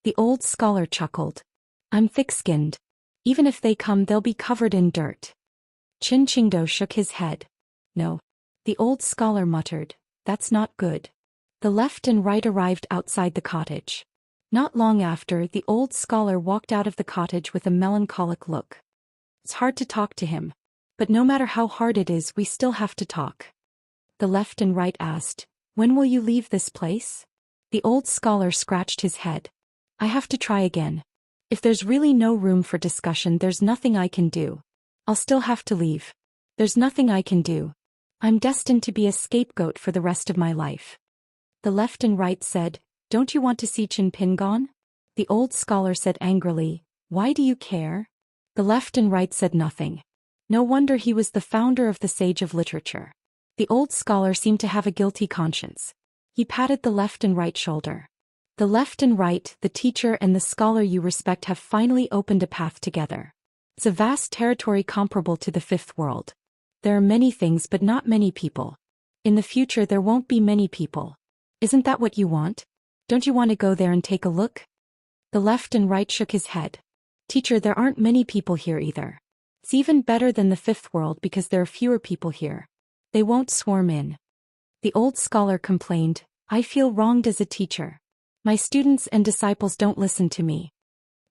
The old scholar chuckled. "I'm thick-skinned. Even if they come, they'll be covered in dirt." Qin Qingdou shook his head. "No." The old scholar muttered, "That's not good." The Left and Right arrived outside the cottage. Not long after, the old scholar walked out of the cottage with a melancholic look. "It's hard to talk to him. But no matter how hard it is, we still have to talk." The Left and Right asked, "When will you leave this place?" The old scholar scratched his head. "I have to try again. If there's really no room for discussion, there's nothing I can do. I'll still have to leave. There's nothing I can do. I'm destined to be a scapegoat for the rest of my life. The left and right said, "Don't you want to see Qin Pin gone?" The old scholar said angrily, "Why do you care?" The left and right said nothing. No wonder he was the founder of the Sage of Literature. The old scholar seemed to have a guilty conscience. He patted the left and right shoulder. The left and right, the teacher and the scholar you respect, have finally opened a path together. It's a vast territory comparable to the fifth world. There are many things but not many people. In the future there won't be many people. Isn't that what you want? Don't you want to go there and take a look? The left and right shook his head. Teacher, there aren't many people here either. It's even better than the fifth world because there are fewer people here. They won't swarm in. The old scholar complained, "I feel wronged as a teacher. My students and disciples don't listen to me."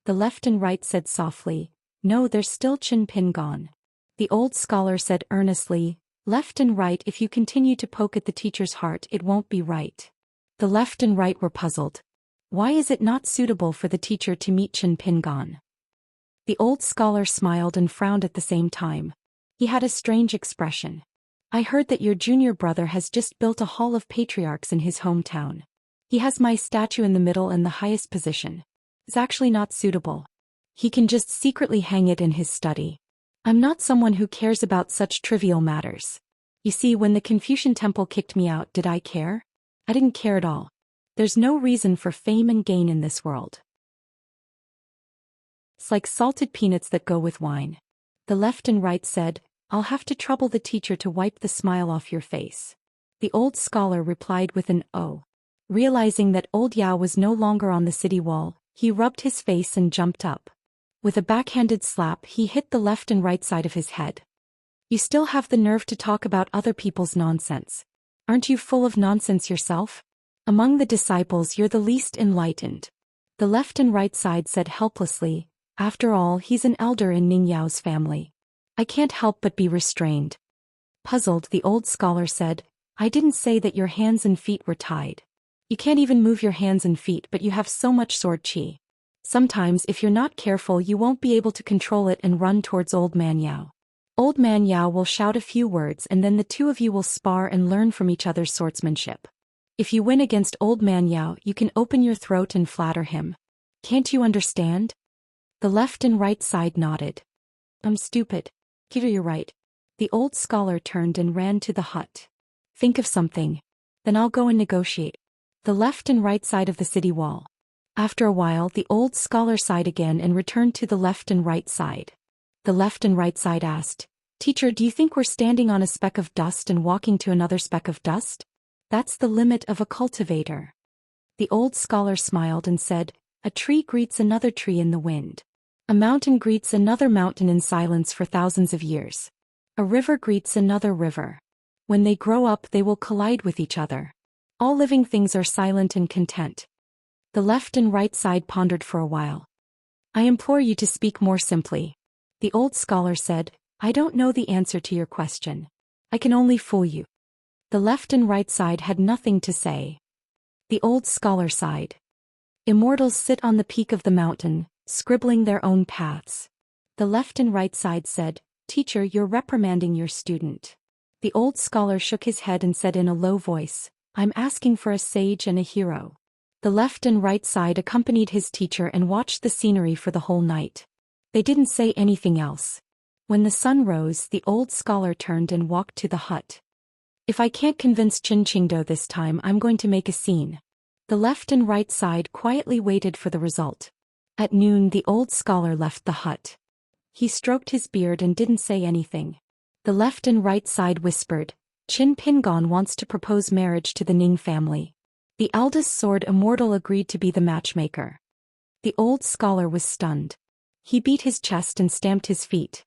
The left and right said softly, "No, there's still Qin Pin gone." The old scholar said earnestly, "Left and right, if you continue to poke at the teacher's heart, it won't be right." The left and right were puzzled. Why is it not suitable for the teacher to meet Qin Pin gone? The old scholar smiled and frowned at the same time. He had a strange expression. "I heard that your junior brother has just built a hall of patriarchs in his hometown. He has my statue in the middle and the highest position. It's actually not suitable. He can just secretly hang it in his study. I'm not someone who cares about such trivial matters. You see, when the Confucian temple kicked me out, did I care? I didn't care at all. There's no reason for fame and gain in this world. It's like salted peanuts that go with wine." The left and right said, "I'll have to trouble the teacher to wipe the smile off your face." The old scholar replied with an "oh." Realizing that old Yao was no longer on the city wall, he rubbed his face and jumped up. With a backhanded slap, he hit the left and right side of his head. "You still have the nerve to talk about other people's nonsense. Aren't you full of nonsense yourself? Among the disciples, you're the least enlightened." The left and right side said helplessly, "After all, he's an elder in Ning Yao's family. I can't help but be restrained." Puzzled, the old scholar said, "I didn't say that your hands and feet were tied. You can't even move your hands and feet, but you have so much sword qi. Sometimes, if you're not careful, you won't be able to control it and run towards Old Man Yao. Old Man Yao will shout a few words and then the two of you will spar and learn from each other's swordsmanship. If you win against Old Man Yao, you can open your throat and flatter him. Can't you understand?" The left and right side nodded. "I'm stupid. Peter, you're right." The old scholar turned and ran to the hut. "Think of something. Then I'll go and negotiate." The left and right side of the city wall. After a while, the old scholar sighed again and returned to the left and right side. The left and right side asked, "Teacher, do you think we're standing on a speck of dust and walking to another speck of dust? That's the limit of a cultivator." The old scholar smiled and said, "A tree greets another tree in the wind. A mountain greets another mountain in silence for thousands of years. A river greets another river. When they grow up, they will collide with each other. All living things are silent and content." The left and right side pondered for a while. "I implore you to speak more simply." The old scholar said, "I don't know the answer to your question. I can only fool you." The left and right side had nothing to say. The old scholar sighed. "Immortals sit on the peak of the mountain, scribbling their own paths." The left and right side said, "Teacher, you're reprimanding your student." The old scholar shook his head and said in a low voice, "I'm asking for a sage and a hero." The left and right side accompanied his teacher and watched the scenery for the whole night. They didn't say anything else. When the sun rose, the old scholar turned and walked to the hut. "If I can't convince Qin Qingdo this time, I'm going to make a scene." The left and right side quietly waited for the result. At noon, the old scholar left the hut. He stroked his beard and didn't say anything. The left and right side whispered, "Qin Pingon wants to propose marriage to the Ning family." The eldest sword immortal agreed to be the matchmaker. The old scholar was stunned. He beat his chest and stamped his feet.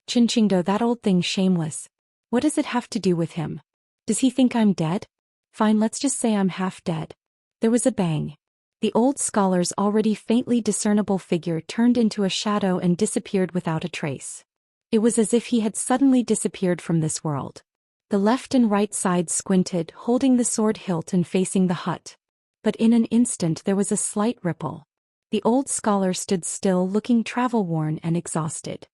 "Qin Qingdo, that old thing, shameless. What does it have to do with him? Does he think I'm dead? Fine, let's just say I'm half dead." There was a bang. The old scholar's already faintly discernible figure turned into a shadow and disappeared without a trace. It was as if he had suddenly disappeared from this world. The left and right sides squinted, holding the sword hilt and facing the hut. But in an instant there was a slight ripple. The old scholar stood still, looking travel-worn and exhausted.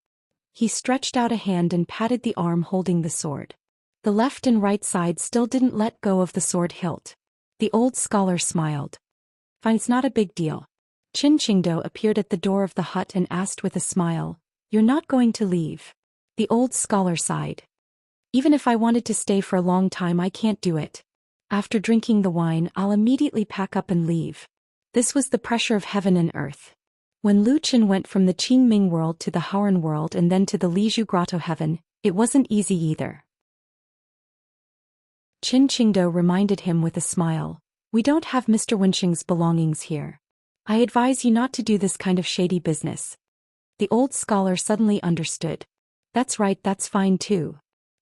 He stretched out a hand and patted the arm holding the sword. The left and right side still didn't let go of the sword hilt. The old scholar smiled. Fine, it's not a big deal. Qin Qingdou appeared at the door of the hut and asked with a smile, "You're not going to leave?" The old scholar sighed. "Even if I wanted to stay for a long time, I can't do it. After drinking the wine, I'll immediately pack up and leave." This was the pressure of heaven and earth. When Lu Qin went from the Qingming world to the Haoran world and then to the Lizhu Grotto heaven, it wasn't easy either. Qin Qingdou reminded him with a smile, "We don't have Mr. Wenxing's belongings here. I advise you not to do this kind of shady business." The old scholar suddenly understood. That's right, that's fine too.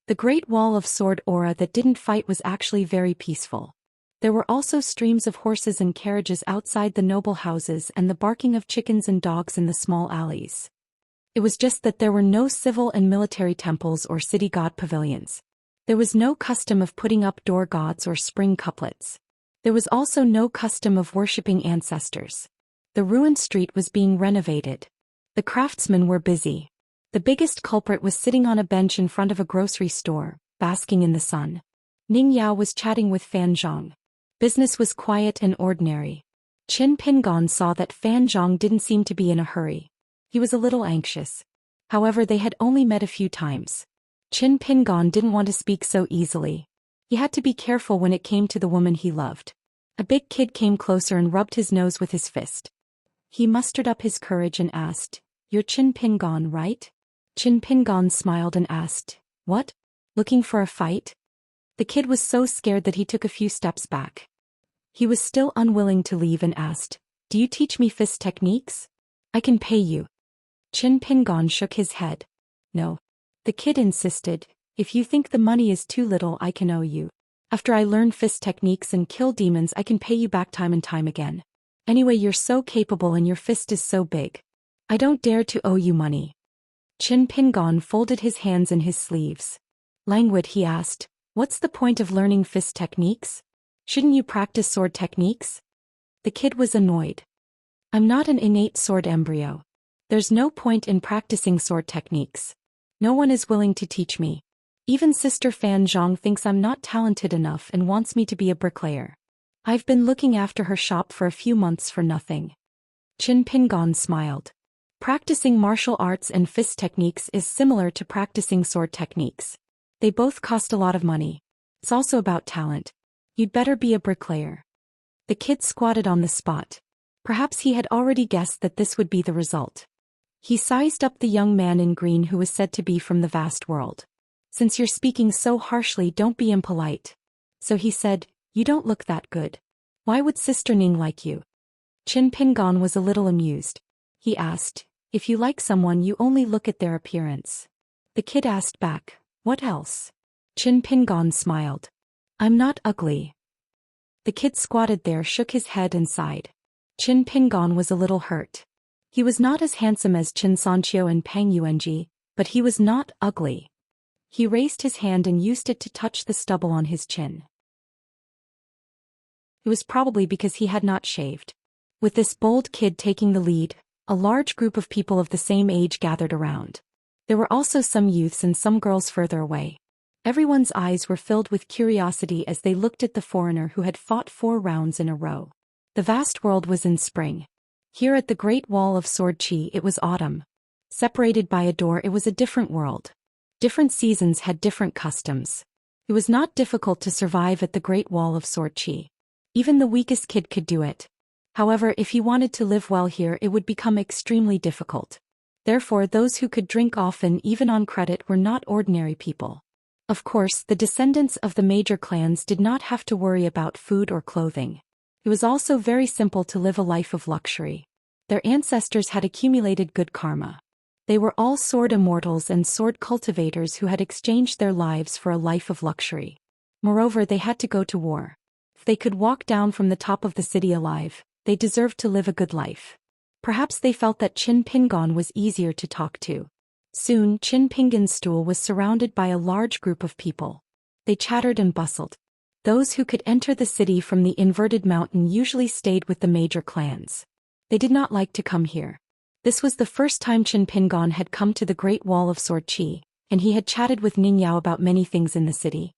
The great wall of sword aura that didn't fight was actually very peaceful. There were also streams of horses and carriages outside the noble houses and the barking of chickens and dogs in the small alleys. It was just that there were no civil and military temples or city god pavilions. There was no custom of putting up door gods or spring couplets. There was also no custom of worshipping ancestors. The ruined street was being renovated. The craftsmen were busy. The biggest culprit was sitting on a bench in front of a grocery store, basking in the sun. Ning Yao was chatting with Fan Zhang. Business was quiet and ordinary. Qin Pingon saw that Fan Zhang didn't seem to be in a hurry. He was a little anxious. However, they had only met a few times. Qin Pingon didn't want to speak so easily. He had to be careful when it came to the woman he loved. A big kid came closer and rubbed his nose with his fist. He mustered up his courage and asked, "You're Qin Pingon, right?" Qin Pingon smiled and asked, "What? Looking for a fight?" The kid was so scared that he took a few steps back. He was still unwilling to leave and asked, "Do you teach me fist techniques? I can pay you." Qin Pingon shook his head. "No." The kid insisted, "If you think the money is too little, I can owe you. After I learn fist techniques and kill demons, I can pay you back time and time again. Anyway, you're so capable and your fist is so big. I don't dare to owe you money." Qin Pingon folded his hands in his sleeves. Languid, he asked, "What's the point of learning fist techniques? Shouldn't you practice sword techniques?" The kid was annoyed. "I'm not an innate sword embryo. There's no point in practicing sword techniques. No one is willing to teach me. Even Sister Fan Zhang thinks I'm not talented enough and wants me to be a bricklayer. I've been looking after her shop for a few months for nothing." Qin Pingon smiled. Practicing martial arts and fist techniques is similar to practicing sword techniques. They both cost a lot of money. It's also about talent. You'd better be a bricklayer. The kid squatted on the spot. Perhaps he had already guessed that this would be the result. He sized up the young man in green who was said to be from the vast world. "Since you're speaking so harshly, don't be impolite." So he said, "You don't look that good. Why would Sister Ning like you?" Qin Pingon was a little amused. He asked, "If you like someone, you only look at their appearance." The kid asked back, "What else?" Qin Pingon smiled. "I'm not ugly." The kid squatted there, shook his head and sighed. Qin Pingon was a little hurt. He was not as handsome as Qin Sanqiu and Pang Yuanji, but he was not ugly. He raised his hand and used it to touch the stubble on his chin. It was probably because he had not shaved. With this bold kid taking the lead, a large group of people of the same age gathered around. There were also some youths and some girls further away. Everyone's eyes were filled with curiosity as they looked at the foreigner who had fought 4 rounds in a row. The vast world was in spring. Here at the Great Wall of Sword Qi, it was autumn. Separated by a door, it was a different world. Different seasons had different customs. It was not difficult to survive at the Great Wall of Sword Qi. Even the weakest kid could do it. However, if he wanted to live well here, it would become extremely difficult. Therefore, those who could drink often, even on credit, were not ordinary people. Of course, the descendants of the major clans did not have to worry about food or clothing. It was also very simple to live a life of luxury. Their ancestors had accumulated good karma. They were all sword immortals and sword cultivators who had exchanged their lives for a life of luxury. Moreover, they had to go to war. If they could walk down from the top of the city alive, they deserved to live a good life. Perhaps they felt that Qin Pingon was easier to talk to. Soon, Qin Pingon's stool was surrounded by a large group of people. They chattered and bustled. Those who could enter the city from the inverted mountain usually stayed with the major clans. They did not like to come here. This was the first time Qin Pingon had come to the Great Wall of Sword Qi, and he had chatted with Ning Yao about many things in the city.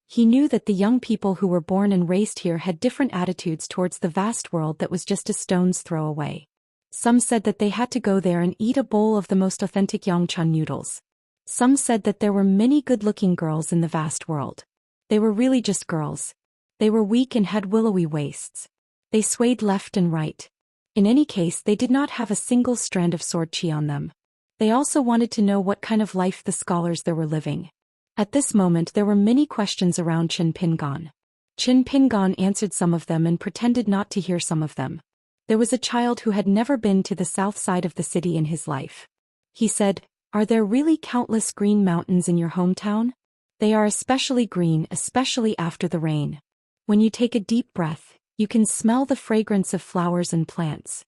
He knew that the young people who were born and raised here had different attitudes towards the vast world that was just a stone's throw away. Some said that they had to go there and eat a bowl of the most authentic Yangchan noodles. Some said that there were many good-looking girls in the vast world. They were really just girls. They were weak and had willowy waists. They swayed left and right. In any case, they did not have a single strand of sword qi on them. They also wanted to know what kind of life the scholars there were living. At this moment there were many questions around Qin Pingon. Qin Pingon answered some of them and pretended not to hear some of them. There was a child who had never been to the south side of the city in his life. He said, "Are there really countless green mountains in your hometown? They are especially green, especially after the rain. When you take a deep breath, you can smell the fragrance of flowers and plants."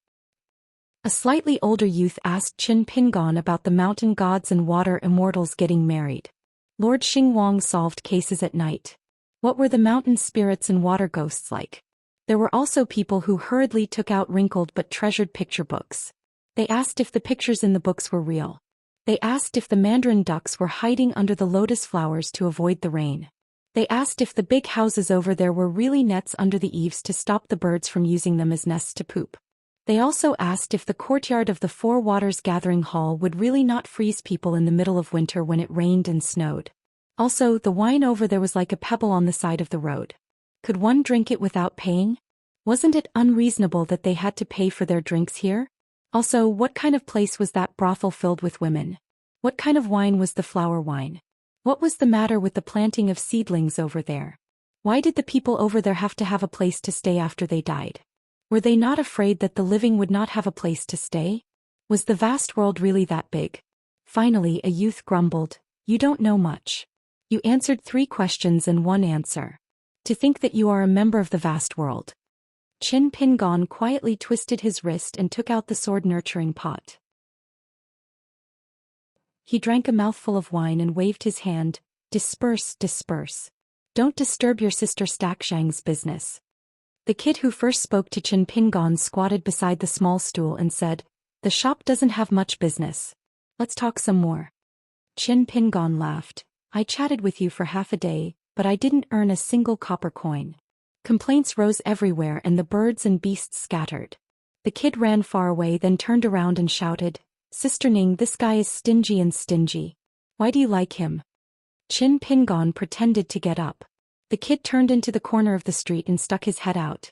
A slightly older youth asked Qin Pingon about the mountain gods and water immortals getting married. Lord Xingwang solved cases at night. What were the mountain spirits and water ghosts like? There were also people who hurriedly took out wrinkled but treasured picture books. They asked if the pictures in the books were real. They asked if the mandarin ducks were hiding under the lotus flowers to avoid the rain. They asked if the big houses over there were really nets under the eaves to stop the birds from using them as nests to poop. They also asked if the courtyard of the Four Waters Gathering Hall would really not freeze people in the middle of winter when it rained and snowed. Also, the wine over there was like a pebble on the side of the road. Could one drink it without paying? Wasn't it unreasonable that they had to pay for their drinks here? Also, what kind of place was that brothel filled with women? What kind of wine was the flower wine? What was the matter with the planting of seedlings over there? Why did the people over there have to have a place to stay after they died? Were they not afraid that the living would not have a place to stay? Was the vast world really that big? Finally, a youth grumbled, "You don't know much. You answered 3 questions and 1 answer. To think that you are a member of the vast world." Qin Pingon quietly twisted his wrist and took out the sword nurturing pot. He drank a mouthful of wine and waved his hand, "Disperse, disperse. Don't disturb your sister Xianxia's business." The kid who first spoke to Qin Pingon squatted beside the small stool and said, "The shop doesn't have much business. Let's talk some more." Qin Pingon laughed. "I chatted with you for half a day, but I didn't earn a single copper coin." Complaints rose everywhere and the birds and beasts scattered. The kid ran far away, then turned around and shouted, "Sister Ning, this guy is stingy and stingy. Why do you like him?" Qin Pingon pretended to get up. The kid turned into the corner of the street and stuck his head out.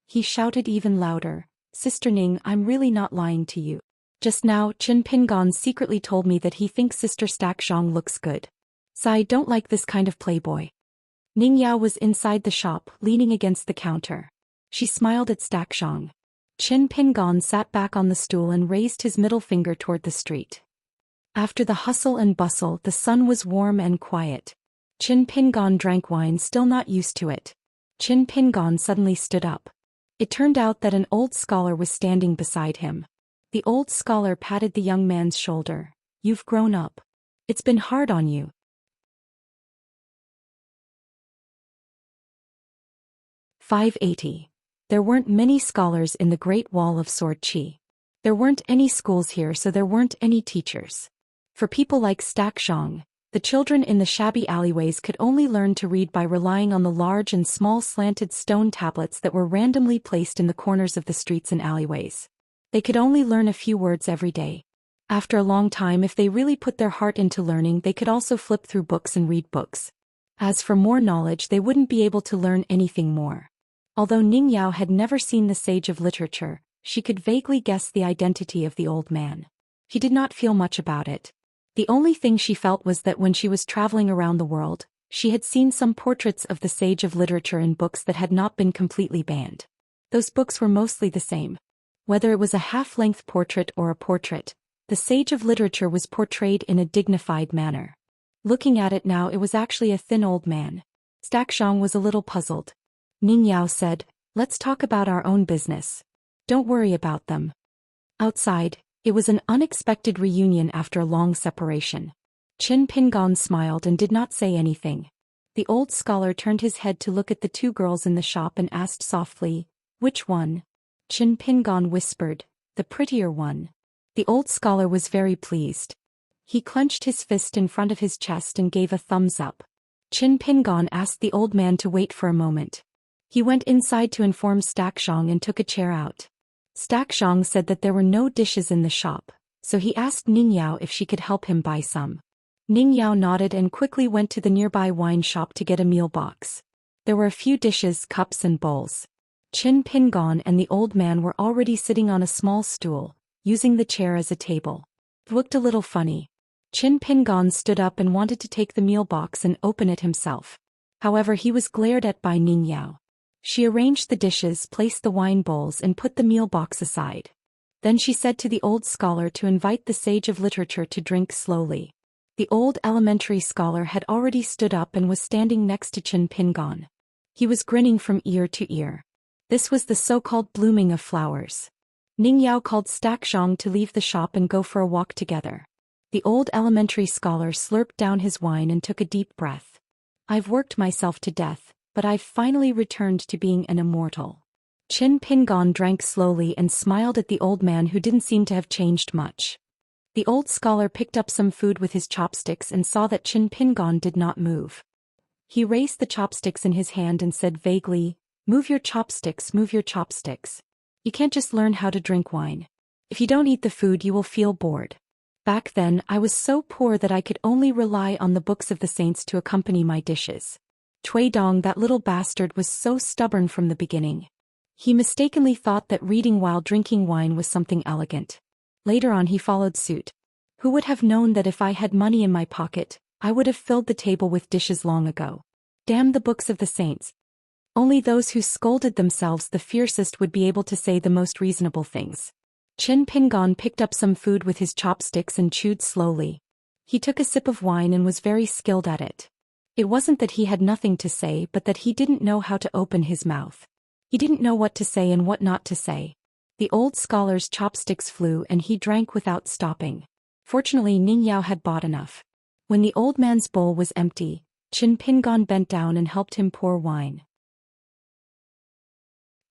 He shouted even louder, "Sister Ning, I'm really not lying to you. Just now, Qin Pingon secretly told me that he thinks Sister Xianxia looks good. I don't like this kind of playboy." Ning Yao was inside the shop, leaning against the counter. She smiled at Xianxia. Qin Pingon sat back on the stool and raised his middle finger toward the street. After the hustle and bustle, the sun was warm and quiet. Qin Pingon drank wine, still not used to it. Qin Pingon suddenly stood up. It turned out that an old scholar was standing beside him. The old scholar patted the young man's shoulder. "You've grown up. It's been hard on you." 580. There weren't many scholars in the Great Wall of Sword Qi. There weren't any schools here, so there weren't any teachers. For people like Xianxia, the children in the shabby alleyways could only learn to read by relying on the large and small slanted stone tablets that were randomly placed in the corners of the streets and alleyways. They could only learn a few words every day. After a long time, if they really put their heart into learning, they could also flip through books and read books. As for more knowledge, they wouldn't be able to learn anything more. Although Ning Yao had never seen the sage of literature, she could vaguely guess the identity of the old man. She did not feel much about it. The only thing she felt was that when she was traveling around the world, she had seen some portraits of the sage of literature in books that had not been completely banned. Those books were mostly the same. Whether it was a half-length portrait or a portrait, the sage of literature was portrayed in a dignified manner. Looking at it now, it was actually a thin old man. Xianxia was a little puzzled. Ning Yao said, "Let's talk about our own business. Don't worry about them." Outside, it was an unexpected reunion after a long separation. Qin Pingon smiled and did not say anything. The old scholar turned his head to look at the 2 girls in the shop and asked softly, "Which one?" Qin Pingon whispered, "The prettier one." The old scholar was very pleased. He clenched his fist in front of his chest and gave a thumbs up. Qin Pingon asked the old man to wait for a moment. He went inside to inform Xianxia and took a chair out. Xianxia said that there were no dishes in the shop, so he asked Ningyao if she could help him buy some. Ningyao nodded and quickly went to the nearby wine shop to get a meal box. There were a few dishes, cups and bowls. Qin Pingon and the old man were already sitting on a small stool, using the chair as a table. It looked a little funny. Qin Pingon stood up and wanted to take the meal box and open it himself. However, he was glared at by Ningyao. She arranged the dishes, placed the wine bowls and put the meal box aside. Then she said to the old scholar to invite the sage of literature to drink slowly. The old elementary scholar had already stood up and was standing next to Qin Pingon. He was grinning from ear to ear. This was the so-called blooming of flowers. Ningyao called Xianxia to leave the shop and go for a walk together. The old elementary scholar slurped down his wine and took a deep breath. "I've worked myself to death, but I've finally returned to being an immortal." Qin Pingon drank slowly and smiled at the old man who didn't seem to have changed much. The old scholar picked up some food with his chopsticks and saw that Qin Pingon did not move. He raised the chopsticks in his hand and said vaguely, "Move your chopsticks, move your chopsticks. You can't just learn how to drink wine. If you don't eat the food you will feel bored. Back then I was so poor that I could only rely on the books of the saints to accompany my dishes." Cui Dong, that little bastard, was so stubborn from the beginning. He mistakenly thought that reading while drinking wine was something elegant. Later on he followed suit. Who would have known that if I had money in my pocket, I would have filled the table with dishes long ago. Damn the books of the saints. Only those who scolded themselves the fiercest would be able to say the most reasonable things. Qin Pingon picked up some food with his chopsticks and chewed slowly. He took a sip of wine and was very skilled at it. It wasn't that he had nothing to say but that he didn't know how to open his mouth. He didn't know what to say and what not to say. The old scholar's chopsticks flew and he drank without stopping. Fortunately Ningyao had bought enough. When the old man's bowl was empty, Qin Pingon bent down and helped him pour wine.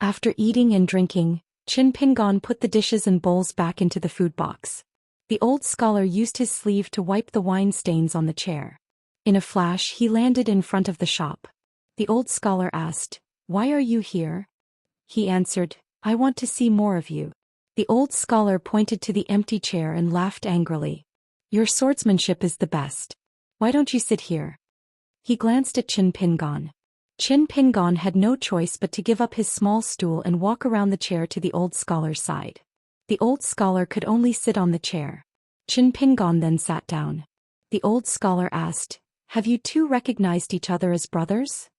After eating and drinking, Qin Pingon put the dishes and bowls back into the food box. The old scholar used his sleeve to wipe the wine stains on the chair. In a flash he landed in front of the shop. The old scholar asked, "Why are you here?" He answered, "I want to see more of you." The old scholar pointed to the empty chair and laughed angrily. "Your swordsmanship is the best. Why don't you sit here?" He glanced at Qin Pingon. Qin Pingon had no choice but to give up his small stool and walk around the chair to the old scholar's side. The old scholar could only sit on the chair. Qin Pingon then sat down. The old scholar asked, "Have you two recognized each other as brothers?"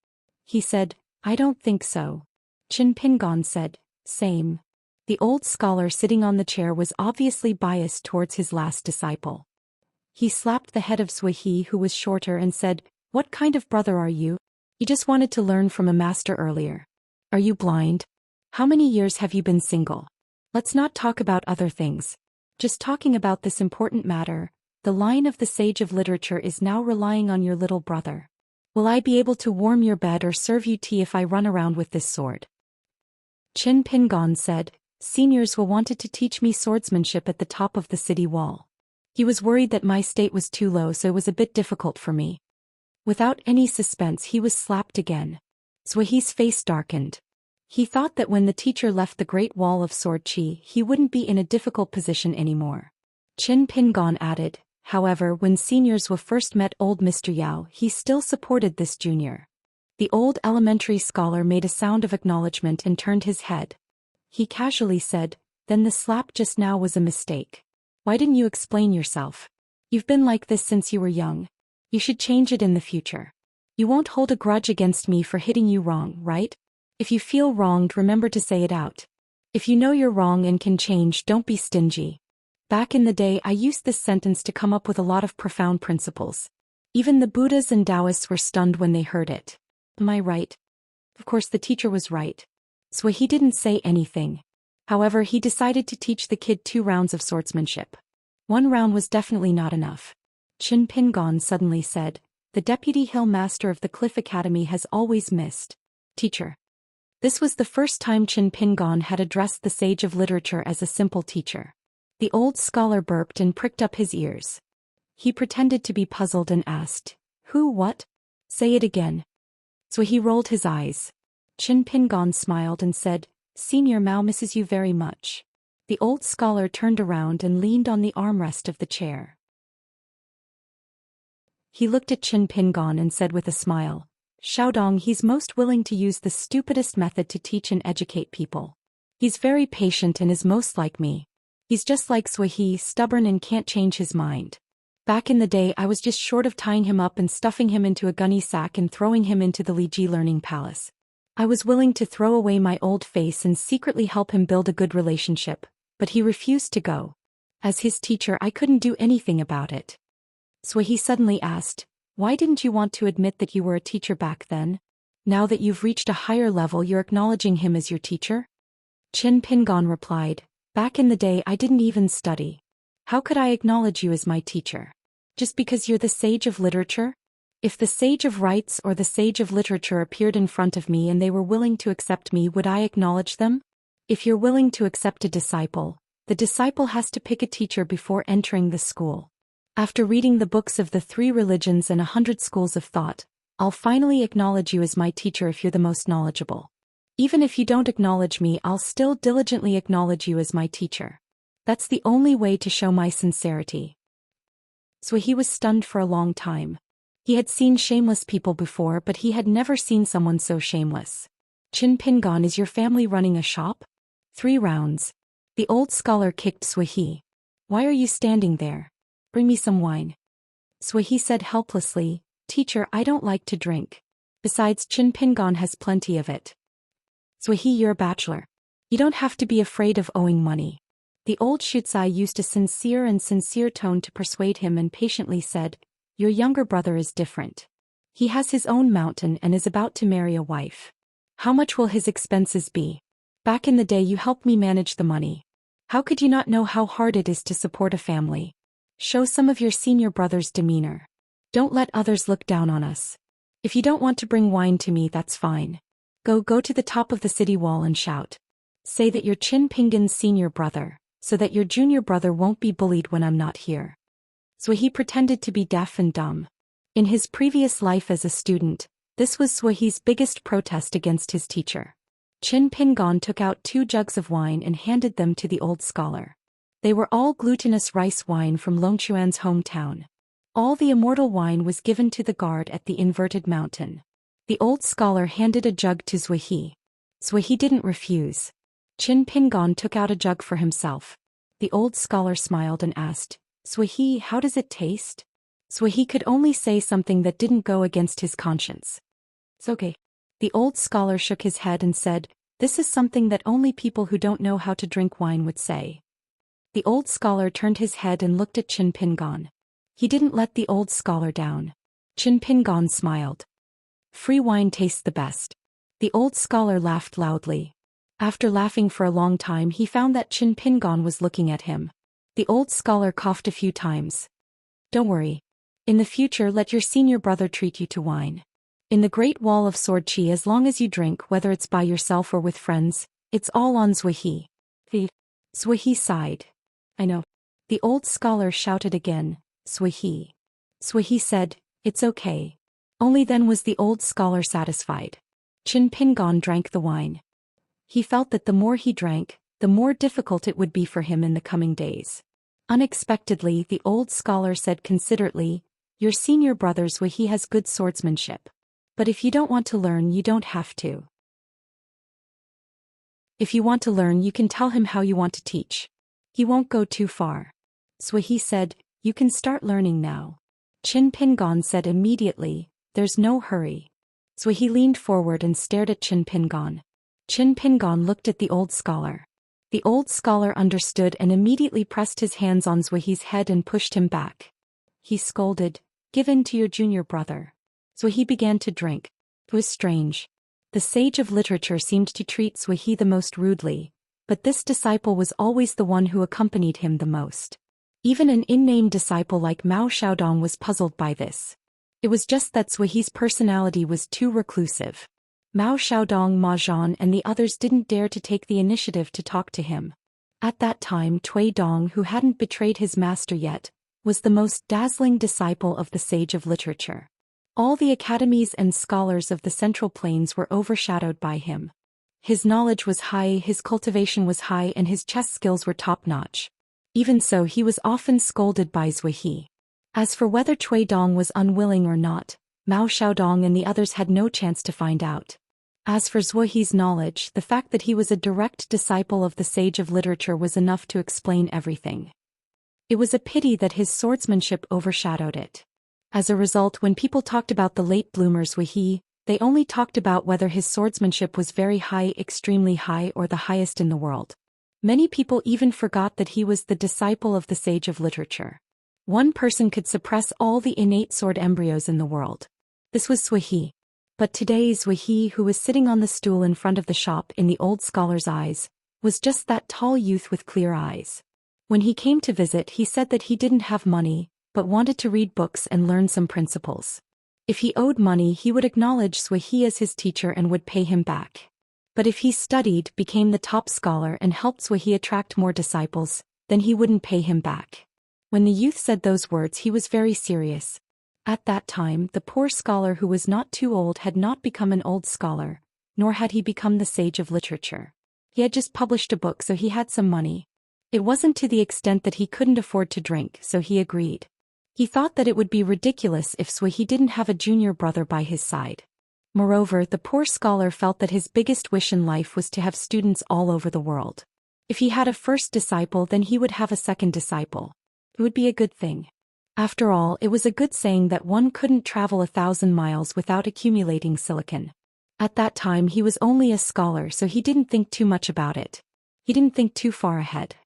He said, "I don't think so." Qin Pingon said, "Same." The old scholar sitting on the chair was obviously biased towards his last disciple. He slapped the head of Zhou Xian, who was shorter, and said, "What kind of brother are you? You just wanted to learn from a master earlier. Are you blind? How many years have you been single? Let's not talk about other things. Just talking about this important matter, the line of the sage of literature is now relying on your little brother. Will I be able to warm your bed or serve you tea if I run around with this sword?" Qin Pingon said, "Seniors will wanted to teach me swordsmanship at the top of the city wall. He was worried that my state was too low, so it was a bit difficult for me." Without any suspense he was slapped again. Zhou Xi's face darkened. He thought that when the teacher left the Great Wall of Sword Qi he wouldn't be in a difficult position anymore. Qin Pingon added, "However, when seniors were first met old Mr. Yao he still supported this junior." The old elementary scholar made a sound of acknowledgement and turned his head. He casually said, "Then the slap just now was a mistake. Why didn't you explain yourself? You've been like this since you were young. You should change it in the future. You won't hold a grudge against me for hitting you wrong, right? If you feel wronged, remember to say it out. If you know you're wrong and can change, don't be stingy." Back in the day I used this sentence to come up with a lot of profound principles. Even the Buddhas and Taoists were stunned when they heard it. Am I right? Of course the teacher was right. So he didn't say anything. However, he decided to teach the kid 2 rounds of swordsmanship. 1 round was definitely not enough. Qin Pingon suddenly said, "The Deputy Hill Master of the Cliff Academy has always missed. Teacher." This was the first time Qin Pingon had addressed the sage of literature as a simple teacher. The old scholar burped and pricked up his ears. He pretended to be puzzled and asked, "Who, what? Say it again." So he rolled his eyes. Qin Pingon smiled and said, "Senior Mao misses you very much." The old scholar turned around and leaned on the armrest of the chair. He looked at Qin Pingon and said with a smile, "Xiaodong, he's most willing to use the stupidest method to teach and educate people. He's very patient and is most like me. He's just like Sui, stubborn and can't change his mind. Back in the day I was just short of tying him up and stuffing him into a gunny sack and throwing him into the Liji Learning Palace. I was willing to throw away my old face and secretly help him build a good relationship, but he refused to go. As his teacher I couldn't do anything about it." Sui suddenly asked, "Why didn't you want to admit that you were a teacher back then? Now that you've reached a higher level you're acknowledging him as your teacher?" Qin Pingon replied, "Back in the day I didn't even study. How could I acknowledge you as my teacher? Just because you're the sage of literature? If the sage of rites or the sage of literature appeared in front of me and they were willing to accept me, would I acknowledge them? If you're willing to accept a disciple, the disciple has to pick a teacher before entering the school. After reading the books of the 3 religions and 100 schools of thought, I'll finally acknowledge you as my teacher if you're the most knowledgeable. Even if you don't acknowledge me, I'll still diligently acknowledge you as my teacher. That's the only way to show my sincerity." So he was stunned for a long time. He had seen shameless people before, but he had never seen someone so shameless. "Qin Pingon, is your family running a shop?" 3 rounds. The old scholar kicked Sui. "Why are you standing there? Bring me some wine." Sui said helplessly, "Teacher, I don't like to drink. Besides, Qin Pingon has plenty of it." "Sui, you're a bachelor. You don't have to be afraid of owing money." The old Xuzi used a sincere tone to persuade him and patiently said, "Your younger brother is different. He has his own mountain and is about to marry a wife. How much will his expenses be? Back in the day you helped me manage the money. How could you not know how hard it is to support a family? Show some of your senior brother's demeanor. Don't let others look down on us. If you don't want to bring wine to me, that's fine. Go to the top of the city wall and shout. Say that you're Qin Pingon's senior brother, so that your junior brother won't be bullied when I'm not here." So he pretended to be deaf and dumb. In his previous life as a student, this was Sui's biggest protest against his teacher. Qin Pingon took out 2 jugs of wine and handed them to the old scholar. They were all glutinous rice wine from Longchuan's hometown. All the immortal wine was given to the guard at the inverted mountain. The old scholar handed a jug to Sui. Sui didn't refuse. Qin Pingon took out a jug for himself. The old scholar smiled and asked, "Sui, how does it taste?" Sui could only say something that didn't go against his conscience. "It's okay." The old scholar shook his head and said, "This is something that only people who don't know how to drink wine would say." The old scholar turned his head and looked at Qin Pingon. He didn't let the old scholar down. Qin Pingon smiled. "Free wine tastes the best." The old scholar laughed loudly. After laughing for a long time, he found that Qin Pingon was looking at him. The old scholar coughed a few times. "Don't worry. In the future, let your senior brother treat you to wine. In the Great Wall of Sword Qi, as long as you drink, whether it's by yourself or with friends, it's all on Sui." Sui sighed. "I know." The old scholar shouted again, "Sui." Sui said, "It's okay." Only then was the old scholar satisfied. Qin Pingon drank the wine. He felt that the more he drank, the more difficult it would be for him in the coming days. Unexpectedly, the old scholar said considerately, "Your senior brother Sui has good swordsmanship. But if you don't want to learn, you don't have to. If you want to learn, you can tell him how you want to teach. He won't go too far." Sui said, "You can start learning now." Qin Pingon said immediately, "There's no hurry." Sui leaned forward and stared at Qin Pingon. Qin Pingon looked at the old scholar. The old scholar understood and immediately pressed his hands on Sui's head and pushed him back. He scolded, "Give in to your junior brother." Sui began to drink. It was strange. The sage of literature seemed to treat Sui the most rudely, but this disciple was always the one who accompanied him the most. Even an in-name disciple like Mao Xiaodong was puzzled by this. It was just that Sui's personality was too reclusive. Mao Xiaodong, Ma Zhan and the others didn't dare to take the initiative to talk to him. At that time Cui Dong, who hadn't betrayed his master yet, was the most dazzling disciple of the sage of literature. All the academies and scholars of the Central Plains were overshadowed by him. His knowledge was high, his cultivation was high and his chess skills were top-notch. Even so, he was often scolded by Zhou Xian. As for whether Cui Dong was unwilling or not, Mao Xiaodong and the others had no chance to find out. As for Zhou Xi's knowledge, the fact that he was a direct disciple of the sage of literature was enough to explain everything. It was a pity that his swordsmanship overshadowed it. As a result, when people talked about the late bloomer Zhou Xi, they only talked about whether his swordsmanship was very high, extremely high, or the highest in the world. Many people even forgot that he was the disciple of the sage of literature. One person could suppress all the innate sword embryos in the world. This was Zhou Xi. But today Zhou Xi, who was sitting on the stool in front of the shop in the old scholar's eyes, was just that tall youth with clear eyes. When he came to visit, he said that he didn't have money, but wanted to read books and learn some principles. If he owed money, he would acknowledge Zhou Xi as his teacher and would pay him back. But if he studied, became the top scholar and helped Zhou Xi attract more disciples, then he wouldn't pay him back. When the youth said those words, he was very serious. At that time, the poor scholar who was not too old had not become an old scholar, nor had he become the sage of literature. He had just published a book, so he had some money. It wasn't to the extent that he couldn't afford to drink, so he agreed. He thought that it would be ridiculous if Zhou Xi didn't have a junior brother by his side. Moreover, the poor scholar felt that his biggest wish in life was to have students all over the world. If he had a first disciple, then he would have a second disciple. It would be a good thing. After all, it was a good saying that one couldn't travel 1,000 miles without accumulating silicon. At that time he was only a scholar, so he didn't think too much about it. He didn't think too far ahead.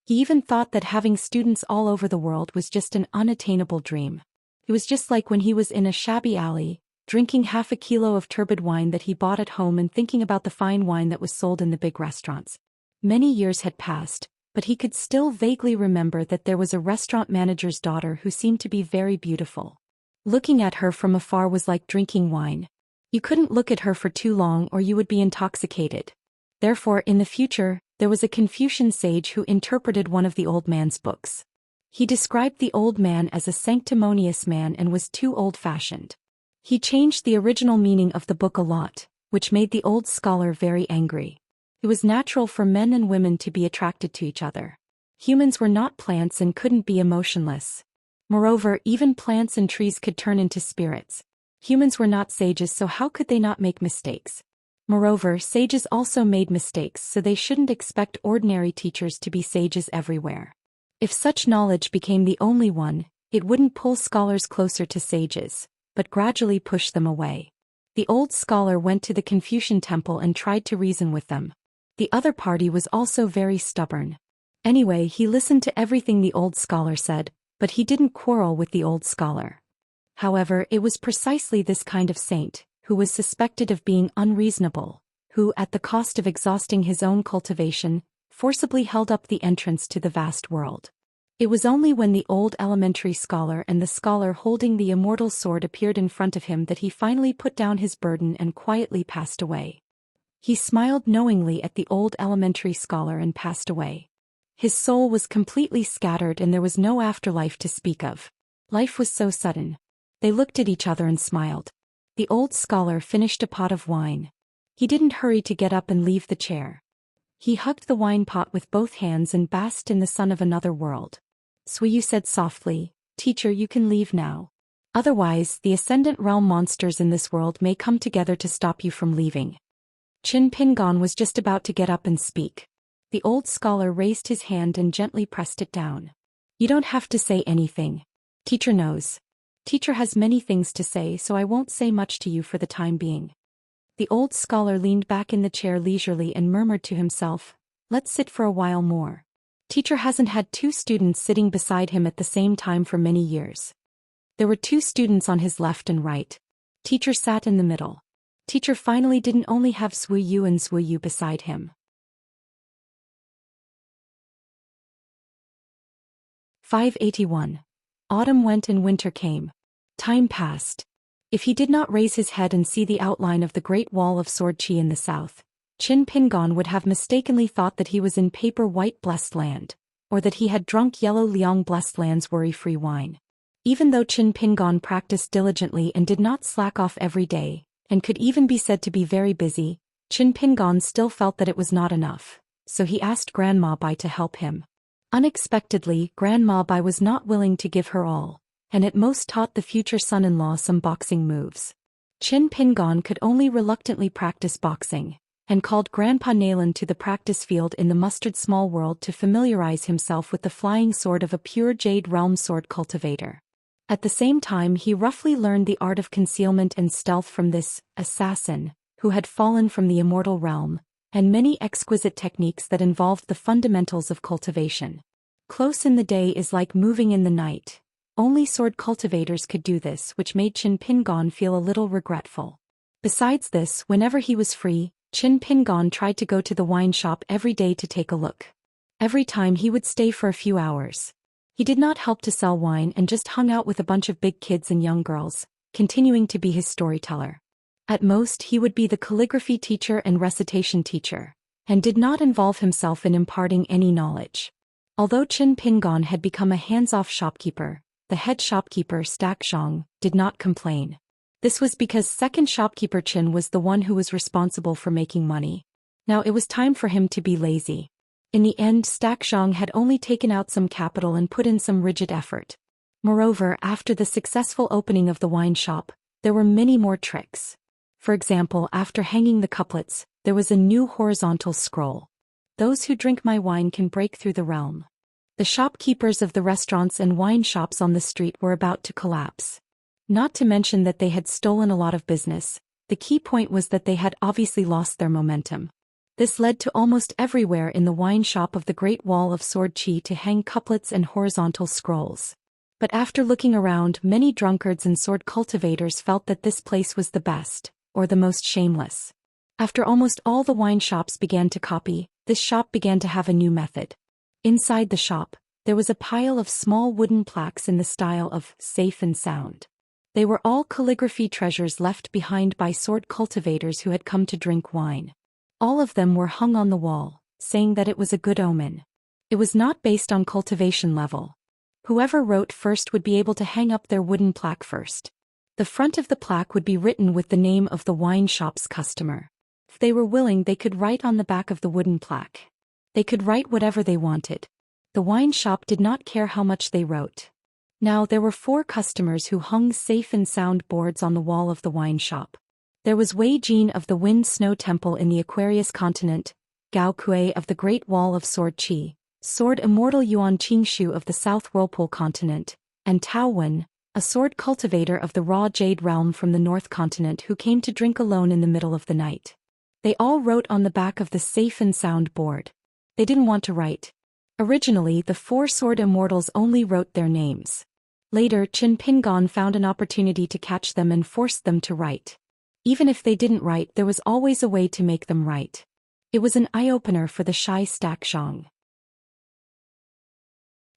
He even thought that having students all over the world was just an unattainable dream. It was just like when he was in a shabby alley, drinking half a kilo of turbid wine that he bought at home and thinking about the fine wine that was sold in the big restaurants. Many years had passed, but he could still vaguely remember that there was a restaurant manager's daughter who seemed to be very beautiful. Looking at her from afar was like drinking wine. You couldn't look at her for too long or you would be intoxicated. Therefore, in the future, there was a Confucian sage who interpreted one of the old man's books. He described the old man as a sanctimonious man and was too old-fashioned. He changed the original meaning of the book a lot, which made the old scholar very angry. It was natural for men and women to be attracted to each other. Humans were not plants and couldn't be emotionless. Moreover, even plants and trees could turn into spirits. Humans were not sages, so how could they not make mistakes? Moreover, sages also made mistakes, so they shouldn't expect ordinary teachers to be sages everywhere. If such knowledge became the only one, it wouldn't pull scholars closer to sages, but gradually push them away. The old scholar went to the Confucian temple and tried to reason with them. The other party was also very stubborn. Anyway, he listened to everything the old scholar said, but he didn't quarrel with the old scholar. However, it was precisely this kind of saint, who was suspected of being unreasonable, who, at the cost of exhausting his own cultivation, forcibly held up the entrance to the vast world. It was only when the old elementary scholar and the scholar holding the immortal sword appeared in front of him that he finally put down his burden and quietly passed away. He smiled knowingly at the old elementary scholar and passed away. His soul was completely scattered and there was no afterlife to speak of. Life was so sudden. They looked at each other and smiled. The old scholar finished a pot of wine. He didn't hurry to get up and leave the chair. He hugged the wine pot with both hands and basked in the sun of another world. Suyu said softly, "Teacher, you can leave now. Otherwise, the ascendant realm monsters in this world may come together to stop you from leaving." Qin Pingon was just about to get up and speak. The old scholar raised his hand and gently pressed it down. "You don't have to say anything. Teacher knows. Teacher has many things to say, so I won't say much to you for the time being." The old scholar leaned back in the chair leisurely and murmured to himself, "Let's sit for a while more." Teacher hasn't had two students sitting beside him at the same time for many years. There were two students on his left and right. Teacher sat in the middle. Teacher finally didn't only have Zhou Yu and Zhou Yu beside him. 581. Autumn went and winter came. Time passed. If he did not raise his head and see the outline of the Great Wall of Sword Qi in the south, Qin Pingon would have mistakenly thought that he was in paper white blessed land, or that he had drunk yellow Liang blessed land's worry-free wine. Even though Qin Pingon practiced diligently and did not slack off every day, and could even be said to be very busy, Qin Pingon still felt that it was not enough, so he asked Grandma Bai to help him. Unexpectedly, Grandma Bai was not willing to give her all, and at most taught the future son-in-law some boxing moves. Qin Pingon could only reluctantly practice boxing, and called Grandpa Nalan to the practice field in the mustard small world to familiarize himself with the flying sword of a pure jade realm sword cultivator. At the same time, he roughly learned the art of concealment and stealth from this assassin, who had fallen from the immortal realm, and many exquisite techniques that involved the fundamentals of cultivation. Close in the day is like moving in the night. Only sword cultivators could do this, which made Qin Pingon feel a little regretful. Besides this, whenever he was free, Qin Pingon tried to go to the wine shop every day to take a look. Every time he would stay for a few hours. He did not help to sell wine and just hung out with a bunch of big kids and young girls, continuing to be his storyteller. At most, he would be the calligraphy teacher and recitation teacher, and did not involve himself in imparting any knowledge. Although Qin Pingon had become a hands-off shopkeeper, the head shopkeeper Xianxia did not complain. This was because second shopkeeper Qin was the one who was responsible for making money. Now it was time for him to be lazy. In the end, Xianxia had only taken out some capital and put in some rigid effort. Moreover, after the successful opening of the wine shop, there were many more tricks. For example, after hanging the couplets, there was a new horizontal scroll. Those who drink my wine can break through the realm. The shopkeepers of the restaurants and wine shops on the street were about to collapse. Not to mention that they had stolen a lot of business. The key point was that they had obviously lost their momentum. This led to almost everywhere in the wine shop of the Great Wall of Sword Qi to hang couplets and horizontal scrolls. But after looking around, many drunkards and sword cultivators felt that this place was the best, or the most shameless. After almost all the wine shops began to copy, this shop began to have a new method. Inside the shop, there was a pile of small wooden plaques in the style of safe and sound. They were all calligraphy treasures left behind by sword cultivators who had come to drink wine. All of them were hung on the wall, saying that it was a good omen. It was not based on cultivation level. Whoever wrote first would be able to hang up their wooden plaque first. The front of the plaque would be written with the name of the wine shop's customer. If they were willing, they could write on the back of the wooden plaque. They could write whatever they wanted. The wine shop did not care how much they wrote. Now there were 4 customers who hung safe and sound boards on the wall of the wine shop. There was Wei Jin of the Wind Snow Temple in the Aquarius continent, Gao Kuei of the Great Wall of Sword Qi, Sword Immortal Yuan Qingshu of the South Whirlpool continent, and Tao Wen, a sword cultivator of the Raw Jade realm from the North continent who came to drink alone in the middle of the night. They all wrote on the back of the safe and sound board. They didn't want to write. Originally, the 4 sword immortals only wrote their names. Later, Qin Pingon found an opportunity to catch them and forced them to write. Even if they didn't write, there was always a way to make them write. It was an eye-opener for the shy Xianxia.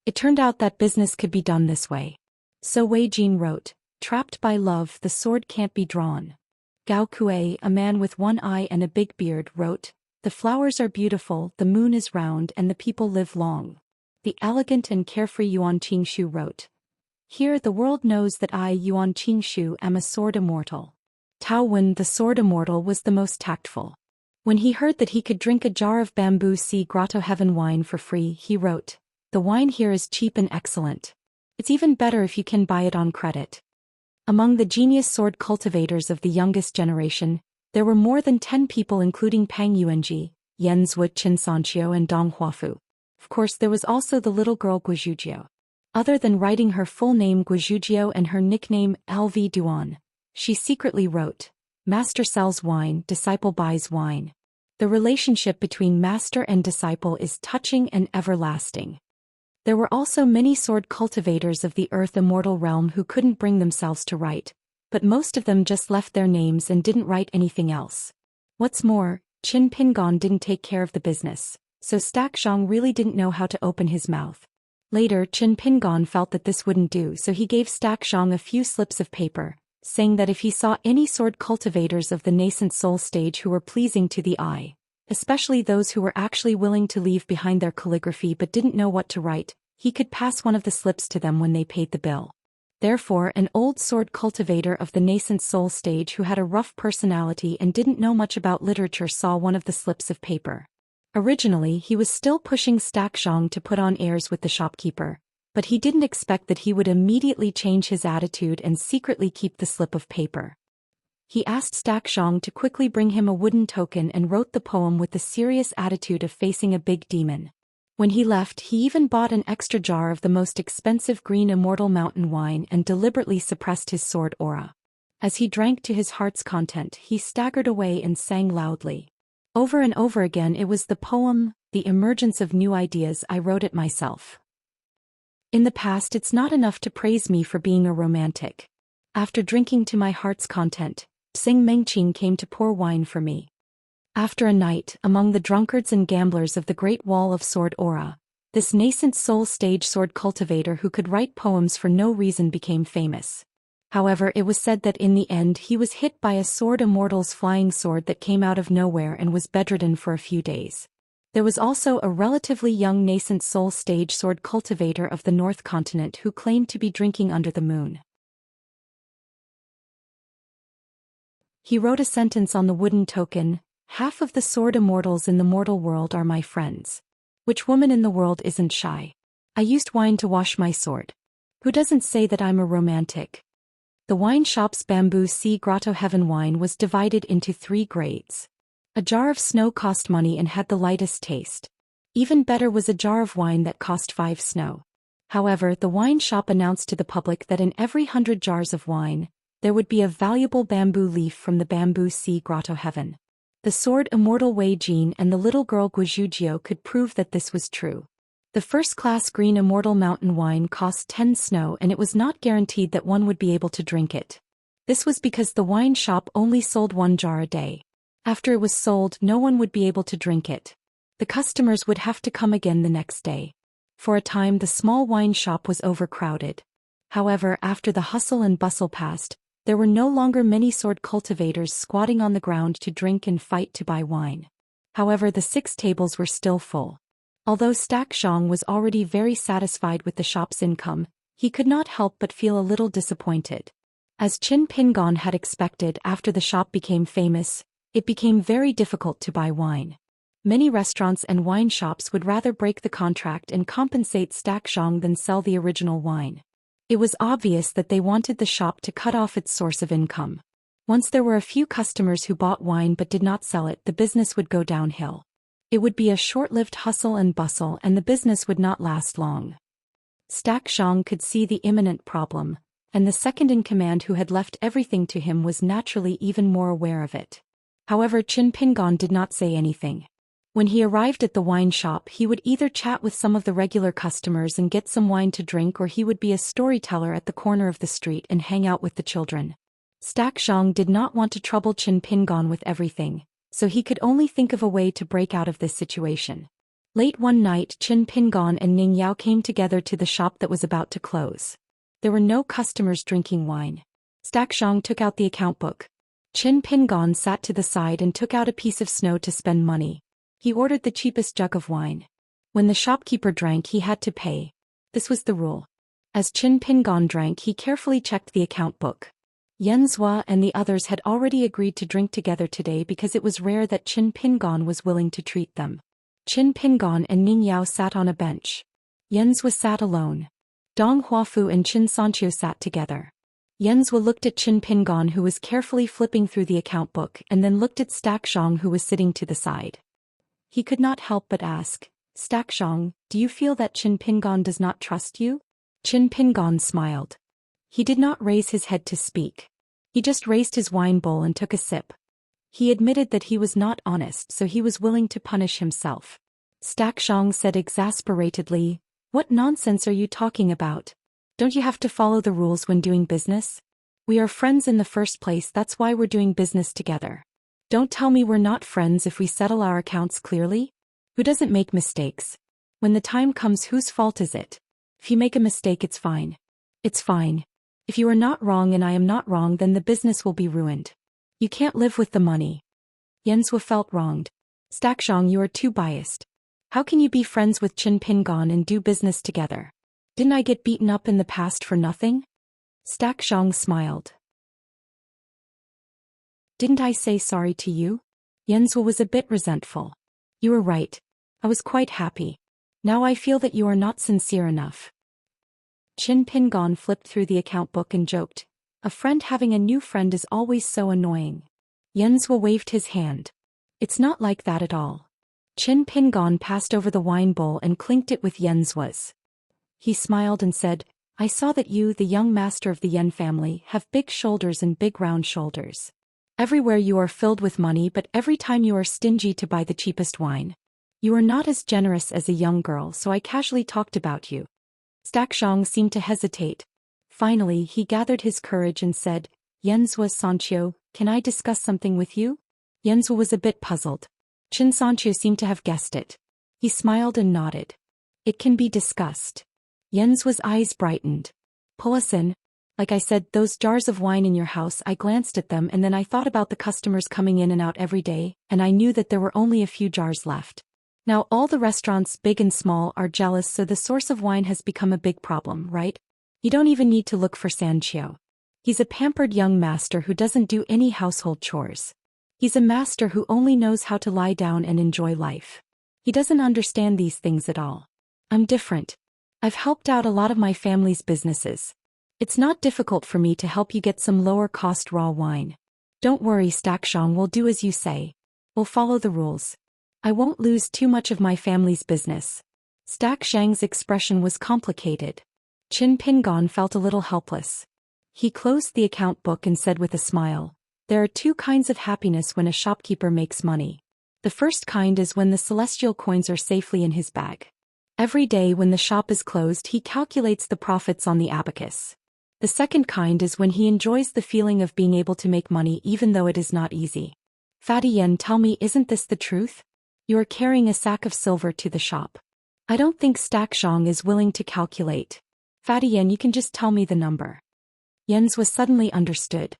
It turned out that business could be done this way. So Wei Jin wrote, "Trapped by love, the sword can't be drawn." Gao Kuei, a man with one eye and a big beard, wrote, "The flowers are beautiful, the moon is round, and the people live long." The elegant and carefree Yuan Qingshu wrote, "Here the world knows that I, Yuan Qingshu, am a sword immortal." Tao Wen, the sword immortal, was the most tactful. When he heard that he could drink a jar of bamboo sea grotto heaven wine for free, he wrote, "The wine here is cheap and excellent. It's even better if you can buy it on credit." Among the genius sword cultivators of the youngest generation, there were more than 10 people including Pang Yuanji, Yan Zwu Qianxia and Dong Huafu. Of course, there was also the little girl Guizhujiu. Other than writing her full name Guizhujiu and her nickname LV Duan, she secretly wrote, "Master sells wine, disciple buys wine." The relationship between master and disciple is touching and everlasting. There were also many sword cultivators of the Earth Immortal realm who couldn't bring themselves to write, but most of them just left their names and didn't write anything else. What's more, Qin Pingon didn't take care of the business, so Xianxia really didn't know how to open his mouth. Later, Qin Pingon felt that this wouldn't do, so he gave Xianxia a few slips of paper, saying that if he saw any sword cultivators of the nascent soul stage who were pleasing to the eye, especially those who were actually willing to leave behind their calligraphy but didn't know what to write, he could pass one of the slips to them when they paid the bill. Therefore, an old sword cultivator of the nascent soul stage who had a rough personality and didn't know much about literature saw one of the slips of paper. Originally, he was still pushing Xianxia to put on airs with the shopkeeper, but he didn't expect that he would immediately change his attitude and secretly keep the slip of paper. He asked Xianxia to quickly bring him a wooden token and wrote the poem with the serious attitude of facing a big demon. When he left, he even bought an extra jar of the most expensive green immortal mountain wine and deliberately suppressed his sword aura. As he drank to his heart's content, he staggered away and sang loudly. Over and over again it was the poem, the emergence of new ideas. I wrote it myself. In the past it's not enough to praise me for being a romantic. After drinking to my heart's content, Xing Mengqing came to pour wine for me. After a night among the drunkards and gamblers of the Great Wall of Sword Aura, this nascent soul stage sword cultivator who could write poems for no reason became famous. However, it was said that in the end he was hit by a sword immortal's flying sword that came out of nowhere and was bedridden for a few days. There was also a relatively young nascent soul stage sword cultivator of the North Continent who claimed to be drinking under the moon. He wrote a sentence on the wooden token, "Half of the sword immortals in the mortal world are my friends. Which woman in the world isn't shy? I used wine to wash my sword. Who doesn't say that I'm a romantic?" The wine shop's bamboo sea grotto heaven wine was divided into 3 grades. A jar of snow cost money and had the lightest taste. Even better was a jar of wine that cost 5 snow. However, the wine shop announced to the public that in every 100 jars of wine, there would be a valuable bamboo leaf from the bamboo sea grotto heaven. The sword immortal Wei Jin and the little girl Guizhujiu could prove that this was true. The first-class green immortal mountain wine cost 10 snow and it was not guaranteed that one would be able to drink it. This was because the wine shop only sold 1 jar a day. After it was sold, no one would be able to drink it. The customers would have to come again the next day. For a time the small wine shop was overcrowded. However, after the hustle and bustle passed, there were no longer many sword cultivators squatting on the ground to drink and fight to buy wine. However, the 6 tables were still full. Although Xianxia was already very satisfied with the shop's income, he could not help but feel a little disappointed. As Qin Pingon had expected, after the shop became famous, it became very difficult to buy wine. Many restaurants and wine shops would rather break the contract and compensate Xianxia than sell the original wine. It was obvious that they wanted the shop to cut off its source of income. Once there were a few customers who bought wine but did not sell it, the business would go downhill. It would be a short-lived hustle and bustle and the business would not last long. Xianxia could see the imminent problem, and the second-in-command who had left everything to him was naturally even more aware of it. However, Qin Pingon did not say anything. When he arrived at the wine shop, he would either chat with some of the regular customers and get some wine to drink, or he would be a storyteller at the corner of the street and hang out with the children. Xianxia did not want to trouble Qin Pingon with everything, so he could only think of a way to break out of this situation. Late one night, Qin Pingon and Ning Yao came together to the shop that was about to close. There were no customers drinking wine. Xianxia took out the account book. Qin Pingon sat to the side and took out a piece of snow to spend money. He ordered the cheapest jug of wine. When the shopkeeper drank, he had to pay. This was the rule. As Qin Pingon drank, he carefully checked the account book. Yanzhua and the others had already agreed to drink together today because it was rare that Qin Pingon was willing to treat them. Qin Pingon and Ning Yao sat on a bench. Yanzhua sat alone. Dong Huafu and Qin Xianxia sat together. Yanzhua looked at Qin Pingon, who was carefully flipping through the account book, and then looked at Xianxia, who was sitting to the side. He could not help but ask, "Xianxia, do you feel that Qin Pingon does not trust you?" Qin Pingon smiled. He did not raise his head to speak. He just raised his wine bowl and took a sip. He admitted that he was not honest, so he was willing to punish himself. Xianxia said exasperatedly, "What nonsense are you talking about? Don't you have to follow the rules when doing business? We are friends in the first place, that's why we're doing business together. Don't tell me we're not friends if we settle our accounts clearly? Who doesn't make mistakes? When the time comes, whose fault is it? If you make a mistake, it's fine. It's fine. If you are not wrong and I am not wrong, then the business will be ruined. You can't live with the money. Yanzhou felt wronged. Xianxia, you are too biased. How can you be friends with Qin Pingon and do business together? Didn't I get beaten up in the past for nothing? Xianxia smiled. Didn't I say sorry to you? Yanzhou was a bit resentful. You were right. I was quite happy. Now I feel that you are not sincere enough. Qin Pingon flipped through the account book and joked, a friend having a new friend is always so annoying. Yanzhou waved his hand. It's not like that at all. Qin Pingon passed over the wine bowl and clinked it with Yanzhou's. He smiled and said, I saw that you, the young master of the Yan family, have big shoulders and big round shoulders. Everywhere you are filled with money, but every time you are stingy to buy the cheapest wine. You are not as generous as a young girl, so I casually talked about you. Xianxia seemed to hesitate. Finally, he gathered his courage and said, Yanzhou Sanqiu, can I discuss something with you? Yanzhou was a bit puzzled. Qin Sanqiu seemed to have guessed it. He smiled and nodded. It can be discussed. Yanzhou's eyes brightened. Pull us in. Like I said, those jars of wine in your house, I glanced at them and then I thought about the customers coming in and out every day, and I knew that there were only a few jars left. Now all the restaurants, big and small, are jealous, so the source of wine has become a big problem, right? You don't even need to look for Xianxia. He's a pampered young master who doesn't do any household chores. He's a master who only knows how to lie down and enjoy life. He doesn't understand these things at all. I'm different. I've helped out a lot of my family's businesses. It's not difficult for me to help you get some lower-cost raw wine. Don't worry, Xianxia, we'll do as you say. We'll follow the rules. I won't lose too much of my family's business. Xianxia's expression was complicated. Qin Pingon felt a little helpless. He closed the account book and said with a smile, there are two kinds of happiness when a shopkeeper makes money. The first kind is when the celestial coins are safely in his bag. Every day when the shop is closed, he calculates the profits on the abacus. The second kind is when he enjoys the feeling of being able to make money even though it is not easy. Fatty Yen, tell me, isn't this the truth? You are carrying a sack of silver to the shop. I don't think Xianxia is willing to calculate. Fatty Yen, you can just tell me the number. Yanzhou was suddenly understood.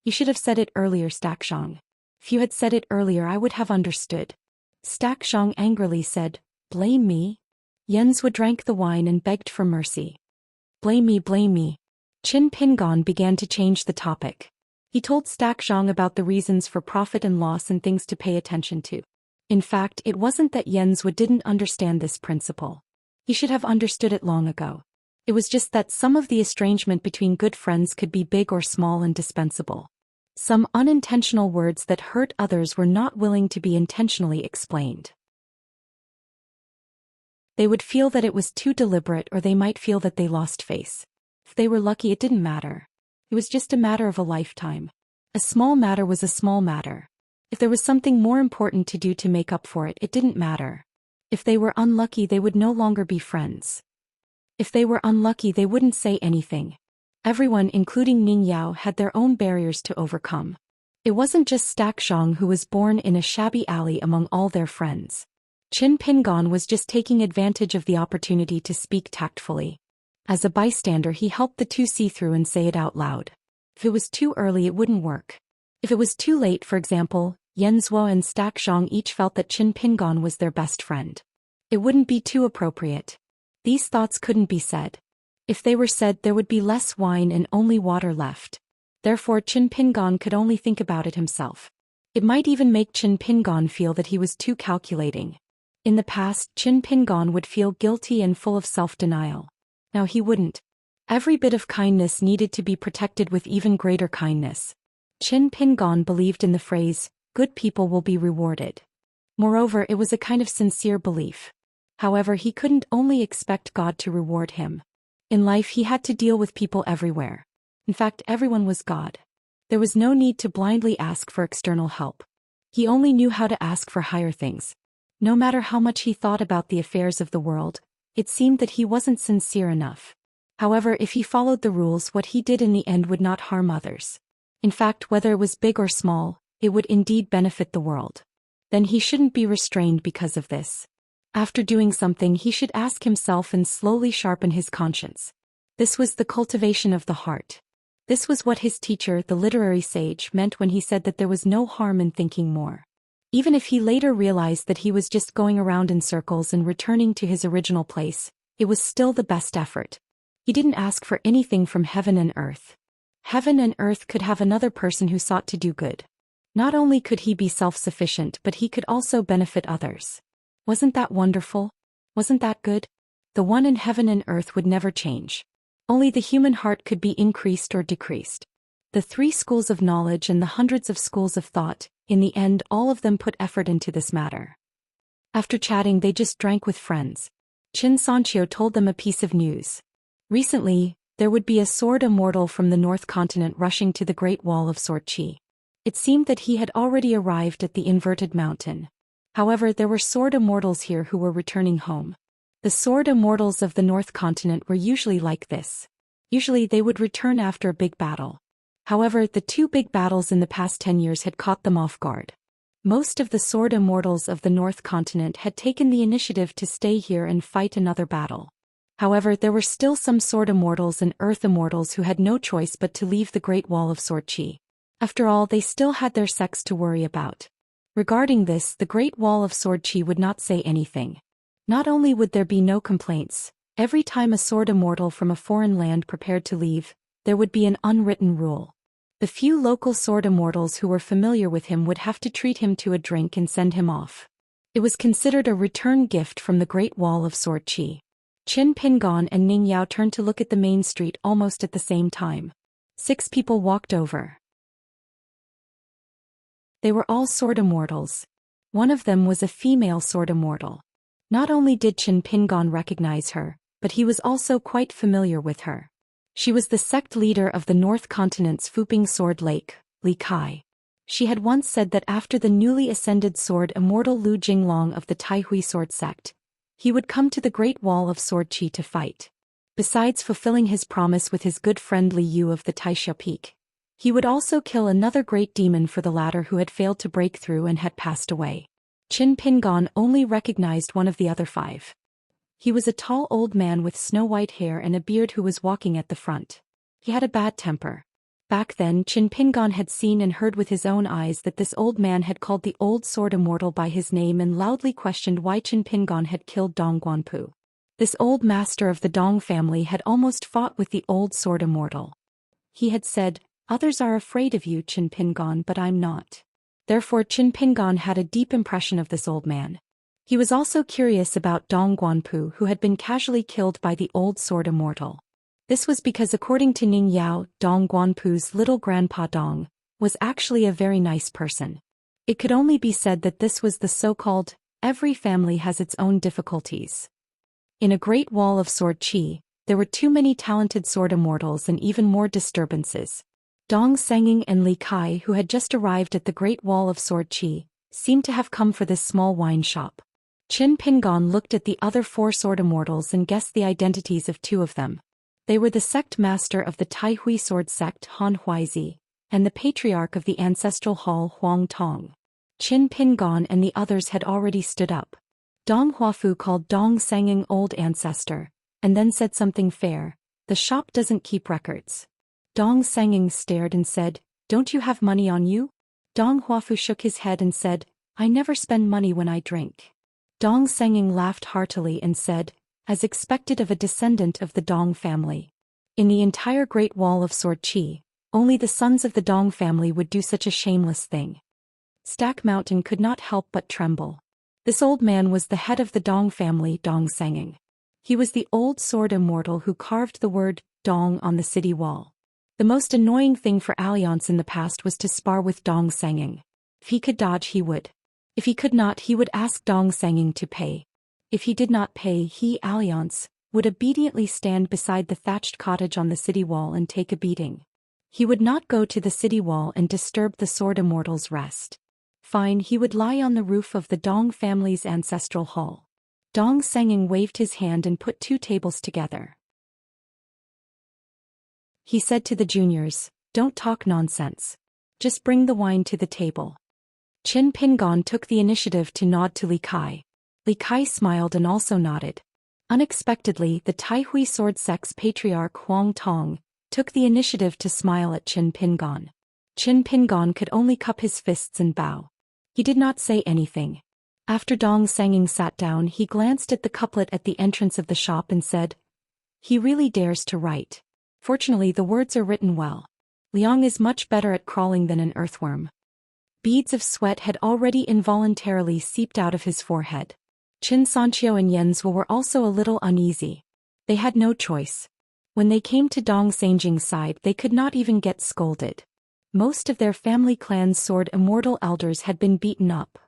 You should have said it earlier, Xianxia. If you had said it earlier, I would have understood. Xianxia angrily said, blame me? Yanzhou drank the wine and begged for mercy. Blame me, blame me. Qin Pingon began to change the topic. He told Xianxia about the reasons for profit and loss and things to pay attention to. In fact, it wasn't that Yanzhou didn't understand this principle. He should have understood it long ago. It was just that some of the estrangement between good friends could be big or small and dispensable. Some unintentional words that hurt others were not willing to be intentionally explained. They would feel that it was too deliberate, or they might feel that they lost face. If they were lucky, it didn't matter. It was just a matter of a lifetime. A small matter was a small matter. If there was something more important to do to make up for it, it didn't matter. If they were unlucky, they would no longer be friends. If they were unlucky, they wouldn't say anything. Everyone, including Ning Yao, had their own barriers to overcome. It wasn't just Xianxia who was born in a shabby alley among all their friends. Qin Pingon was just taking advantage of the opportunity to speak tactfully. As a bystander, he helped the two see through and say it out loud. If it was too early, it wouldn't work. If it was too late, for example, Yanzhou and Xianxia each felt that Qin Pingon was their best friend. It wouldn't be too appropriate. These thoughts couldn't be said. If they were said, there would be less wine and only water left. Therefore, Qin Pingon could only think about it himself. It might even make Qin Pingon feel that he was too calculating. In the past, Qin Pingon would feel guilty and full of self-denial. Now he wouldn't. Every bit of kindness needed to be protected with even greater kindness. Qin Pingon believed in the phrase, good people will be rewarded. Moreover, it was a kind of sincere belief. However, he couldn't only expect God to reward him. In life, he had to deal with people everywhere. In fact, everyone was God. There was no need to blindly ask for external help. He only knew how to ask for higher things. No matter how much he thought about the affairs of the world, it seemed that he wasn't sincere enough. However, if he followed the rules, what he did in the end would not harm others. In fact, whether it was big or small, it would indeed benefit the world. Then he shouldn't be restrained because of this. After doing something, he should ask himself and slowly sharpen his conscience. This was the cultivation of the heart. This was what his teacher, the literary sage, meant when he said that there was no harm in thinking more. Even if he later realized that he was just going around in circles and returning to his original place, it was still the best effort. He didn't ask for anything from heaven and earth. Heaven and earth could have another person who sought to do good. Not only could he be self-sufficient, but he could also benefit others. Wasn't that wonderful? Wasn't that good? The one in heaven and earth would never change. Only the human heart could be increased or decreased. The 3 schools of knowledge and the hundreds of schools of thought, in the end all of them put effort into this matter. After chatting they just drank with friends. Xianxia told them a piece of news. Recently, there would be a sword immortal from the North Continent rushing to the Great Wall of Sword Qi. It seemed that he had already arrived at the inverted mountain. However, there were sword immortals here who were returning home. The sword immortals of the North Continent were usually like this. Usually they would return after a big battle. However, the 2 big battles in the past 10 years had caught them off guard. Most of the sword immortals of the North Continent had taken the initiative to stay here and fight another battle. However, there were still some sword immortals and earth immortals who had no choice but to leave the Great Wall of Sword Qi. After all, they still had their sex to worry about. Regarding this, the Great Wall of Sword Qi would not say anything. Not only would there be no complaints, every time a sword immortal from a foreign land prepared to leave, there would be an unwritten rule. The few local sword immortals who were familiar with him would have to treat him to a drink and send him off. It was considered a return gift from the Great Wall of Sword Qi. Qin Pingon and Ning Yao turned to look at the main street almost at the same time. 6 people walked over. They were all sword immortals. One of them was a female sword immortal. Not only did Qin Pingon recognize her, but he was also quite familiar with her. She was the sect leader of the North Continent's Fuping Sword Lake, Li Kai. She had once said that after the newly ascended sword immortal Lu Jinglong of the Taihui sword sect, he would come to the Great Wall of Sword Qi to fight. Besides fulfilling his promise with his good friend Li Yu of the Taixia Peak, he would also kill another great demon for the latter who had failed to break through and had passed away. Qin Pingon only recognized one of the other 5. He was a tall old man with snow-white hair and a beard who was walking at the front. He had a bad temper. Back then, Qin Pingon had seen and heard with his own eyes that this old man had called the old sword immortal by his name and loudly questioned why Qin Pingon had killed Dong Guanpu. This old master of the Dong family had almost fought with the old sword immortal. He had said, "Others are afraid of you, Qin Pingon, but I'm not." Therefore Qin Pingon had a deep impression of this old man. He was also curious about Dong Guanpu, who had been casually killed by the old sword immortal. This was because according to Ning Yao, Dong Guanpu's little grandpa Dong was actually a very nice person. It could only be said that this was the so-called, every family has its own difficulties. In a Great Wall of Sword Qi, there were too many talented sword immortals and even more disturbances. Dong Senging and Li Kai, who had just arrived at the Great Wall of Sword Qi, seemed to have come for this small wine shop. Qin Pingon looked at the other 4 sword immortals and guessed the identities of 2 of them. They were the sect master of the Taihui sword sect Han Huizi, and the patriarch of the ancestral hall Huang Tong. Qin Pingon and the others had already stood up. Dong Huafu called Dong Senging old ancestor, and then said something fair, "The shop doesn't keep records." Dong Senging stared and said, "Don't you have money on you?" Dong Huafu shook his head and said, "I never spend money when I drink." Dong Senging laughed heartily and said, as expected of a descendant of the Dong family. In the entire Great Wall of Sword Qi, only the sons of the Dong family would do such a shameless thing. Stack Mountain could not help but tremble. This old man was the head of the Dong family, Dong Senging. He was the old sword immortal who carved the word Dong on the city wall. The most annoying thing for Alliance in the past was to spar with Dong Senging. If he could dodge, he would. If he could not, he would ask Dong Senging to pay. If he did not pay, he, Alliance, would obediently stand beside the thatched cottage on the city wall and take a beating. He would not go to the city wall and disturb the sword immortal's rest. Fine, he would lie on the roof of the Dong family's ancestral hall. Dong Senging waved his hand and put 2 tables together. He said to the juniors, "Don't talk nonsense. Just bring the wine to the table." Qin Pingon took the initiative to nod to Li Kai. Li Kai smiled and also nodded. Unexpectedly, the Taihui sword sect's patriarch Huang Tong took the initiative to smile at Qin Pingon. Qin Pingon could only cup his fists and bow. He did not say anything. After Dong Sanging sat down, he glanced at the couplet at the entrance of the shop and said, "He really dares to write. Fortunately, the words are written well. Liang is much better at crawling than an earthworm." Beads of sweat had already involuntarily seeped out of his forehead. Qin Sanqiu and Yanzhu were also a little uneasy. They had no choice. When they came to Dong Sangjing's side, they could not even get scolded. Most of their family clan's sword immortal elders had been beaten up.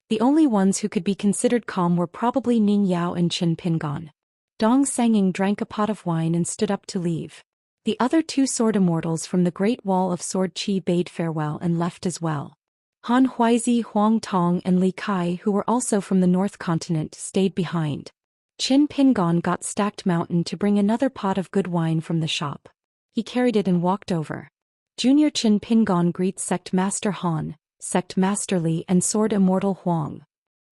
The only ones who could be considered calm were probably Ning Yao and Qin Pingon. Dong Sangjing drank a pot of wine and stood up to leave. The other two sword immortals from the Great Wall of Sword Qi bade farewell and left as well. Han Huizi, Huang Tong and Li Kai, who were also from the North Continent, stayed behind. Qin Pingon got stacked mountain to bring another pot of good wine from the shop. He carried it and walked over. Junior Qin Pingon greets Sect Master Han, Sect Master Li and Sword Immortal Huang.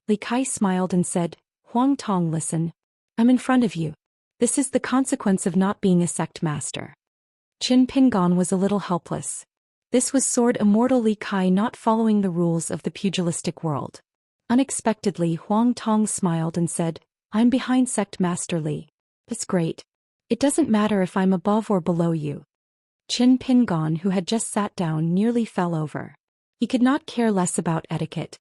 Li Kai smiled and said, "Huang Tong, listen. I'm in front of you. This is the consequence of not being a sect master." Qin Pingon was a little helpless. This was Sword Immortal Li Kai not following the rules of the pugilistic world. Unexpectedly, Huang Tong smiled and said, "I'm behind Sect Master Li. That's great. It doesn't matter if I'm above or below you." Qin Pingon, who had just sat down, nearly fell over. He could not care less about etiquette.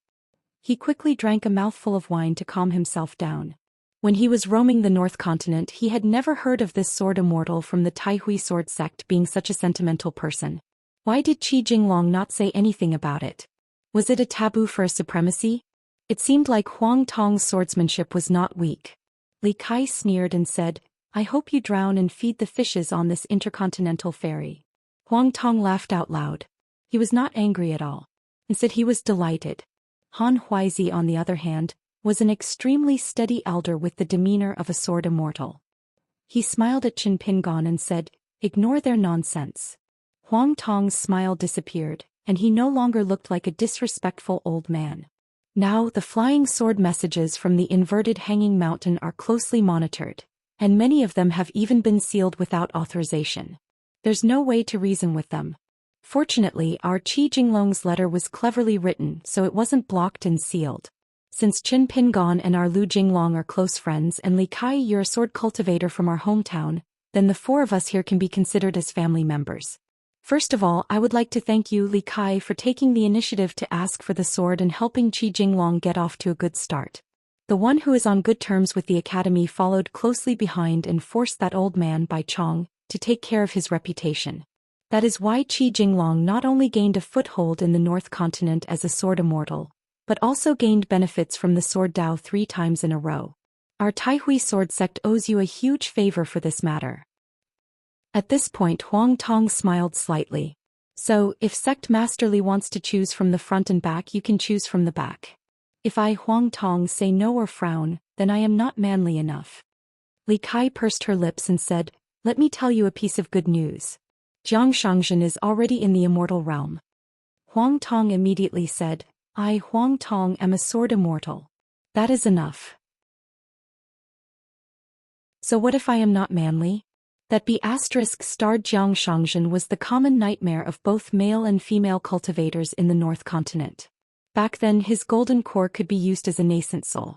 He quickly drank a mouthful of wine to calm himself down. When he was roaming the North Continent, he had never heard of this sword immortal from the Taihui sword sect being such a sentimental person. Why did Qi Jinglong not say anything about it? Was it a taboo for a supremacy? It seemed like Huang Tong's swordsmanship was not weak. Li Kai sneered and said, "I hope you drown and feed the fishes on this intercontinental ferry." Huang Tong laughed out loud. He was not angry at all. Instead, he was delighted. Han Huizi, on the other hand, was an extremely steady elder with the demeanor of a sword immortal. He smiled at Qin Pingon and said, "Ignore their nonsense." Huang Tong's smile disappeared, and he no longer looked like a disrespectful old man. Now the flying sword messages from the inverted hanging mountain are closely monitored, and many of them have even been sealed without authorization. There's no way to reason with them. Fortunately, our Qi Jinglong's letter was cleverly written, so it wasn't blocked and sealed. Since Qin Pingon and our Lu Jinglong are close friends and Li Kai, you're a sword cultivator from our hometown, then the four of us here can be considered as family members. First of all, I would like to thank you, Li Kai, for taking the initiative to ask for the sword and helping Qi Jinglong get off to a good start. The one who is on good terms with the academy followed closely behind and forced that old man, Bai Chong, to take care of his reputation. That is why Qi Jinglong not only gained a foothold in the North Continent as a sword immortal, but also gained benefits from the sword Dao 3 times in a row. Our Taihui sword sect owes you a huge favor for this matter. At this point, Huang Tong smiled slightly. So, if Sect Master Li wants to choose from the front and back, you can choose from the back. If I, Huang Tong, say no or frown, then I am not manly enough. Li Kai pursed her lips and said, "Let me tell you a piece of good news. Xianxia is already in the immortal realm." Huang Tong immediately said, "I, Huang Tong, am a sword immortal. That is enough." So what if I am not manly? That B***starred Xianxia was the common nightmare of both male and female cultivators in the North Continent. Back then, his golden core could be used as a nascent soul.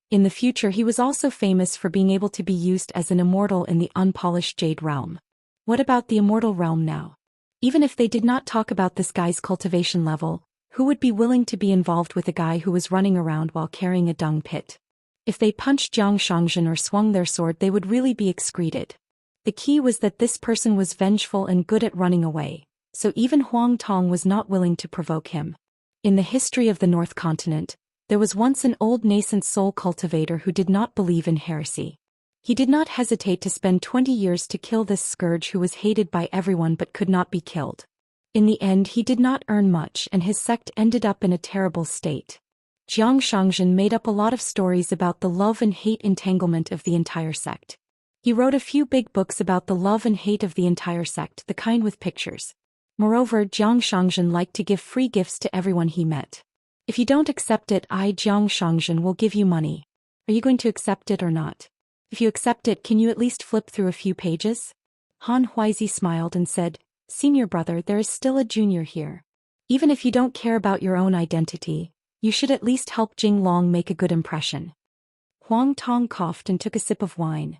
In the future, he was also famous for being able to be used as an immortal in the unpolished Jade realm. What about the immortal realm now? Even if they did not talk about this guy's cultivation level, who would be willing to be involved with a guy who was running around while carrying a dung pit? If they punched Xianxia or swung their sword, they would really be excreted. The key was that this person was vengeful and good at running away, so even Huang Tong was not willing to provoke him. In the history of the North Continent, there was once an old nascent soul cultivator who did not believe in heresy. He did not hesitate to spend 20 years to kill this scourge who was hated by everyone but could not be killed. In the end, he did not earn much and his sect ended up in a terrible state. Xianxia made up a lot of stories about the love and hate entanglement of the entire sect. He wrote a few big books about the love and hate of the entire sect, the kind with pictures. Moreover, Xianxia liked to give free gifts to everyone he met. If you don't accept it, I, Xianxia, will give you money. Are you going to accept it or not? If you accept it, can you at least flip through a few pages? Han Huizi smiled and said, Senior brother, there is still a junior here. Even if you don't care about your own identity, you should at least help Jinglong make a good impression. Huang Tong coughed and took a sip of wine.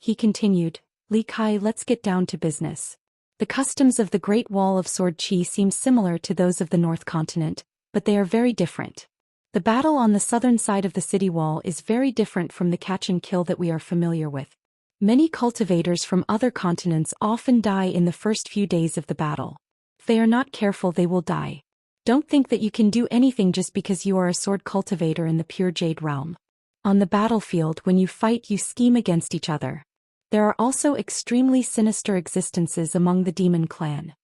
He continued, Li Kai, let's get down to business. The customs of the Great Wall of Sword Qi seem similar to those of the North Continent, but they are very different. The battle on the southern side of the city wall is very different from the catch and kill that we are familiar with. Many cultivators from other continents often die in the first few days of the battle. If they are not careful, they will die. Don't think that you can do anything just because you are a sword cultivator in the pure jade realm. On the battlefield, when you fight, you scheme against each other. There are also extremely sinister existences among the demon clan.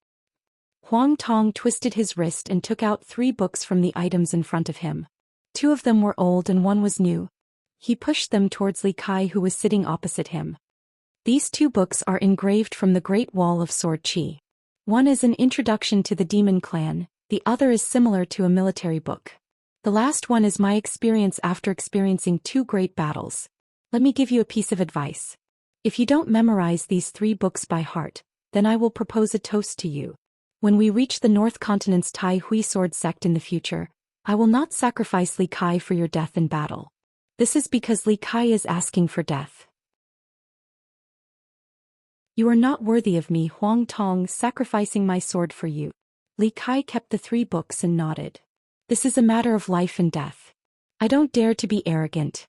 Huang Tong twisted his wrist and took out 3 books from the items in front of him. 2 of them were old and 1 was new. He pushed them towards Li Kai, who was sitting opposite him. These 2 books are engraved from the Great Wall of Sword Qi. One is an introduction to the demon clan, the other is similar to a military book. The last one is my experience after experiencing 2 great battles. Let me give you a piece of advice. If you don't memorize these 3 books by heart, then I will propose a toast to you. When we reach the North Continent's Tai Hui sword sect in the future, I will not sacrifice Li Kai for your death in battle. This is because Li Kai is asking for death. You are not worthy of me, Huang Tong, sacrificing my sword for you. Li Kai kept the 3 books and nodded. This is a matter of life and death. I don't dare to be arrogant.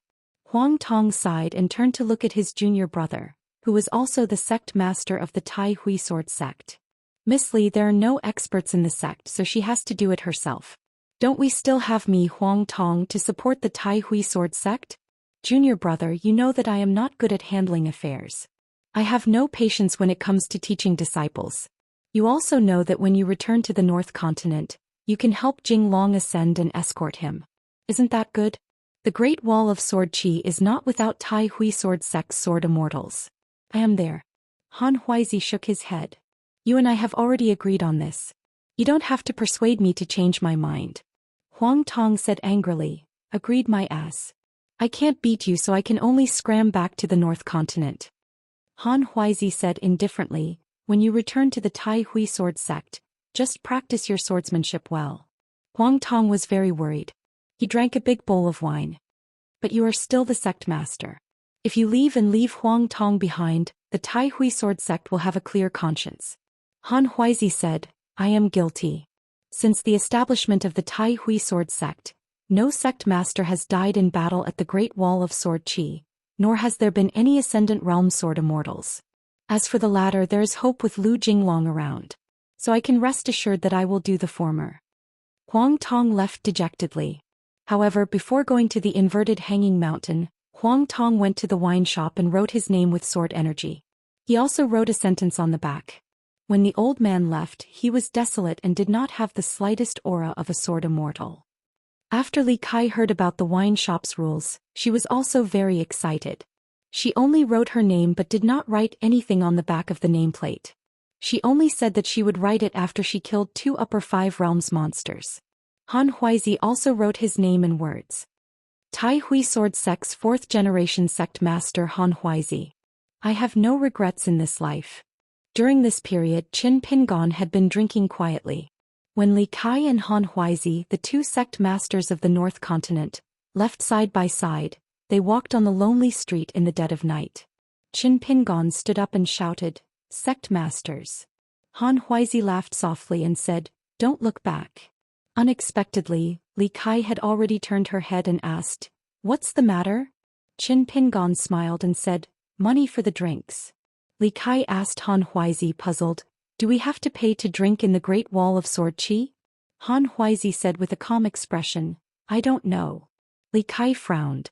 Huang Tong sighed and turned to look at his junior brother, who was also the sect master of the Tai Hui sword sect. Miss Li, there are no experts in the sect, so she has to do it herself. Don't we still have me, Huang Tong, to support the Tai Hui sword sect? Junior brother, you know that I am not good at handling affairs. I have no patience when it comes to teaching disciples. You also know that when you return to the North Continent, you can help Jinglong ascend and escort him. Isn't that good? The Great Wall of Sword Qi is not without Tai Hui sword sect's sword immortals. I am there. Han Huizi shook his head. You and I have already agreed on this. You don't have to persuade me to change my mind. Huang Tong said angrily, agreed my ass. I can't beat you, so I can only scram back to the North Continent. Han Huizi said indifferently, when you return to the Tai Hui sword sect, just practice your swordsmanship well. Huang Tong was very worried. He drank a big bowl of wine. But you are still the sect master. If you leave and leave Huang Tong behind, the Tai Hui sword sect will have a clear conscience. Han Huizi said, I am guilty. Since the establishment of the Tai Hui sword sect, no sect master has died in battle at the Great Wall of Sword Qi, nor has there been any Ascendant Realm sword immortals. As for the latter, there is hope with Lu Jinglong around. So I can rest assured that I will do the former. Huang Tong left dejectedly. However, before going to the inverted hanging mountain, Huang Tong went to the wine shop and wrote his name with sword energy. He also wrote a sentence on the back. When the old man left, he was desolate and did not have the slightest aura of a sword immortal. After Li Kai heard about the wine shop's rules, she was also very excited. She only wrote her name but did not write anything on the back of the nameplate. She only said that she would write it after she killed 2 upper 5 realms monsters. Han Huizi also wrote his name in words. Tai Hui Sword Sect's 4th generation sect master Han Huizi. I have no regrets in this life. During this period, Qin Pingon had been drinking quietly. When Li Kai and Han Huizi, the 2 sect masters of the North Continent, left side by side, they walked on the lonely street in the dead of night. Qin Pingon stood up and shouted, Sect masters. Han Huizi laughed softly and said, Don't look back. Unexpectedly, Li Kai had already turned her head and asked, What's the matter? Qin Pingon smiled and said, Money for the drinks. Li Kai asked Han Huizi, puzzled, Do we have to pay to drink in the Great Wall of Sword Qi? Han Huizi said with a calm expression, I don't know. Li Kai frowned.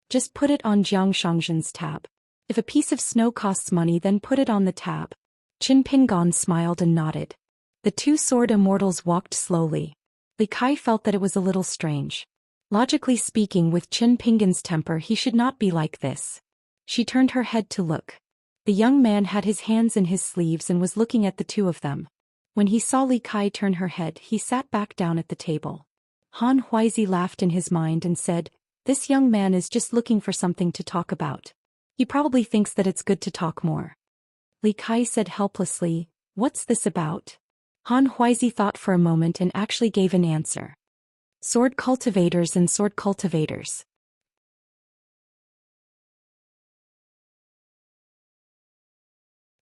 Just put it on Jiang Shangzhen's tab. If a piece of snow costs money, then put it on the tab. Qin Pingon smiled and nodded. The 2 sword immortals walked slowly. Li Kai felt that it was a little strange. Logically speaking, with Qin Pingon's temper, he should not be like this. She turned her head to look. The young man had his hands in his sleeves and was looking at the 2 of them. When he saw Li Kai turn her head, he sat back down at the table. Han Huizi laughed in his mind and said, This young man is just looking for something to talk about. He probably thinks that it's good to talk more. Li Kai said helplessly, "What's this about?" Han Huizi thought for a moment and actually gave an answer. Sword cultivators and sword cultivators.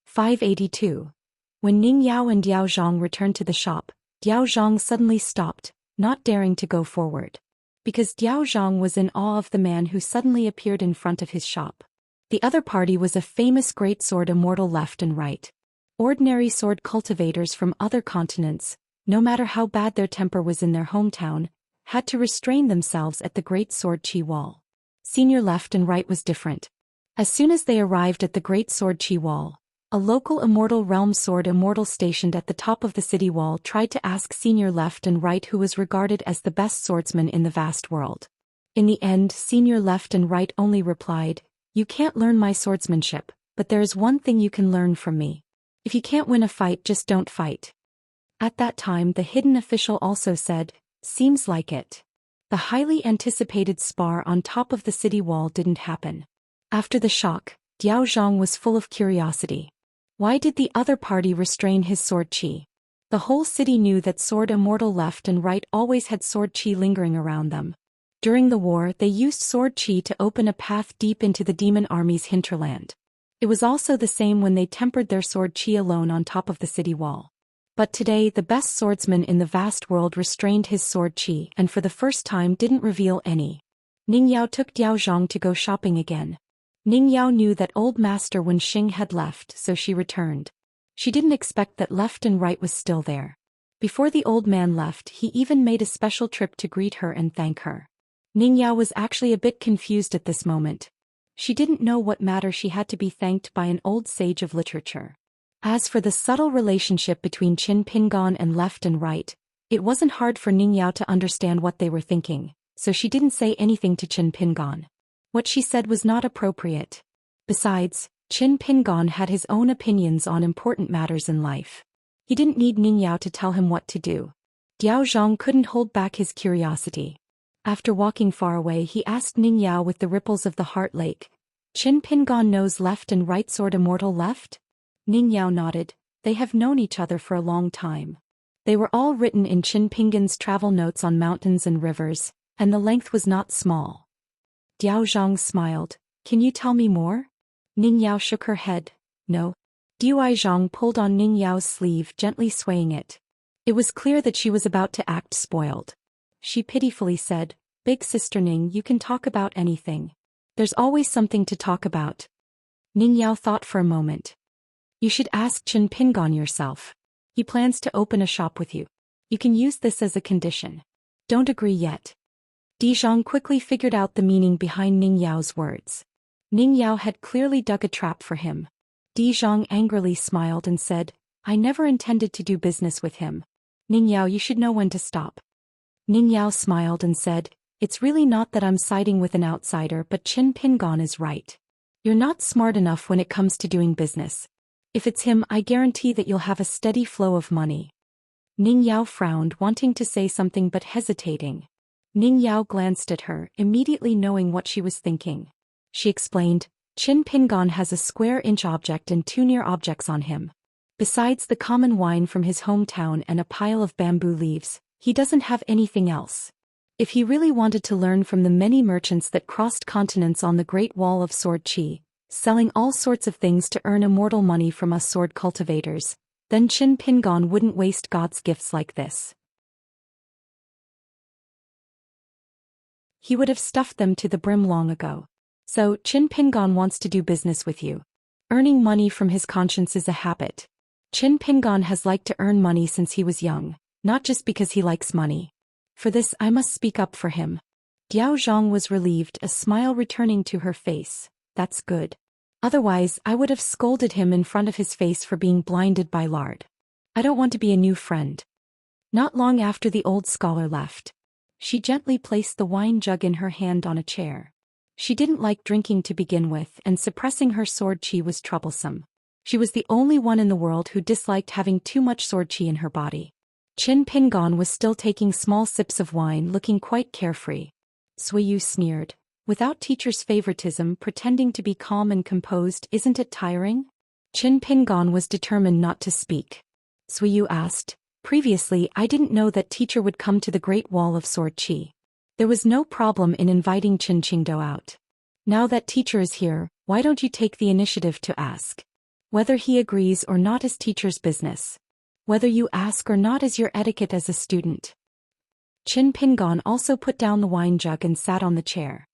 "582. When Ning Yao and Diao Zhang returned to the shop, Diao Zhang suddenly stopped, not daring to go forward. Because Diao Zhang was in awe of the man who suddenly appeared in front of his shop. The other party was a famous great sword immortal left and right. Ordinary sword cultivators from other continents, no matter how bad their temper was in their hometown, had to restrain themselves at the great sword Qi wall. Senior left and right was different. As soon as they arrived at the great sword Qi wall, a local immortal realm sword immortal stationed at the top of the city wall tried to ask senior left and right who was regarded as the best swordsman in the vast world. In the end, senior left and right only replied, "You can't learn my swordsmanship, but there is one thing you can learn from me. If you can't win a fight, just don't fight." At that time, the hidden official also said, "Seems like it." The highly anticipated spar on top of the city wall didn't happen. After the shock, Diao Zhang was full of curiosity. Why did the other party restrain his sword qi? The whole city knew that sword immortal left and right always had sword qi lingering around them. During the war, they used sword qi to open a path deep into the demon army's hinterland. It was also the same when they tempered their sword qi alone on top of the city wall. But today, the best swordsman in the vast world restrained his sword qi and for the first time didn't reveal any. Ning Yao took Diao Zhang to go shopping again. Ning Yao knew that old master Wen Xing had left, so she returned. She didn't expect that left and right was still there. Before the old man left, he even made a special trip to greet her and thank her. Ning Yao was actually a bit confused at this moment. She didn't know what matter she had to be thanked by an old sage of literature. As for the subtle relationship between Qin Pingon and left and right, it wasn't hard for Ning Yao to understand what they were thinking, so she didn't say anything to Qin Pingon. What she said was not appropriate. Besides, Qin Pingon had his own opinions on important matters in life. He didn't need Ning Yao to tell him what to do. Diao Zhang couldn't hold back his curiosity. After walking far away, he asked Ning Yao with the ripples of the heart lake, "Qin Pingon knows left and right sword immortal left?" Ning Yao nodded. They have known each other for a long time. They were all written in Qin Pingon's travel notes on mountains and rivers, and the length was not small. Diao Zhang smiled. "Can you tell me more?" Ning Yao shook her head. "No." Dui Zhang pulled on Ning Yao's sleeve, gently swaying it. It was clear that she was about to act spoiled. She pitifully said, "Big sister Ning, you can talk about anything. There's always something to talk about." Ning Yao thought for a moment. "You should ask Qin Pingon yourself. He plans to open a shop with you. You can use this as a condition. Don't agree yet." Di Zhang quickly figured out the meaning behind Ning Yao's words. Ning Yao had clearly dug a trap for him. Di Zhang angrily smiled and said, "I never intended to do business with him. Ning Yao, you should know when to stop." Ning Yao smiled and said, "It's really not that I'm siding with an outsider, but Qin Pingon is right. You're not smart enough when it comes to doing business. If it's him, I guarantee that you'll have a steady flow of money." Ning Yao frowned, wanting to say something but hesitating. Ning Yao glanced at her, immediately knowing what she was thinking. She explained, "Qin Pingon has a square-inch object and 2 near objects on him. Besides the common wine from his hometown and a pile of bamboo leaves, he doesn't have anything else. If he really wanted to learn from the many merchants that crossed continents on the Great Wall of Sword Qi, selling all sorts of things to earn immortal money from us sword cultivators, then Qin Pingon wouldn't waste God's gifts like this. He would have stuffed them to the brim long ago. So, Qin Pingon wants to do business with you. Earning money from his conscience is a habit. Qin Pingon has liked to earn money since he was young, not just because he likes money. For this, I must speak up for him." Diao Zhang was relieved, a smile returning to her face. "That's good. Otherwise, I would have scolded him in front of his face for being blinded by lard. I don't want to be a new friend." Not long after the old scholar left, she gently placed the wine jug in her hand on a chair. She didn't like drinking to begin with, and suppressing her sword qi was troublesome. She was the only one in the world who disliked having too much sword qi in her body. Qin Pingon was still taking small sips of wine, looking quite carefree. Suiyu sneered, Without teacher's favoritism, pretending to be calm and composed, isn't it tiring? Qin Pingon was determined not to speak. Suiyu asked, previously I didn't know that teacher would come to the Great Wall of Sword Qi. There was no problem in inviting Qin Qingdou out. Now that teacher is here, why don't you take the initiative to ask? Whether he agrees or not is teacher's business. Whether you ask or not is your etiquette as a student. Qin Pingon also put down the wine jug and sat on the chair.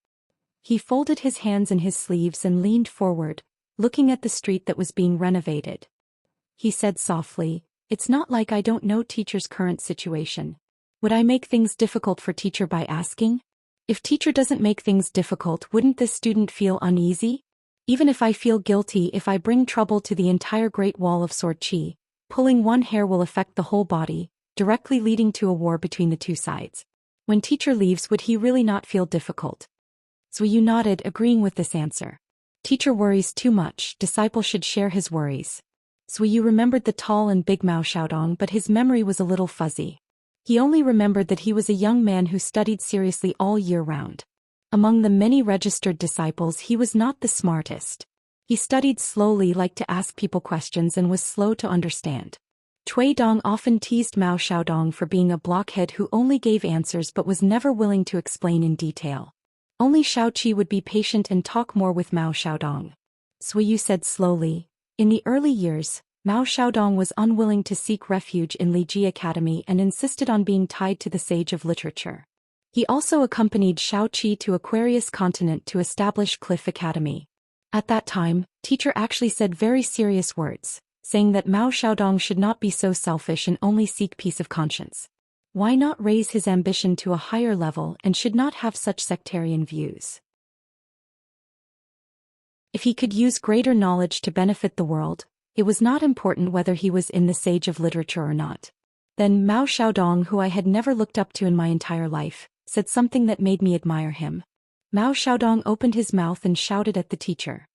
He folded his hands in his sleeves and leaned forward, looking at the street that was being renovated. He said softly, "It's not like I don't know teacher's current situation. Would I make things difficult for teacher by asking? If teacher doesn't make things difficult, wouldn't this student feel uneasy? Even if I feel guilty if I bring trouble to the entire Great Wall of Sword Qi, pulling one hair will affect the whole body, directly leading to a war between the two sides. When teacher leaves, would he really not feel difficult?" Suiyu nodded, agreeing with this answer. Teacher worries too much, disciple should share his worries. Suiyu remembered the tall and big Mao Xiaodong, but his memory was a little fuzzy. He only remembered that he was a young man who studied seriously all year round. Among the many registered disciples, he was not the smartest. He studied slowly, liked to ask people questions, and was slow to understand. Cui Dong often teased Mao Xiaodong for being a blockhead who only gave answers but was never willing to explain in detail. Only Xiaoqi would be patient and talk more with Mao Xiaodong. Suiyu said slowly, "In the early years, Mao Xiaodong was unwilling to seek refuge in Liji Academy and insisted on being tied to the sage of literature. He also accompanied Xiaoqi to Aquarius continent to establish Cliff Academy. At that time, teacher actually said very serious words, saying that Mao Xiaodong should not be so selfish and only seek peace of conscience. Why not raise his ambition to a higher level and should not have such sectarian views? If he could use greater knowledge to benefit the world, it was not important whether he was in the sage of literature or not." Then Mao Xiaodong, who I had never looked up to in my entire life, said something that made me admire him. Mao Xiaodong opened his mouth and shouted at the teacher.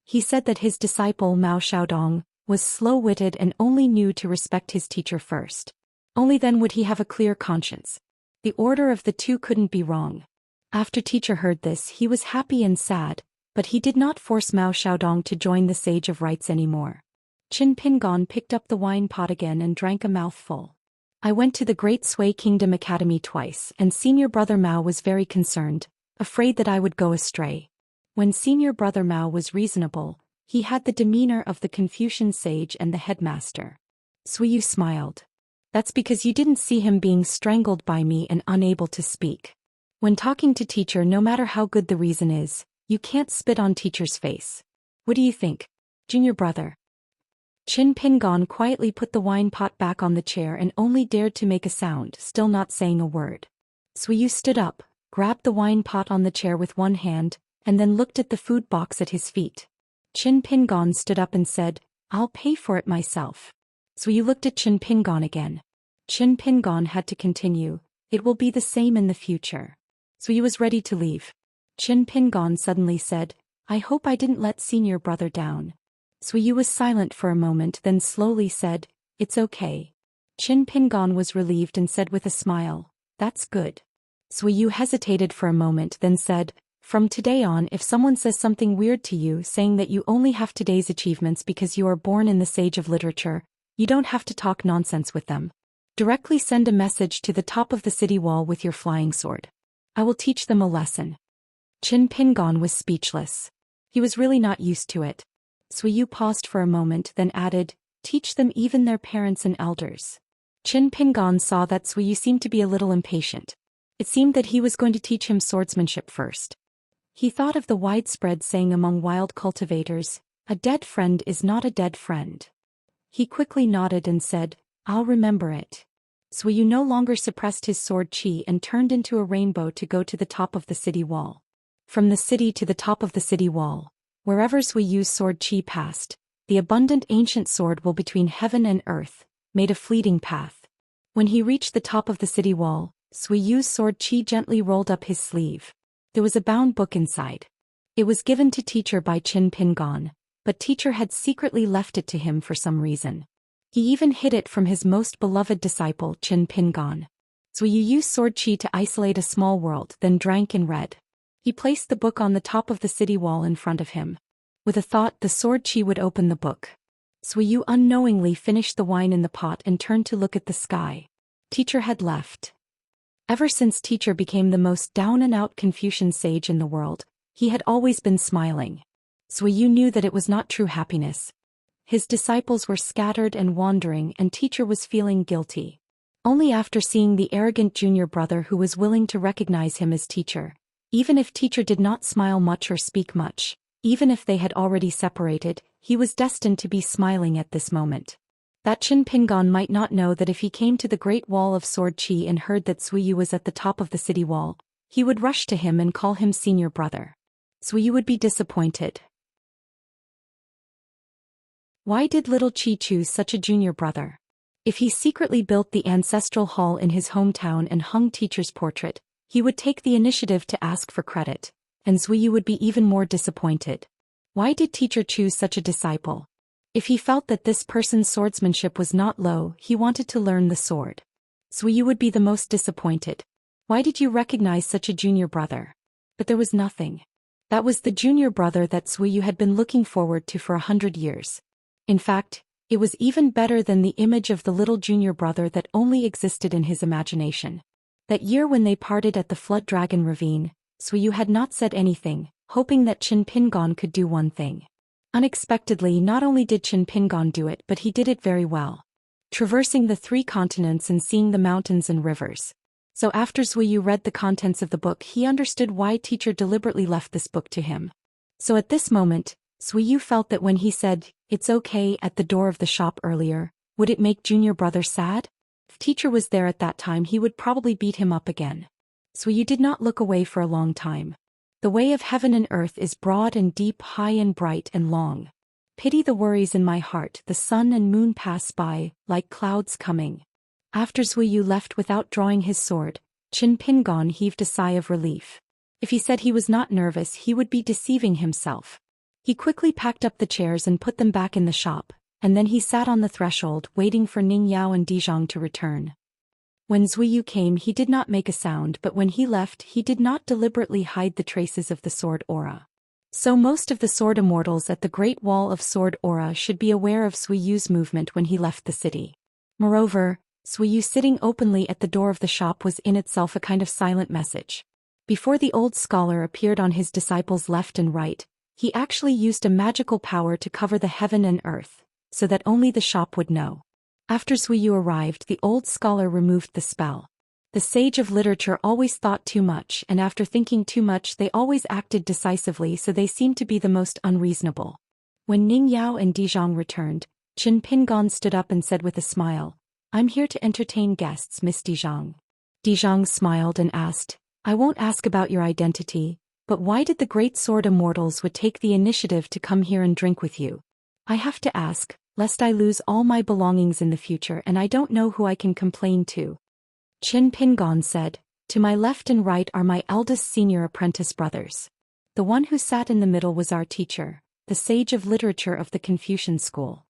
He said that his disciple Mao Xiaodong was slow-witted and only knew to respect his teacher first. Only then would he have a clear conscience. The order of the two couldn't be wrong. After teacher heard this, he was happy and sad, but he did not force Mao Xiaodong to join the Sage of Rites anymore. Qin Pingon picked up the wine pot again and drank a mouthful. "I went to the Great Sui Kingdom Academy twice, and senior brother Mao was very concerned, afraid that I would go astray. When senior brother Mao was reasonable, he had the demeanor of the Confucian sage and the headmaster." Suiyu smiled. "That's because you didn't see him being strangled by me and unable to speak. When talking to teacher, no matter how good the reason is, you can't spit on teacher's face. What do you think, junior brother?" Qin Pingon quietly put the wine pot back on the chair and only dared to make a sound, still not saying a word. Suiyu stood up, grabbed the wine pot on the chair with one hand, and then looked at the food box at his feet. Qin Pingon stood up and said, "I'll pay for it myself." Suiyu looked at Qin Pingon again. Qin Pingon had to continue, "It will be the same in the future." Suiyu was ready to leave. Qin Pingon suddenly said, "I hope I didn't let senior brother down." Suiyu was silent for a moment, then slowly said, "It's okay." Qin Pingon was relieved and said with a smile, "That's good." Suiyu hesitated for a moment, then said, "From today on, if someone says something weird to you, saying that you only have today's achievements because you are born in the Sage of Literature, you don't have to talk nonsense with them. Directly send a message to the top of the city wall with your flying sword. I will teach them a lesson." Qin Pingon was speechless. He was really not used to it. Suiyu paused for a moment, then added, "Teach them even their parents and elders." Qin Pingon saw that Suiyu seemed to be a little impatient. It seemed that he was going to teach him swordsmanship first. He thought of the widespread saying among wild cultivators, "A dead friend is not a dead friend." He quickly nodded and said, "I'll remember it." Suiyu no longer suppressed his sword qi and turned into a rainbow to go to the top of the city wall. From the city to the top of the city wall, wherever Suiyu's sword qi passed, the abundant ancient sword will between heaven and earth, made a fleeting path. When he reached the top of the city wall, Suiyu's sword qi gently rolled up his sleeve. There was a bound book inside. It was given to teacher by Qin Pingon, but teacher had secretly left it to him for some reason. He even hid it from his most beloved disciple Qin Pingon. Suiyu used sword qi to isolate a small world, then drank and read. He placed the book on the top of the city wall in front of him. With a thought, the sword chi would open the book. Zhu Yu unknowingly finished the wine in the pot and turned to look at the sky. Teacher had left. Ever since teacher became the most down-and-out Confucian sage in the world, he had always been smiling. Zhu Yu knew that it was not true happiness. His disciples were scattered and wandering, and teacher was feeling guilty. Only after seeing the arrogant junior brother who was willing to recognize him as teacher, even if teacher did not smile much or speak much, even if they had already separated, he was destined to be smiling at this moment. That Qin Pingon might not know that if he came to the Great Wall of Sword Chi and heard that Zhu Yu was at the top of the city wall, he would rush to him and call him senior brother. Zhu Yu would be disappointed. Why did little Qi choose such a junior brother? If he secretly built the ancestral hall in his hometown and hung teacher's portrait, he would take the initiative to ask for credit, and Zhu Yu would be even more disappointed. Why did teacher choose such a disciple? If he felt that this person's swordsmanship was not low, he wanted to learn the sword. Zhu Yu would be the most disappointed. Why did you recognize such a junior brother? But there was nothing. That was the junior brother that Zhu Yu had been looking forward to for 100 years. In fact, it was even better than the image of the little junior brother that only existed in his imagination. That year when they parted at the Flood Dragon Ravine, Zhu Yu had not said anything, hoping that Qin Pingon could do one thing. Unexpectedly, not only did Qin Pingon do it, but he did it very well. Traversing the 3 continents and seeing the mountains and rivers. So after Zhu Yu read the contents of the book, he understood why teacher deliberately left this book to him. So at this moment, Zhu Yu felt that when he said, "It's okay," at the door of the shop earlier, would it make junior brother sad? If teacher was there at that time, he would probably beat him up again. Zhu Yu did not look away for a long time. The way of heaven and earth is broad and deep, high and bright and long. Pity the worries in my heart, the sun and moon pass by, like clouds coming. After Zhu Yu left without drawing his sword, Qin Pingon heaved a sigh of relief. If he said he was not nervous, he would be deceiving himself. He quickly packed up the chairs and put them back in the shop, and then he sat on the threshold waiting for Ning Yao and Dizhang to return. When Zhu Yu came, he did not make a sound, but when he left, he did not deliberately hide the traces of the sword aura. So most of the sword immortals at the Great Wall of Sword Aura should be aware of Zhu Yu's movement when he left the city. Moreover, Zhu Yu sitting openly at the door of the shop was in itself a kind of silent message. Before the old scholar appeared on his disciples' left and right, he actually used a magical power to cover the heaven and earth, so that only the shop would know. After Zhu Yu arrived, the old scholar removed the spell. The sage of literature always thought too much, and after thinking too much they always acted decisively, so they seemed to be the most unreasonable. When Ning Yao and Dizhang returned, Qin Pingon stood up and said with a smile, "I'm here to entertain guests, Miss Dizhang." Dizhang smiled and asked, "I won't ask about your identity, but why did the great sword immortals would take the initiative to come here and drink with you? I have to ask, lest I lose all my belongings in the future and I don't know who I can complain to." Qin Pingon said, "To my left and right are my eldest senior apprentice brothers. The one who sat in the middle was our teacher, the sage of literature of the Confucian school."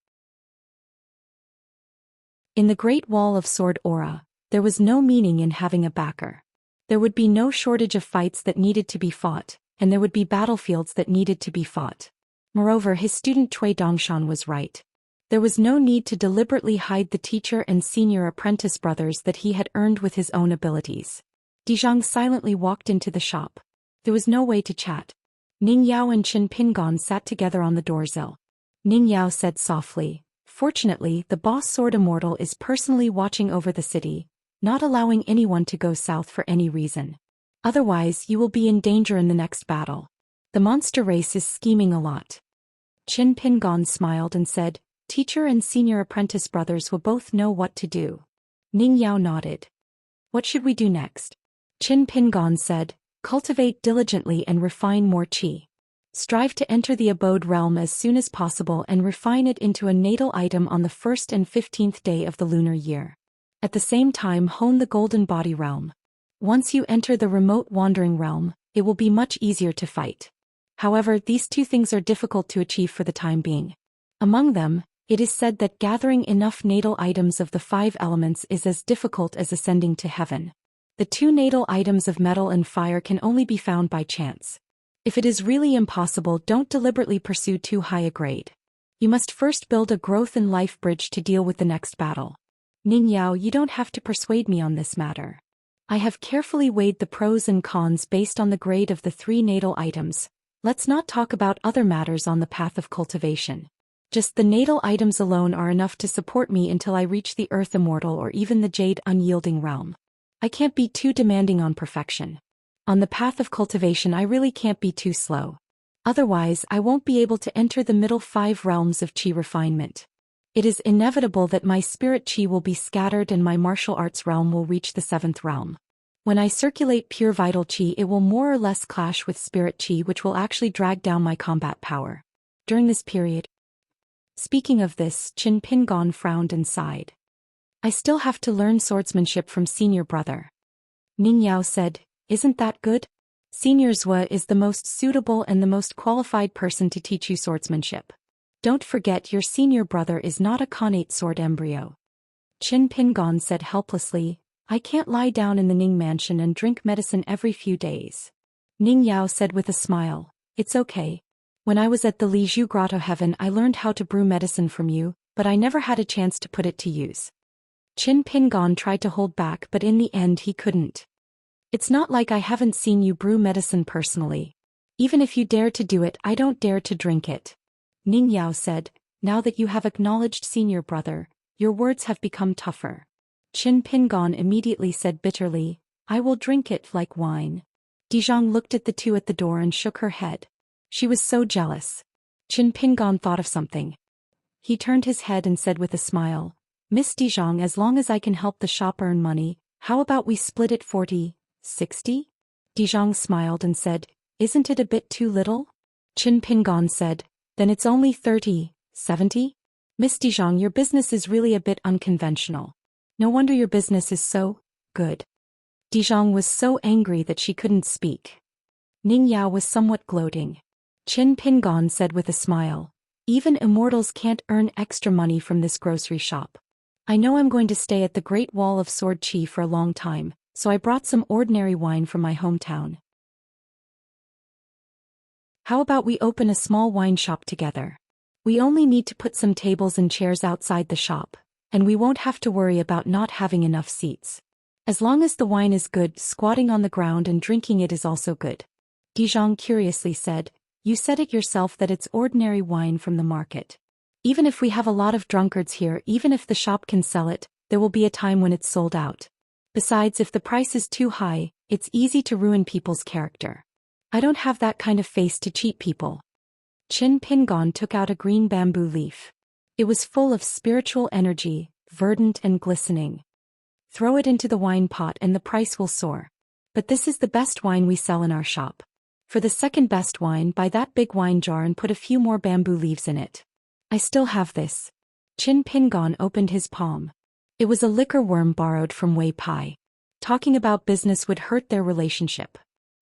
In the Great Wall of Sword Aura, there was no meaning in having a backer. There would be no shortage of fights that needed to be fought, and there would be battlefields that needed to be fought. Moreover, his student Cui Dongshan was right. There was no need to deliberately hide the teacher and senior apprentice brothers that he had earned with his own abilities. Dizhang silently walked into the shop. There was no way to chat. Ning Yao and Qin Pingon sat together on the doorsill. Ning Yao said softly, "Fortunately, the boss sword immortal is personally watching over the city, not allowing anyone to go south for any reason. Otherwise, you will be in danger in the next battle. The monster race is scheming a lot." Qin Pingon smiled and said, "Teacher and senior apprentice brothers will both know what to do." Ning Yao nodded. "What should we do next?" Qin Pingon said, "Cultivate diligently and refine more qi. Strive to enter the abode realm as soon as possible and refine it into a natal item on the 1st and 15th day of the lunar year. At the same time, hone the golden body realm. Once you enter the remote wandering realm, it will be much easier to fight. However, these 2 things are difficult to achieve for the time being. Among them, it is said that gathering enough natal items of the 5 elements is as difficult as ascending to heaven. The two natal items of metal and fire can only be found by chance. If it is really impossible, don't deliberately pursue too high a grade. You must first build a growth and life bridge to deal with the next battle. Ning Yao, you don't have to persuade me on this matter. I have carefully weighed the pros and cons based on the grade of the three natal items. Let's not talk about other matters on the path of cultivation. Just the natal items alone are enough to support me until I reach the Earth Immortal or even the Jade Unyielding realm. I can't be too demanding on perfection. On the path of cultivation, I really can't be too slow. Otherwise, I won't be able to enter the middle 5 realms of Qi refinement. It is inevitable that my spirit Qi will be scattered and my martial arts realm will reach the 7th realm. When I circulate pure vital Qi, it will more or less clash with spirit Qi, which will actually drag down my combat power. During this period. Speaking of this, Qin Pingon frowned and sighed. I still have to learn swordsmanship from senior brother. Ning Yao said, isn't that good? Senior Zhou is the most suitable and the most qualified person to teach you swordsmanship. Don't forget your senior brother is not a connate sword embryo. Qin Pingon said helplessly, I can't lie down in the Ning mansion and drink medicine every few days. Ning Yao said with a smile, it's okay. When I was at the Lizhu Grotto Heaven, I learned how to brew medicine from you, but I never had a chance to put it to use. Qin Pingon tried to hold back, but in the end he couldn't. It's not like I haven't seen you brew medicine personally. Even if you dare to do it, I don't dare to drink it. Ning Yao said, now that you have acknowledged senior brother, your words have become tougher. Qin Pingon immediately said bitterly, I will drink it like wine. Dizhang looked at the two at the door and shook her head. She was so jealous. Qin Pingon thought of something. He turned his head and said with a smile, Miss Dizhang, as long as I can help the shop earn money, how about we split it 40-60? Dizhang smiled and said, isn't it a bit too little? Qin Pingon said, then it's only 30-70? Miss Dizhang, your business is really a bit unconventional. No wonder your business is so good. Dizhang was so angry that she couldn't speak. Ning Yao was somewhat gloating. Qin Pingon said with a smile, even immortals can't earn extra money from this grocery shop. I know I'm going to stay at the Great Wall of Sword Qi for a long time, so I brought some ordinary wine from my hometown. How about we open a small wine shop together? We only need to put some tables and chairs outside the shop, and we won't have to worry about not having enough seats. As long as the wine is good, squatting on the ground and drinking it is also good. Dizhang curiously said, you said it yourself that it's ordinary wine from the market. Even if we have a lot of drunkards here, even if the shop can sell it, there will be a time when it's sold out. Besides, if the price is too high, it's easy to ruin people's character. I don't have that kind of face to cheat people. Qin Pingon took out a green bamboo leaf. It was full of spiritual energy, verdant and glistening. Throw it into the wine pot and the price will soar. But this is the best wine we sell in our shop. For the second best wine, buy that big wine jar and put a few more bamboo leaves in it. I still have this. Qin Pingon opened his palm. It was a liquor worm borrowed from Wei Pai. Talking about business would hurt their relationship.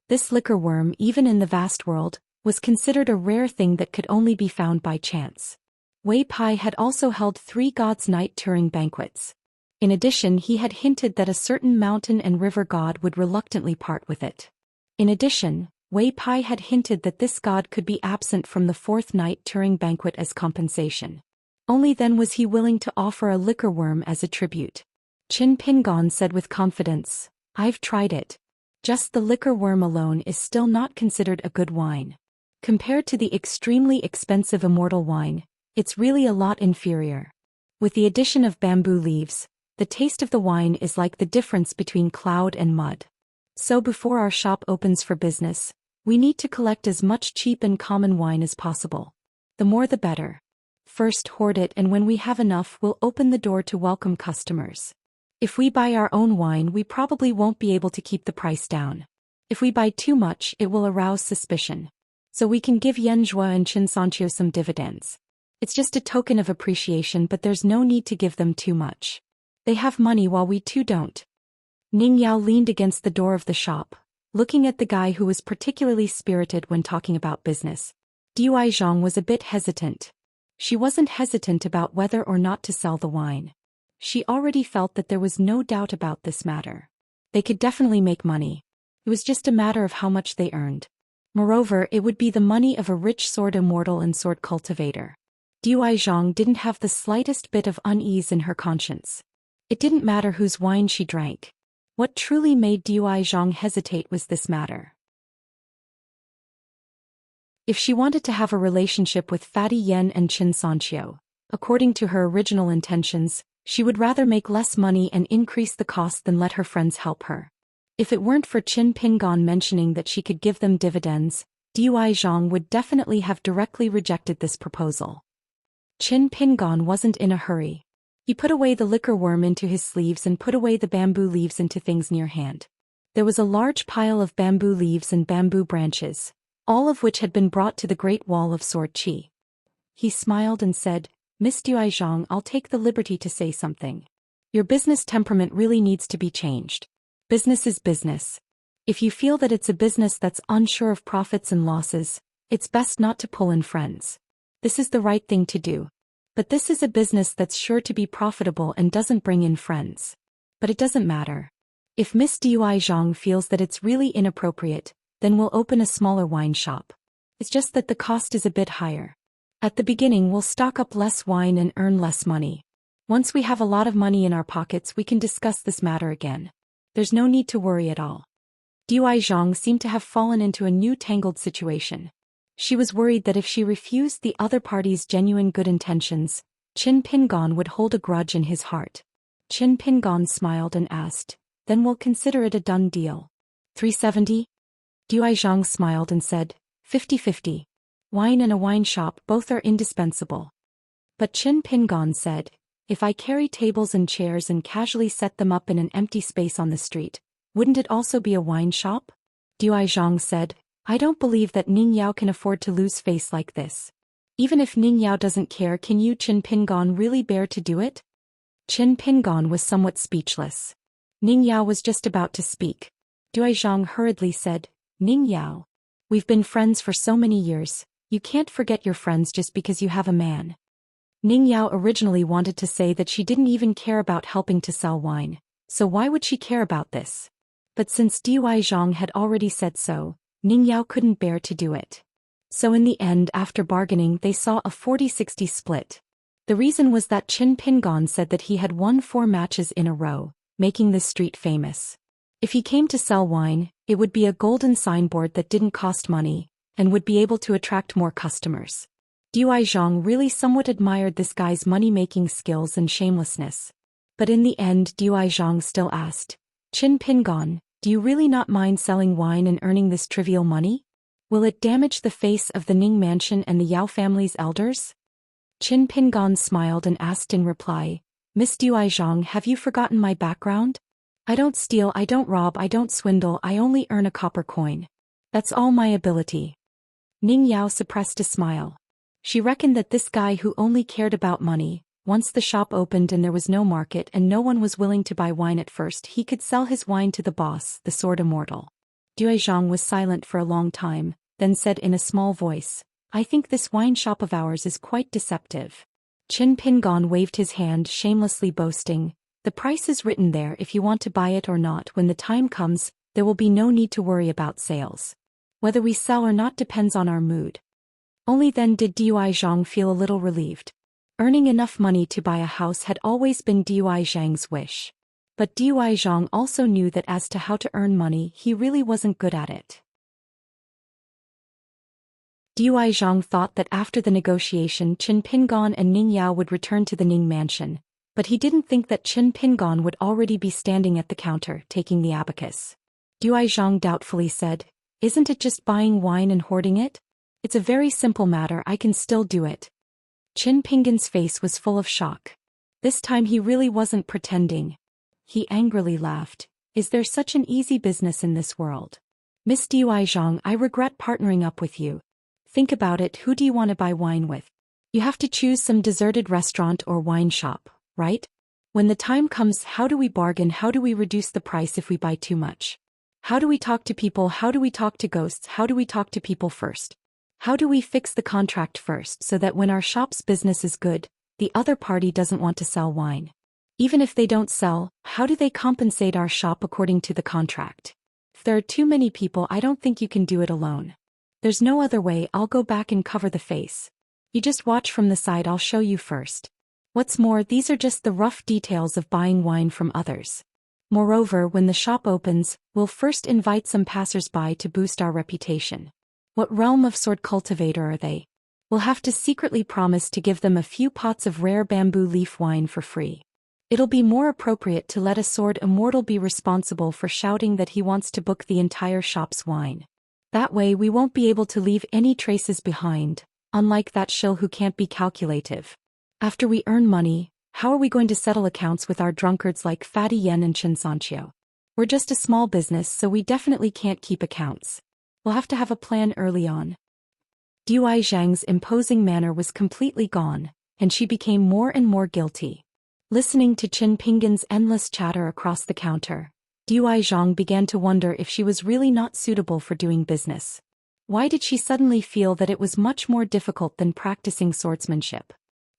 This liquor worm, even in the vast world, was considered a rare thing that could only be found by chance. Wei Pai had also held 3 gods' night touring banquets. In addition, he had hinted that a certain mountain and river god would reluctantly part with it. In addition, Wei Pai had hinted that this god could be absent from the 4th night touring banquet as compensation. Only then was he willing to offer a liquor worm as a tribute. Qin Pingon said with confidence, I've tried it. Just the liquor worm alone is still not considered a good wine. Compared to the extremely expensive immortal wine, it's really a lot inferior. With the addition of bamboo leaves, the taste of the wine is like the difference between cloud and mud. So before our shop opens for business, we need to collect as much cheap and common wine as possible. The more the better. First hoard it, and when we have enough, we'll open the door to welcome customers. If we buy our own wine, we probably won't be able to keep the price down. If we buy too much, it will arouse suspicion. So we can give Yanzhua and Xianxia some dividends. It's just a token of appreciation, but there's no need to give them too much. They have money while we too don't. Ning Yao leaned against the door of the shop, looking at the guy who was particularly spirited when talking about business. Dui Zhang was a bit hesitant. She wasn't hesitant about whether or not to sell the wine. She already felt that there was no doubt about this matter. They could definitely make money. It was just a matter of how much they earned. Moreover, it would be the money of a rich sword immortal and sword cultivator. Dui Zhang didn't have the slightest bit of unease in her conscience. It didn't matter whose wine she drank. What truly made Dui Zhang hesitate was this matter. If she wanted to have a relationship with Fatty Yen and Qin Sanqiu, according to her original intentions, she would rather make less money and increase the cost than let her friends help her. If it weren't for Qin Pingan mentioning that she could give them dividends, Dui Zhang would definitely have directly rejected this proposal. Qin Pingan wasn't in a hurry. He put away the liquor worm into his sleeves and put away the bamboo leaves into things near hand. There was a large pile of bamboo leaves and bamboo branches, all of which had been brought to the Great Wall of Sword Qi. He smiled and said, "Miss Dui Zhang, I'll take the liberty to say something. Your business temperament really needs to be changed. Business is business. If you feel that it's a business that's unsure of profits and losses, it's best not to pull in friends. This is the right thing to do. But this is a business that's sure to be profitable and doesn't bring in friends. But it doesn't matter. If Miss Dui Zhang feels that it's really inappropriate, then we'll open a smaller wine shop. It's just that the cost is a bit higher. At the beginning we'll stock up less wine and earn less money. Once we have a lot of money in our pockets we can discuss this matter again. There's no need to worry at all." Dui Zhang seemed to have fallen into a new tangled situation. She was worried that if she refused the other party's genuine good intentions, Qin Pingan would hold a grudge in his heart. Qin Pingan smiled and asked, "Then we'll consider it a done deal. 370? Dui Zhang smiled and said, 50-50. Wine and a wine shop both are indispensable. But Qin Pingan said, "If I carry tables and chairs and casually set them up in an empty space on the street, wouldn't it also be a wine shop?" Dui Zhang said, "I don't believe that Ning Yao can afford to lose face like this. Even if Ning Yao doesn't care, can you, Qin Pingan, really bear to do it?" Qin Pingan was somewhat speechless. Ning Yao was just about to speak. Dui Zhang hurriedly said, "Ning Yao, we've been friends for so many years, you can't forget your friends just because you have a man." Ning Yao originally wanted to say that she didn't even care about helping to sell wine, so why would she care about this? But since Dui Zhang had already said so, Ning Yao couldn't bear to do it. So in the end, after bargaining, they saw a 40-60 split. The reason was that Qin Pingan said that he had won 4 matches in a row, making this street famous. If he came to sell wine, it would be a golden signboard that didn't cost money, and would be able to attract more customers. Dui Zhang really somewhat admired this guy's money-making skills and shamelessness. But in the end, Dui Zhang still asked, "Qin Pingan, do you really not mind selling wine and earning this trivial money? Will it damage the face of the Ning mansion and the Yao family's elders?" Qin Pingan smiled and asked in reply, "Miss Dui Zhang, have you forgotten my background? I don't steal, I don't rob, I don't swindle, I only earn a copper coin. That's all my ability." Ning Yao suppressed a smile. She reckoned that this guy who only cared about money, once the shop opened and there was no market and no one was willing to buy wine at first, he could sell his wine to the boss, the sword immortal. Dui Zhang was silent for a long time, then said in a small voice, "I think this wine shop of ours is quite deceptive." Qin Pingan waved his hand, shamelessly boasting, "The price is written there. If you want to buy it or not, when the time comes, there will be no need to worry about sales. Whether we sell or not depends on our mood." Only then did Dui Zhang feel a little relieved. Earning enough money to buy a house had always been Dui Zhang's wish. But Dui Zhang also knew that as to how to earn money, he really wasn't good at it. Dui Zhang thought that after the negotiation Qin Pingan and Ning Yao would return to the Ning mansion, but he didn't think that Qin Pingan would already be standing at the counter, taking the abacus. Dui Zhang doubtfully said, "Isn't it just buying wine and hoarding it? It's a very simple matter, I can still do it." Qin Pingan's face was full of shock. This time he really wasn't pretending. He angrily laughed. "Is there such an easy business in this world? Miss Dui Zhang, I regret partnering up with you. Think about it, who do you want to buy wine with? You have to choose some deserted restaurant or wine shop, right? When the time comes, how do we bargain? How do we reduce the price if we buy too much? How do we talk to people? How do we talk to ghosts? How do we talk to people first? How do we fix the contract first so that when our shop's business is good, the other party doesn't want to sell wine? Even if they don't sell, how do they compensate our shop according to the contract? If there are too many people, I don't think you can do it alone. There's no other way. I'll go back and cover the face. You just watch from the side, I'll show you first. What's more, these are just the rough details of buying wine from others. Moreover, when the shop opens, we'll first invite some passers-by to boost our reputation. What realm of sword cultivator are they? We'll have to secretly promise to give them a few pots of rare bamboo leaf wine for free. It'll be more appropriate to let a sword immortal be responsible for shouting that he wants to book the entire shop's wine. That way we won't be able to leave any traces behind, unlike that shill who can't be calculative. After we earn money, how are we going to settle accounts with our drunkards like Fatty Yen and Xianxia? We're just a small business, so we definitely can't keep accounts. We'll have to have a plan early on. Dui Zhang's imposing manner was completely gone, and she became more and more guilty. Listening to Qin Pinggan's endless chatter across the counter, Dui Zhang began to wonder if she was really not suitable for doing business. Why did she suddenly feel that it was much more difficult than practicing swordsmanship?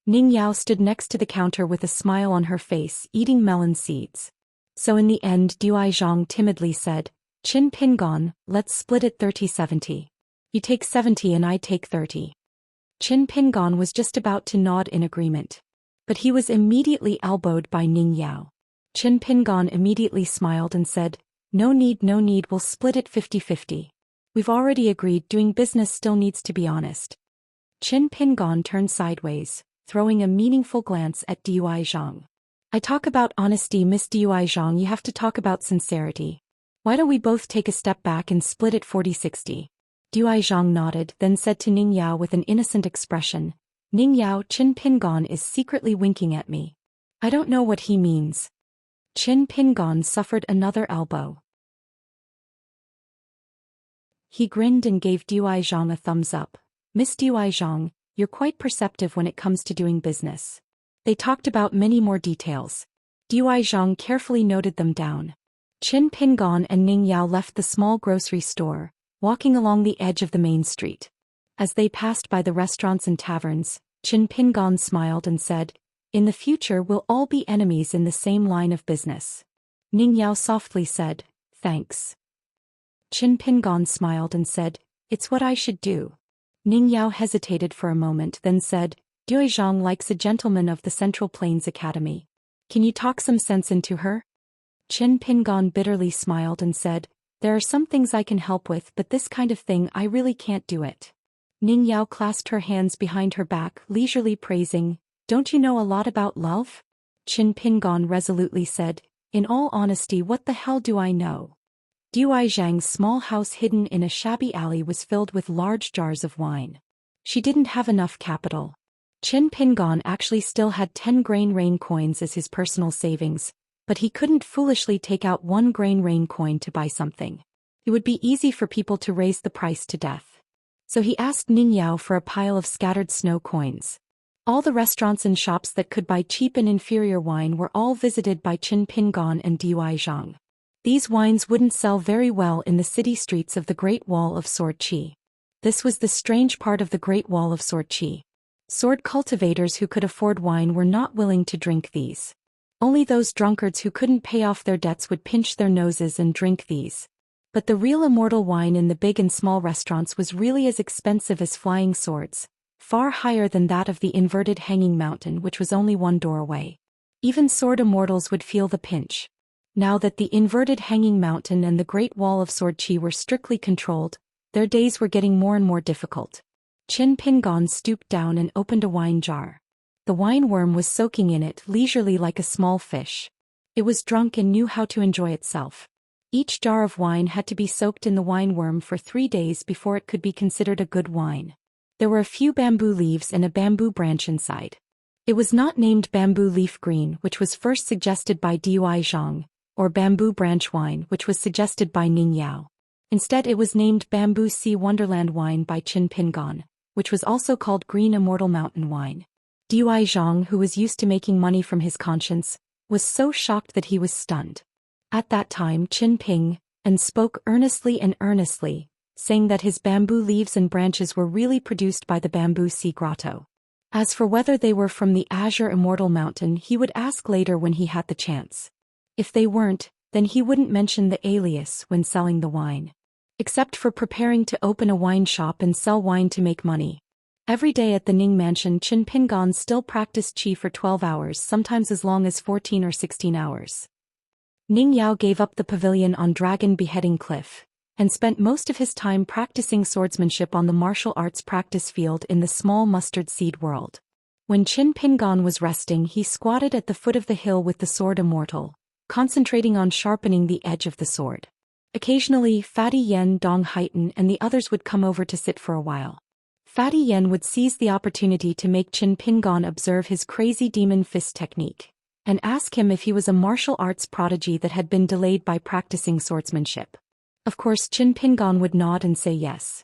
Ning Yao stood next to the counter with a smile on her face, eating melon seeds. So in the end, Dui Zhang timidly said, "Qin Pinggan, let's split it 30-70. You take 70 and I take 30. Qin Pinggan was just about to nod in agreement. But he was immediately elbowed by Ning Yao. Qin Pinggan immediately smiled and said, no need, we'll split it 50-50. We've already agreed, doing business still needs to be honest. Qin Pinggan turned sideways, throwing a meaningful glance at Dui Zhang. I talk about honesty, Miss Dui Zhang, you have to talk about sincerity. Why don't we both take a step back and split it 40-60? Dui Zhang nodded, then said to Ning Yao with an innocent expression, Ning Yao, Qin Pinggan is secretly winking at me. I don't know what he means. Qin Pinggan suffered another elbow. He grinned and gave Dui Zhang a thumbs up. Miss Dui Zhang, you're quite perceptive when it comes to doing business. They talked about many more details. Dui Zhang carefully noted them down. Qin Pinggan and Ning Yao left the small grocery store, walking along the edge of the main street. As they passed by the restaurants and taverns, Qin Pinggan smiled and said, in the future we'll all be enemies in the same line of business. Ning Yao softly said, thanks. Qin Pinggan smiled and said, it's what I should do. Ning Yao hesitated for a moment, then said, Dui Zhang likes a gentleman of the Central Plains Academy. Can you talk some sense into her? Qin Pinggan bitterly smiled and said, there are some things I can help with, but this kind of thing I really can't do it. Ning Yao clasped her hands behind her back, leisurely praising, don't you know a lot about love? Qin Pinggan resolutely said, in all honesty, what the hell do I know? Dui Zhang's small house hidden in a shabby alley was filled with large jars of wine. She didn't have enough capital. Qin Pinggan actually still had 10 grain rain coins as his personal savings, but he couldn't foolishly take out 1 grain rain coin to buy something. It would be easy for people to raise the price to death. So he asked Ning Yao for a pile of scattered snow coins. All the restaurants and shops that could buy cheap and inferior wine were all visited by Qin Pinggan and Dui Zhang. These wines wouldn't sell very well in the city streets of the Great Wall of Sword Qi. This was the strange part of the Great Wall of Sword Qi. Sword cultivators who could afford wine were not willing to drink these. Only those drunkards who couldn't pay off their debts would pinch their noses and drink these. But the real immortal wine in the big and small restaurants was really as expensive as flying swords, far higher than that of the inverted hanging mountain, which was only 1 door away. Even sword immortals would feel the pinch. Now that the inverted hanging mountain and the Great Wall of Sword Qi were strictly controlled, their days were getting more and more difficult. Qin Pinggan stooped down and opened a wine jar. The wine worm was soaking in it leisurely like a small fish. It was drunk and knew how to enjoy itself. Each jar of wine had to be soaked in the wine worm for 3 days before it could be considered a good wine. There were a few bamboo leaves and a bamboo branch inside. It was not named bamboo leaf green, which was first suggested by Dui Zhang, or bamboo branch wine, which was suggested by Ning Yao. Instead it was named bamboo sea wonderland wine by Qin Pinggan, which was also called green immortal mountain wine. Dui Zhang, who was used to making money from his conscience, was so shocked that he was stunned. At that time Qin Ping, and spoke earnestly, saying that his bamboo leaves and branches were really produced by the bamboo sea grotto. As for whether they were from the Azure Immortal Mountain, he would ask later when he had the chance. If they weren't, then he wouldn't mention the alias when selling the wine. Except for preparing to open a wine shop and sell wine to make money. Every day at the Ning mansion, Qin Pingan still practiced qi for 12 hours, sometimes as long as 14 or 16 hours. Ning Yao gave up the pavilion on Dragon Beheading Cliff, and spent most of his time practicing swordsmanship on the martial arts practice field in the small mustard seed world. When Qin Pingan was resting, he squatted at the foot of the hill with the sword immortal, concentrating on sharpening the edge of the sword. Occasionally, Fatty Yen, Dong Haitan, and the others would come over to sit for a while. Fatty Yen would seize the opportunity to make Qin Pingan observe his crazy demon fist technique, and ask him if he was a martial arts prodigy that had been delayed by practicing swordsmanship. Of course, Qin Pingan would nod and say yes.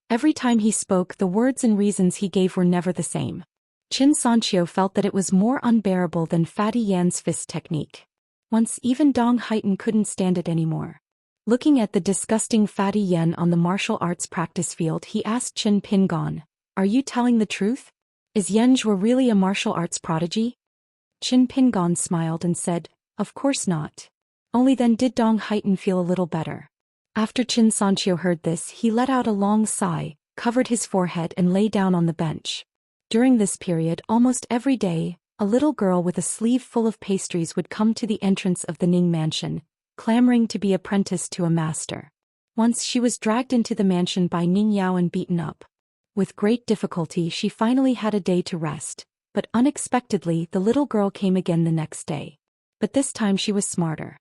Every time he spoke, the words and reasons he gave were never the same. Xianxia felt that it was more unbearable than Fatty Yan's fist technique. Once even Dong Haitan couldn't stand it anymore. Looking at the disgusting Fatty Yen on the martial arts practice field, he asked Qin Pingan, "Are you telling the truth? Is Yanzhua really a martial arts prodigy?" Qin Pingan smiled and said, "Of course not." Only then did Dong Haitan feel a little better. After Xianxia heard this, he let out a long sigh, covered his forehead and lay down on the bench. During this period, almost every day, a little girl with a sleeve full of pastries would come to the entrance of the Ning mansion, clamoring to be apprenticed to a master. Once she was dragged into the mansion by Ning Yao and beaten up. With great difficulty she finally had a day to rest, but unexpectedly the little girl came again the next day. But this time she was smarter.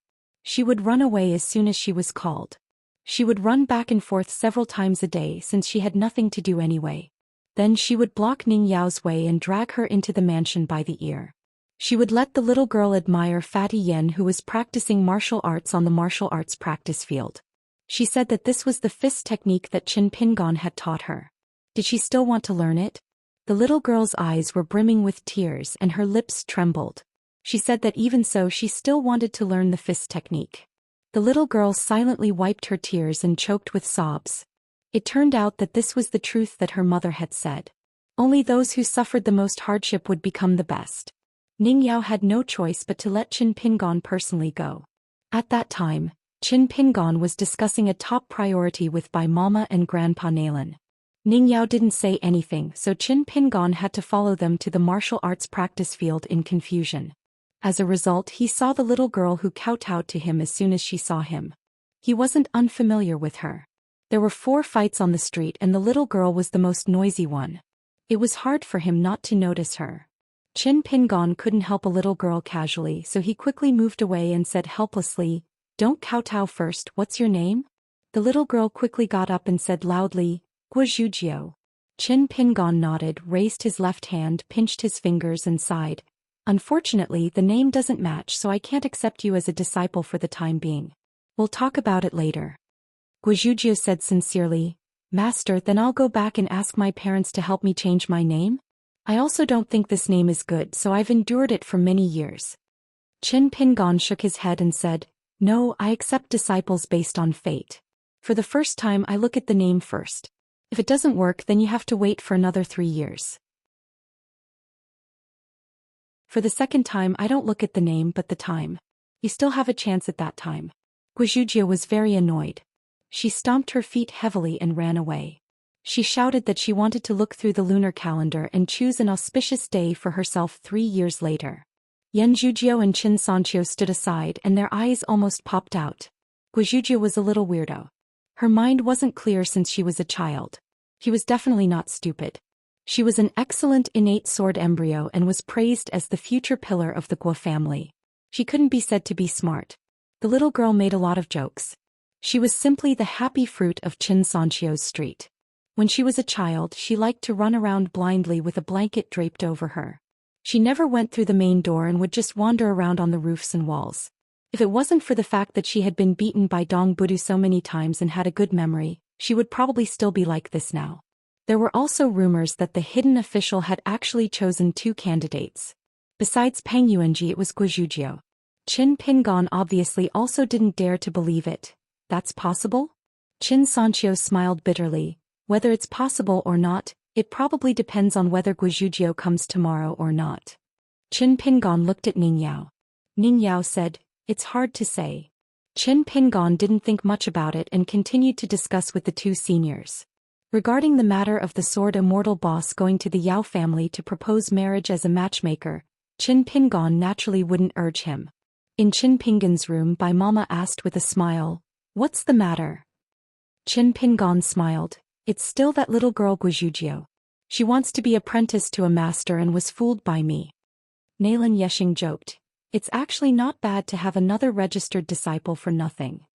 She would run away as soon as she was called. She would run back and forth several times a day since she had nothing to do anyway. Then she would block Ning Yao's way and drag her into the mansion by the ear. She would let the little girl admire Fatty Yen, who was practicing martial arts on the martial arts practice field. She said that this was the fist technique that Qin Pingan had taught her. Did she still want to learn it? The little girl's eyes were brimming with tears and her lips trembled. She said that even so she still wanted to learn the fist technique. The little girl silently wiped her tears and choked with sobs. It turned out that this was the truth that her mother had said. Only those who suffered the most hardship would become the best. Ning Yao had no choice but to let Qin Pingan personally go. At that time, Qin Pingan was discussing a top priority with Bai Mama and Grandpa Nalan. Ning Yao didn't say anything, so Qin Pingan had to follow them to the martial arts practice field in confusion. As a result, he saw the little girl who kowtowed to him as soon as she saw him. He wasn't unfamiliar with her. There were 4 fights on the street and the little girl was the most noisy one. It was hard for him not to notice her. Qin Pingan couldn't help a little girl casually, so he quickly moved away and said helplessly, "Don't kowtow first, what's your name?" The little girl quickly got up and said loudly, "Guozhujiu." Qin Pingan nodded, raised his left hand, pinched his fingers and sighed. "Unfortunately, the name doesn't match, so I can't accept you as a disciple for the time being. We'll talk about it later." Guozhujiu said sincerely, "Master, then I'll go back and ask my parents to help me change my name? I also don't think this name is good, so I've endured it for many years." Qin Pingan shook his head and said, "No, I accept disciples based on fate. For the first time I look at the name first. If it doesn't work, then you have to wait for another 3 years. For the second time I don't look at the name but the time. You still have a chance at that time." Guozhujiu was very annoyed. She stomped her feet heavily and ran away. She shouted that she wanted to look through the lunar calendar and choose an auspicious day for herself 3 years later. Yanzhujiu and Xianxia stood aside and their eyes almost popped out. Guozhujiu was a little weirdo. Her mind wasn't clear since she was a child. She was definitely not stupid. She was an excellent innate sword embryo and was praised as the future pillar of the Guo family. She couldn't be said to be smart. The little girl made a lot of jokes. She was simply the happy fruit of Xianxia's street. When she was a child, she liked to run around blindly with a blanket draped over her. She never went through the main door and would just wander around on the roofs and walls. If it wasn't for the fact that she had been beaten by Dong Budu so many times and had a good memory, she would probably still be like this now. There were also rumors that the hidden official had actually chosen 2 candidates. Besides Peng Yuanji, it was Guozhujiu. Qin Pingan obviously also didn't dare to believe it. That's possible? Xianxia smiled bitterly. Whether it's possible or not, It probably depends on whether Guizhuzhou comes tomorrow or not. Qin Pingon looked at Ning Yao. Ning Yao said, "It's hard to say." Qin Pingon didn't think much about it and continued to discuss with the two seniors. Regarding the matter of the sword immortal boss going to the Yao family to propose marriage as a matchmaker, Qin Pingon naturally wouldn't urge him. In Qin Pingon's room, Bai Mama asked with a smile, "What's the matter?" Qin Pingon smiled. "It's still that little girl Guizhuzhou. She wants to be apprenticed to a master and was fooled by me." Nailin Yeshing joked, "It's actually not bad to have another registered disciple for nothing."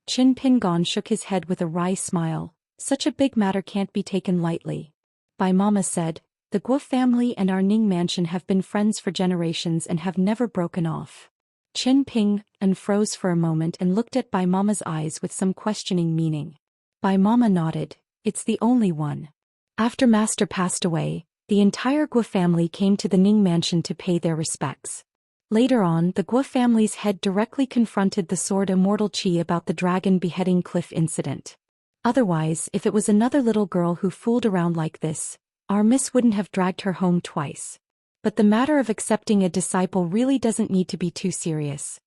Qin Pingon shook his head with a wry smile. "Such a big matter can't be taken lightly." Bai Mama said, "The Guo family and our Ning mansion have been friends for generations and have never broken off." Qin Ping unfroze for a moment and looked at Bai Mama's eyes with some questioning meaning. Bai Mama nodded, "It's the only one." After Master passed away, the entire Guo family came to the Ning mansion to pay their respects. Later on, the Guo family's head directly confronted the sword immortal Qi about the dragon beheading cliff incident. Otherwise, if it was another little girl who fooled around like this, our miss wouldn't have dragged her home twice. But the matter of accepting a disciple really doesn't need to be too serious.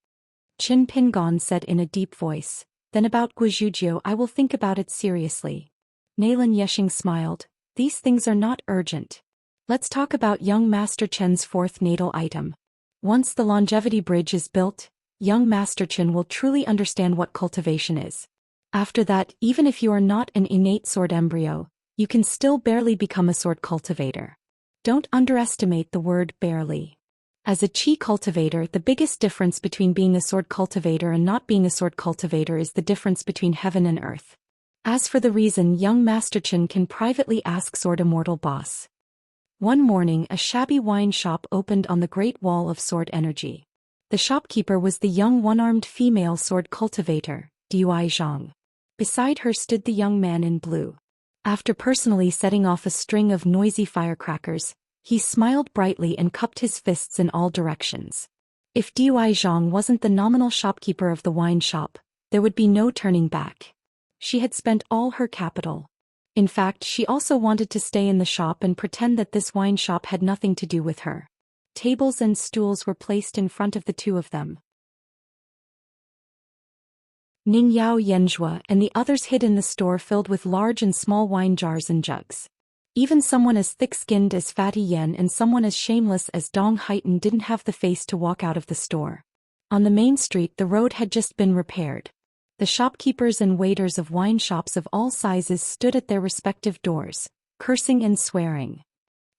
Qin Pingon said in a deep voice, "Then about Guizhuzhou I will think about it seriously." Nailin Yeshing smiled, "These things are not urgent. Let's talk about young Master Chen's fourth natal item. Once the longevity bridge is built, young Master Chen will truly understand what cultivation is. After that, even if you are not an innate sword embryo, you can still barely become a sword cultivator. Don't underestimate the word barely. As a Qi cultivator, the biggest difference between being a sword cultivator and not being a sword cultivator is the difference between heaven and earth. As for the reason, young Master Chen can privately ask Sword Immortal Boss." One morning, a shabby wine shop opened on the Great Wall of Sword Energy. The shopkeeper was the young one-armed female sword cultivator, Dui Zhang. Beside her stood the young man in blue. After personally setting off a string of noisy firecrackers, he smiled brightly and cupped his fists in all directions. If Dui Zhang wasn't the nominal shopkeeper of the wine shop, there would be no turning back. She had spent all her capital. In fact, she also wanted to stay in the shop and pretend that this wine shop had nothing to do with her. Tables and stools were placed in front of the two of them. Ning Yao, Yanzhua, and the others hid in the store filled with large and small wine jars and jugs. Even someone as thick-skinned as Fatty Yen and someone as shameless as Dong Haitan didn't have the face to walk out of the store. On the main street, the road had just been repaired. The shopkeepers and waiters of wine shops of all sizes stood at their respective doors, cursing and swearing.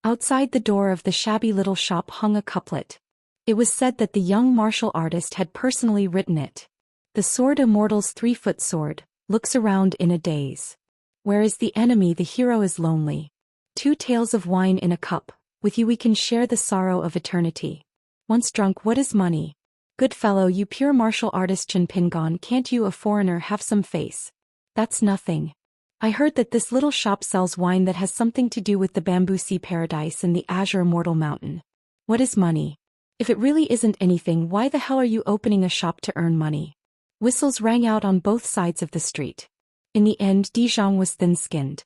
Outside the door of the shabby little shop hung a couplet. It was said that the young martial artist had personally written it. "The sword immortal's 3-foot sword, looks around in a daze. Where is the enemy, the hero is lonely. 2 tales of wine in a cup, with you we can share the sorrow of eternity. Once drunk, what is money? Good fellow, you pure martial artist Chen Pingon, can't you, a foreigner, have some face? That's nothing. I heard that this little shop sells wine that has something to do with the Bamboo Sea Paradise and the Azure Immortal Mountain. What is money? If it really isn't anything, why the hell are you opening a shop to earn money?" Whistles rang out on both sides of the street. In the end, Dizhang was thin-skinned.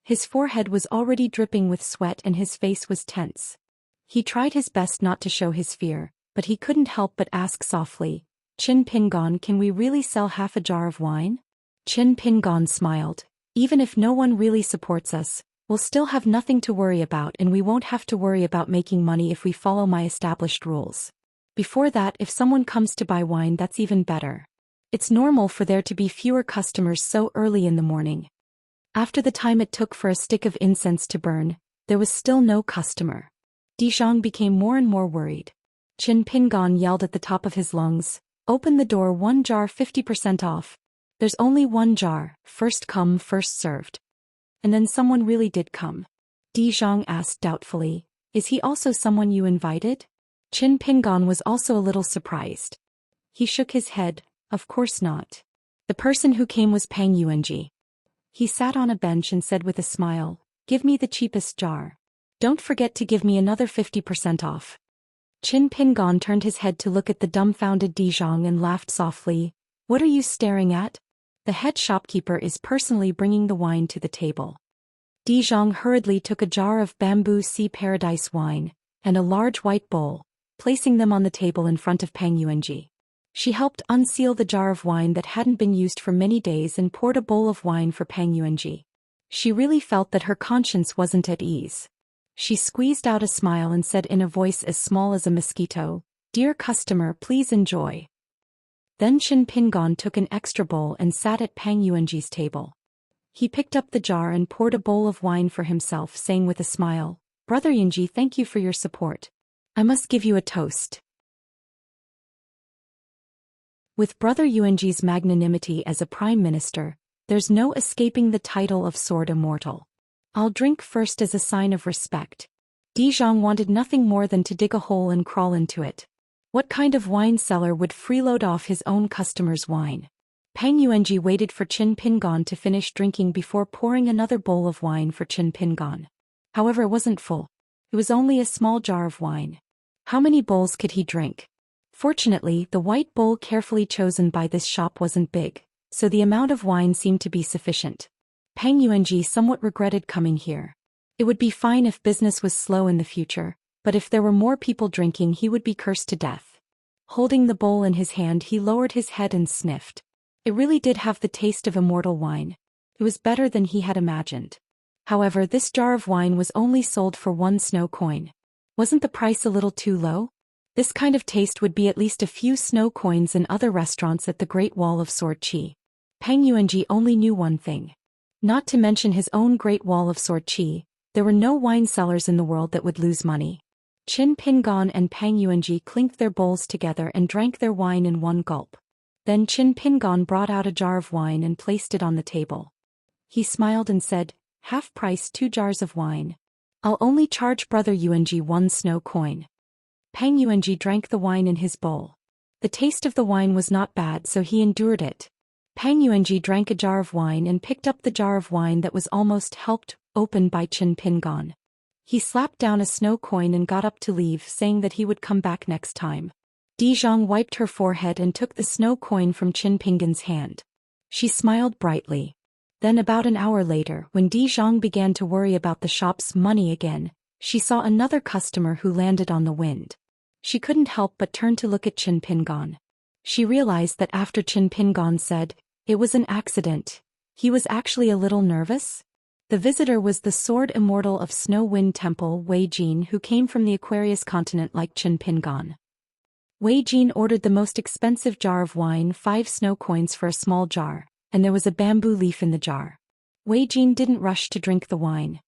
His forehead was already dripping with sweat and his face was tense. He tried his best not to show his fear, but he couldn't help but ask softly, "Qin Pingon, can we really sell half a jar of wine?" Qin Pingon smiled. "Even if no one really supports us, we'll still have nothing to worry about, and we won't have to worry about making money if we follow my established rules. Before that, if someone comes to buy wine, that's even better. It's normal for there to be fewer customers so early in the morning." After the time it took for a stick of incense to burn, there was still no customer. Dizhang became more and more worried. Qin Pingon yelled at the top of his lungs, "Open the door, 1 jar 50% off. There's only 1 jar, first come first served." And then someone really did come. Dizhang asked doubtfully, "Is he also someone you invited?" Qin Pingon was also a little surprised. He shook his head, "Of course not. The person who came was Pang Yuanji." He sat on a bench and said with a smile, "Give me the cheapest jar. Don't forget to give me another 50% off." Qin Pingon turned his head to look at the dumbfounded Dizhang and laughed softly. "What are you staring at? The head shopkeeper is personally bringing the wine to the table." Zhang hurriedly took a jar of bamboo sea paradise wine and a large white bowl, placing them on the table in front of Peng Yuanji. She helped unseal the jar of wine that hadn't been used for many days and poured a bowl of wine for Peng Yuanji. She really felt that her conscience wasn't at ease. She squeezed out a smile and said in a voice as small as a mosquito, "Dear customer, please enjoy." Then Qin Pingon took an extra bowl and sat at Peng Yuanji's table. He picked up the jar and poured a bowl of wine for himself, saying with a smile, "Brother Yunji, thank you for your support. I must give you a toast." With Brother Yuanji's magnanimity as a prime minister, there's no escaping the title of Sword Immortal. "I'll drink first as a sign of respect." Zhang wanted nothing more than to dig a hole and crawl into it. What kind of wine seller would freeload off his own customers' wine? Peng Yuanji waited for Qin Pingon to finish drinking before pouring another bowl of wine for Qin Pingon. However, it wasn't full. It was only a small jar of wine. How many bowls could he drink? Fortunately, the white bowl carefully chosen by this shop wasn't big, so the amount of wine seemed to be sufficient. Peng Yuanji somewhat regretted coming here. It would be fine if business was slow in the future, but if there were more people drinking, he would be cursed to death. Holding the bowl in his hand, he lowered his head and sniffed. It really did have the taste of immortal wine. It was better than he had imagined. However, this jar of wine was only sold for 1 snow coin. Wasn't the price a little too low? This kind of taste would be at least a few snow coins in other restaurants at the Great Wall of Sword Qi. Peng Yuanji only knew one thing. Not to mention his own Great Wall of Sword Qi, there were no wine cellars in the world that would lose money. Qin Pingon and Peng Yuanji clinked their bowls together and drank their wine in one gulp. Then Qin Pingon brought out a jar of wine and placed it on the table. He smiled and said, "Half price 2 jars of wine. I'll only charge Brother Yuanji 1 snow coin." Peng Yuanji drank the wine in his bowl. The taste of the wine was not bad, so he endured it. Peng Yuanji drank a jar of wine and picked up the jar of wine that was almost helped open by Qin Pingon. He slapped down a snow coin and got up to leave, saying that he would come back next time. Zhang wiped her forehead and took the snow coin from Qin Pingon's hand. She smiled brightly. Then about an hour later, when Zhang began to worry about the shop's money again, she saw another customer who landed on the wind. She couldn't help but turn to look at Qin Pingon. She realized that after Qin Pingon said, "It was an accident," he was actually a little nervous. The visitor was the Sword Immortal of Snow Wind Temple, Wei Jin, who came from the Aquarius continent like Qin Pingon. Wei Jin ordered the most expensive jar of wine, 5 snow coins for a small jar, and there was a bamboo leaf in the jar. Wei Jin didn't rush to drink the wine.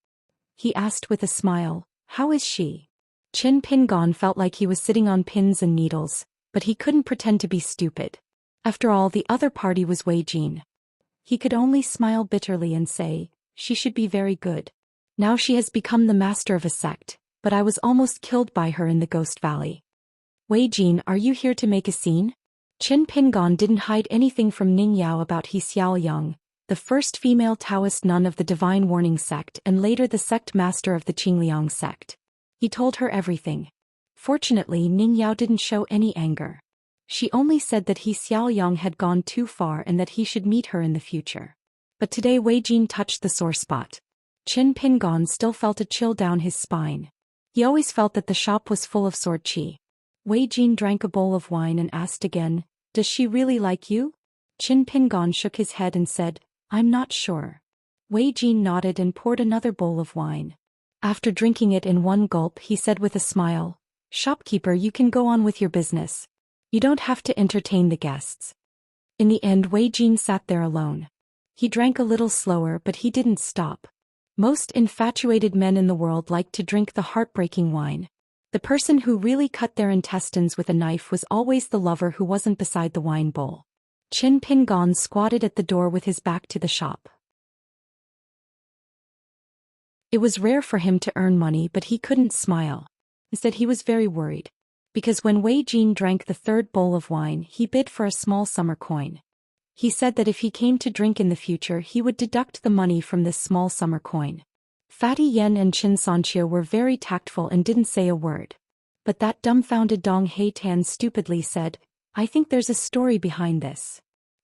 He asked with a smile, "How is she?" Qin Pingon felt like he was sitting on pins and needles, but he couldn't pretend to be stupid. After all, the other party was Wei Jin. He could only smile bitterly and say, "She should be very good. Now she has become the master of a sect, but I was almost killed by her in the Ghost Valley." "Wei Jin, are you here to make a scene?" Qin Pingon didn't hide anything from Ning Yao about Xiaoyang, the first female Taoist nun of the Divine Warning sect and later the sect master of the Qingliang sect. He told her everything. Fortunately, Ning Yao didn't show any anger. She only said that Xiaoyang had gone too far and that he should meet her in the future. But today Wei Jin touched the sore spot. Qin Pingon still felt a chill down his spine. He always felt that the shop was full of sword qi. Wei Jin drank a bowl of wine and asked again, "Does she really like you?" Qin Pingon shook his head and said, "I'm not sure." Wei Jin nodded and poured another bowl of wine. After drinking it in one gulp, he said with a smile, "Shopkeeper, you can go on with your business. You don't have to entertain the guests." In the end, Wei Jin sat there alone. He drank a little slower, but he didn't stop. Most infatuated men in the world like to drink the heartbreaking wine. The person who really cut their intestines with a knife was always the lover who wasn't beside the wine bowl. Qin Pingon squatted at the door with his back to the shop. It was rare for him to earn money, but he couldn't smile. Instead, he was very worried. Because when Wei Jin drank the third bowl of wine, he bid for a small summer coin. He said that if he came to drink in the future, he would deduct the money from this small summer coin. Fatty Yen and Xianxia were very tactful and didn't say a word. But that dumbfounded Dong Heitan stupidly said, "I think there's a story behind this."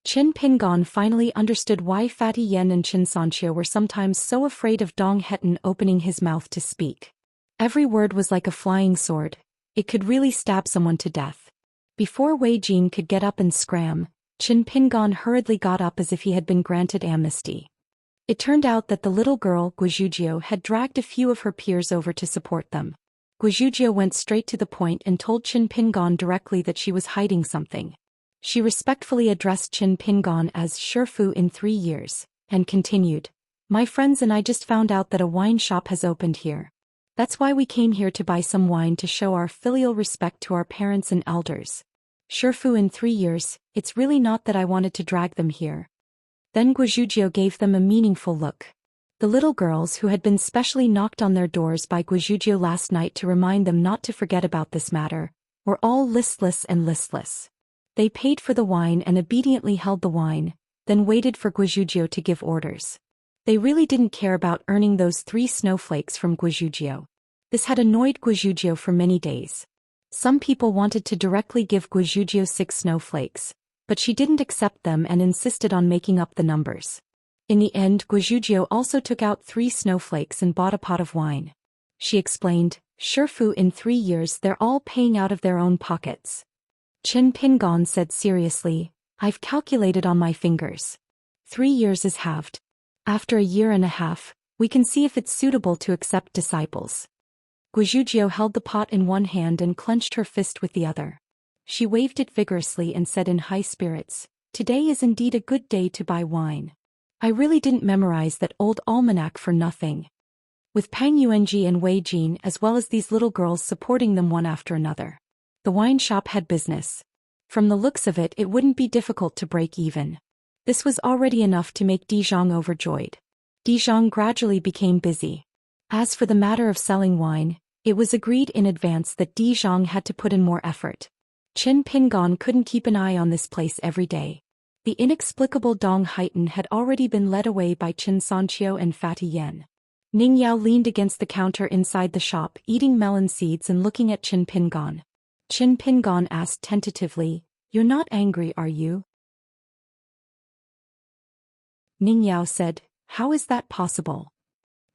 Qin Pingon finally understood why Fatty Yen and Xianxia were sometimes so afraid of Dong Hetan opening his mouth to speak. Every word was like a flying sword. It could really stab someone to death. Before Wei Jin could get up and scram, Qin Pingon hurriedly got up as if he had been granted amnesty. It turned out that the little girl, Guizhuzhou, had dragged a few of her peers over to support them. Guizhuzhou went straight to the point and told Qin Pingon directly that she was hiding something. She respectfully addressed Qin Pingon as Shifu in 3 years, and continued, "My friends and I just found out that a wine shop has opened here. That's why we came here to buy some wine to show our filial respect to our parents and elders. Shifu in 3 years, it's really not that I wanted to drag them here." Then Guizhuzhou gave them a meaningful look. The little girls who had been specially knocked on their doors by Guizhuzhou last night to remind them not to forget about this matter, were all listless and listless. They paid for the wine and obediently held the wine, then waited for Guizhuzhou to give orders. They really didn't care about earning those 3 snowflakes from Guizhuzhou. This had annoyed Guizhuzhou for many days. Some people wanted to directly give Guizhuzhou 6 snowflakes, but she didn't accept them and insisted on making up the numbers. In the end, Guizhuzhou also took out 3 snowflakes and bought a pot of wine. She explained, "Shifu in 3 years they're all paying out of their own pockets." Qin Pingon said seriously, "I've calculated on my fingers. 3 years is halved. After a year and a half, we can see if it's suitable to accept disciples." Guizhuzhou held the pot in one hand and clenched her fist with the other. She waved it vigorously and said in high spirits, "Today is indeed a good day to buy wine. I really didn't memorize that old almanac for nothing." With Pang Yuanji and Wei Jin as well as these little girls supporting them one after another, the wine shop had business. From the looks of it, it wouldn't be difficult to break even. This was already enough to make Dizhang overjoyed. Dizhang gradually became busy. As for the matter of selling wine, it was agreed in advance that Dizhang had to put in more effort. Qin Pingon couldn't keep an eye on this place every day. The inexplicable Dong Hetan had already been led away by Qin Sanqiu and Fatty Yen. Ning Yao leaned against the counter inside the shop, eating melon seeds and looking at Qin Pingon. Qin Pingon asked tentatively, "You're not angry, are you?" Ning Yao said, "How is that possible?"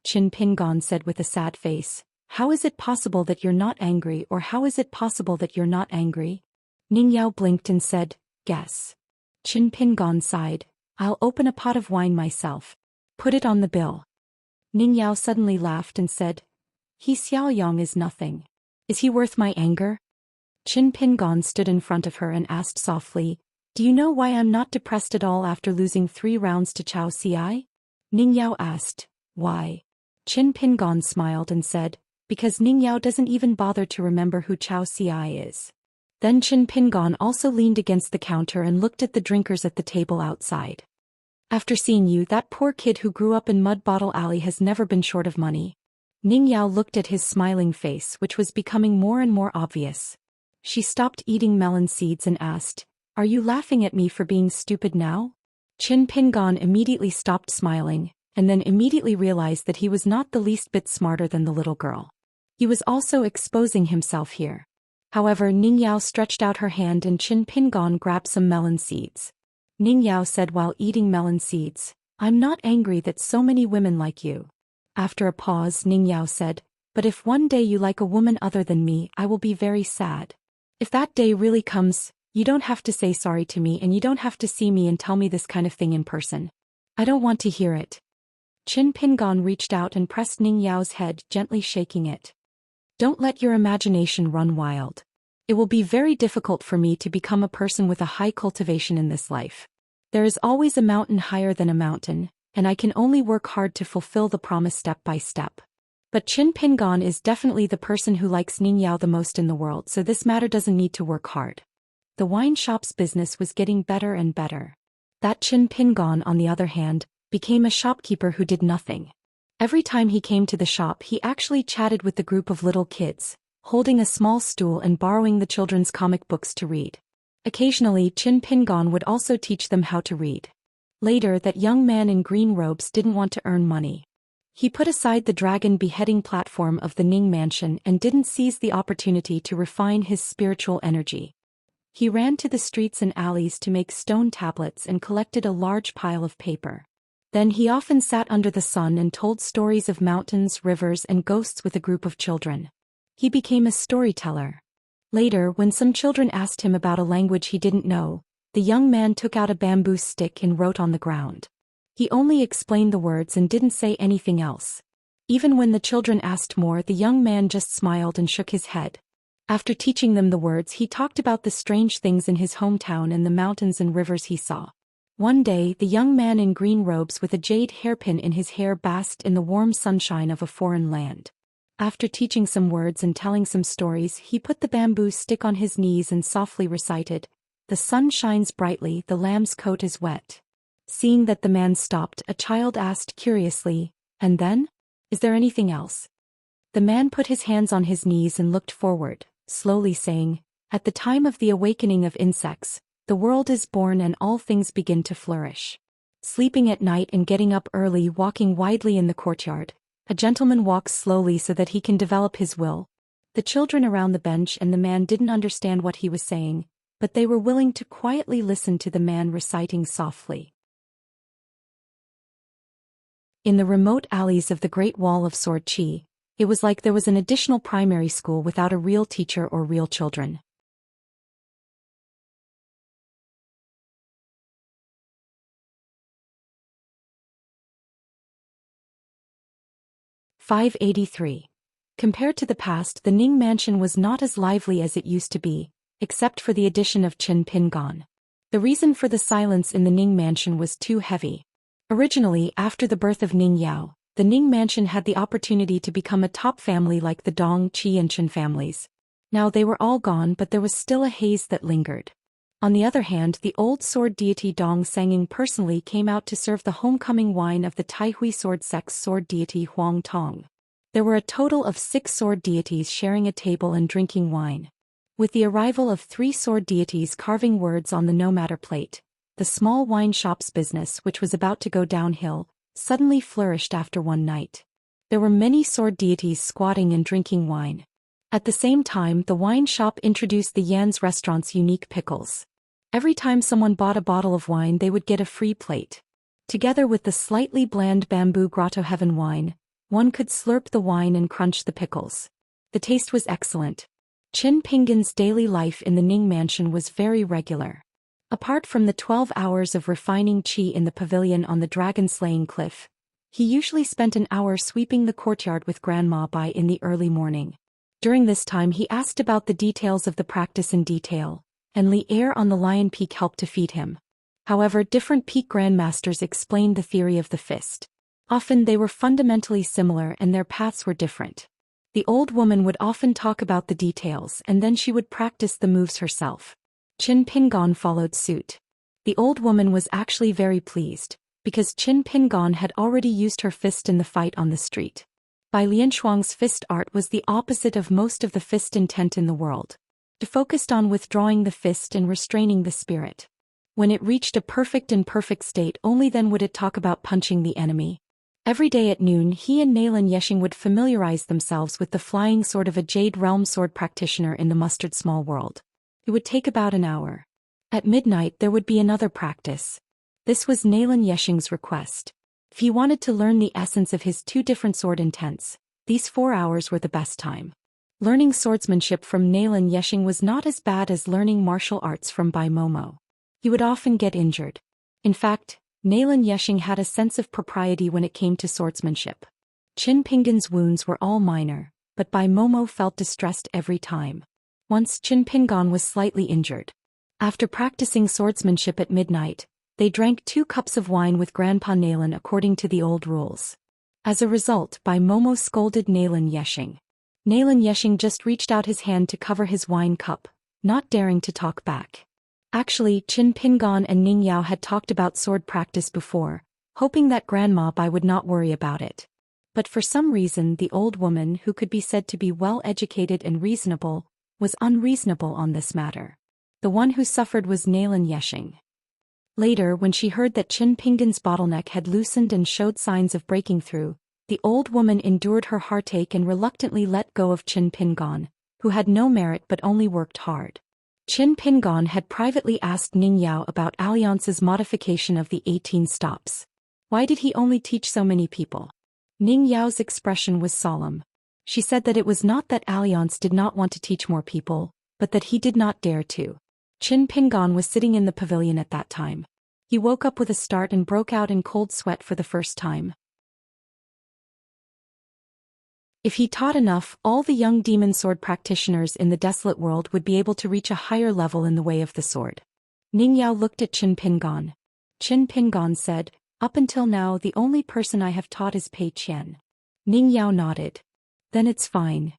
Qin Pingon said with a sad face, "How is it possible that you're not angry, or how is it possible that you're not angry?" Ning Yao blinked and said, "Guess." Qin Pingon sighed, "I'll open a pot of wine myself. Put it on the bill." Ning Yao suddenly laughed and said, "He Xiaoyang is nothing. Is he worth my anger?" Qin Pingon stood in front of her and asked softly, "Do you know why I'm not depressed at all after losing 3 rounds to Chao Ci?" Ning Yao asked, "Why?" Qin Pingon smiled and said, "Because Ning Yao doesn't even bother to remember who Chao Ci is." Then Qin Pingon also leaned against the counter and looked at the drinkers at the table outside. "After seeing you, that poor kid who grew up in Mud Bottle Alley has never been short of money." Ning Yao looked at his smiling face, which was becoming more and more obvious. She stopped eating melon seeds and asked, "Are you laughing at me for being stupid now?" Qin Pingon immediately stopped smiling, and then immediately realized that he was not the least bit smarter than the little girl. He was also exposing himself here. However, Ning Yao stretched out her hand and Qin Pingon grabbed some melon seeds. Ning Yao said while eating melon seeds, "I'm not angry that so many women like you." After a pause, Ning Yao said, "But if one day you like a woman other than me, I will be very sad. If that day really comes, you don't have to say sorry to me and you don't have to see me and tell me this kind of thing in person. I don't want to hear it." Qin Pingon reached out and pressed Ning Yao's head, gently shaking it. "Don't let your imagination run wild. It will be very difficult for me to become a person with a high cultivation in this life. There is always a mountain higher than a mountain, and I can only work hard to fulfill the promise step by step. But Qin Pingon is definitely the person who likes Ning Yao the most in the world, so this matter doesn't need to work hard." The wine shop's business was getting better and better. That Qin Pingon, on the other hand, became a shopkeeper who did nothing. Every time he came to the shop, he actually chatted with the group of little kids, holding a small stool and borrowing the children's comic books to read. Occasionally, Qin Pingon would also teach them how to read. Later, that young man in green robes didn't want to earn money. He put aside the dragon beheading platform of the Ning mansion and didn't seize the opportunity to refine his spiritual energy. He ran to the streets and alleys to make stone tablets and collected a large pile of paper. Then he often sat under the sun and told stories of mountains, rivers, and ghosts with a group of children. He became a storyteller. Later, when some children asked him about a language he didn't know, the young man took out a bamboo stick and wrote on the ground. He only explained the words and didn't say anything else. Even when the children asked more, the young man just smiled and shook his head. After teaching them the words, he talked about the strange things in his hometown and the mountains and rivers he saw. One day, the young man in green robes with a jade hairpin in his hair basked in the warm sunshine of a foreign land. After teaching some words and telling some stories, he put the bamboo stick on his knees and softly recited, "The sun shines brightly, the lamb's coat is wet." Seeing that the man stopped, a child asked curiously, "And then? Is there anything else?" The man put his hands on his knees and looked forward, slowly saying, "At the time of the awakening of insects, the world is born and all things begin to flourish." Sleeping at night and getting up early, walking widely in the courtyard, a gentleman walks slowly so that he can develop his will. The children around the bench and the man didn't understand what he was saying, but they were willing to quietly listen to the man reciting softly. In the remote alleys of the Great Wall of Sword Qi, it was like there was an additional primary school without a real teacher or real children. 583. Compared to the past, the Ning mansion was not as lively as it used to be, except for the addition of Qin Pingon. The reason for the silence in the Ning mansion was too heavy. Originally, after the birth of Ning Yao, the Ning mansion had the opportunity to become a top family like the Dong, Qi and Qin families. Now they were all gone, but there was still a haze that lingered. On the other hand, the old sword deity Dong Sanging personally came out to serve the homecoming wine of the Taihui sword sect's sword deity Huang Tong. There were a total of 6 sword deities sharing a table and drinking wine. With the arrival of 3 sword deities carving words on the no matter plate, the small wine shop's business, which was about to go downhill, suddenly flourished after one night. There were many sword deities squatting and drinking wine. At the same time, the wine shop introduced the Yan's restaurant's unique pickles. Every time someone bought a bottle of wine, they would get a free plate. Together with the slightly bland bamboo grotto heaven wine, one could slurp the wine and crunch the pickles. The taste was excellent. Qin Pingon's daily life in the Ning mansion was very regular. Apart from the 12 hours of refining qi in the pavilion on the dragon-slaying cliff, he usually spent an hour sweeping the courtyard with Grandma Bai in the early morning. During this time he asked about the details of the practice in detail, and Li Er on the Lion Peak helped to feed him. However, different peak grandmasters explained the theory of the fist. Often they were fundamentally similar and their paths were different. The old woman would often talk about the details and then she would practice the moves herself. Qin Pingon followed suit. The old woman was actually very pleased, because Qin Pingon had already used her fist in the fight on the street. Bai Lianshuang's fist art was the opposite of most of the fist intent in the world. It focused on withdrawing the fist and restraining the spirit. When it reached a perfect and perfect state, only then would it talk about punching the enemy. Every day at noon, he and Nalin Yeshing would familiarize themselves with the flying sword of a Jade Realm sword practitioner in the mustard small world. It would take about an hour. At midnight there would be another practice. This was Nalin Yeshing's request. If he wanted to learn the essence of his 2 different sword intents, these 4 hours were the best time. Learning swordsmanship from Nalin Yeshing was not as bad as learning martial arts from Bai Momo. He would often get injured. In fact, Nalin Yeshing had a sense of propriety when it came to swordsmanship. Qin Pingon's wounds were all minor, but Bai Momo felt distressed every time. Once Qin Pingon was slightly injured. After practicing swordsmanship at midnight, they drank 2 cups of wine with Grandpa Nalin according to the old rules. As a result, Bai Momo scolded Nalin Yeshing. Nalin Yeshing just reached out his hand to cover his wine cup, not daring to talk back. Actually, Qin Pingon and Ning Yao had talked about sword practice before, hoping that Grandma Bai would not worry about it. But for some reason the old woman, who could be said to be well-educated and reasonable, was unreasonable on this matter. The one who suffered was Nalin Yeshing. Later, when she heard that Qin Pingon's bottleneck had loosened and showed signs of breaking through, the old woman endured her heartache and reluctantly let go of Qin Pingon, who had no merit but only worked hard. Qin Pingon had privately asked Ning Yao about Alliance's modification of the 18 stops. Why did he only teach so many people? Ning Yao's expression was solemn. She said that it was not that Alliance did not want to teach more people, but that he did not dare to. Qin Pingon was sitting in the pavilion at that time. He woke up with a start and broke out in cold sweat for the first time. If he taught enough, all the young demon sword practitioners in the desolate world would be able to reach a higher level in the way of the sword. Ning Yao looked at Qin Pingon. Qin Pingon said, "Up until now the only person I have taught is Pei Qian." Ning Yao nodded. "Then it's fine."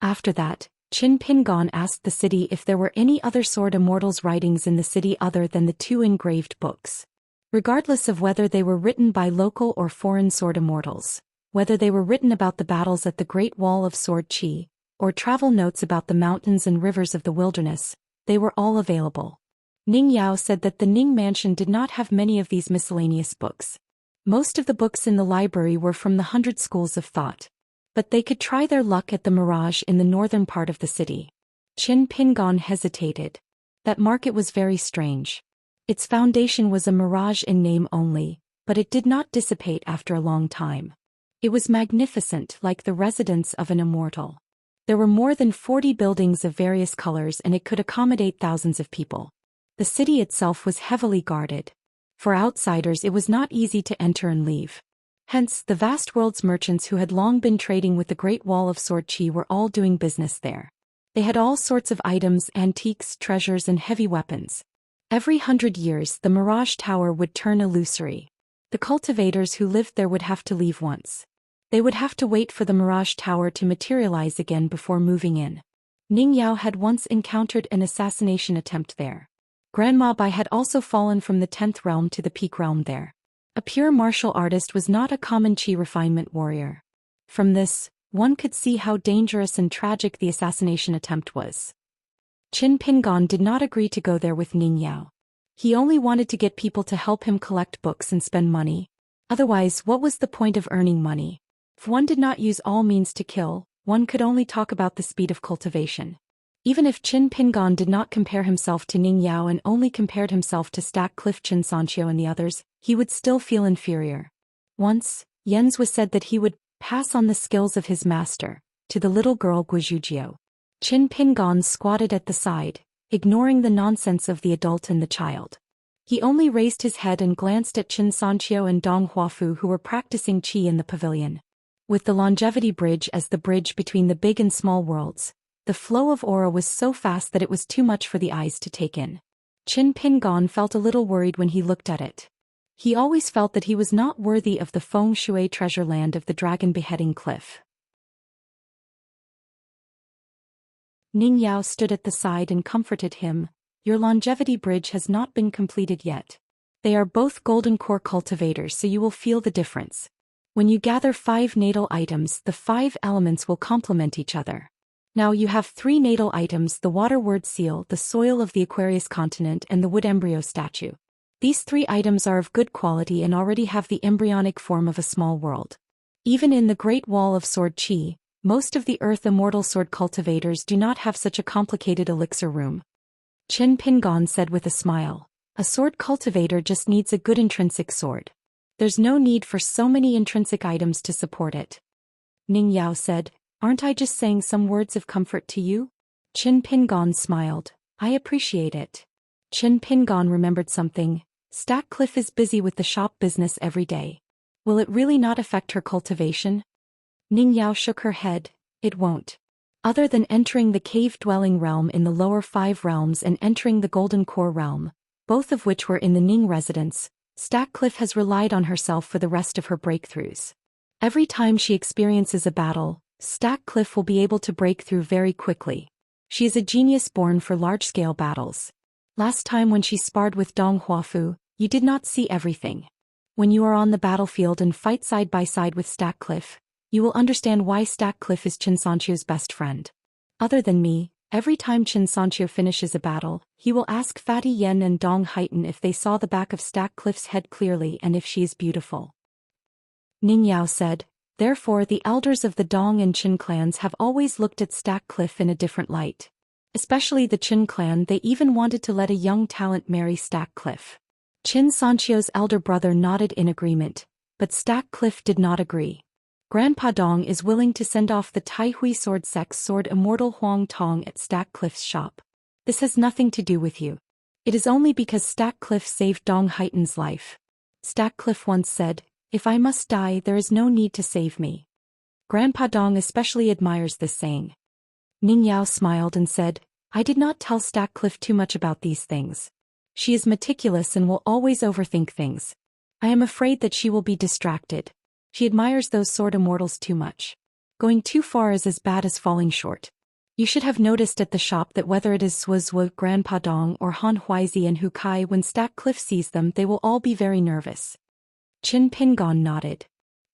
After that, Qin Pingon asked the city if there were any other sword immortals' writings in the city other than the 2 engraved books. Regardless of whether they were written by local or foreign sword immortals, whether they were written about the battles at the Great Wall of Sword Qi, or travel notes about the mountains and rivers of the wilderness, they were all available. Ning Yao said that the Ning Mansion did not have many of these miscellaneous books. Most of the books in the library were from the 100 schools of thought. But they could try their luck at the Mirage in the northern part of the city. Qin Pingon hesitated. That market was very strange. Its foundation was a mirage in name only, but it did not dissipate after a long time. It was magnificent, like the residence of an immortal. There were more than 40 buildings of various colors and it could accommodate thousands of people. The city itself was heavily guarded. For outsiders it was not easy to enter and leave. Hence, the vast world's merchants who had long been trading with the Great Wall of Sword Qi were all doing business there. They had all sorts of items, antiques, treasures and heavy weapons. Every 100 years the Mirage Tower would turn illusory. The cultivators who lived there would have to leave once. They would have to wait for the Mirage Tower to materialize again before moving in. Ning Yao had once encountered an assassination attempt there. Grandma Bai had also fallen from the 10th realm to the peak realm there. A pure martial artist was not a common Qi refinement warrior. From this, one could see how dangerous and tragic the assassination attempt was. Qin Pingon did not agree to go there with Ning Yao. He only wanted to get people to help him collect books and spend money. Otherwise, what was the point of earning money? If one did not use all means to kill, one could only talk about the speed of cultivation. Even if Qin Pingon did not compare himself to Ning Yao and only compared himself to Stack Cliff Xianxia and the others, he would still feel inferior. Once, Yen's was said that he would pass on the skills of his master to the little girl Guizhujiu. Qin Pingon squatted at the side, ignoring the nonsense of the adult and the child. He only raised his head and glanced at Xianxia and Dong Huafu who were practicing Qi in the pavilion. With the longevity bridge as the bridge between the big and small worlds, the flow of aura was so fast that it was too much for the eyes to take in. Qin Pingon felt a little worried when he looked at it. He always felt that he was not worthy of the feng shui treasure land of the dragon beheading cliff. Ning Yao stood at the side and comforted him. "Your longevity bridge has not been completed yet. They are both golden core cultivators, so you will feel the difference. When you gather 5 natal items, the 5 elements will complement each other. Now you have 3 natal items: the water word seal, the soil of the Aquarius continent, and the wood embryo statue. These 3 items are of good quality and already have the embryonic form of a small world. Even in the Great Wall of Sword Qi, most of the Earth immortal sword cultivators do not have such a complicated elixir room." Qin Pingon said with a smile, "A sword cultivator just needs a good intrinsic sword. There's no need for so many intrinsic items to support it." Ning Yao said, "Aren't I just saying some words of comfort to you?" Qin Pingon smiled. "I appreciate it." Qin Pingon remembered something. Stack Cliff is busy with the shop business every day. Will it really not affect her cultivation? Ning Yao shook her head. "It won't. Other than entering the cave-dwelling realm in the lower 5 realms and entering the Golden Core realm, both of which were in the Ning residence, Stack Cliff has relied on herself for the rest of her breakthroughs. Every time she experiences a battle, Stack Cliff will be able to break through very quickly. She is a genius born for large-scale battles. Last time when she sparred with Dong Huafu, you did not see everything. When you are on the battlefield and fight side by side with Stack Cliff, you will understand why Stack Cliff is Xianxia's best friend. Other than me, every time Xianxia finishes a battle, he will ask Fatty Yen and Dong Haitan if they saw the back of Stack Cliff's head clearly and if she is beautiful." Ning Yao said, "Therefore the elders of the Dong and Qin clans have always looked at Stack Cliff in a different light. Especially the Qin clan, they even wanted to let a young talent marry Stackcliffe. Qin Sanchio's elder brother nodded in agreement, but Stackcliffe did not agree. Grandpa Dong is willing to send off the Tai Hui sword sex sword immortal Huang Tong at Stackcliffe's shop. This has nothing to do with you. It is only because Stackcliffe saved Dong Haitan's life. Stackcliffe once said, "If I must die, there is no need to save me." Grandpa Dong especially admires this saying. Ning Yao smiled and said, "I did not tell Stackcliffe too much about these things. She is meticulous and will always overthink things. I am afraid that she will be distracted. She admires those sword immortals too much. Going too far is as bad as falling short. You should have noticed at the shop that whether it is Zhuo Grandpa Dong or Han Huizi and Hu Kai, when Stackcliffe sees them they will all be very nervous." Qin Pingon nodded.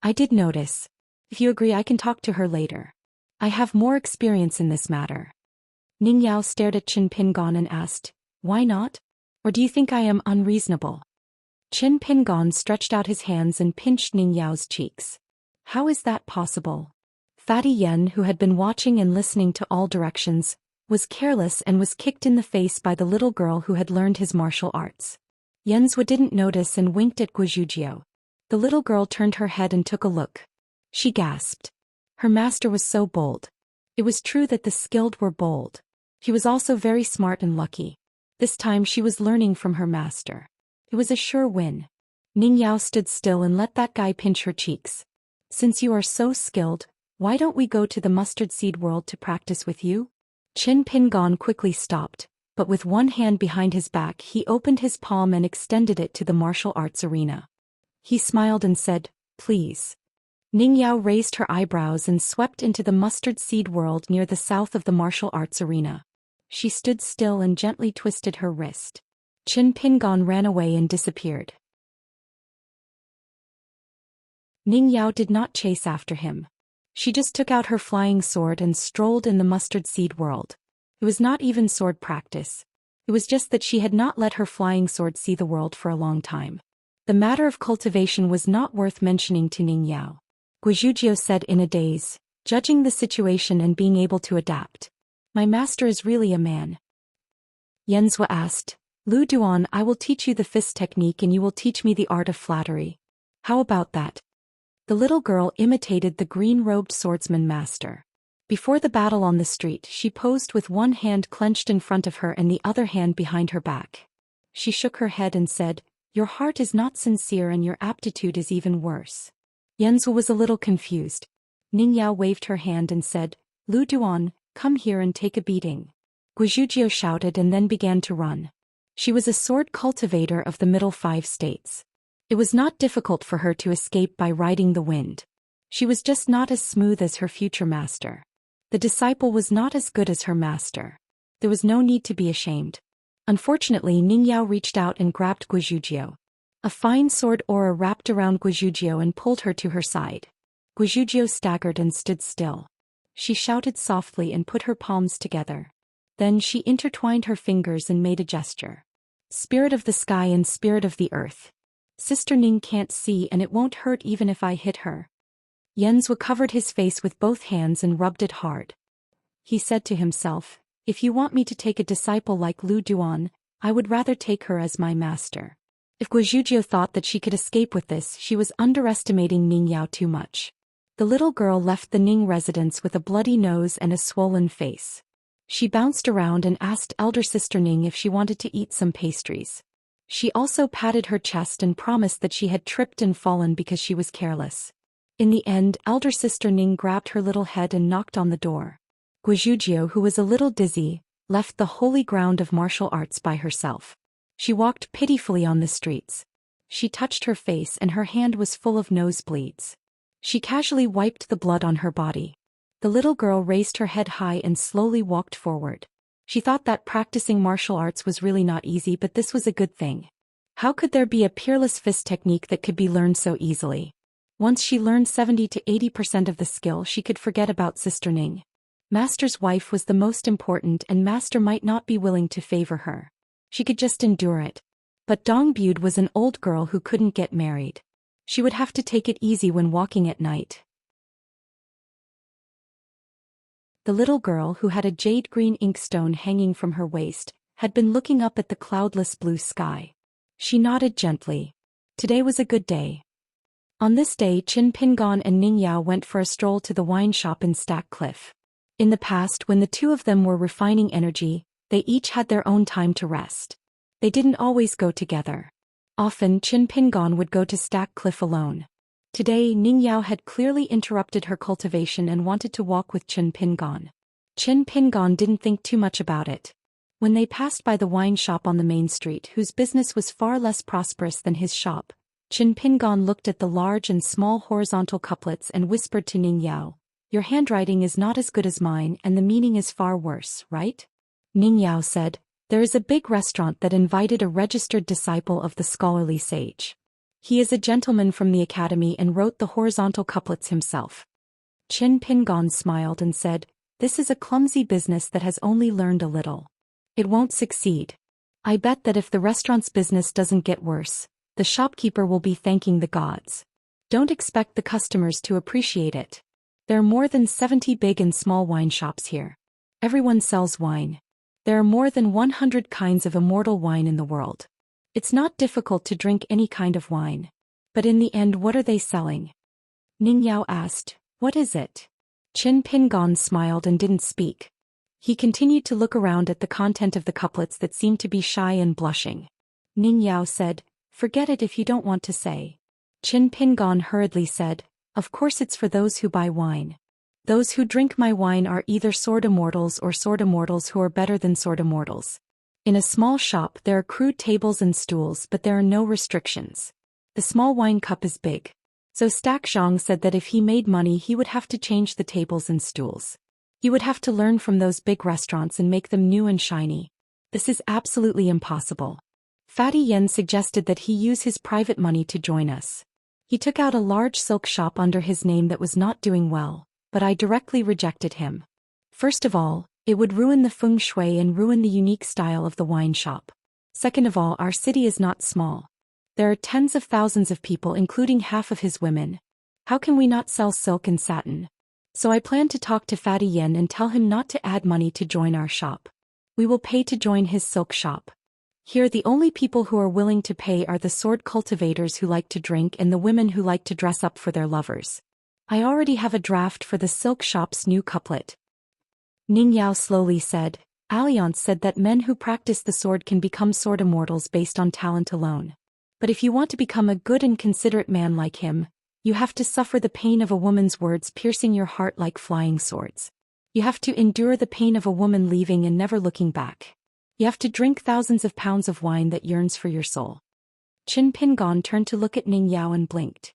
"I did notice. If you agree I can talk to her later. I have more experience in this matter." Ning Yao stared at Qin Pingon and asked, "Why not? Or do you think I am unreasonable?" Qin Pingon stretched out his hands and pinched Ning Yao's cheeks. "How is that possible?" Fatty Yen, who had been watching and listening to all directions, was careless and was kicked in the face by the little girl who had learned his martial arts. Yenzhua didn't notice and winked at Guizhuzhou. The little girl turned her head and took a look. She gasped. Her master was so bold. It was true that the skilled were bold. He was also very smart and lucky. This time she was learning from her master. It was a sure win. Ning Yao stood still and let that guy pinch her cheeks. "Since you are so skilled, why don't we go to the mustard seed world to practice with you?" Qin Pingon quickly stopped, but with one hand behind his back he opened his palm and extended it to the martial arts arena. He smiled and said, "Please." Ning Yao raised her eyebrows and swept into the mustard seed world near the south of the martial arts arena. She stood still and gently twisted her wrist. Qin Pingon ran away and disappeared. Ning Yao did not chase after him. She just took out her flying sword and strolled in the mustard seed world. It was not even sword practice. It was just that she had not let her flying sword see the world for a long time. The matter of cultivation was not worth mentioning to Ning Yao. Guizhuzhou said in a daze, judging the situation and being able to adapt. "My master is really a man." Yenzhua asked, "Lu Duan, I will teach you the fist technique and you will teach me the art of flattery. How about that?" The little girl imitated the green-robed swordsman master. Before the battle on the street, she posed with one hand clenched in front of her and the other hand behind her back. She shook her head and said, "Your heart is not sincere and your aptitude is even worse." Yenzhua was a little confused. Ning Yao waved her hand and said, "Lu Duan, come here and take a beating." Guizhuzhou shouted and then began to run. She was a sword cultivator of the middle 5 states. It was not difficult for her to escape by riding the wind. She was just not as smooth as her future master. The disciple was not as good as her master. There was no need to be ashamed. Unfortunately, Ning Yao reached out and grabbed Guizhuzhou. A fine sword aura wrapped around Guizhuzhou and pulled her to her side. Guizhuzhou staggered and stood still. She shouted softly and put her palms together. Then she intertwined her fingers and made a gesture. "Spirit of the sky and spirit of the earth. Sister Ning can't see and it won't hurt even if I hit her." Yenzhua covered his face with both hands and rubbed it hard. He said to himself, "If you want me to take a disciple like Lu Duan, I would rather take her as my master." If Guizhuzhou thought that she could escape with this, she was underestimating Ning Yao too much. The little girl left the Ning residence with a bloody nose and a swollen face. She bounced around and asked elder sister Ning if she wanted to eat some pastries. She also patted her chest and promised that she had tripped and fallen because she was careless. In the end, elder sister Ning grabbed her little head and knocked on the door. Guizhuzhou, who was a little dizzy, left the holy ground of martial arts by herself. She walked pitifully on the streets. She touched her face and her hand was full of nosebleeds. She casually wiped the blood on her body. The little girl raised her head high and slowly walked forward. She thought that practicing martial arts was really not easy, but this was a good thing. How could there be a peerless fist technique that could be learned so easily? Once she learned 70 to 80% of the skill, she could forget about Sister Ning. Master's wife was the most important and Master might not be willing to favor her. She could just endure it. But Dong Bud was an old girl who couldn't get married. She would have to take it easy when walking at night. The little girl, who had a jade-green inkstone hanging from her waist, had been looking up at the cloudless blue sky. She nodded gently. Today was a good day. On this day, Qin Pingon and Ning Yao went for a stroll to the wine shop in Stack Cliff. In the past, when the two of them were refining energy, they each had their own time to rest. They didn't always go together. Often, Qin Pingon would go to Stack Cliff alone. Today, Ning Yao had clearly interrupted her cultivation and wanted to walk with Qin Pingon. Qin Pingon didn't think too much about it. When they passed by the wine shop on the main street, whose business was far less prosperous than his shop, Qin Pingon looked at the large and small horizontal couplets and whispered to Ning Yao, "Your handwriting is not as good as mine and the meaning is far worse, right?" Ning Yao said, "There is a big restaurant that invited a registered disciple of the scholarly sage. He is a gentleman from the academy and wrote the horizontal couplets himself." Qin Pingon smiled and said, "This is a clumsy business that has only learned a little. It won't succeed. I bet that if the restaurant's business doesn't get worse, the shopkeeper will be thanking the gods. Don't expect the customers to appreciate it. There are more than 70 big and small wine shops here. Everyone sells wine. There are more than 100 kinds of immortal wine in the world. It's not difficult to drink any kind of wine. But in the end, what are they selling?" Ning Yao asked, "What is it?" Qin Pingon smiled and didn't speak. He continued to look around at the content of the couplets that seemed to be shy and blushing. Ning Yao said, "Forget it if you don't want to say." Qin Pingon hurriedly said, "Of course it's for those who buy wine. Those who drink my wine are either sword immortals or sword immortals who are better than sword immortals. In a small shop there are crude tables and stools, but there are no restrictions. The small wine cup is big. So Stack Zhang said that if he made money he would have to change the tables and stools. He would have to learn from those big restaurants and make them new and shiny. This is absolutely impossible. Fatty Yen suggested that he use his private money to join us. He took out a large silk shop under his name that was not doing well, but I directly rejected him. First of all, it would ruin the feng shui and ruin the unique style of the wine shop. Second of all, our city is not small. There are tens of thousands of people, including half of his women. How can we not sell silk and satin? So I plan to talk to Fatty Yen and tell him not to add money to join our shop. We will pay to join his silk shop. Here the only people who are willing to pay are the sword cultivators who like to drink and the women who like to dress up for their lovers. I already have a draft for the silk shop's new couplet." Ning Yao slowly said, "Alliance said that men who practice the sword can become sword immortals based on talent alone. But if you want to become a good and considerate man like him, you have to suffer the pain of a woman's words piercing your heart like flying swords. You have to endure the pain of a woman leaving and never looking back. You have to drink thousands of pounds of wine that yearns for your soul." Qin Pingon turned to look at Ning Yao and blinked.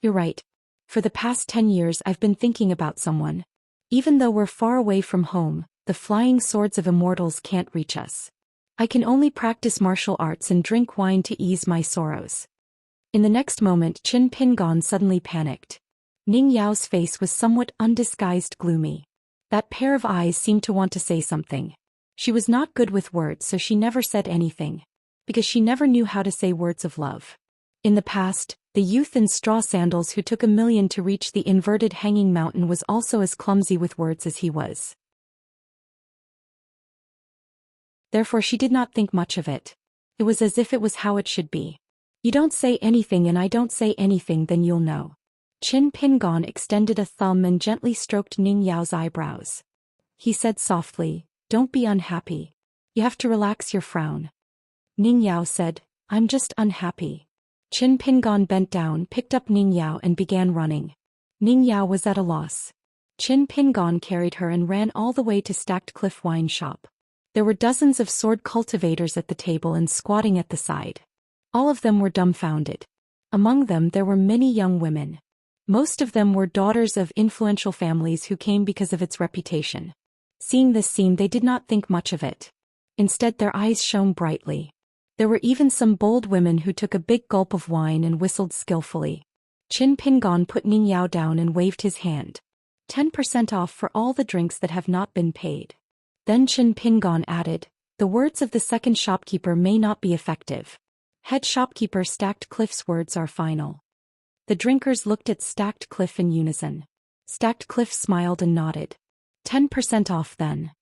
"You're right. For the past 10 years I've been thinking about someone. Even though we're far away from home, the flying swords of immortals can't reach us. I can only practice martial arts and drink wine to ease my sorrows." In the next moment Qin Pingon suddenly panicked. Ning Yao's face was somewhat undisguised gloomy. That pair of eyes seemed to want to say something. She was not good with words, so she never said anything. Because she never knew how to say words of love. In the past, the youth in straw sandals who took 1,000,000 to reach the inverted hanging mountain was also as clumsy with words as he was. Therefore she did not think much of it. It was as if it was how it should be. You don't say anything and I don't say anything, then you'll know. Qin Pingon extended a thumb and gently stroked Ning Yao's eyebrows. He said softly, "Don't be unhappy. You have to relax your frown." Ning Yao said, "I'm just unhappy." Qin Pingon bent down, picked up Ning Yao and began running. Ning Yao was at a loss. Qin Pingon carried her and ran all the way to Stacked Cliff Wine Shop. There were dozens of sword cultivators at the table and squatting at the side. All of them were dumbfounded. Among them there were many young women. Most of them were daughters of influential families who came because of its reputation. Seeing this scene they did not think much of it. Instead their eyes shone brightly. There were even some bold women who took a big gulp of wine and whistled skillfully. Qin Pingon put Ning Yao down and waved his hand. 10% off for all the drinks that have not been paid. Then Qin Pingon added, "The words of the second shopkeeper may not be effective. Head shopkeeper Stacked Cliff's words are final." The drinkers looked at Stacked Cliff in unison. Stacked Cliff smiled and nodded. 10% off then.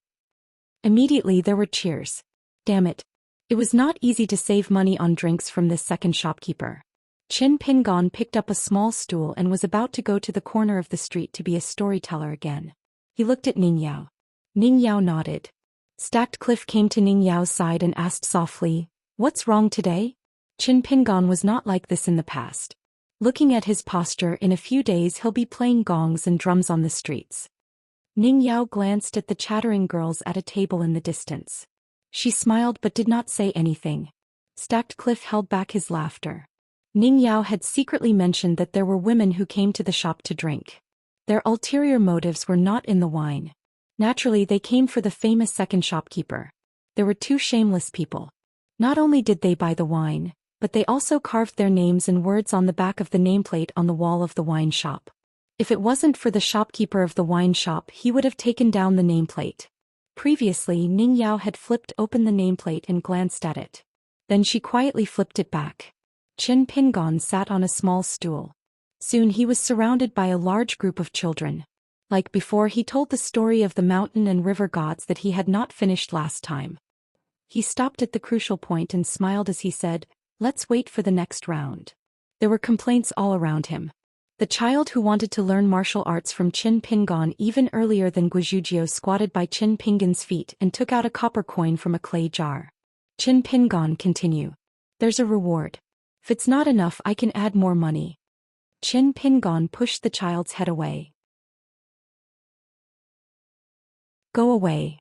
Immediately there were cheers. Damn it. It was not easy to save money on drinks from this second shopkeeper. Qin Pingon picked up a small stool and was about to go to the corner of the street to be a storyteller again. He looked at Ning Yao. Ning Yao nodded. Stacked Cliff came to Ning Yao's side and asked softly, "What's wrong today?" Qin Pingon was not like this in the past. Looking at his posture, in a few days he'll be playing gongs and drums on the streets. Ning Yao glanced at the chattering girls at a table in the distance. She smiled but did not say anything. Stacked Cliff held back his laughter. Ning Yao had secretly mentioned that there were women who came to the shop to drink. Their ulterior motives were not in the wine. Naturally, they came for the famous second shopkeeper. There were two shameless people. Not only did they buy the wine, but they also carved their names and words on the back of the nameplate on the wall of the wine shop. If it wasn't for the shopkeeper of the wine shop, he would have taken down the nameplate. Previously, Ning Yao had flipped open the nameplate and glanced at it. Then she quietly flipped it back. Qin Pingon sat on a small stool. Soon he was surrounded by a large group of children. Like before, he told the story of the mountain and river gods that he had not finished last time. He stopped at the crucial point and smiled as he said, "Let's wait for the next round." There were complaints all around him. The child who wanted to learn martial arts from Qin Pingon even earlier than Guizhuzhio squatted by Qin Pingon's feet and took out a copper coin from a clay jar. Qin Pingon continue. "There's a reward. If it's not enough, I can add more money." Qin Pingon pushed the child's head away. "Go away."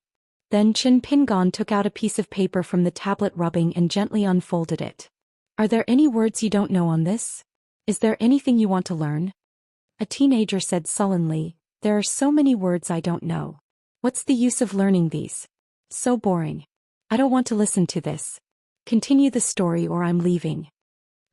Then Qin Pingon took out a piece of paper from the tablet, rubbing and gently unfolded it. "Are there any words you don't know on this? Is there anything you want to learn?" A teenager said sullenly, "There are so many words I don't know. What's the use of learning these? So boring. I don't want to listen to this. Continue the story or I'm leaving."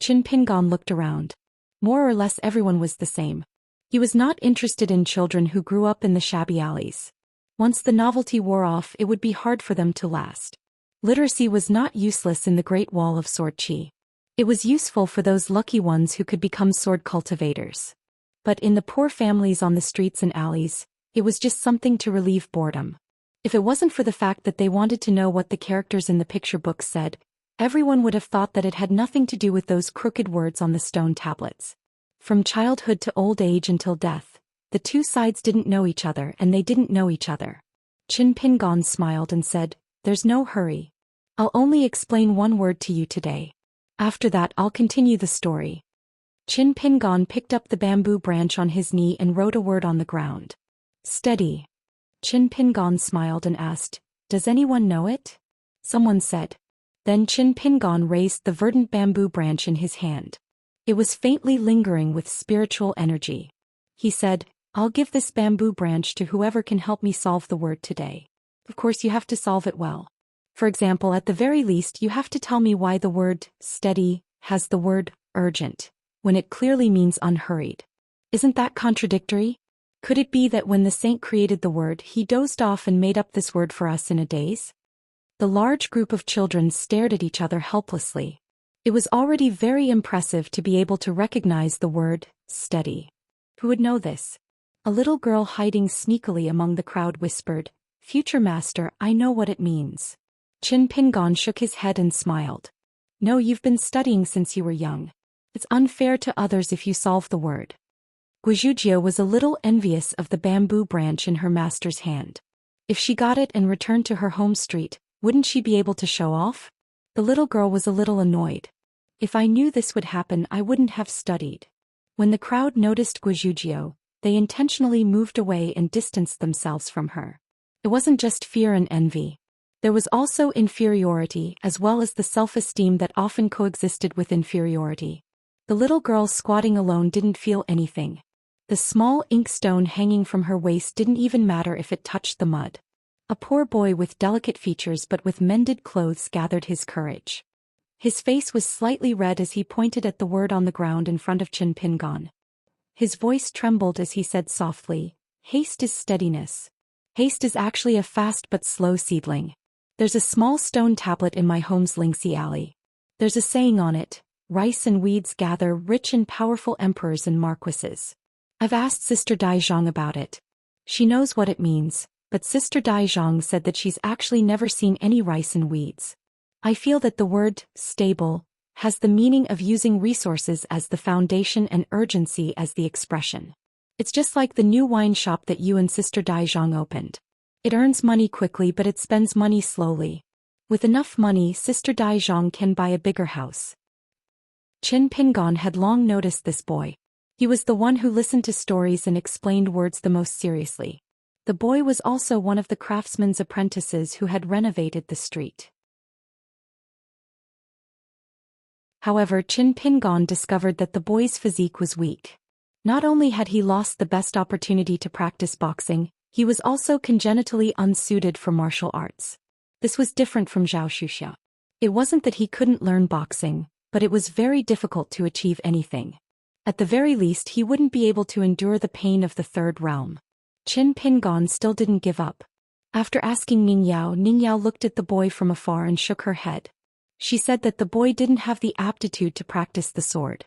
Qin Pingon looked around. More or less everyone was the same. He was not interested in children who grew up in the shabby alleys. Once the novelty wore off, it would be hard for them to last. Literacy was not useless in the Great Wall of Sword Qi. It was useful for those lucky ones who could become sword cultivators. But in the poor families on the streets and alleys, it was just something to relieve boredom. If it wasn't for the fact that they wanted to know what the characters in the picture books said, everyone would have thought that it had nothing to do with those crooked words on the stone tablets. From childhood to old age until death, the two sides didn't know each other and they didn't know each other. Qin Pingon smiled and said, "There's no hurry. I'll only explain one word to you today. After that I'll continue the story." Qin Pingon picked up the bamboo branch on his knee and wrote a word on the ground. "Steady." Qin Pingon smiled and asked, "Does anyone know it?" Someone said. Then Qin Pingon raised the verdant bamboo branch in his hand. It was faintly lingering with spiritual energy. He said, "I'll give this bamboo branch to whoever can help me solve the word today. Of course you have to solve it well. For example, at the very least you have to tell me why the word steady has the word urgent, when it clearly means unhurried. Isn't that contradictory? Could it be that when the saint created the word, he dozed off and made up this word for us in a daze?" The large group of children stared at each other helplessly. It was already very impressive to be able to recognize the word steady. Who would know this? A little girl hiding sneakily among the crowd whispered, "Future master, I know what it means." Qin Pingon shook his head and smiled. "No, you've been studying since you were young. It's unfair to others if you solve the word." Guizhuzhio was a little envious of the bamboo branch in her master's hand. If she got it and returned to her home street, wouldn't she be able to show off? The little girl was a little annoyed. "If I knew this would happen, I wouldn't have studied." When the crowd noticed Guizhuzhio, they intentionally moved away and distanced themselves from her. It wasn't just fear and envy. There was also inferiority as well as the self-esteem that often coexisted with inferiority. The little girl squatting alone didn't feel anything. The small inkstone hanging from her waist didn't even matter if it touched the mud. A poor boy with delicate features but with mended clothes gathered his courage. His face was slightly red as he pointed at the word on the ground in front of Qin Pingon. His voice trembled as he said softly, "Haste is steadiness. Haste is actually a fast but slow seedling. There's a small stone tablet in my home's Xianxia alley. There's a saying on it, rice and weeds gather rich and powerful emperors and marquises. I've asked Sister Dai Zhang about it. She knows what it means, but Sister Dai Zhang said that she's actually never seen any rice and weeds. I feel that the word, stable, has the meaning of using resources as the foundation and urgency as the expression. It's just like the new wine shop that you and Sister Dai Zhang opened. It earns money quickly but it spends money slowly. With enough money, Sister Dai Zhang can buy a bigger house. Qin Pingon had long noticed this boy. He was the one who listened to stories and explained words the most seriously. The boy was also one of the craftsman's apprentices who had renovated the street. However, Qin Pingon discovered that the boy's physique was weak. Not only had he lost the best opportunity to practice boxing, he was also congenitally unsuited for martial arts. This was different from Zhou Xian. It wasn't that he couldn't learn boxing, but it was very difficult to achieve anything. At the very least, he wouldn't be able to endure the pain of the third realm. Qin Pingon still didn't give up. After asking Ning Yao looked at the boy from afar and shook her head. She said that the boy didn't have the aptitude to practice the sword.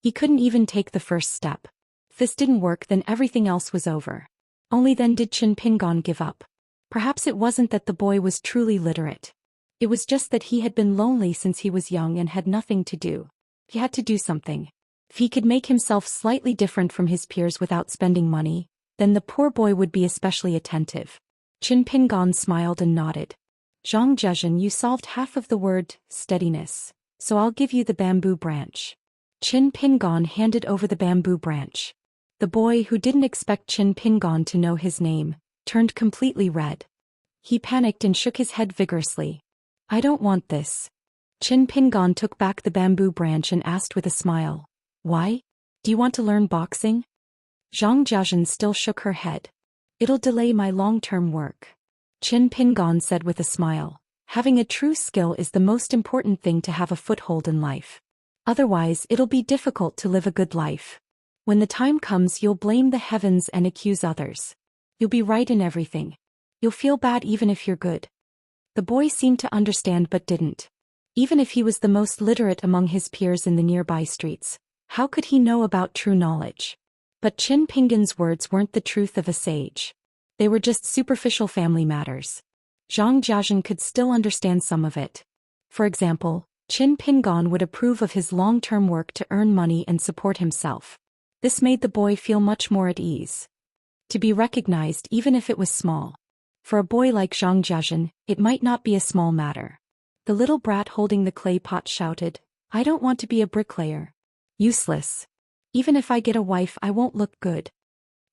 He couldn't even take the first step. If this didn't work, then everything else was over. Only then did Qin Pingon give up. Perhaps it wasn't that the boy was truly literate. It was just that he had been lonely since he was young and had nothing to do. He had to do something. If he could make himself slightly different from his peers without spending money, then the poor boy would be especially attentive. Qin Pingon smiled and nodded. Zhang Zhezhen, you solved half of the word, steadiness, so I'll give you the bamboo branch. Qin Pingon handed over the bamboo branch. The boy, who didn't expect Qin Pingon to know his name, turned completely red. He panicked and shook his head vigorously. I don't want this. Qin Pingon took back the bamboo branch and asked with a smile. Why? Do you want to learn boxing? Zhang Zhezhen still shook her head. It'll delay my long-term work. Qin Pingon said with a smile. Having a true skill is the most important thing to have a foothold in life. Otherwise, it'll be difficult to live a good life. When the time comes, you'll blame the heavens and accuse others. You'll be right in everything. You'll feel bad even if you're good. The boy seemed to understand but didn't. Even if he was the most literate among his peers in the nearby streets, how could he know about true knowledge? But Qin Pingon's words weren't the truth of a sage. They were just superficial family matters. Zhang Zhezhen could still understand some of it. For example, Qin Pingon would approve of his long-term work to earn money and support himself. This made the boy feel much more at ease. To be recognized even if it was small. For a boy like Zhang Zhezhen, it might not be a small matter. The little brat holding the clay pot shouted, I don't want to be a bricklayer. Useless. Even if I get a wife, I won't look good.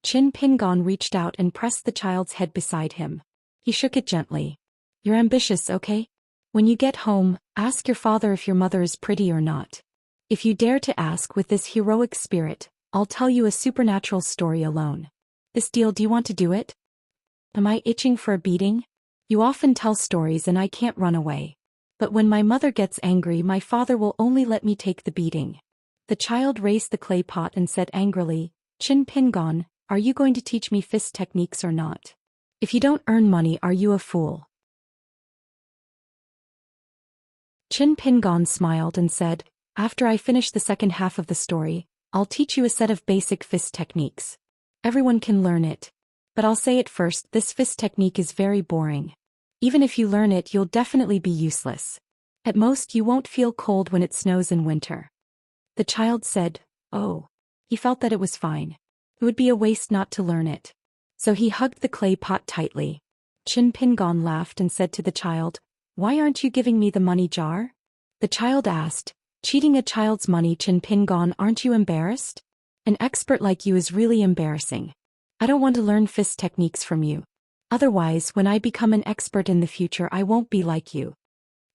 Qin Pingon reached out and pressed the child's head beside him. He shook it gently. You're ambitious, okay? When you get home, ask your father if your mother is pretty or not. If you dare to ask with this heroic spirit, I'll tell you a supernatural story alone. This deal, do you want to do it? Am I itching for a beating? You often tell stories and I can't run away. But when my mother gets angry, my father will only let me take the beating. The child raised the clay pot and said angrily, Qin Pingon, are you going to teach me fist techniques or not? If you don't earn money, are you a fool? Qin Pingon smiled and said, after I finish the second half of the story, I'll teach you a set of basic fist techniques. Everyone can learn it. But I'll say it first, this fist technique is very boring. Even if you learn it, you'll definitely be useless. At most, you won't feel cold when it snows in winter. The child said, oh. He felt that it was fine. It would be a waste not to learn it. So he hugged the clay pot tightly. Qin Pingon laughed and said to the child, why aren't you giving me the money jar? The child asked, cheating a child's money, Qin Pingon, aren't you embarrassed? An expert like you is really embarrassing. I don't want to learn fist techniques from you. Otherwise, when I become an expert in the future, I won't be like you.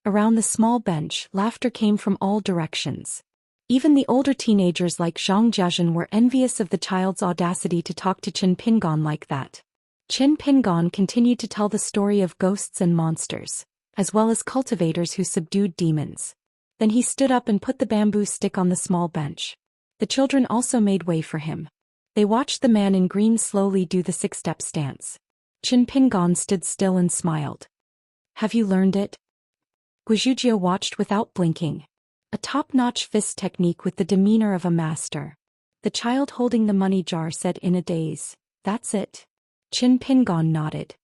Around the small bench, laughter came from all directions. Even the older teenagers like Zhang Zhezhen were envious of the child's audacity to talk to Qin Pingon like that. Qin Pingon continued to tell the story of ghosts and monsters, as well as cultivators who subdued demons. Then he stood up and put the bamboo stick on the small bench. The children also made way for him. They watched the man in green slowly do the 6-step stance. Qin Pingon stood still and smiled. Have you learned it? Guizhujia watched without blinking. A top-notch fist technique with the demeanor of a master. The child holding the money jar said in a daze, that's it. Qin Pingon nodded.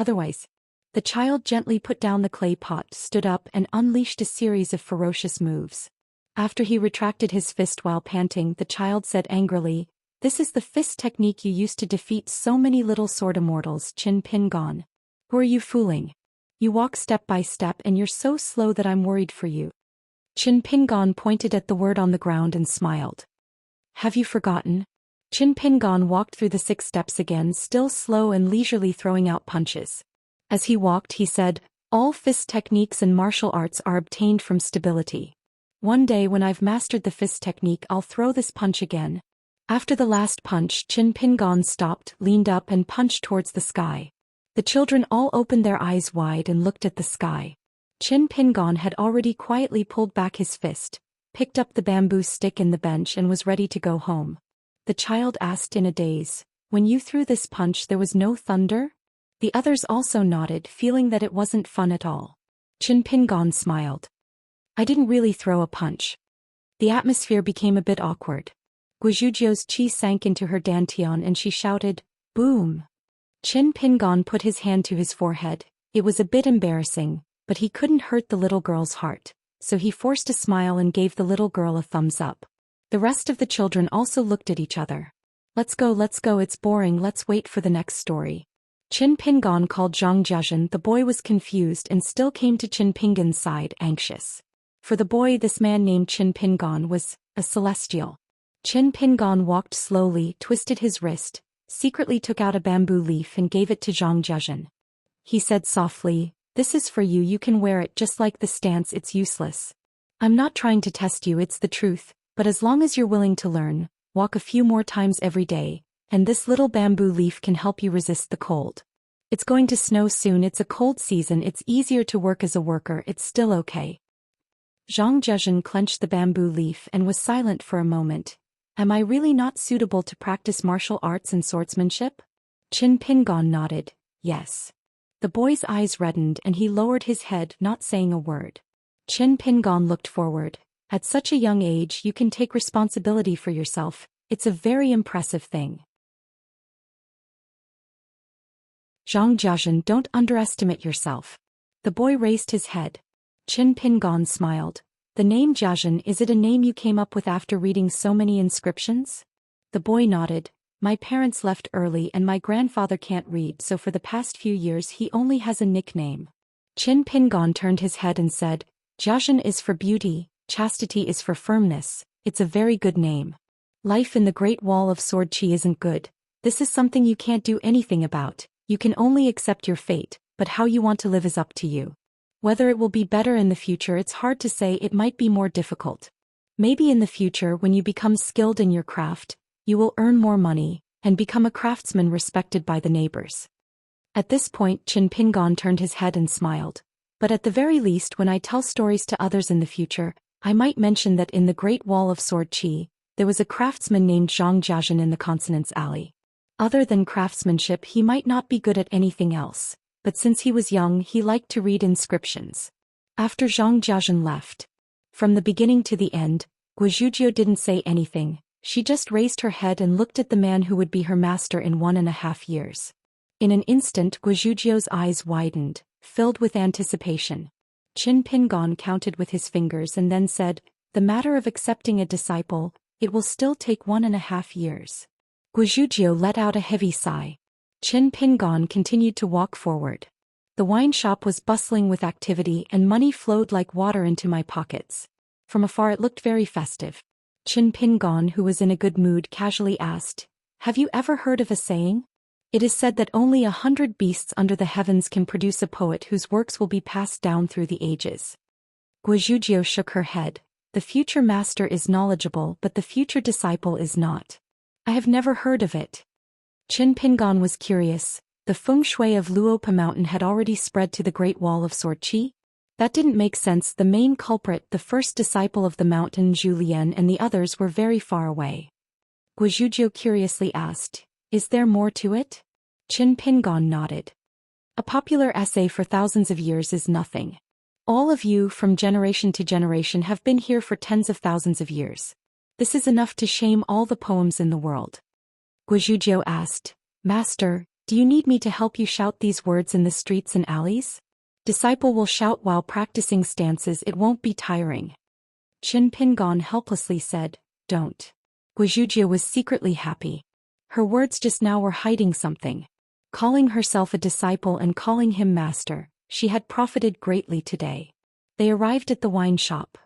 otherwise. The child gently put down the clay pot, stood up, and unleashed a series of ferocious moves. After he retracted his fist while panting, the child said angrily, "This is the fist technique you used to defeat so many little sword immortals, Qin Pin Gon. Who are you fooling? You walk step by step and you're so slow that I'm worried for you." Qin Pin Gon pointed at the word on the ground and smiled. "Have you forgotten?" Qin Pin Gon walked through the 6 steps again, still slow and leisurely throwing out punches. As he walked, he said, "All fist techniques and martial arts are obtained from stability. One day when I've mastered the fist technique, I'll throw this punch again." After the last punch, Qin Pin Gon stopped, leaned up and punched towards the sky. The children all opened their eyes wide and looked at the sky. Qin Pin Gon had already quietly pulled back his fist, picked up the bamboo stick in the bench and was ready to go home. The child asked in a daze, "When you threw this punch there was no thunder?" The others also nodded, feeling that it wasn't fun at all. Qin Pin Gon smiled. "I didn't really throw a punch." The atmosphere became a bit awkward. Guizhujiu's chi sank into her dantian and she shouted, "Boom!" Qin Pin Gon put his hand to his forehead. It was a bit embarrassing, but he couldn't hurt the little girl's heart, so he forced a smile and gave the little girl a thumbs up. The rest of the children also looked at each other. Let's go, it's boring, let's wait for the next story." Qin Pin Gon called Zhang Jiazhen. The boy was confused and still came to Qin Pin Gon's side, anxious. For the boy, this man named Qin Pin Gon was a celestial. Qin Pin Gon walked slowly, twisted his wrist, secretly took out a bamboo leaf and gave it to Zhang Jiazhen. He said softly, "This is for you, you can wear it just like the stance, it's useless. I'm not trying to test you, it's the truth, but as long as you're willing to learn, walk a few more times every day, and this little bamboo leaf can help you resist the cold. It's going to snow soon, it's a cold season, it's easier to work as a worker, it's still okay." Zhang Jiazhen clenched the bamboo leaf and was silent for a moment. "Am I really not suitable to practice martial arts and swordsmanship?" Qin Pin Gon nodded, "Yes." The boy's eyes reddened and he lowered his head, not saying a word. Qin Pin Gon looked forward. "At such a young age you can take responsibility for yourself, it's a very impressive thing." Zhang Jiazhen, "Don't underestimate yourself." The boy raised his head. Qin Pin Gon smiled. "The name Jiazhen, is it a name you came up with after reading so many inscriptions?" The boy nodded. "My parents left early and my grandfather can't read, so for the past few years he only has a nickname." Qin Pin Gon turned his head and said, "Jiazhen is for beauty, chastity is for firmness, it's a very good name. Life in the Great Wall of Sword Chi isn't good. This is something you can't do anything about, you can only accept your fate, but how you want to live is up to you. Whether it will be better in the future, it's hard to say, it might be more difficult. Maybe in the future when you become skilled in your craft, you will earn more money, and become a craftsman respected by the neighbors." At this point Qin Pin Gon turned his head and smiled. "But at the very least, when I tell stories to others in the future, I might mention that in the Great Wall of Sword Chi, there was a craftsman named Zhang Jiazhen in the Consonance Alley. Other than craftsmanship he might not be good at anything else, but since he was young he liked to read inscriptions." After Zhang Jiazhen left, from the beginning to the end, Guizhujiu didn't say anything. She just raised her head and looked at the man who would be her master in 1.5 years. In an instant Guizhujiu's eyes widened, filled with anticipation. Qin Pin Gon counted with his fingers and then said, "The matter of accepting a disciple, it will still take 1.5 years." Guizhujiu let out a heavy sigh. Qin Pin Gon continued to walk forward. The wine shop was bustling with activity and money flowed like water into my pockets. From afar it looked very festive. Qin Pin Gon, who was in a good mood, casually asked, "Have you ever heard of a saying? It is said that only 100 beasts under the heavens can produce a poet whose works will be passed down through the ages." Guizhujiu shook her head. "The future master is knowledgeable, but the future disciple is not. I have never heard of it." Qin Pin Gon was curious. The feng shui of Luopa Mountain had already spread to the Great Wall of Sword Chi? That didn't make sense. The main culprit, the first disciple of the mountain, Zhou Xian, and the others were very far away. Guizhujiu curiously asked, "Is there more to it?" Qin Pin Gon nodded. "A popular essay for thousands of years is nothing. All of you, from generation to generation, have been here for tens of thousands of years. This is enough to shame all the poems in the world." Guizhujiu asked, "Master, Do you need me to help you shout these words in the streets and alleys? Disciple will shout while practicing stances, it won't be tiring. Qin Pingon helplessly said, Don't. Guizhujie was secretly happy. Her words just now were hiding something. Calling herself a disciple and calling him master, she had profited greatly today. They arrived at the wine shop.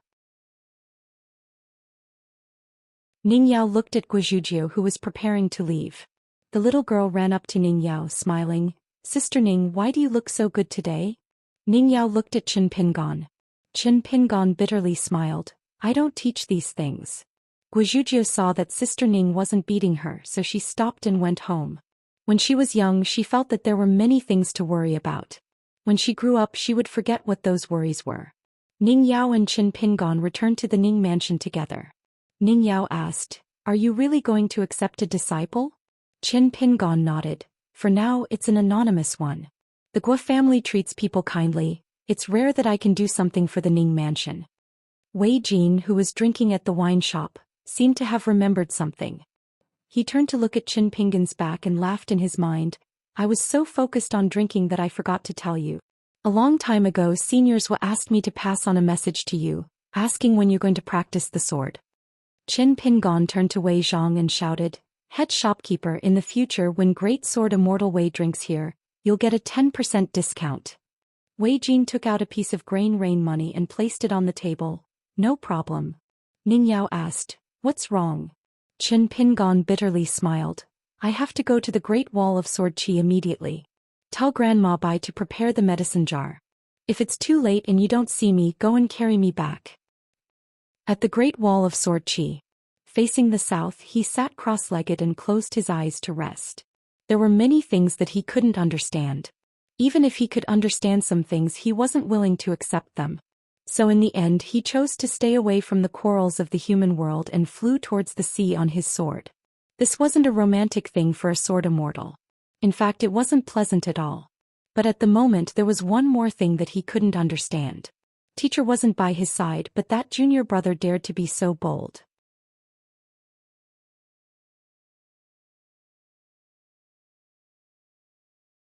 Ning Yao looked at Guizhujie, who was preparing to leave. The little girl ran up to Ning Yao, smiling. Sister Ning, why do you look so good today? Ning Yao looked at Qin Pingon. Qin Pingon bitterly smiled. I don't teach these things. Guizhujie saw that Sister Ning wasn't beating her, so she stopped and went home. When she was young, she felt that there were many things to worry about. When she grew up, she would forget what those worries were. Ning Yao and Qin Pingon returned to the Ning mansion together. Ning Yao asked, Are you really going to accept a disciple? Qin Pingon nodded. For now, it's an anonymous one. The Guo family treats people kindly. It's rare that I can do something for the Ning mansion. Wei Jin, who was drinking at the wine shop, seemed to have remembered something. He turned to look at Qin Pingon's back and laughed in his mind. I was so focused on drinking that I forgot to tell you. A long time ago, seniors asked me to pass on a message to you, asking when you're going to practice the sword. Qin Pingon turned to Wei Zhang and shouted, Head shopkeeper, in the future when Great Sword Immortal Wei drinks here, you'll get a 10% discount. Wei Jin took out a piece of grain rain money and placed it on the table. No problem. Ning Yao asked, What's wrong? Qin Pingon bitterly smiled. I have to go to the Great Wall of Sword Qi immediately. Tell Grandma Bai to prepare the medicine jar. If it's too late and you don't see me, go and carry me back. At the Great Wall of Sword Qi, facing the south, he sat cross-legged and closed his eyes to rest. There were many things that he couldn't understand. Even if he could understand some things, he wasn't willing to accept them. So in the end, he chose to stay away from the quarrels of the human world and flew towards the sea on his sword. This wasn't a romantic thing for a sword immortal. In fact, it wasn't pleasant at all. But at the moment there was one more thing that he couldn't understand. Teacher wasn't by his side, but that junior brother dared to be so bold.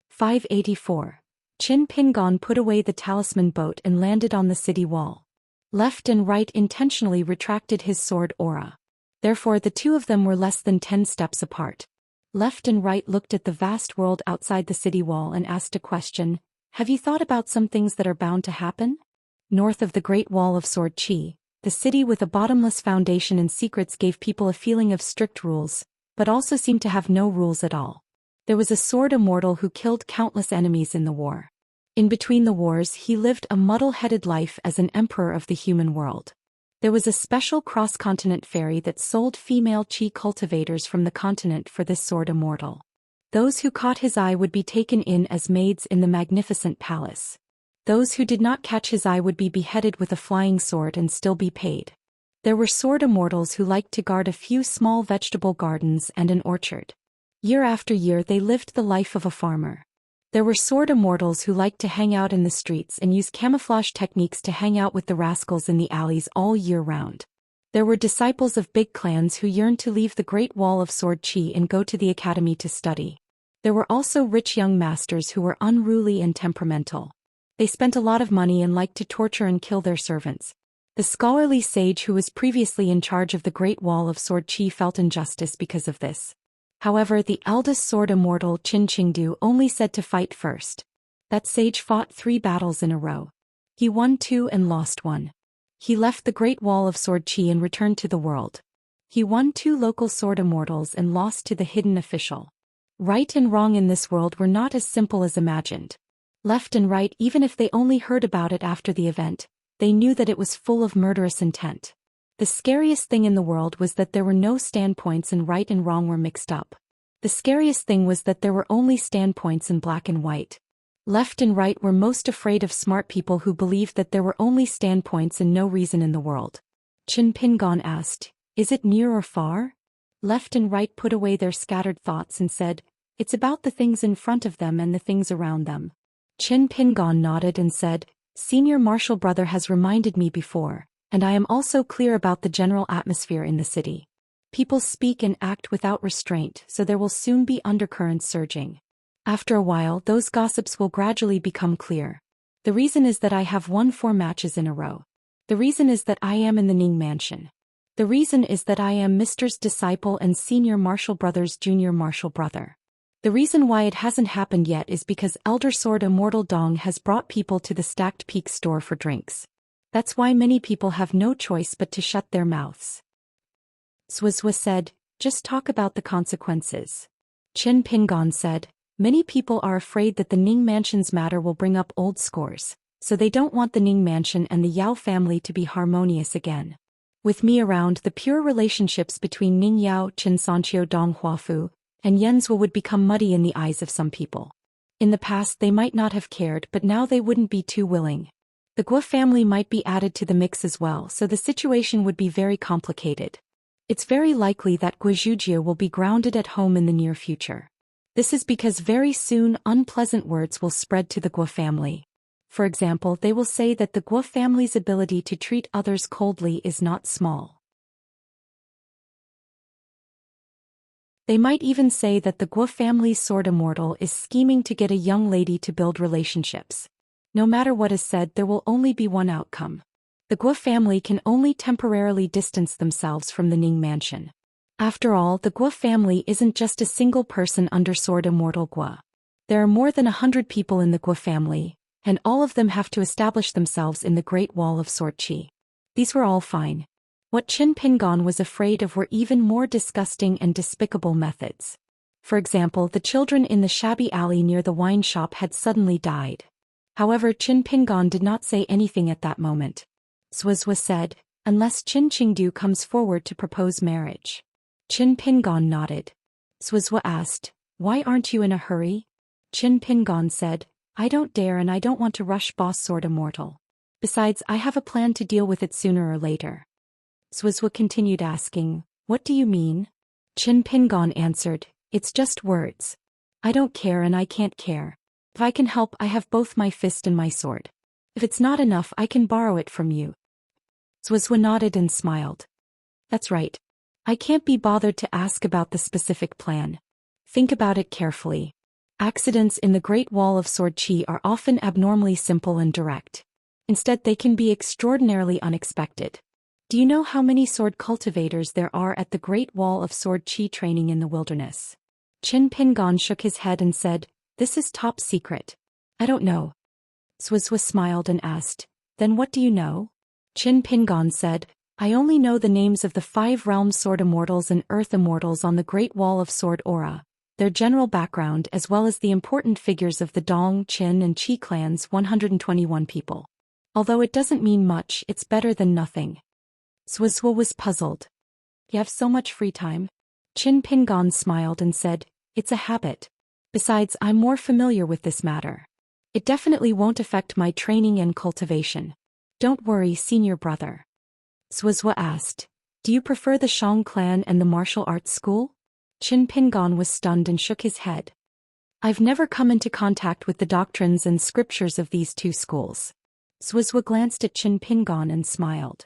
"584. Qin Pingon put away the talisman boat and landed on the city wall. Left and right intentionally retracted his sword aura. Therefore the two of them were less than 10 steps apart. Left and right looked at the vast world outside the city wall and asked a question, Have you thought about some things that are bound to happen? North of the Great Wall of Sword Qi, the city with a bottomless foundation and secrets gave people a feeling of strict rules, but also seemed to have no rules at all. There was a sword immortal who killed countless enemies in the war. In between the wars, he lived a muddle-headed life as an emperor of the human world. There was a special cross-continent ferry that sold female Qi cultivators from the continent for this sword immortal. Those who caught his eye would be taken in as maids in the magnificent palace. Those who did not catch his eye would be beheaded with a flying sword and still be paid. There were sword immortals who liked to guard a few small vegetable gardens and an orchard. Year after year they lived the life of a farmer. There were sword immortals who liked to hang out in the streets and use camouflage techniques to hang out with the rascals in the alleys all year round. There were disciples of big clans who yearned to leave the Great Wall of Sword Qi and go to the academy to study. There were also rich young masters who were unruly and temperamental. They spent a lot of money and liked to torture and kill their servants. The scholarly sage who was previously in charge of the Great Wall of Sword Qi felt injustice because of this. However, the eldest sword immortal Qin Qingdu only said to fight first. That sage fought 3 battles in a row. He won 2 and lost 1. He left the Great Wall of Sword Qi and returned to the world. He won 2 local sword immortals and lost to the hidden official. Right and wrong in this world were not as simple as imagined. Left and right, even if they only heard about it after the event, they knew that it was full of murderous intent. The scariest thing in the world was that there were no standpoints and right and wrong were mixed up. The scariest thing was that there were only standpoints in black and white. Left and right were most afraid of smart people who believed that there were only standpoints and no reason in the world. Qin Pingon asked, Is it near or far? Left and right put away their scattered thoughts and said, It's about the things in front of them and the things around them. Qin Pingon nodded and said, Senior Marshal Brother has reminded me before, and I am also clear about the general atmosphere in the city. People speak and act without restraint, so there will soon be undercurrents surging. After a while, those gossips will gradually become clear. The reason is that I have won 4 matches in a row. The reason is that I am in the Ning Mansion. The reason is that I am Mr.'s disciple and senior martial brother's junior martial brother. The reason why it hasn't happened yet is because Elder Sword Immortal Dong has brought people to the Stacked Peak store for drinks. That's why many people have no choice but to shut their mouths. Zhou said, just talk about the consequences. Qin Pingon said, many people are afraid that the Ning Mansion's matter will bring up old scores, so they don't want the Ning Mansion and the Yao family to be harmonious again. With me around, the pure relationships between Ning Yao, Qin Sanqiu Dong Huafu, and Yenzhou would become muddy in the eyes of some people. In the past they might not have cared, but now they wouldn't be too willing. The Guo family might be added to the mix as well, so the situation would be very complicated. It's very likely that Guo Zhujie will be grounded at home in the near future. This is because very soon unpleasant words will spread to the Guo family. For example, they will say that the Guo family's ability to treat others coldly is not small. They might even say that the Guo family's sword immortal is scheming to get a young lady to build relationships. No matter what is said, there will only be one outcome. The Guo family can only temporarily distance themselves from the Ning Mansion. After all, the Guo family isn't just a single person under Sword Immortal Guo. There are more than 100 people in the Guo family, and all of them have to establish themselves in the Great Wall of Sword Qi. These were all fine. What Qin Pingon was afraid of were even more disgusting and despicable methods. For example, the children in the shabby alley near the wine shop had suddenly died. However, Qin Pingon did not say anything at that moment. Zhou said, unless Qin Qingdu comes forward to propose marriage. Qin Pingon nodded. Zhou asked, why aren't you in a hurry? Qin Pingon said, I don't dare and I don't want to rush Boss Sword Immortal. Besides, I have a plan to deal with it sooner or later. Zhou continued asking, what do you mean? Qin Pingon answered, it's just words. I don't care and I can't care. If I can help, I have both my fist and my sword. If it's not enough, I can borrow it from you. Zhou nodded and smiled. That's right. I can't be bothered to ask about the specific plan. Think about it carefully. Accidents in the Great Wall of Sword Qi are often abnormally simple and direct. Instead, they can be extraordinarily unexpected. Do you know how many sword cultivators there are at the Great Wall of Sword Qi training in the wilderness? Qin Pingon shook his head and said, this is top secret. I don't know. Zhou smiled and asked, then what do you know? Qin Pingon said, I only know the names of the 5 realm sword immortals and earth immortals on the Great Wall of Sword Aura, their general background as well as the important figures of the Dong, Qin and Qi clans 121 people. Although it doesn't mean much, it's better than nothing. Zhou was puzzled. You have so much free time? Qin Pingon smiled and said, it's a habit. Besides, I'm more familiar with this matter. It definitely won't affect my training and cultivation. Don't worry, senior brother. Zhou asked, do you prefer the Shang clan and the martial arts school? Qin Pingon was stunned and shook his head. I've never come into contact with the doctrines and scriptures of these 2 schools. Zhou glanced at Qin Pingon and smiled.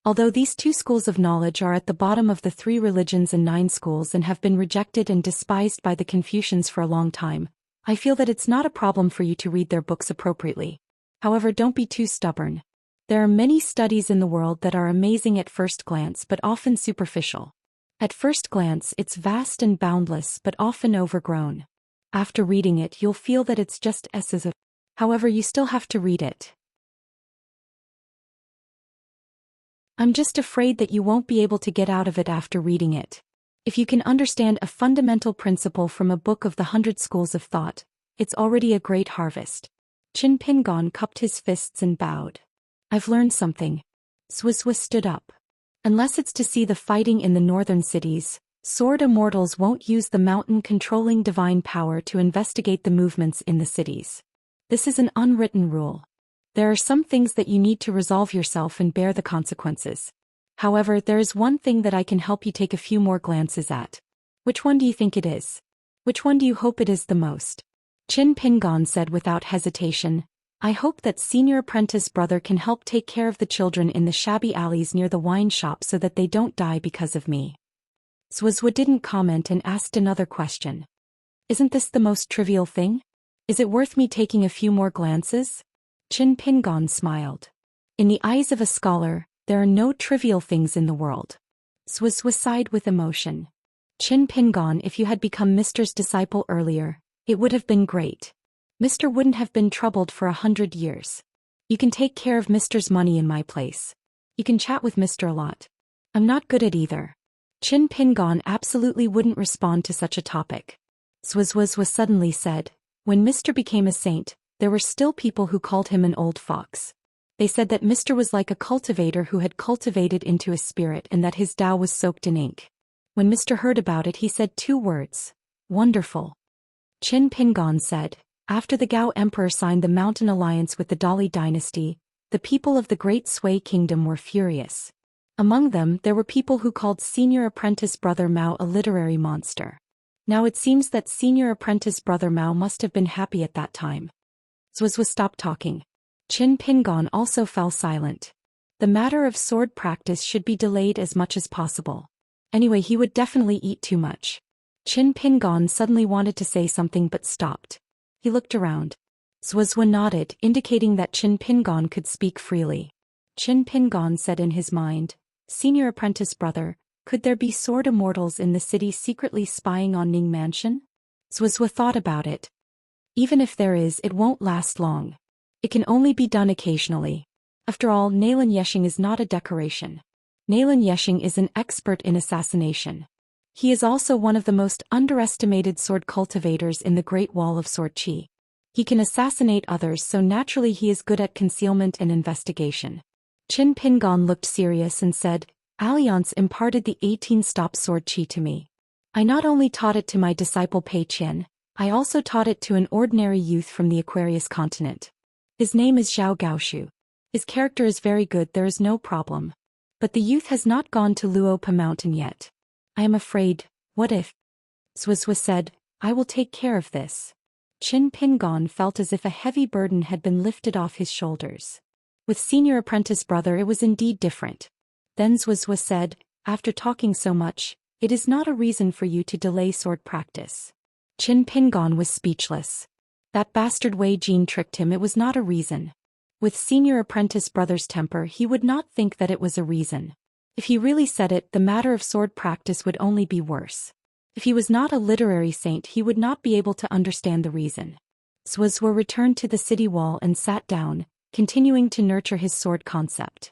Although these 2 schools of knowledge are at the bottom of the 3 religions and 9 schools and have been rejected and despised by the Confucians for a long time, I feel that it's not a problem for you to read their books appropriately. However, don't be too stubborn. There are many studies in the world that are amazing at first glance but often superficial. At first glance, it's vast and boundless but often overgrown. After reading it, you'll feel that it's just as a. However, you still have to read it. I'm just afraid that you won't be able to get out of it after reading it. If you can understand a fundamental principle from a book of the 100 schools of thought, it's already a great harvest. Qin Pingon cupped his fists and bowed. I've learned something. Zhou stood up. Unless it's to see the fighting in the northern cities, sword immortals won't use the mountain-controlling divine power to investigate the movements in the cities. This is an unwritten rule. There are some things that you need to resolve yourself and bear the consequences. However, there is one thing that I can help you take a few more glances at. Which one do you think it is? Which one do you hope it is the most? Qin Pingon said without hesitation, I hope that senior apprentice brother can help take care of the children in the shabby alleys near the wine shop so that they don't die because of me. Zhou didn't comment and asked another question. Isn't this the most trivial thing? Is it worth me taking a few more glances? Qin Pingon smiled. In the eyes of a scholar, there are no trivial things in the world. Zhou sighed with emotion. Qin Pingon, if you had become Mr.'s disciple earlier, it would have been great. Mr. wouldn't have been troubled for 100 years. You can take care of Mr.'s money in my place. You can chat with Mr. a lot. I'm not good at either. Qin Pingon absolutely wouldn't respond to such a topic. Zhou suddenly said, when Mr. became a saint, there were still people who called him an old fox. They said that Mr. was like a cultivator who had cultivated into a spirit and that his Tao was soaked in ink. When Mr. heard about it, he said 2 words. Wonderful. Qin Pingon said, after the Gao Emperor signed the Mountain Alliance with the Dali dynasty, the people of the Great Sui Kingdom were furious. Among them, there were people who called Senior Apprentice Brother Mao a literary monster. Now it seems that Senior Apprentice Brother Mao must have been happy at that time. Zhou stopped talking. Qin Pingon also fell silent. The matter of sword practice should be delayed as much as possible. Anyway, he would definitely eat too much. Qin Pingon suddenly wanted to say something but stopped. He looked around. Zhou nodded, indicating that Qin Pingon could speak freely. Qin Pingon said in his mind, Senior Apprentice Brother, could there be sword immortals in the city secretly spying on Ning Mansion? Zhou thought about it. Even if there is, it won't last long. It can only be done occasionally. After all, Nalin Yexing is not a decoration. Nalin Yexing is an expert in assassination. He is also one of the most underestimated sword cultivators in the Great Wall of Sword Qi. He can assassinate others, so naturally he is good at concealment and investigation. Qin Pingon looked serious and said, Alliance imparted the 18-stop sword Qi to me. I not only taught it to my disciple Pei Qian, I also taught it to an ordinary youth from the Aquarius continent. His name is Zhao Gaoshu. His character is very good, there is no problem. But the youth has not gone to Luopa Mountain yet. I am afraid, what if? Zhou said, I will take care of this. Qin Pingon felt as if a heavy burden had been lifted off his shoulders. With Senior Apprentice Brother it was indeed different. Then Zhou said, after talking so much, it is not a reason for you to delay sword practice. Qin Pingon was speechless. That bastard Wei Jin tricked him, it was not a reason. With Senior Apprentice Brother's temper he would not think that it was a reason. If he really said it, the matter of sword practice would only be worse. If he was not a literary saint he would not be able to understand the reason. Zhou returned to the city wall and sat down, continuing to nurture his sword concept.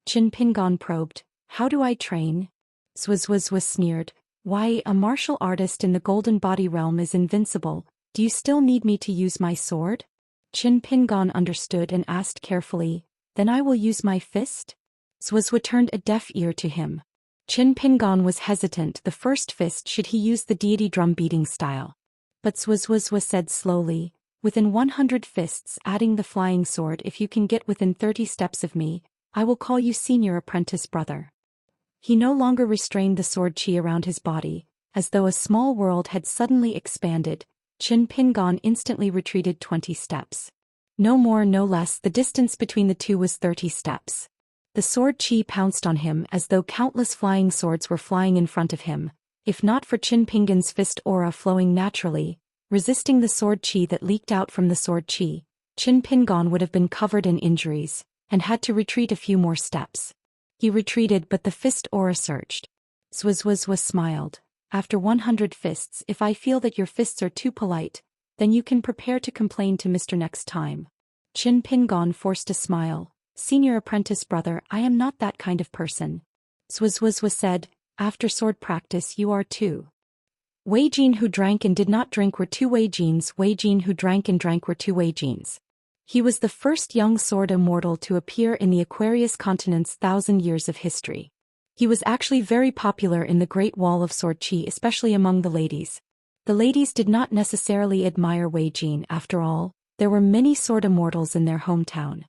Qin Pingon probed, how do I train? Zhou sneered, why, a martial artist in the Golden Body realm is invincible, do you still need me to use my sword? Qin Pingon understood and asked carefully, then I will use my fist? Zhou turned a deaf ear to him. Qin Pingon was hesitant, the first fist should he use the deity drum beating style. But Zhou said slowly, within 100 fists adding the flying sword, if you can get within 30 steps of me, I will call you Senior Apprentice Brother. He no longer restrained the sword Qi around his body, as though a small world had suddenly expanded. Qin Pingon instantly retreated 20 steps. No more no less, the distance between the two was 30 steps. The sword Qi pounced on him as though countless flying swords were flying in front of him, if not for Qin Pingon's fist aura flowing naturally, resisting the sword Qi that leaked out from the sword Qi. Qin Pingon would have been covered in injuries, and had to retreat a few more steps. He retreated, but the fist aura surged. Zhou smiled. After 100 fists, if I feel that your fists are too polite, then you can prepare to complain to Mr. next time. Qin Pingon forced a smile. Senior Apprentice Brother, I am not that kind of person. Zhou said, after sword practice you are too. Wei Jin who drank and did not drink were 2 Wei Jins, Wei Jin who drank and drank were 2 Wei Jins. He was the first young sword immortal to appear in the Aquarius continent's 1,000 years of history. He was actually very popular in the Great Wall of Sword Qi, especially among the ladies. The ladies did not necessarily admire Wei Jin, after all, there were many sword immortals in their hometown.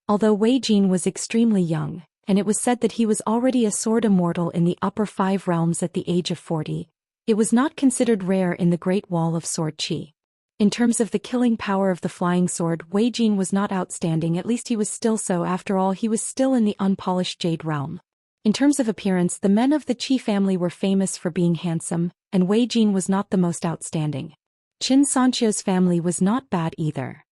Although Wei Jin was extremely young, and it was said that he was already a sword immortal in the upper 5 realms at the age of 40, it was not considered rare in the Great Wall of Sword Qi. In terms of the killing power of the flying sword, Wei Jin was not outstanding, at least he was still so, after all he was still in the unpolished Jade realm. In terms of appearance, the men of the Qi family were famous for being handsome, and Wei Jin was not the most outstanding. Xianxia's family was not bad either.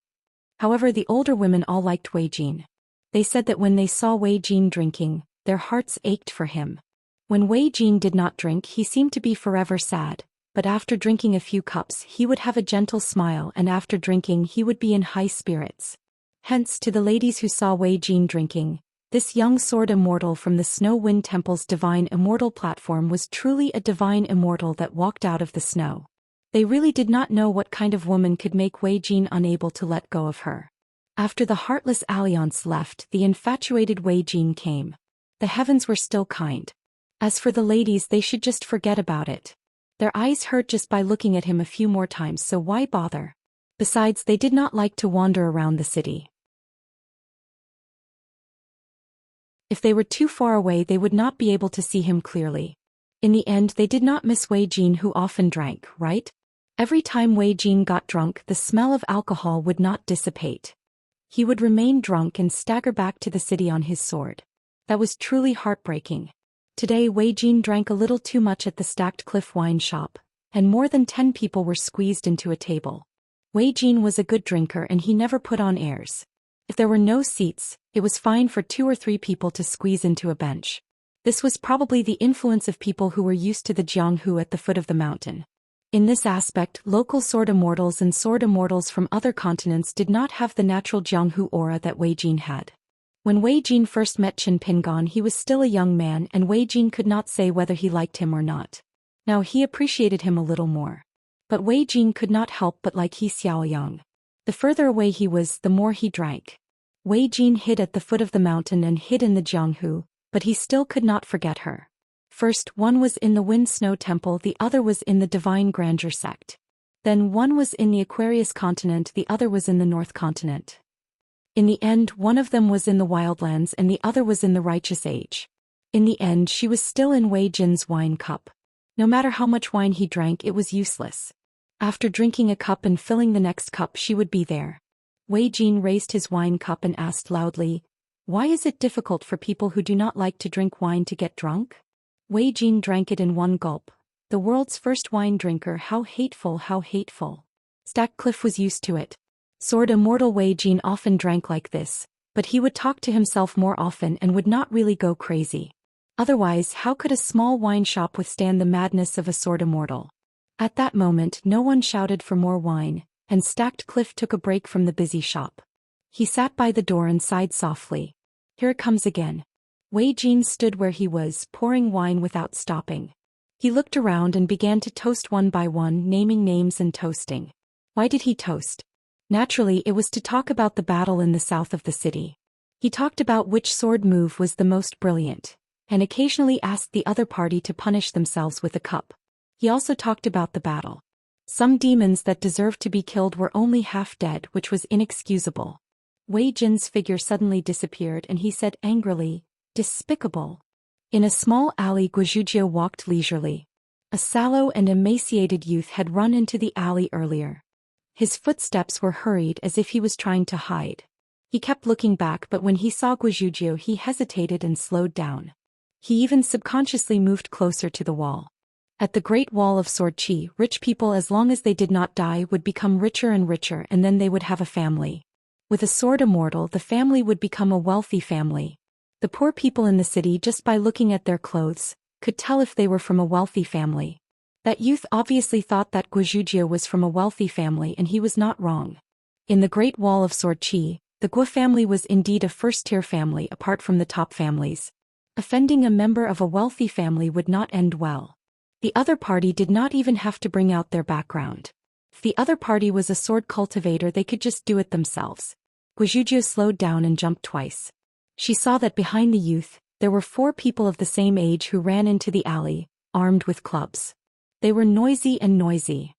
However, the older women all liked Wei Jin. They said that when they saw Wei Jin drinking, their hearts ached for him. When Wei Jin did not drink, he seemed to be forever sad, but after drinking a few cups he would have a gentle smile, and after drinking he would be in high spirits. Hence, to the ladies who saw Wei Jin drinking, this young sword immortal from the Snow Wind Temple's divine immortal platform was truly a divine immortal that walked out of the snow. They really did not know what kind of woman could make Wei Jin unable to let go of her. After the heartless alliance left, the infatuated Wei Jin came. The heavens were still kind. As for the ladies, they should just forget about it. Their eyes hurt just by looking at him a few more times, so why bother? Besides, they did not like to wander around the city. If they were too far away, they would not be able to see him clearly. In the end, they did not miss Wei Jin, who often drank, right? Every time Wei Jin got drunk, the smell of alcohol would not dissipate. He would remain drunk and stagger back to the city on his sword. That was truly heartbreaking. Today Wei Jin drank a little too much at the Stacked Cliff wine shop, and more than 10 people were squeezed into a table. Wei Jin was a good drinker and he never put on airs. If there were no seats, it was fine for 2 or 3 people to squeeze into a bench. This was probably the influence of people who were used to the Jianghu at the foot of the mountain. In this aspect, local sword immortals and sword immortals from other continents did not have the natural Jianghu aura that Wei Jin had. When Wei Jin first met Chen Pingon, he was still a young man, and Wei Jin could not say whether he liked him or not. Now he appreciated him a little more. But Wei Jin could not help but like He Xiaoyang. The further away he was, the more he drank. Wei Jin hid at the foot of the mountain and hid in the Jianghu, but he still could not forget her. First, one was in the Wind Snow Temple, the other was in the Divine Grandeur sect. Then one was in the Aquarius continent, the other was in the North continent. In the end, one of them was in the Wildlands and the other was in the Righteous Age. In the end, she was still in Wei Jin's wine cup. No matter how much wine he drank, it was useless. After drinking a cup and filling the next cup, she would be there. Wei Jin raised his wine cup and asked loudly, "Why is it difficult for people who do not like to drink wine to get drunk?" Wei Jin drank it in one gulp. The world's first wine drinker, how hateful, how hateful. Stacked Cliff was used to it. Sword immortal Wei Jin often drank like this, but he would talk to himself more often and would not really go crazy. Otherwise, how could a small wine shop withstand the madness of a sword immortal? At that moment, no one shouted for more wine, and Stacked Cliff took a break from the busy shop. He sat by the door and sighed softly. Here it comes again. Wei Jin stood where he was, pouring wine without stopping. He looked around and began to toast one by one, naming names and toasting. Why did he toast? Naturally, it was to talk about the battle in the south of the city. He talked about which sword move was the most brilliant, and occasionally asked the other party to punish themselves with a cup. He also talked about the battle. Some demons that deserved to be killed were only half dead, which was inexcusable. Wei Jin's figure suddenly disappeared and he said angrily, "Despicable." In a small alley, Guizhuzhou walked leisurely. A sallow and emaciated youth had run into the alley earlier. His footsteps were hurried as if he was trying to hide. He kept looking back, but when he saw Guizhuzhou he hesitated and slowed down. He even subconsciously moved closer to the wall. At the Great Wall of Sword Qi, rich people, as long as they did not die, would become richer and richer, and then they would have a family. With a sword immortal, the family would become a wealthy family. The poor people in the city, just by looking at their clothes, could tell if they were from a wealthy family. That youth obviously thought that Guizhuzhou was from a wealthy family, and he was not wrong. In the Great Wall of Sword Qi, the Guo family was indeed a first-tier family apart from the top families. Offending a member of a wealthy family would not end well. The other party did not even have to bring out their background. If the other party was a sword cultivator, they could just do it themselves. Guizhuzhou slowed down and jumped twice. She saw that behind the youth, there were 4 people of the same age who ran into the alley, armed with clubs. They were noisy and noisy.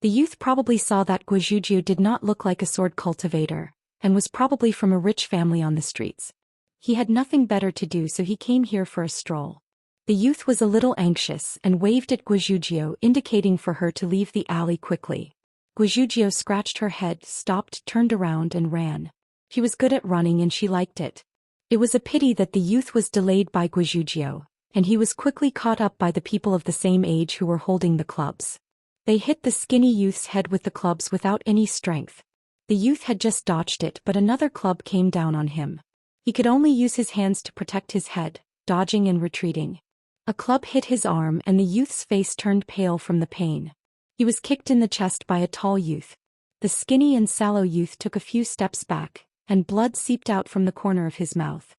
The youth probably saw that Guizhuzhou did not look like a sword cultivator, and was probably from a rich family on the streets. He had nothing better to do, so he came here for a stroll. The youth was a little anxious and waved at Guizhuzhou, indicating for her to leave the alley quickly. Guizhuzhou scratched her head, stopped, turned around and ran. She was good at running and she liked it. It was a pity that the youth was delayed by Guizhuzhou, and he was quickly caught up by the people of the same age who were holding the clubs. They hit the skinny youth's head with the clubs without any strength. The youth had just dodged it, but another club came down on him. He could only use his hands to protect his head, dodging and retreating. A club hit his arm and the youth's face turned pale from the pain. He was kicked in the chest by a tall youth. The skinny and sallow youth took a few steps back, and blood seeped out from the corner of his mouth.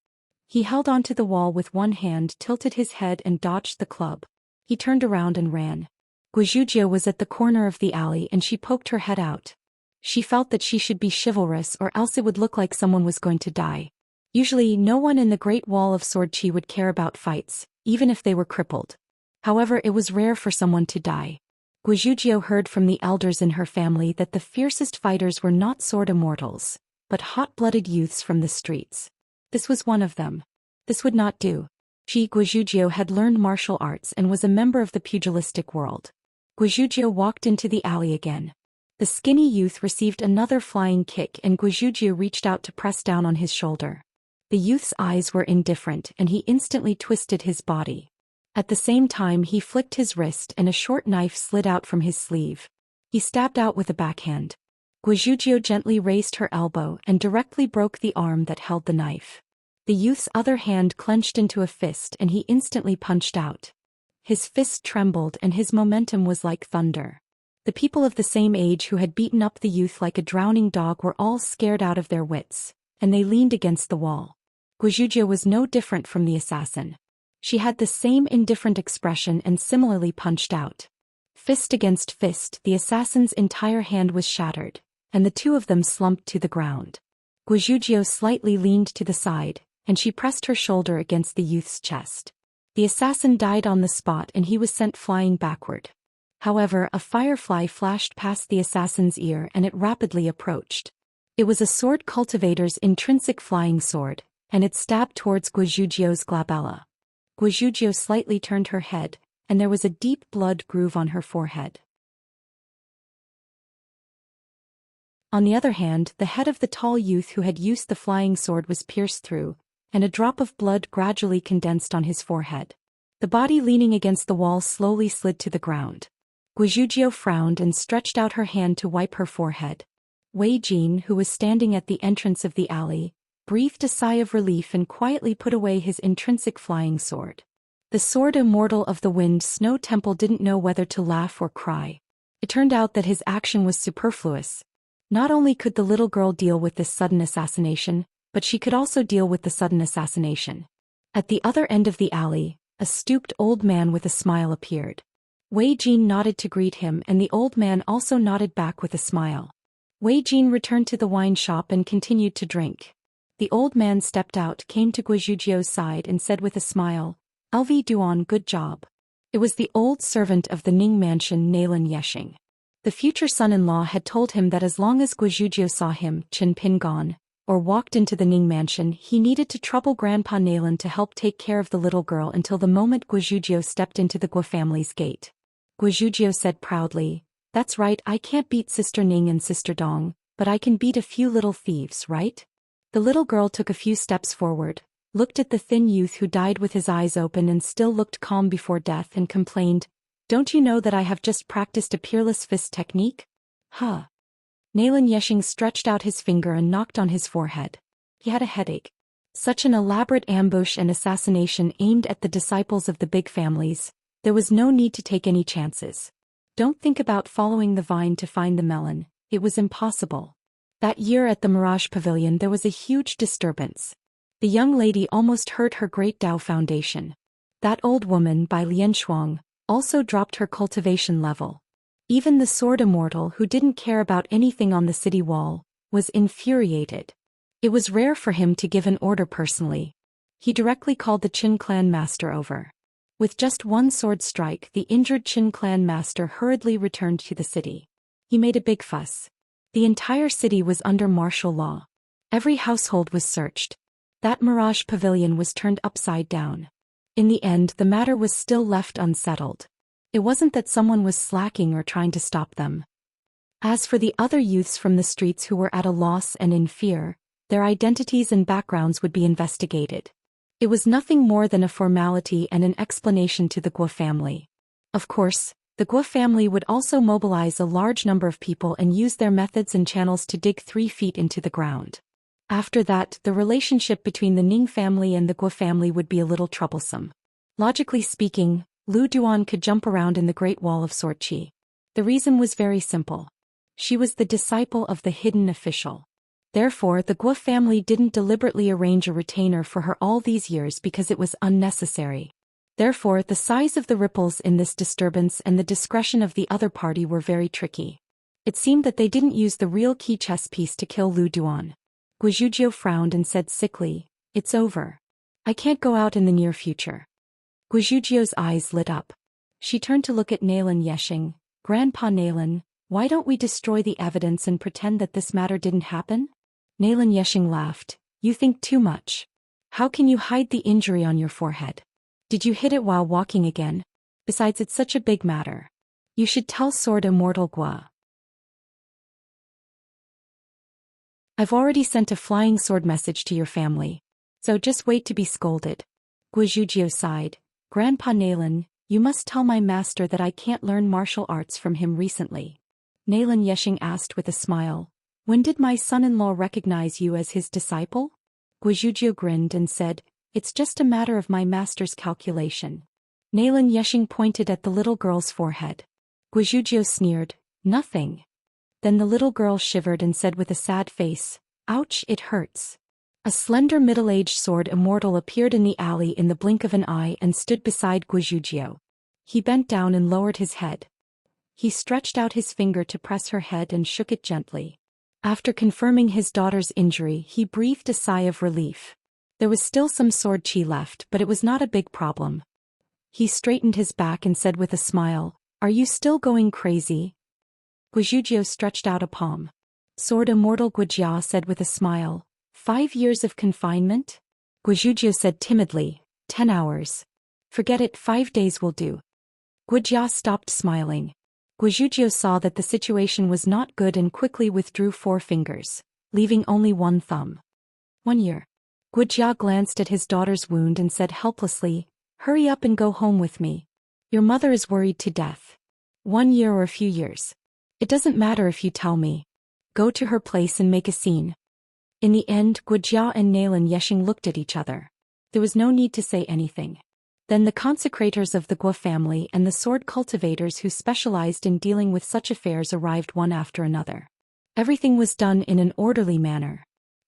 He held onto the wall with one hand, tilted his head and dodged the club. He turned around and ran. Guizhuzhou was at the corner of the alley and she poked her head out. She felt that she should be chivalrous or else it would look like someone was going to die. Usually no one in the Great Wall of Sword Chi would care about fights, even if they were crippled. However, it was rare for someone to die. Guizhuzhou heard from the elders in her family that the fiercest fighters were not sword immortals, but hot-blooded youths from the streets. This was one of them. This would not do. Guizhuzhou had learned martial arts and was a member of the pugilistic world. Guizhuzhou walked into the alley again. The skinny youth received another flying kick and Guizhuzhou reached out to press down on his shoulder. The youth's eyes were indifferent and he instantly twisted his body. At the same time he flicked his wrist and a short knife slid out from his sleeve. He stabbed out with a backhand. Guizhuzhou gently raised her elbow and directly broke the arm that held the knife. The youth's other hand clenched into a fist and he instantly punched out. His fist trembled and his momentum was like thunder. The people of the same age who had beaten up the youth like a drowning dog were all scared out of their wits, and they leaned against the wall. Guizhuzhou was no different from the assassin. She had the same indifferent expression and similarly punched out. Fist against fist, the assassin's entire hand was shattered, and the two of them slumped to the ground. Guizhuzhou slightly leaned to the side, and she pressed her shoulder against the youth's chest. The assassin died on the spot and he was sent flying backward. However, a firefly flashed past the assassin's ear and it rapidly approached. It was a sword cultivator's intrinsic flying sword, and it stabbed towards Guizhuzhou's glabella. Guizhuzhou slightly turned her head, and there was a deep blood groove on her forehead. On the other hand, the head of the tall youth who had used the flying sword was pierced through, and a drop of blood gradually condensed on his forehead. The body leaning against the wall slowly slid to the ground. Guizhuzhou frowned and stretched out her hand to wipe her forehead. Wei Jin, who was standing at the entrance of the alley, breathed a sigh of relief and quietly put away his intrinsic flying sword. The sword immortal of the Wind Snow Temple didn't know whether to laugh or cry. It turned out that his action was superfluous. Not only could the little girl deal with this sudden assassination, but she could also deal with the sudden assassination. At the other end of the alley, a stooped old man with a smile appeared. Wei Jin nodded to greet him and the old man also nodded back with a smile. Wei Jin returned to the wine shop and continued to drink. The old man stepped out, came to Guizhuzhou's side and said with a smile, "LV Duan, good job." It was the old servant of the Ning mansion, Nalan Yeshing. The future son-in-law had told him that as long as Guizhuzhou saw him, Chen Pingon, or walked into the Ning mansion, he needed to trouble Grandpa Nalan to help take care of the little girl until the moment Guizhuzhou stepped into the Guo family's gate. Guizhuzhou said proudly, "That's right, I can't beat Sister Ning and Sister Dong, but I can beat a few little thieves, right?" The little girl took a few steps forward, looked at the thin youth who died with his eyes open and still looked calm before death and complained, "Don't you know that I have just practiced a peerless fist technique?" Huh. Nalan Yeshing stretched out his finger and knocked on his forehead. He had a headache. Such an elaborate ambush and assassination aimed at the disciples of the big families, there was no need to take any chances. Don't think about following the vine to find the melon, it was impossible. That year at the Mirage Pavilion there was a huge disturbance. The young lady almost hurt her Great Tao Foundation. That old woman by Lian Shuang also dropped her cultivation level. Even the sword immortal, who didn't care about anything on the city wall, was infuriated. It was rare for him to give an order personally. He directly called the Qin clan master over. With just one sword strike, the injured Qin clan master hurriedly returned to the city. He made a big fuss. The entire city was under martial law. Every household was searched. That Mirage Pavilion was turned upside down. In the end, the matter was still left unsettled. It wasn't that someone was slacking or trying to stop them. As for the other youths from the streets who were at a loss and in fear, Their identities and backgrounds would be investigated. It was nothing more than a formality and an explanation to the Guo family. Of course, the Guo family would also mobilize a large number of people and use their methods and channels to dig 3 feet into the ground. After that, the relationship between the Ning family and the Guo family would be a little troublesome. Logically speaking, Lu Duan could jump around in the Great Wall of Sword Qi. The reason was very simple. She was the disciple of the hidden official. Therefore, the Guo family didn't deliberately arrange a retainer for her all these years because it was unnecessary. Therefore, the size of the ripples in this disturbance and the discretion of the other party were very tricky. It seemed that they didn't use the real key chess piece to kill Lu Duan. Guizhuzhou frowned and said sickly, "It's over. I can't go out in the near future." Guizhuzhou's eyes lit up. She turned to look at Nailan Yeshing. "Grandpa Nailan, why don't we destroy the evidence and pretend that this matter didn't happen?" Nailan Yeshing laughed. "You think too much. How can you hide the injury on your forehead? Did you hit it while walking again? Besides, it's such a big matter. You should tell Sword Immortal Guo. I've already sent a flying sword message to your family, so just wait to be scolded." Guizhuzhou sighed. "Grandpa Nailan, you must tell my master that I can't learn martial arts from him recently." Nailan Yeshing asked with a smile. "When did my son-in-law recognize you as his disciple?" Guizhuzhou grinned and said, "It's just a matter of my master's calculation." Nailan Yeshing pointed at the little girl's forehead. Guizhuzhou sneered, "Nothing." Then the little girl shivered and said with a sad face, "Ouch, it hurts." A slender middle-aged sword immortal appeared in the alley in the blink of an eye and stood beside Guizhuzhou. He bent down and lowered his head. He stretched out his finger to press her head and shook it gently. After confirming his daughter's injury, he breathed a sigh of relief. There was still some sword qi left, but it was not a big problem. He straightened his back and said with a smile, "Are you still going crazy?" Guizhuzhou stretched out a palm. Sword Immortal Guijia said with a smile, 5 years of confinement?" Guizhuzhou said timidly, 10 hours. "Forget it, 5 days will do." Guijia stopped smiling. Guizhuzhou saw that the situation was not good and quickly withdrew 4 fingers, leaving only 1 thumb. 1 year. Guijia glanced at his daughter's wound and said helplessly, "Hurry up and go home with me. Your mother is worried to death. 1 year or a few years. It doesn't matter if you tell me. Go to her place and make a scene." In the end, Guijia and Nailan Yeshing looked at each other. There was no need to say anything. Then the consecrators of the Guo family and the sword cultivators who specialized in dealing with such affairs arrived one after another. Everything was done in an orderly manner.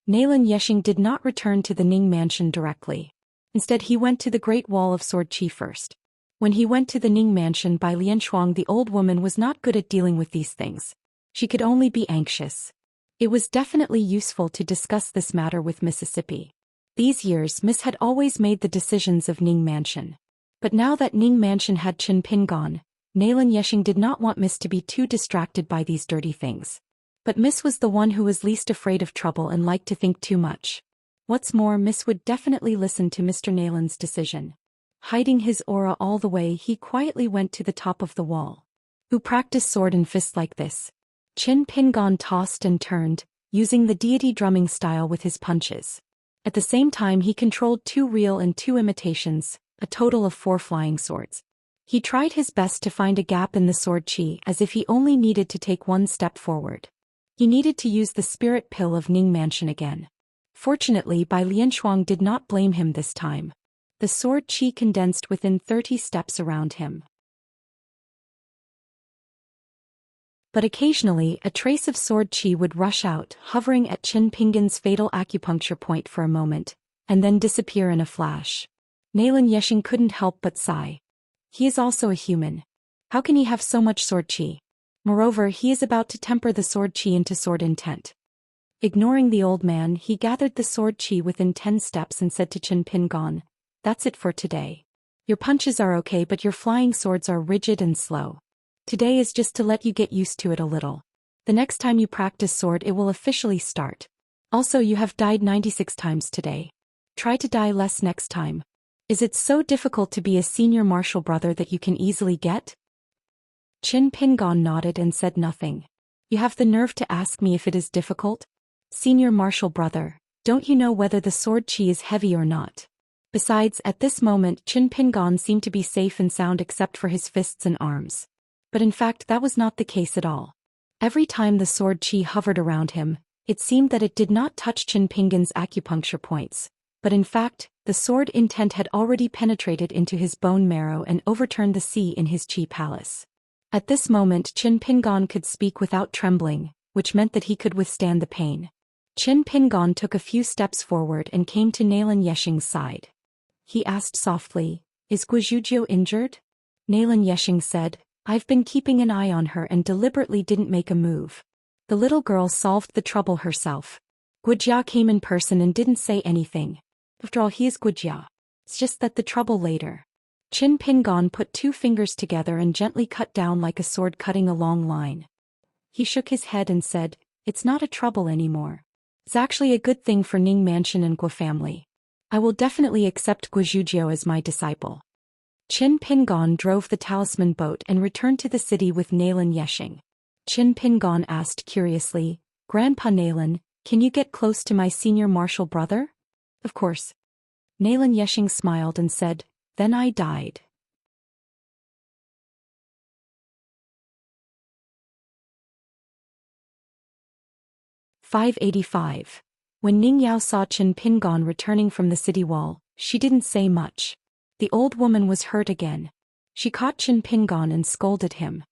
Nailan Yeshing did not return to the Ning mansion directly. Instead, he went to the Great Wall of Sword Qi first. When he went to the Ning mansion by Lianshuang, the old woman was not good at dealing with these things. She could only be anxious. It was definitely useful to discuss this matter with Mississippi. These years, Miss had always made the decisions of Ning mansion. But now that Ning mansion had Chen Pin gone, Nailan Yeshing did not want Miss to be too distracted by these dirty things. But Miss was the one who was least afraid of trouble and liked to think too much. What's more, Miss would definitely listen to Mr. Nailan's decision. Hiding his aura all the way, he quietly went to the top of the wall. Who practiced sword and fist like this? Chen Pingon tossed and turned, using the deity drumming style with his punches. At the same time, he controlled 2 real and 2 imitations, a total of 4 flying swords. He tried his best to find a gap in the sword qi, as if he only needed to take 1 step forward. He needed to use the spirit pill of Ning mansion again. Fortunately, Bai Lianshuang did not blame him this time. The sword qi condensed within 30 steps around him. But occasionally, a trace of sword qi would rush out, hovering at Qin Pingan's fatal acupuncture point for a moment, and then disappear in a flash. Nailan Yeshing couldn't help but sigh. He is also a human. How can he have so much sword qi? Moreover, he is about to temper the sword qi into sword intent. Ignoring the old man, he gathered the sword qi within 10 steps and said to Qin Pingan, "That's it for today. Your punches are okay, but your flying swords are rigid and slow. Today is just to let you get used to it a little. The next time you practice sword, it will officially start. Also, you have died 96 times today. Try to die less next time. Is it so difficult to be a senior martial brother that you can easily get?" Qin Pingan nodded and said nothing. "You have the nerve to ask me if it is difficult? Senior martial brother, Don't you know whether the sword qi is heavy or not? Besides, at this moment Qin Pingon seemed to be safe and sound except for his fists and arms. But in fact that was not the case at all. Every time the sword qi hovered around him, it seemed that it did not touch Qin Pingon's acupuncture points, but in fact, the sword intent had already penetrated into his bone marrow and overturned the sea in his qi palace. At this moment Qin Pingon could speak without trembling, which meant that he could withstand the pain. Qin Pingon took a few steps forward and came to Nalan Yexing's side. He asked softly, "Is Guizhuzhou injured?" Nalan Yexing said, "I've been keeping an eye on her and deliberately didn't make a move." The little girl solved the trouble herself. Guijia came in person and didn't say anything. After all, he is Guijia. It's just that the trouble later. Qin Pingon put 2 fingers together and gently cut down like a sword cutting a long line. He shook his head and said, "It's not a trouble anymore. It's actually a good thing for Ning Mansion and Guo family. I will definitely accept Guizhuzhou as my disciple." Qin Pingon drove the talisman boat and returned to the city with Nalan Yexing. Qin Pingon asked curiously, "Grandpa Nalan, can you get close to my senior martial brother?" "Of course." Nalan Yexing smiled and said, "Then I died." "585. When Ning Yao saw Qin Pingon returning from the city wall, she didn't say much. The old woman was hurt again. She caught Qin Pingon and scolded him.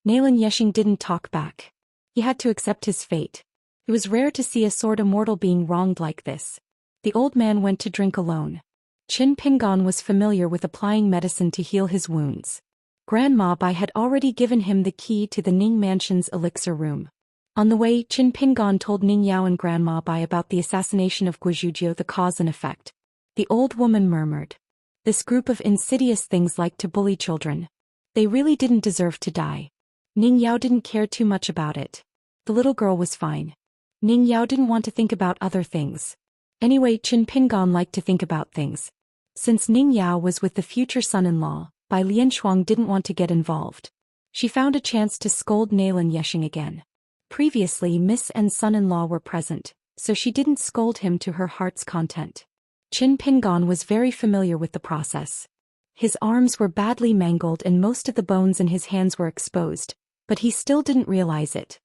Nalan Yexing didn't talk back. He had to accept his fate. It was rare to see a sword immortal being wronged like this. The old man went to drink alone. Qin Pingon was familiar with applying medicine to heal his wounds. Grandma Bai had already given him the key to the Ning Mansion's elixir room. On the way, Qin Pingon told Ning Yao and Grandma Bai about the assassination of Guizhuzhou, the cause and effect. The old woman murmured, "This group of insidious things like to bully children. They really didn't deserve to die." Ning Yao didn't care too much about it. The little girl was fine. Ning Yao didn't want to think about other things. Anyway, Qin Pingon liked to think about things. Since Ning Yao was with the future son-in-law, Bai Lianshuang didn't want to get involved. She found a chance to scold Nalan Yexing again. Previously, Miss and son-in-law were present, so she didn't scold him to her heart's content. Qin Pingon was very familiar with the process. His arms were badly mangled and most of the bones in his hands were exposed, but he still didn't realize it.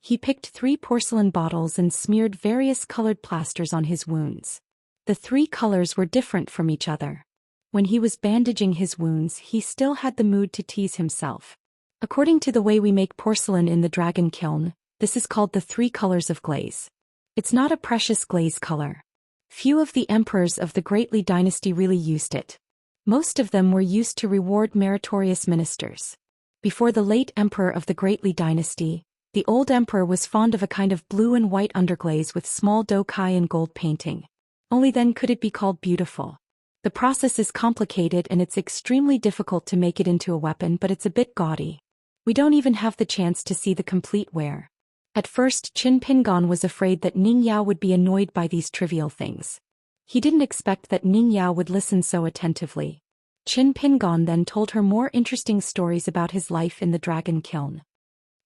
He picked 3 porcelain bottles and smeared various colored plasters on his wounds. The 3 colors were different from each other. When he was bandaging his wounds, he still had the mood to tease himself. According to the way we make porcelain in the dragon kiln, this is called the 3 colors of glaze. It's not a precious glaze color. Few of the emperors of the Great Li dynasty really used it. Most of them were used to reward meritorious ministers. Before the late emperor of the Great Li dynasty, the old emperor was fond of a kind of blue and white underglaze with small dokai and gold painting. Only then could it be called beautiful. The process is complicated and it's extremely difficult to make it into a weapon, but it's a bit gaudy. We don't even have the chance to see the complete wear. At first, Qin Pingon was afraid that Ning Yao would be annoyed by these trivial things. He didn't expect that Ning Yao would listen so attentively. Qin Pingon then told her more interesting stories about his life in the dragon kiln.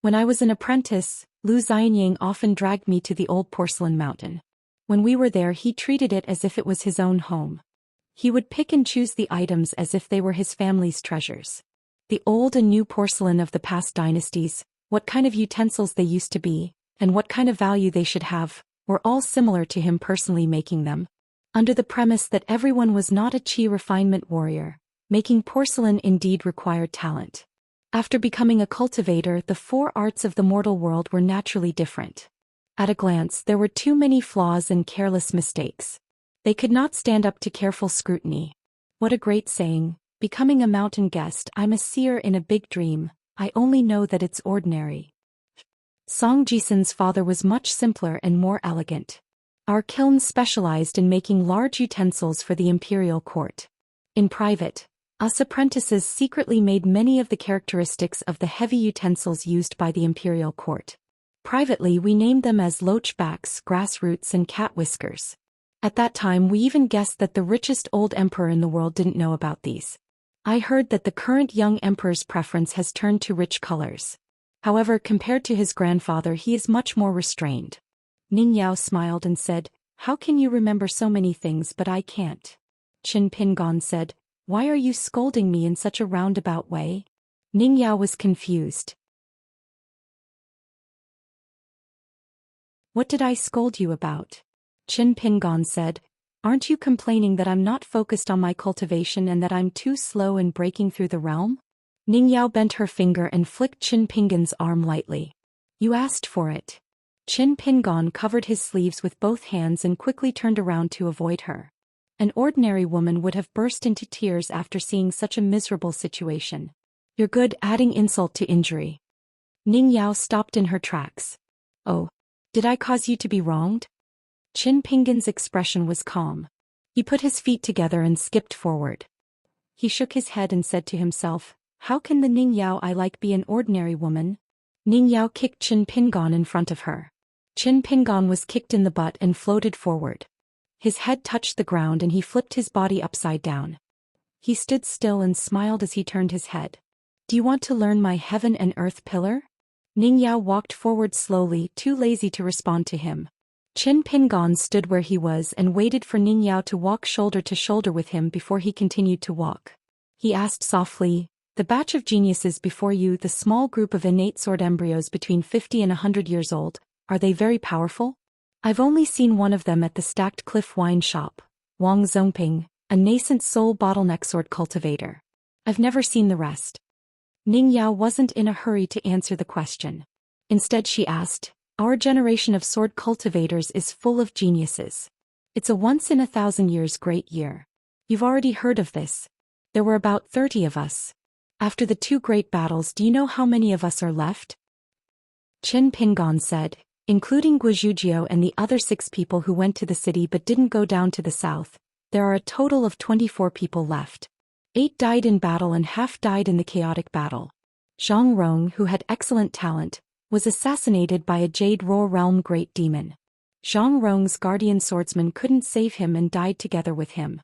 "When I was an apprentice, Lu Xianying often dragged me to the old porcelain mountain. When we were there, he treated it as if it was his own home. He would pick and choose the items as if they were his family's treasures. The old and new porcelain of the past dynasties, what kind of utensils they used to be, and what kind of value they should have, were all similar to him personally making them. Under the premise that everyone was not a qi refinement warrior, making porcelain indeed required talent. After becoming a cultivator, the 4 arts of the mortal world were naturally different. At a glance, there were too many flaws and careless mistakes. They could not stand up to careful scrutiny. What a great saying, becoming a mountain guest, I'm a seer in a big dream, I only know that it's ordinary. Song Jisun's father was much simpler and more elegant. Our kiln specialized in making large utensils for the imperial court. In private, us apprentices secretly made many of the characteristics of the heavy utensils used by the imperial court. Privately, we named them as loachbacks, grassroots, and cat whiskers. At that time, we even guessed that the richest old emperor in the world didn't know about these. I heard that the current young emperor's preference has turned to rich colors. However, compared to his grandfather, he is much more restrained. Ning Yao smiled and said, How can you remember so many things but I can't? Qin Pingon said, why are you scolding me in such a roundabout way? Ning Yao was confused. What did I scold you about? Qin Pingon said, aren't you complaining that I'm not focused on my cultivation and that I'm too slow in breaking through the realm? Ning Yao bent her finger and flicked Qin Pingon's arm lightly. You asked for it. Qin Pingon covered his sleeves with both hands and quickly turned around to avoid her. An ordinary woman would have burst into tears after seeing such a miserable situation. You're good adding insult to injury. Ning Yao stopped in her tracks. Oh, did I cause you to be wronged? Qin Pingon's expression was calm. He put his feet together and skipped forward. He shook his head and said to himself, how can the Ning Yao I like be an ordinary woman? Ning Yao kicked Qin Pingon in front of her. Qin Pingon was kicked in the butt and floated forward. His head touched the ground and he flipped his body upside down. He stood still and smiled as he turned his head. Do you want to learn my heaven and earth pillar? Ning Yao walked forward slowly, too lazy to respond to him. Qin Pingon stood where he was and waited for Ning Yao to walk shoulder to shoulder with him before he continued to walk. He asked softly, the batch of geniuses before you, the small group of innate sword embryos between 50 and 100 years old, are they very powerful? I've only seen one of them at the Stacked Cliff wine shop, Wang Zongping, a nascent soul bottleneck sword cultivator. I've never seen the rest. Ning Yao wasn't in a hurry to answer the question. Instead she asked, our generation of sword cultivators is full of geniuses. It's a once-in-a-thousand-years great year. You've already heard of this. There were about 30 of us. After the 2 great battles, do you know how many of us are left? Qin Pingon said, including Guizhuzhou and the other 6 people who went to the city but didn't go down to the south, there are a total of 24 people left. 8 died in battle and half died in the chaotic battle. Zhang Rong, who had excellent talent, was assassinated by a Jade Roar Realm great demon. Zhang Rong's guardian swordsman couldn't save him and died together with him.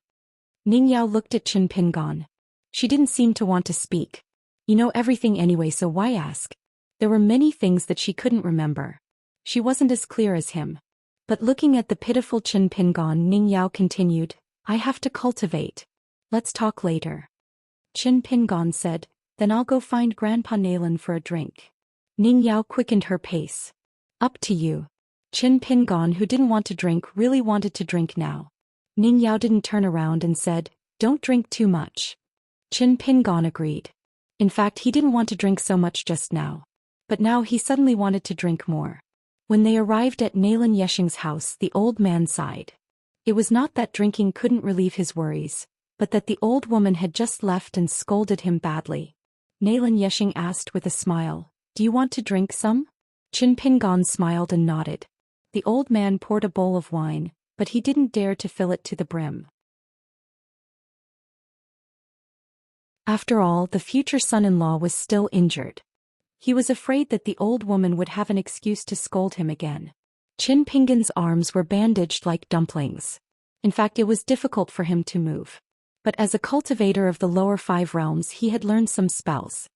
Ning Yao looked at Qin Pingon. She didn't seem to want to speak. You know everything anyway, so why ask? There were many things that she couldn't remember. She wasn't as clear as him. But looking at the pitiful Qin Pingon, Ning Yao continued, I have to cultivate. Let's talk later. Qin Pingon said, then I'll go find Grandpa Nalen for a drink. Ning Yao quickened her pace. Up to you. Qin Pingon, who didn't want to drink, really wanted to drink now. Ning Yao didn't turn around and said, don't drink too much. Qin Pingon agreed. In fact, he didn't want to drink so much just now. But now he suddenly wanted to drink more. When they arrived at Nalen Yeshing's house, the old man sighed. It was not that drinking couldn't relieve his worries, but that the old woman had just left and scolded him badly. Nalen Yeshing asked with a smile, do you want to drink some? Qin Pingon smiled and nodded. The old man poured a bowl of wine, but he didn't dare to fill it to the brim. After all, the future son-in-law was still injured. He was afraid that the old woman would have an excuse to scold him again. Qin Pingon's arms were bandaged like dumplings. In fact, it was difficult for him to move. But as a cultivator of the lower 5 realms, he had learned some spells.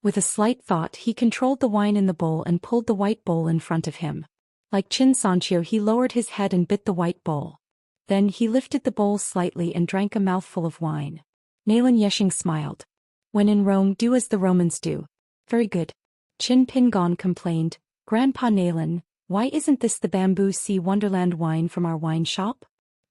With a slight thought, he controlled the wine in the bowl and pulled the white bowl in front of him. Like Xianxia, he lowered his head and bit the white bowl. Then he lifted the bowl slightly and drank a mouthful of wine. Nalen Yeshing smiled. When in Rome, do as the Romans do. Very good. Qin Pingon complained, Grandpa Nalen, why isn't this the Bamboo Sea Wonderland wine from our wine shop?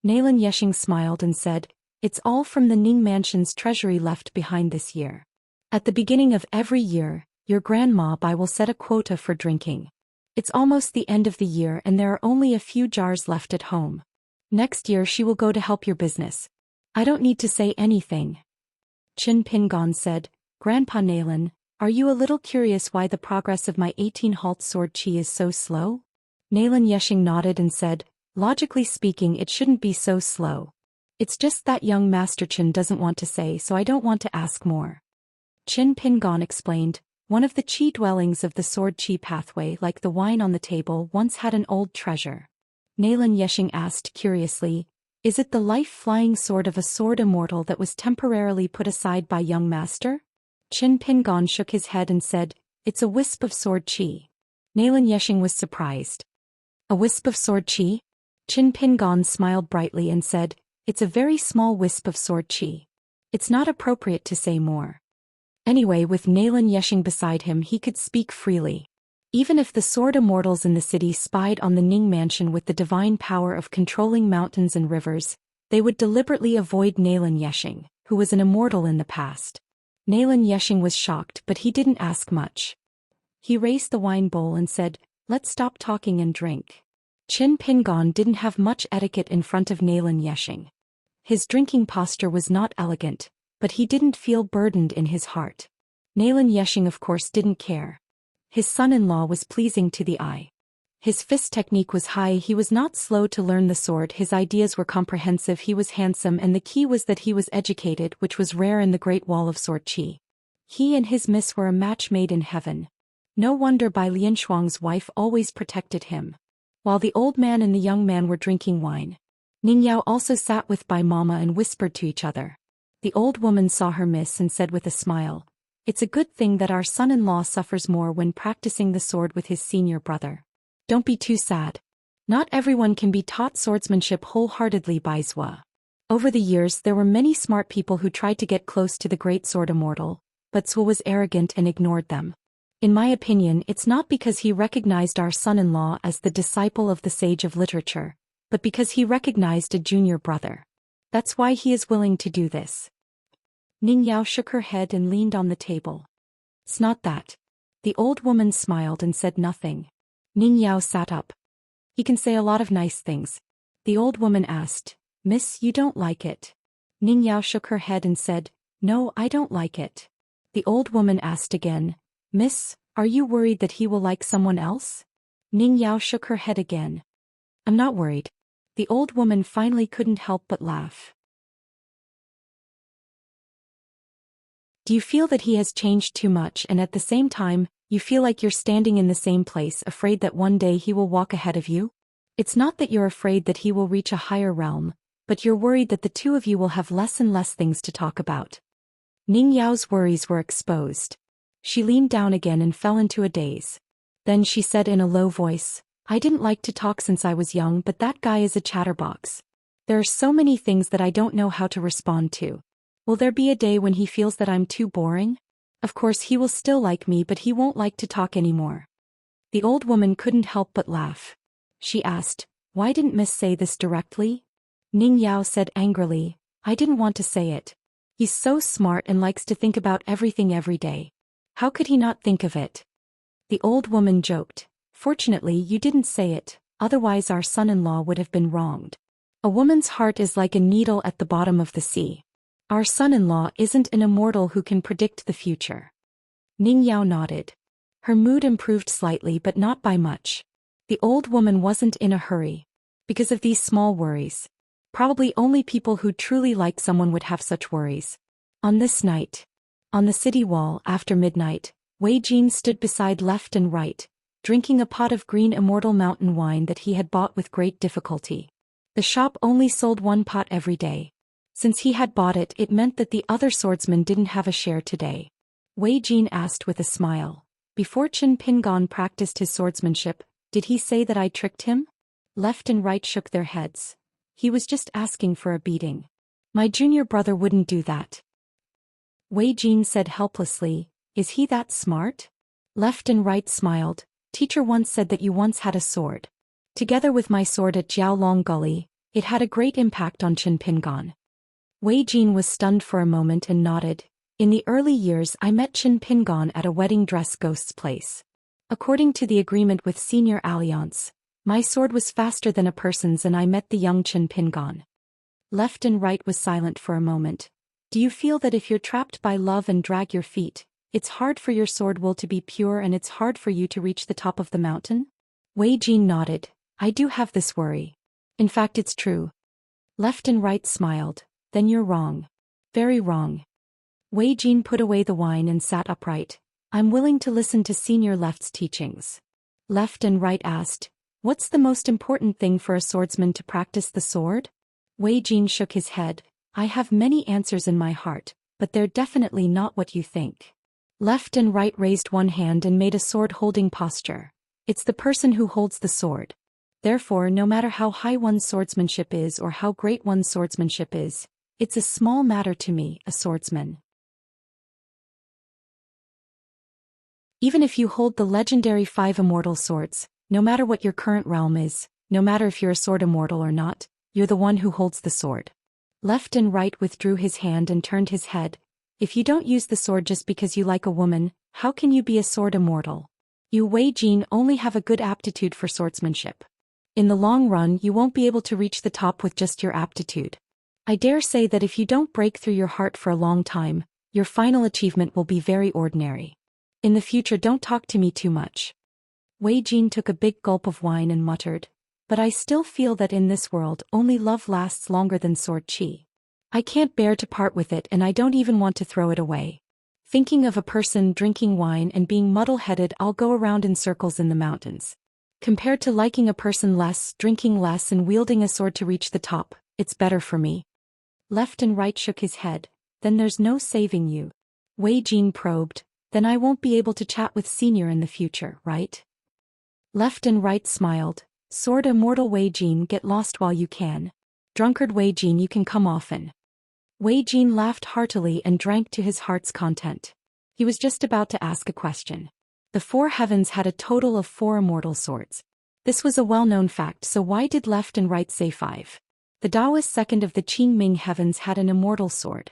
Nalen Yeshing smiled and said, it's all from the Ning Mansion's treasury left behind this year. At the beginning of every year, your grandma Bai will set a quota for drinking. It's almost the end of the year and there are only a few jars left at home. Next year she will go to help your business. I don't need to say anything. Qin Pingon said, Grandpa Nalen, are you a little curious why the progress of my 18-halt sword chi is so slow? Nalen Yeshing nodded and said, logically speaking it shouldn't be so slow. It's just that young Master Qin doesn't want to say, so I don't want to ask more. Qin Pingon explained, one of the chi dwellings of the sword chi pathway, like the wine on the table, once had an old treasure. Nalen Yeshing asked curiously, is it the life-flying sword of a sword immortal that was temporarily put aside by young master? Qin Pingon shook his head and said, it's a wisp of sword chi. Nalen Yeshing was surprised. A wisp of sword chi? Qin Pingon smiled brightly and said, "It's a very small wisp of sword qi. It's not appropriate to say more." Anyway, with Nalin Yeshing beside him, he could speak freely. Even if the sword immortals in the city spied on the Ning mansion with the divine power of controlling mountains and rivers, they would deliberately avoid Nalin Yeshing, who was an immortal in the past. Nalin Yeshing was shocked, but he didn't ask much. He raised the wine bowl and said, "Let's stop talking and drink." Qin Pingon didn't have much etiquette in front of Nalin Yeshing. His drinking posture was not elegant, but he didn't feel burdened in his heart. Nalin Yeshing of course didn't care. His son-in-law was pleasing to the eye. His fist technique was high, he was not slow to learn the sword, his ideas were comprehensive, he was handsome, and the key was that he was educated, which was rare in the Great Wall of Sword Qi. He and his miss were a match made in heaven. No wonder Bai Lianshuang's wife always protected him. While the old man and the young man were drinking wine, Ning Yao also sat with Bai Mama and whispered to each other. The old woman saw her miss and said with a smile, "It's a good thing that our son-in-law suffers more when practicing the sword with his senior brother. Don't be too sad. Not everyone can be taught swordsmanship wholeheartedly by Zhou." Over the years there were many smart people who tried to get close to the great sword immortal, but Zhou was arrogant and ignored them. In my opinion, it's not because he recognized our son-in-law as the disciple of the sage of literature, but because he recognized a junior brother. That's why he is willing to do this. Ning Yao shook her head and leaned on the table. "It's not that." The old woman smiled and said nothing. Ning Yao sat up. "He can say a lot of nice things." The old woman asked, "Miss, you don't like it?" Ning Yao shook her head and said, "No, I don't like it." The old woman asked again, "Miss, are you worried that he will like someone else?" Ning Yao shook her head again. "I'm not worried." The old woman finally couldn't help but laugh. Do you feel that he has changed too much, and at the same time, you feel like you're standing in the same place, afraid that one day he will walk ahead of you? It's not that you're afraid that he will reach a higher realm, but you're worried that the two of you will have less and less things to talk about. Ning Yao's worries were exposed. She leaned down again and fell into a daze. Then she said in a low voice, "I didn't like to talk since I was young, but that guy is a chatterbox. There are so many things that I don't know how to respond to. Will there be a day when he feels that I'm too boring? Of course he will still like me, but he won't like to talk anymore." The old woman couldn't help but laugh. She asked, "Why didn't Miss say this directly?" Ning Yao said angrily, "I didn't want to say it. He's so smart and likes to think about everything every day. How could he not think of it?" The old woman joked, "Fortunately you didn't say it, otherwise our son-in-law would have been wronged. A woman's heart is like a needle at the bottom of the sea. Our son-in-law isn't an immortal who can predict the future." Ning Yao nodded. Her mood improved slightly but not by much. The old woman wasn't in a hurry. Because of these small worries. Probably only people who truly like someone would have such worries. On this night, on the city wall after midnight, Wei Jin stood beside left and right, drinking a pot of green immortal mountain wine that he had bought with great difficulty. The shop only sold one pot every day. Since he had bought it, it meant that the other swordsmen didn't have a share today. Wei Jin asked with a smile, "Before Qin Pingon practiced his swordsmanship, did he say that I tricked him?" Left and right shook their heads. "He was just asking for a beating. My junior brother wouldn't do that." Wei Jin said helplessly, "Is he that smart?" Left and right smiled. "Teacher once said that you once had a sword. Together with my sword at Jiaolong Gully, it had a great impact on Qin Pingon." Wei Jin was stunned for a moment and nodded. "In the early years I met Qin Pingon at a wedding dress ghost's place. According to the agreement with Senior Alliance, my sword was faster than a person's and I met the young Qin Pingon." Left and right was silent for a moment. "Do you feel that if you're trapped by love and drag your feet, it's hard for your sword will to be pure and it's hard for you to reach the top of the mountain?" Wei Jin nodded. "I do have this worry. In fact, it's true." Left and right smiled. "Then you're wrong. Very wrong." Wei Jin put away the wine and sat upright. "I'm willing to listen to Senior Left's teachings." Left and right asked, "What's the most important thing for a swordsman to practice the sword?" Wei Jin shook his head. "I have many answers in my heart, but they're definitely not what you think." Left and right raised one hand and made a sword-holding posture. "It's the person who holds the sword. Therefore, no matter how high one's swordsmanship is or how great one's swordsmanship is, it's a small matter to me, a swordsman. Even if you hold the legendary 5 immortal swords, no matter what your current realm is, no matter if you're a sword immortal or not, you're the one who holds the sword. Left and Right withdrew his hand and turned his head. If you don't use the sword just because you like a woman, how can you be a sword immortal? You Wei Jin only have a good aptitude for swordsmanship. In the long run, you won't be able to reach the top with just your aptitude. I dare say that if you don't break through your heart for a long time, your final achievement will be very ordinary. In the future, don't talk to me too much. Wei Jin took a big gulp of wine and muttered, but I still feel that in this world only love lasts longer than sword chi. I can't bear to part with it and I don't even want to throw it away. Thinking of a person drinking wine and being muddle-headed, I'll go around in circles in the mountains. Compared to liking a person less, drinking less and wielding a sword to reach the top, it's better for me. Left and Right shook his head. Then there's no saving you. Wei Jin probed. Then I won't be able to chat with Senior in the future, right? Left and Right smiled. Sword immortal Wei Jin, get lost while you can. Drunkard Wei Jin, you can come often. Wei Jin laughed heartily and drank to his heart's content. He was just about to ask a question. The 4 heavens had a total of 4 immortal swords. This was a well-known fact, so why did Left and Right say 5? The Taoist second of the Qingming heavens had an immortal sword.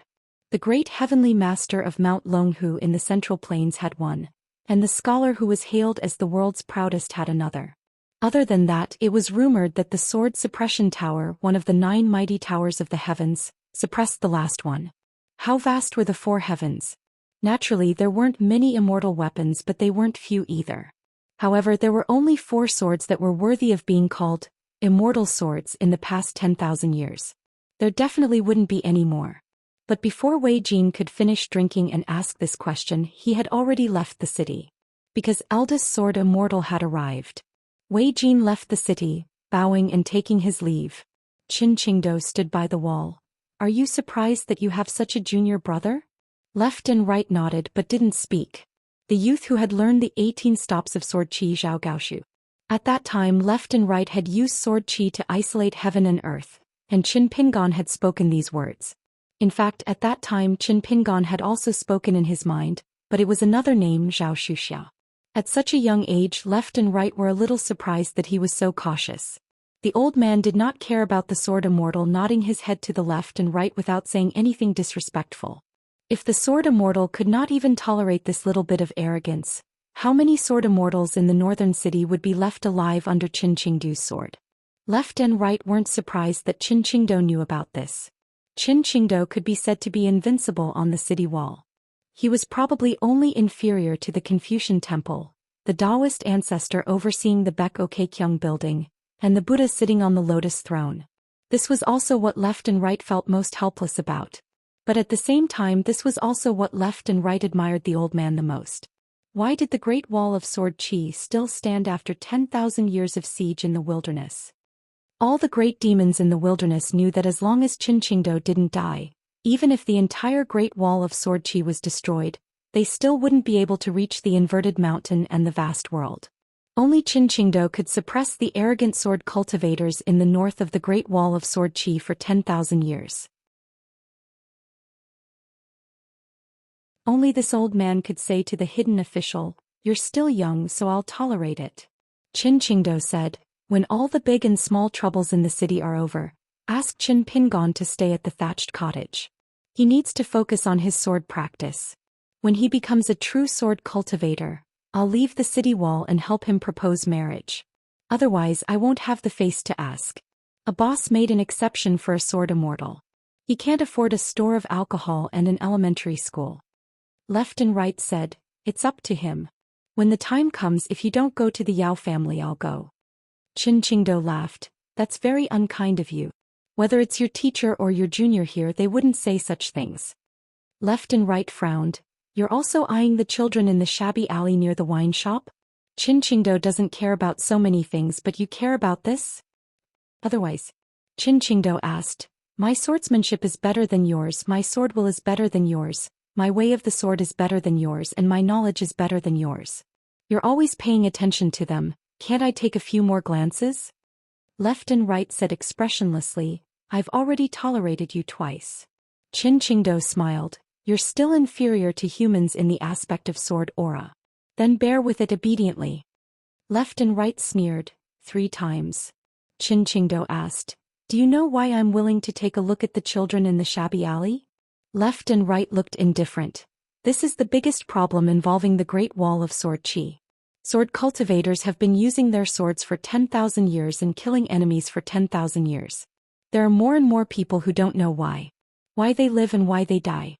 The great heavenly master of Mount Longhu in the Central Plains had one, and the scholar who was hailed as the world's proudest had another. Other than that, it was rumored that the Sword Suppression Tower, one of the 9 mighty towers of the heavens, suppressed the last one. How vast were the 4 heavens? Naturally, there weren't many immortal weapons, but they weren't few either. However, there were only 4 swords that were worthy of being called immortal swords in the past 10,000 years. There definitely wouldn't be any more. But before Wei Jin could finish drinking and ask this question, he had already left the city. Because eldest sword immortal had arrived. Wei Jin left the city, bowing and taking his leave. Qin Qingdou stood by the wall. Are you surprised that you have such a junior brother? Left and Right nodded but didn't speak. The youth who had learned the 18 stops of sword qi Zhao Gaoshu. At that time, Left and Right had used sword qi to isolate heaven and earth, and Qin Pingon had spoken these words. In fact, at that time Qin Pingon had also spoken in his mind, but it was another name, Zhao Xuxia. At such a young age, Left and Right were a little surprised that he was so cautious. The old man did not care about the sword immortal nodding his head to the left and right without saying anything disrespectful. If the sword immortal could not even tolerate this little bit of arrogance, how many sword immortals in the northern city would be left alive under Qin Qingdou's sword? Left and Right weren't surprised that Qin Qingdou knew about this. Qin Qingdou could be said to be invincible on the city wall. He was probably only inferior to the Confucian Temple, the Taoist ancestor overseeing the Baek Okekyung building, and the Buddha sitting on the lotus throne. This was also what Left and Right felt most helpless about. But at the same time, this was also what Left and Right admired the old man the most. Why did the Great Wall of Sword Qi still stand after 10,000 years of siege in the wilderness? All the great demons in the wilderness knew that as long as Qin Qingdou didn't die, even if the entire Great Wall of Sword Qi was destroyed, they still wouldn't be able to reach the inverted mountain and the vast world. Only Qin Qingdou could suppress the arrogant sword cultivators in the north of the Great Wall of Sword Qi for 10,000 years. Only this old man could say to the hidden official, "You're still young, so I'll tolerate it." Qin Qingdou said, "When all the big and small troubles in the city are over, ask Qin Pingon to stay at the thatched cottage. He needs to focus on his sword practice. When he becomes a true sword cultivator, I'll leave the city wall and help him propose marriage. Otherwise, I won't have the face to ask." A boss made an exception for a sword immortal. He can't afford a store of alcohol and an elementary school. Left and Right said, "It's up to him. When the time comes, if you don't go to the Yao family, I'll go." Qin Qingdou laughed. "That's very unkind of you. Whether it's your teacher or your junior here, they wouldn't say such things." Left and Right frowned. "You're also eyeing the children in the shabby alley near the wine shop? Qin Qingdou doesn't care about so many things, but you care about this? Otherwise." Qin Qingdou asked, "My swordsmanship is better than yours, my sword will is better than yours, my way of the sword is better than yours, and my knowledge is better than yours. You're always paying attention to them, can't I take a few more glances?" Left and right said expressionlessly, I've already tolerated you twice. Qin Qingdou smiled, you're still inferior to humans in the aspect of sword aura. Then bear with it obediently. Left and right sneered, 3 times. Qin Qingdou asked, do you know why I'm willing to take a look at the children in the shabby alley? Left and right looked indifferent. This is the biggest problem involving the Great Wall of Sword Qi. Sword cultivators have been using their swords for 10,000 years and killing enemies for 10,000 years. There are more and more people who don't know why. Why they live and why they die.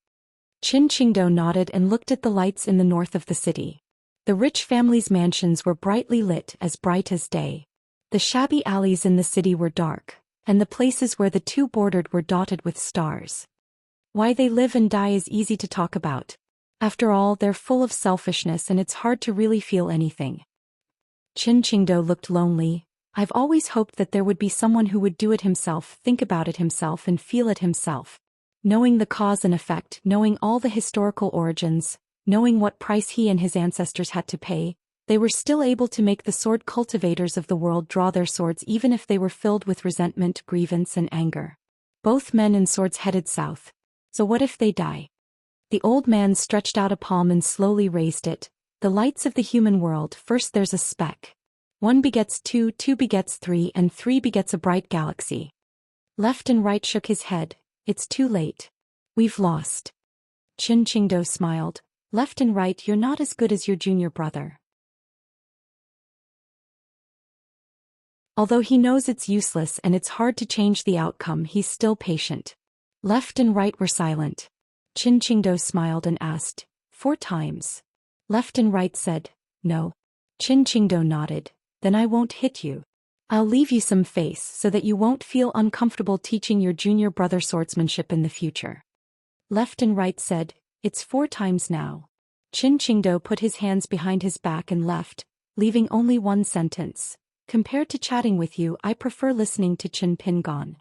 Qin Qingdou nodded and looked at the lights in the north of the city. The rich family's mansions were brightly lit, as bright as day. The shabby alleys in the city were dark, and the places where the two bordered were dotted with stars. Why they live and die is easy to talk about. After all, they're full of selfishness and it's hard to really feel anything. Qin Qingdou looked lonely. I've always hoped that there would be someone who would do it himself, think about it himself and feel it himself. Knowing the cause and effect, knowing all the historical origins, knowing what price he and his ancestors had to pay, they were still able to make the sword cultivators of the world draw their swords even if they were filled with resentment, grievance and anger. Both men and swords headed south. So what if they die? The old man stretched out a palm and slowly raised it. The lights of the human world, first there's a speck. 1 begets 2, 2 begets 3, and 3 begets a bright galaxy. Left and right shook his head. It's too late. We've lost. Qin Qingdou smiled. Left and right, you're not as good as your junior brother. Although he knows it's useless and it's hard to change the outcome, he's still patient. Left and right were silent. Qin Qingdou smiled and asked, 4 times. Left and right said, no. Qin Qingdou nodded, then I won't hit you. I'll leave you some face so that you won't feel uncomfortable teaching your junior brother swordsmanship in the future. Left and right said, it's 4 times now. Qin Qingdou put his hands behind his back and left, leaving only 1 sentence. Compared to chatting with you, I prefer listening to Qin Pingon.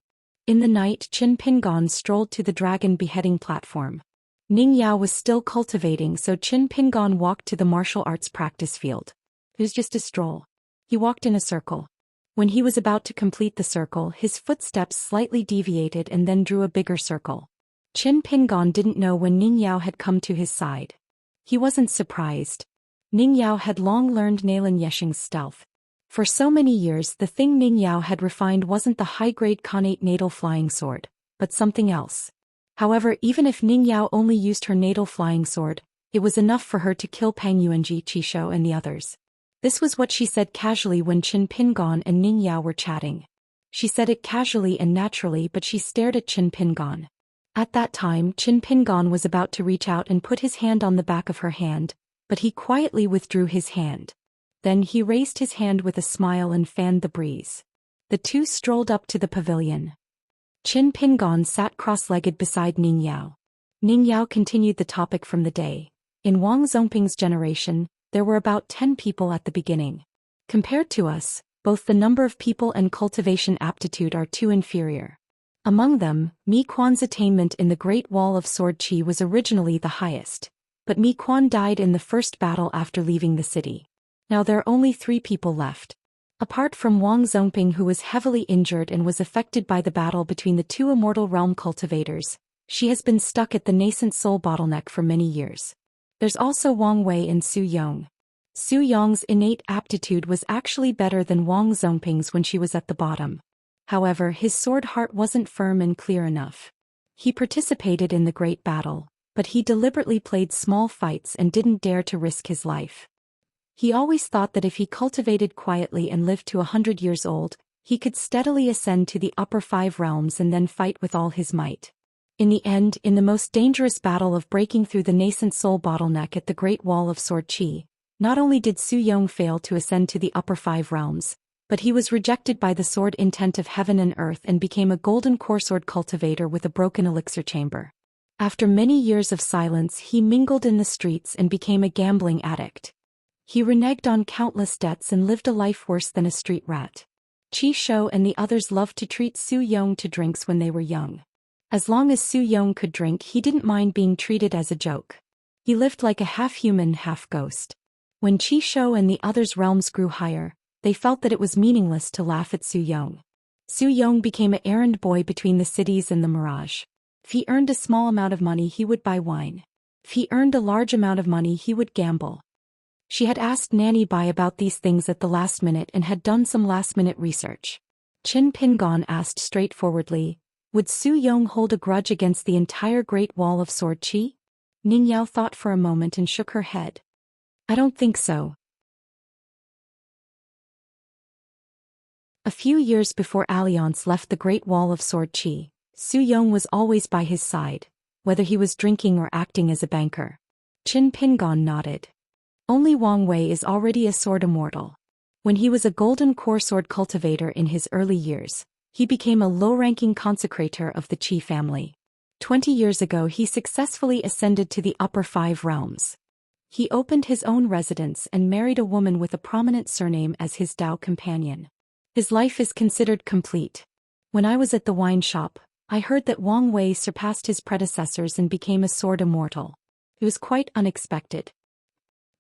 In the night, Qin Pingon strolled to the dragon beheading platform. Ning Yao was still cultivating, so Qin Pingon walked to the martial arts practice field. It was just a stroll. He walked in a circle. When he was about to complete the circle, his footsteps slightly deviated and then drew a bigger circle. Qin Pingon didn't know when Ning Yao had come to his side. He wasn't surprised. Ning Yao had long learned Nalan Yesheng's stealth. For so many years, the thing Ning Yao had refined wasn't the high-grade connate natal flying sword, but something else. However, even if Ning Yao only used her natal flying sword, it was enough for her to kill Pang Yuanji, Qishou and the others. This was what she said casually when Qin Pingon and Ning Yao were chatting. She said it casually and naturally, but she stared at Qin Pingon. At that time, Qin Pingon was about to reach out and put his hand on the back of her hand, but he quietly withdrew his hand. Then he raised his hand with a smile and fanned the breeze. The two strolled up to the pavilion. Qin Pingon sat cross-legged beside Ning Yao. Ning Yao continued the topic from the day. In Wang Zongping's generation, there were about 10 people at the beginning. Compared to us, both the number of people and cultivation aptitude are too inferior. Among them, Mi Quan's attainment in the Great Wall of Sword Qi was originally the highest, but Mi Quan died in the first battle after leaving the city. Now there are only 3 people left. Apart from Wang Zongping, who was heavily injured and was affected by the battle between the 2 immortal realm cultivators, she has been stuck at the nascent soul bottleneck for many years. There's also Wang Wei and Su Yong. Su Yong's innate aptitude was actually better than Wang Zongping's when she was at the bottom. However, his sword heart wasn't firm and clear enough. He participated in the great battle, but he deliberately played small fights and didn't dare to risk his life. He always thought that if he cultivated quietly and lived to 100 years old, he could steadily ascend to the upper 5 realms and then fight with all his might. In the end, in the most dangerous battle of breaking through the nascent soul bottleneck at the Great Wall of Sword Qi, not only did Su Yong fail to ascend to the upper 5 realms, but he was rejected by the sword intent of heaven and earth and became a golden core sword cultivator with a broken elixir chamber. After many years of silence, he mingled in the streets and became a gambling addict. He reneged on countless debts and lived a life worse than a street rat. Qishou and the others loved to treat Su Yong to drinks when they were young. As long as Su Yong could drink, he didn't mind being treated as a joke. He lived like a half-human, half-ghost. When Qishou and the others' realms grew higher, they felt that it was meaningless to laugh at Su Yong. Su Yong became an errand boy between the cities and the mirage. If he earned a small amount of money he would buy wine. If he earned a large amount of money he would gamble. She had asked Nanny Bai about these things at the last minute and had done some last-minute research. Qin Pingon asked straightforwardly, would Su Yong hold a grudge against the entire Great Wall of Sword Qi? Ning Yao thought for a moment and shook her head. I don't think so. A few years before Alliance left the Great Wall of Sword Qi, Su Yong was always by his side, whether he was drinking or acting as a banker. Qin Pingon nodded. Only Wang Wei is already a sword immortal. When he was a golden core sword cultivator in his early years, he became a low-ranking consecrator of the Qi family. 20 years ago he successfully ascended to the upper 5 realms. He opened his own residence and married a woman with a prominent surname as his Dao companion. His life is considered complete. When I was at the wine shop, I heard that Wang Wei surpassed his predecessors and became a sword immortal. It was quite unexpected.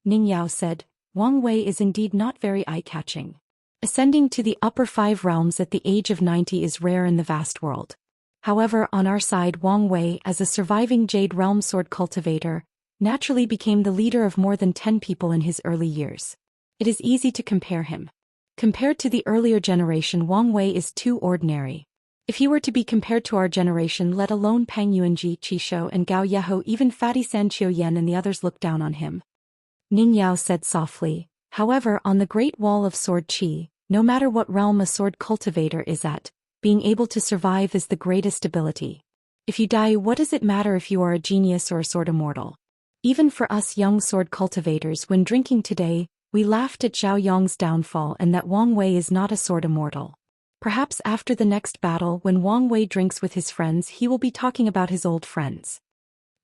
Ning Yao said, Wang Wei is indeed not very eye-catching. Ascending to the upper 5 realms at the age of 90 is rare in the vast world. However, on our side Wang Wei, as a surviving Jade Realm sword cultivator, naturally became the leader of more than 10 people in his early years. It is easy to compare him. Compared to the earlier generation, Wang Wei is too ordinary. If he were to be compared to our generation, let alone Pang Yuanji, Qi Shou and Gao Yeho, even Fatty San Qiu Yan and the others look down on him. Ning Yao said softly, however, on the Great Wall of Sword Qi, no matter what realm a sword cultivator is at, being able to survive is the greatest ability. If you die, what does it matter if you are a genius or a sword immortal? Even for us young sword cultivators, when drinking today, we laughed at Zhao Yong's downfall and that Wang Wei is not a sword immortal. Perhaps after the next battle, when Wang Wei drinks with his friends, he will be talking about his old friends.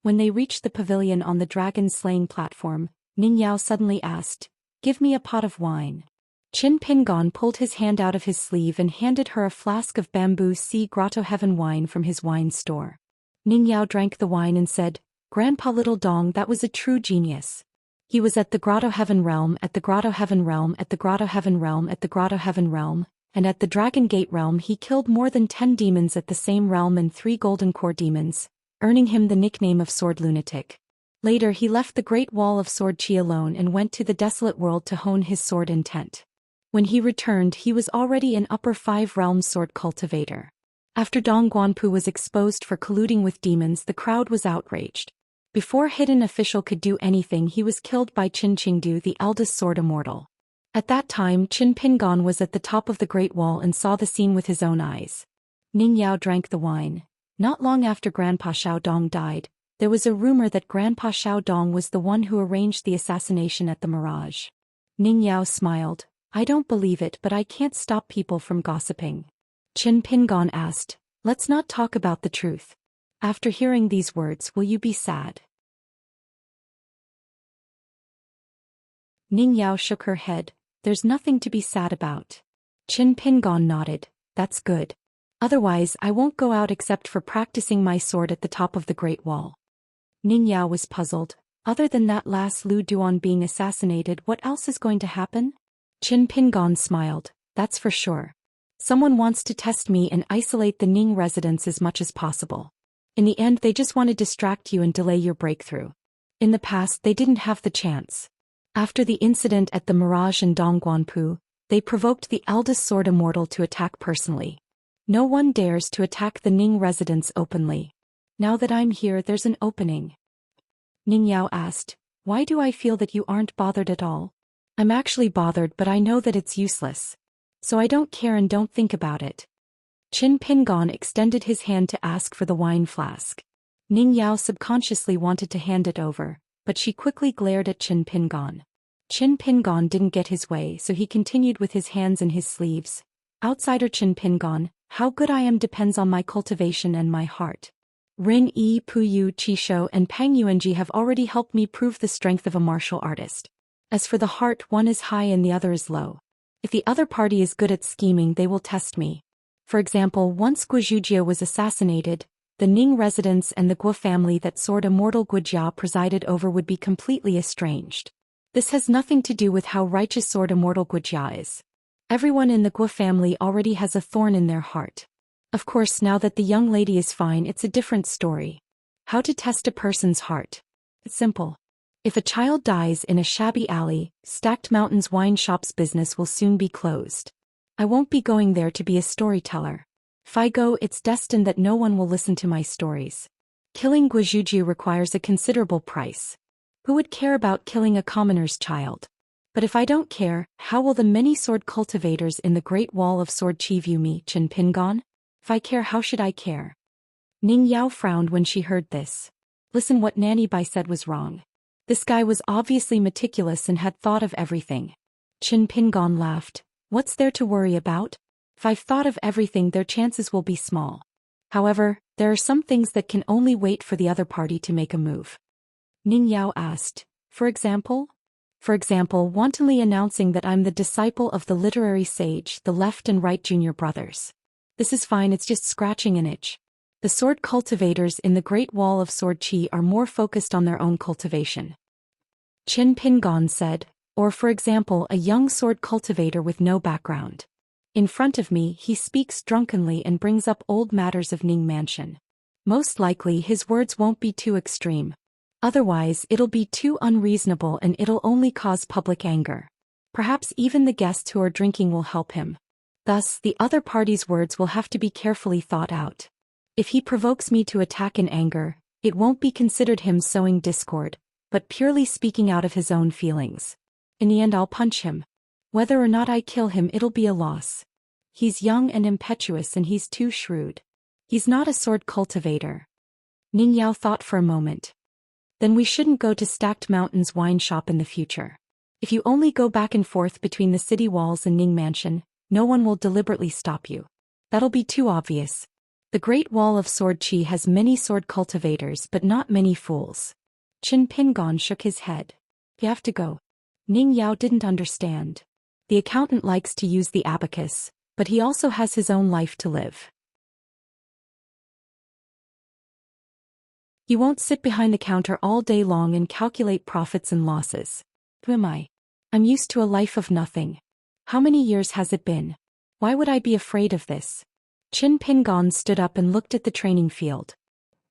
When they reached the pavilion on the dragon-slaying platform, Ning Yao suddenly asked, give me a pot of wine. Qin Pingon pulled his hand out of his sleeve and handed her a flask of bamboo sea grotto heaven wine from his wine store. Ning Yao drank the wine and said, Grandpa Little Dong, that was a true genius. He was at the Grotto Heaven Realm, at the Grotto Heaven Realm, at the Grotto Heaven Realm, at the Grotto Heaven Realm, and at the Dragon Gate Realm. He killed more than 10 demons at the same realm and 3 golden core demons, earning him the nickname of Sword Lunatic. Later he left the Great Wall of Sword Qi alone and went to the desolate world to hone his sword intent. When he returned he was already an upper 5 realms sword cultivator. After Dong Guanpu was exposed for colluding with demons, the crowd was outraged. Before hidden official could do anything, he was killed by Qin Qingdu, the eldest sword immortal. At that time Qin Pingon was at the top of the Great Wall and saw the scene with his own eyes. Ning Yao drank the wine. Not long after Grandpa Xiao Dong died, there was a rumor that Grandpa Xiao Dong was the one who arranged the assassination at the Mirage. Ning Yao smiled. I don't believe it, but I can't stop people from gossiping. Qin Pingon asked, let's not talk about the truth. After hearing these words, will you be sad? Ning Yao shook her head. There's nothing to be sad about. Qin Pingon nodded. That's good. Otherwise I won't go out except for practicing my sword at the top of the Great Wall. Ning Yao was puzzled. Other than that last Lu Duan being assassinated, what else is going to happen? Qin Pingon smiled. That's for sure. Someone wants to test me and isolate the Ning residence as much as possible. In the end they just want to distract you and delay your breakthrough. In the past they didn't have the chance. After the incident at the Mirage and Dongguanpu, they provoked the eldest sword immortal to attack personally. No one dares to attack the Ning residence openly. Now that I'm here, there's an opening. Ning Yao asked, why do I feel that you aren't bothered at all? I'm actually bothered, but I know that it's useless. So I don't care and don't think about it. Qin Pingon extended his hand to ask for the wine flask. Ning Yao subconsciously wanted to hand it over, but she quickly glared at Qin Pingon. Qin Pingon didn't get his way, so he continued with his hands in his sleeves. Outsider Qin Pingon, how good I am depends on my cultivation and my heart. Rin Yi, Puyu, Qi Shou and Pang Yuanji have already helped me prove the strength of a martial artist. As for the heart, one is high and the other is low. If the other party is good at scheming, they will test me. For example, once Guozhujia was assassinated, the Ning residence and the Guo family that sword immortal Guojia presided over would be completely estranged. This has nothing to do with how righteous sword immortal Guojia is. Everyone in the Guo family already has a thorn in their heart. Of course, now that the young lady is fine, it's a different story. How to test a person's heart? It's simple. If a child dies in a shabby alley, Stacked Mountains wine shop's business will soon be closed. I won't be going there to be a storyteller. If I go, it's destined that no one will listen to my stories. Killing Guozhuji requires a considerable price. Who would care about killing a commoner's child? But if I don't care, how will the many sword cultivators in the Great Wall of Sword Qi view me, Qin Pingon? If I care, how should I care? Ning Yao frowned when she heard this. Listen, what Nanny Bai said was wrong. This guy was obviously meticulous and had thought of everything. Qin Pingon laughed. What's there to worry about? If I've thought of everything, their chances will be small. However, there are some things that can only wait for the other party to make a move. Ning Yao asked, for example? For example, wantonly announcing that I'm the disciple of the literary sage, the Left and Right Junior brothers. This is fine, it's just scratching an itch. The sword cultivators in the Great Wall of Sword Qi are more focused on their own cultivation. Qin Pingon said, or for example, a young sword cultivator with no background. In front of me, he speaks drunkenly and brings up old matters of Ning Mansion. Most likely his words won't be too extreme. Otherwise, it'll be too unreasonable and it'll only cause public anger. Perhaps even the guests who are drinking will help him. Thus, the other party's words will have to be carefully thought out. If he provokes me to attack in anger, it won't be considered him sowing discord, but purely speaking out of his own feelings. In the end, I'll punch him. Whether or not I kill him, it'll be a loss. He's young and impetuous and he's too shrewd. He's not a sword cultivator. Ning Yao thought for a moment. Then we shouldn't go to Stacked Mountains wine shop in the future. If you only go back and forth between the city walls and Ning Mansion, no one will deliberately stop you. That'll be too obvious. The Great Wall of Sword Qi has many sword cultivators but not many fools. Qin Pingon shook his head. You have to go. Ning Yao didn't understand. The accountant likes to use the abacus, but he also has his own life to live. He won't sit behind the counter all day long and calculate profits and losses. Who am I? I'm used to a life of nothing. How many years has it been? Why would I be afraid of this? Qin Pingon stood up and looked at the training field.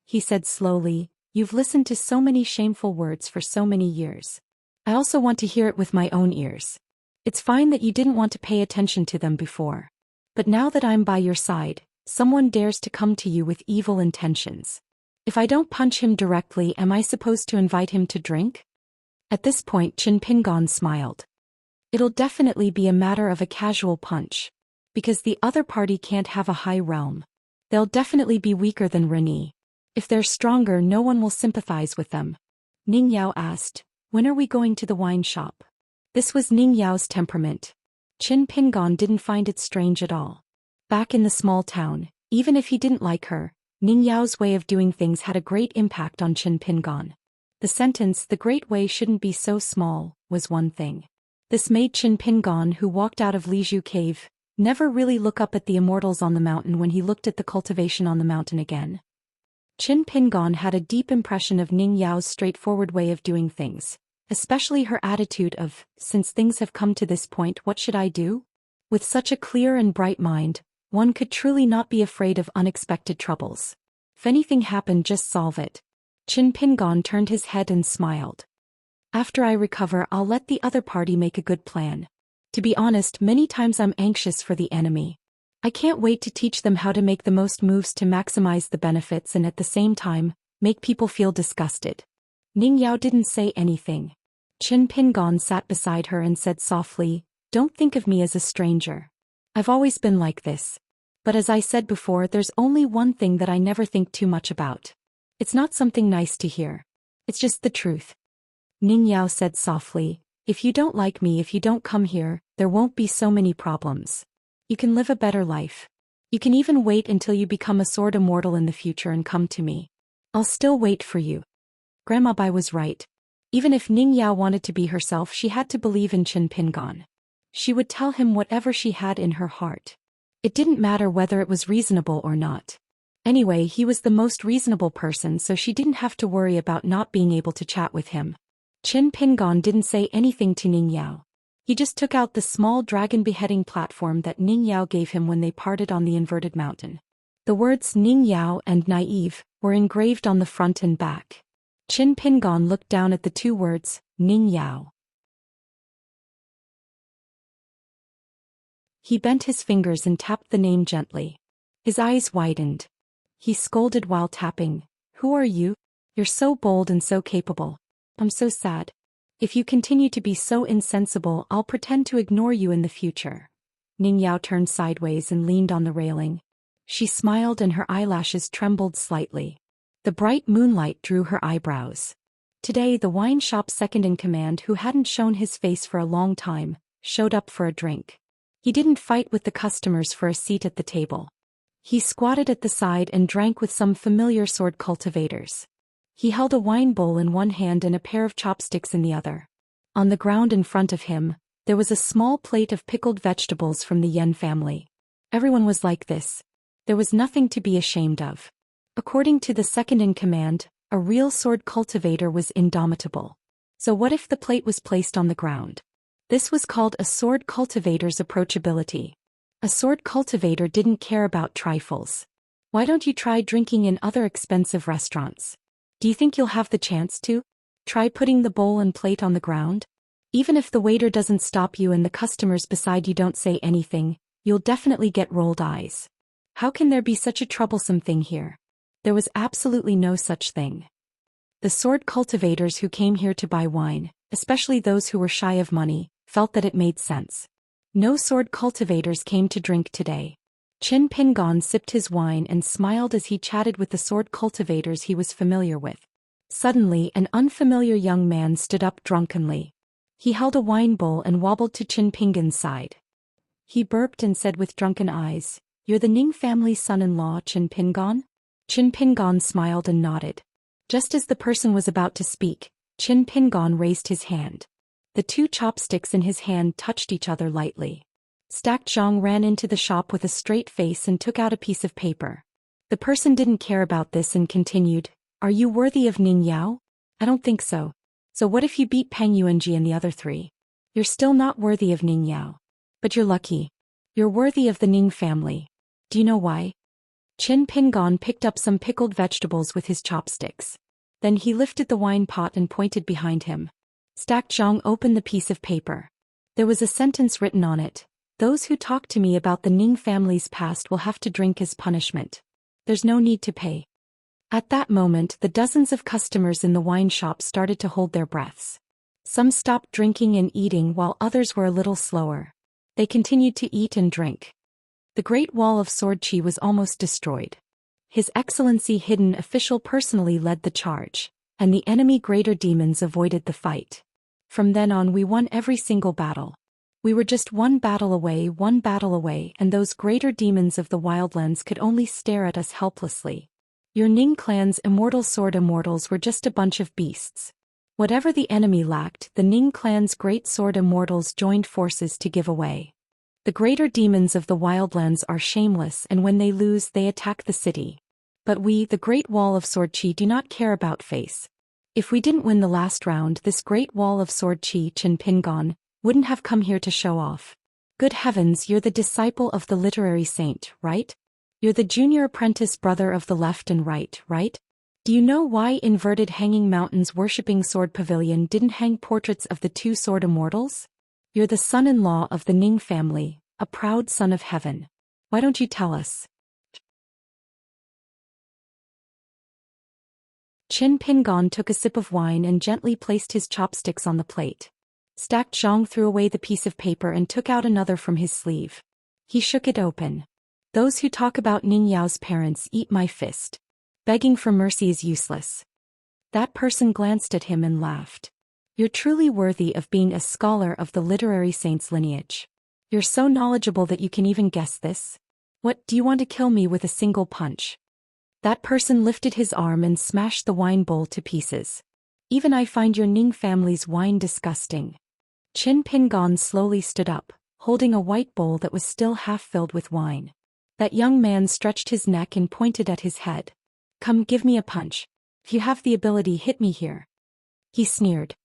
He said slowly, you've listened to so many shameful words for so many years. I also want to hear it with my own ears. It's fine that you didn't want to pay attention to them before. But now that I'm by your side, someone dares to come to you with evil intentions. If I don't punch him directly, am I supposed to invite him to drink? At this point, Qin Pingon smiled. It'll definitely be a matter of a casual punch. Because the other party can't have a high realm. They'll definitely be weaker than Reni. If they're stronger, no one will sympathize with them. Ning Yao asked, when are we going to the wine shop? This was Ning Yao's temperament. Qin Pingon didn't find it strange at all. Back in the small town, even if he didn't like her, Ning Yao's way of doing things had a great impact on Qin Pingon. The sentence, the great way shouldn't be so small, was one thing. This made Qin Pingon, who walked out of Lizhu Cave, never really look up at the immortals on the mountain when he looked at the cultivation on the mountain again. Qin Pingon had a deep impression of Ning Yao's straightforward way of doing things, especially her attitude of, since things have come to this point, what should I do? With such a clear and bright mind, one could truly not be afraid of unexpected troubles. If anything happened, just solve it. Qin Pingon turned his head and smiled. After I recover, I'll let the other party make a good plan. To be honest, many times I'm anxious for the enemy. I can't wait to teach them how to make the most moves to maximize the benefits and at the same time, make people feel disgusted. Ning Yao didn't say anything. Qin Pingon sat beside her and said softly, don't think of me as a stranger. I've always been like this. But as I said before, there's only one thing that I never think too much about. It's not something nice to hear. It's just the truth. Ning Yao said softly, if you don't like me, if you don't come here, there won't be so many problems. You can live a better life. You can even wait until you become a sword immortal in the future and come to me. I'll still wait for you. Grandma Bai was right. Even if Ning Yao wanted to be herself, she had to believe in Qin Pingon. She would tell him whatever she had in her heart. It didn't matter whether it was reasonable or not. Anyway, he was the most reasonable person, so she didn't have to worry about not being able to chat with him. Qin Pingon didn't say anything to Ning Yao. He just took out the small dragon beheading platform that Ning Yao gave him when they parted on the inverted mountain. The words Ning Yao and naive were engraved on the front and back. Qin Pingon looked down at the two words, Ning Yao. He bent his fingers and tapped the name gently. His eyes widened. He scolded while tapping. Who are you? You're so bold and so capable. I'm so sad. If you continue to be so insensible, I'll pretend to ignore you in the future. Ning Yao turned sideways and leaned on the railing. She smiled and her eyelashes trembled slightly. The bright moonlight drew her eyebrows. Today the wine shop second-in-command, who hadn't shown his face for a long time, showed up for a drink. He didn't fight with the customers for a seat at the table. He squatted at the side and drank with some familiar sword cultivators. He held a wine bowl in one hand and a pair of chopsticks in the other. On the ground in front of him, there was a small plate of pickled vegetables from the Yen family. Everyone was like this. There was nothing to be ashamed of. According to the second-in-command, a real sword cultivator was indomitable. So what if the plate was placed on the ground? This was called a sword cultivator's approachability. A sword cultivator didn't care about trifles. Why don't you try drinking in other expensive restaurants? Do you think you'll have the chance to? Try putting the bowl and plate on the ground? Even if the waiter doesn't stop you and the customers beside you don't say anything, you'll definitely get rolled eyes. How can there be such a troublesome thing here? There was absolutely no such thing. The sword cultivators who came here to buy wine, especially those who were shy of money, felt that it made sense. No sword cultivators came to drink today. Qin Pingon sipped his wine and smiled as he chatted with the sword cultivators he was familiar with. Suddenly an unfamiliar young man stood up drunkenly. He held a wine bowl and wobbled to Qin Pingon's side. He burped and said with drunken eyes, "You're the Ning family's son-in-law, Qin Pingon?" Qin Pingon smiled and nodded. Just as the person was about to speak, Qin Pingon raised his hand. The two chopsticks in his hand touched each other lightly. Stack Zhang ran into the shop with a straight face and took out a piece of paper. The person didn't care about this and continued, "Are you worthy of Ning Yao? I don't think so. So what if you beat Peng Yuanji and the other three? You're still not worthy of Ning Yao. But you're lucky. You're worthy of the Ning family. Do you know why?" Qin Pingon picked up some pickled vegetables with his chopsticks. Then he lifted the wine pot and pointed behind him. Stack Zhang opened the piece of paper. There was a sentence written on it. "Those who talk to me about the Ning family's past will have to drink as punishment. There's no need to pay." At that moment, the dozens of customers in the wine shop started to hold their breaths. Some stopped drinking and eating while others were a little slower. They continued to eat and drink. The Great Wall of Sword Qi was almost destroyed. His Excellency Hidden Official personally led the charge, and the enemy greater demons avoided the fight. From then on we won every single battle. We were just one battle away, and those greater demons of the wildlands could only stare at us helplessly. Your Ning clan's immortal sword immortals were just a bunch of beasts. Whatever the enemy lacked, the Ning clan's great sword immortals joined forces to give away. The greater demons of the wildlands are shameless, and when they lose they attack the city. But we, the Great Wall of Sword Qi, do not care about face. If we didn't win the last round, this Great Wall of Sword Qi, Qin Pingon, wouldn't have come here to show off. Good heavens, you're the disciple of the literary saint, right? You're the junior apprentice brother of the left and right, right? Do you know why inverted Hanging Mountain's worshipping sword pavilion didn't hang portraits of the two sword immortals? You're the son-in-law of the Ning family, a proud son of heaven. Why don't you tell us? Qin Pingon took a sip of wine and gently placed his chopsticks on the plate. Stack Zhang threw away the piece of paper and took out another from his sleeve. He shook it open. "Those who talk about Ning Yao's parents eat my fist. Begging for mercy is useless." That person glanced at him and laughed. "You're truly worthy of being a scholar of the literary saint's lineage. You're so knowledgeable that you can even guess this. What, do you want to kill me with a single punch?" That person lifted his arm and smashed the wine bowl to pieces. "Even I find your Ning family's wine disgusting." Qin Pingon slowly stood up, holding a white bowl that was still half filled with wine. That young man stretched his neck and pointed at his head. "Come, give me a punch. If you have the ability, hit me here." He sneered.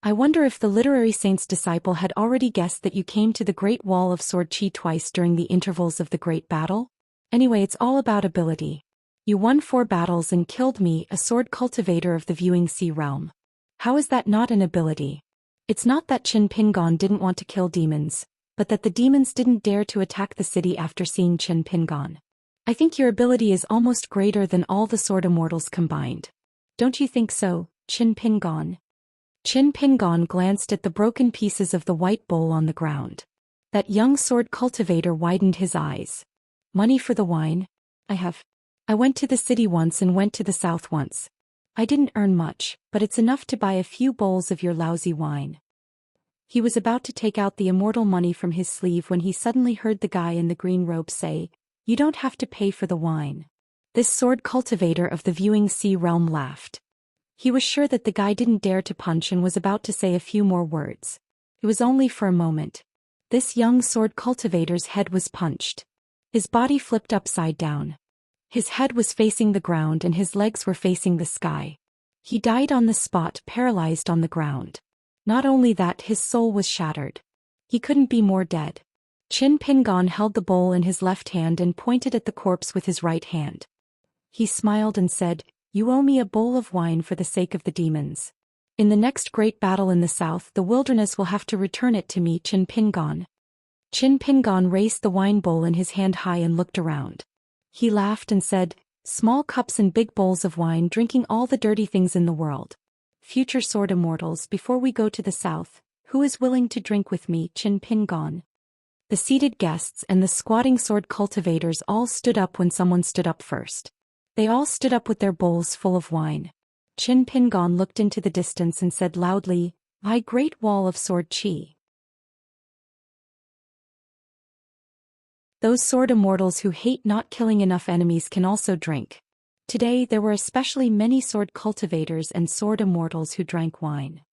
I wonder if the literary saint's disciple had already guessed that you came to the Great Wall of Sword Qi twice during the intervals of the Great Battle? Anyway, it's all about ability. You won 4 battles and killed me, a sword cultivator of the Viewing Sea realm. How is that not an ability? It's not that Qin Pingon didn't want to kill demons, but that the demons didn't dare to attack the city after seeing Qin Pingon. I think your ability is almost greater than all the sword immortals combined. Don't you think so, Qin Pingon? Qin Pingon glanced at the broken pieces of the white bowl on the ground. That young sword cultivator widened his eyes. Money for the wine? I went to the city once and went to the south once. I didn't earn much, but it's enough to buy a few bowls of your lousy wine. He was about to take out the immortal money from his sleeve when he suddenly heard the guy in the green robe say, "You don't have to pay for the wine." This sword cultivator of the Viewing Sea realm laughed. He was sure that the guy didn't dare to punch and was about to say a few more words. It was only for a moment. This young sword cultivator's head was punched. His body flipped upside down. His head was facing the ground and his legs were facing the sky. He died on the spot, paralyzed on the ground. Not only that, his soul was shattered. He couldn't be more dead. Qin Pingon held the bowl in his left hand and pointed at the corpse with his right hand. He smiled and said, "You owe me a bowl of wine for the sake of the demons. In the next great battle in the south, the wilderness will have to return it to me, Qin Pingon." Qin Pingon raised the wine bowl in his hand high and looked around. He laughed and said, "Small cups and big bowls of wine, drinking all the dirty things in the world. Future sword immortals, before we go to the south, who is willing to drink with me, Qin Pingon?" The seated guests and the squatting sword cultivators all stood up when someone stood up first. They all stood up with their bowls full of wine. Qin Pingon looked into the distance and said loudly, "My great wall of sword Qi." Those sword immortals who hate not killing enough enemies can also drink. Today there were especially many sword cultivators and sword immortals who drank wine.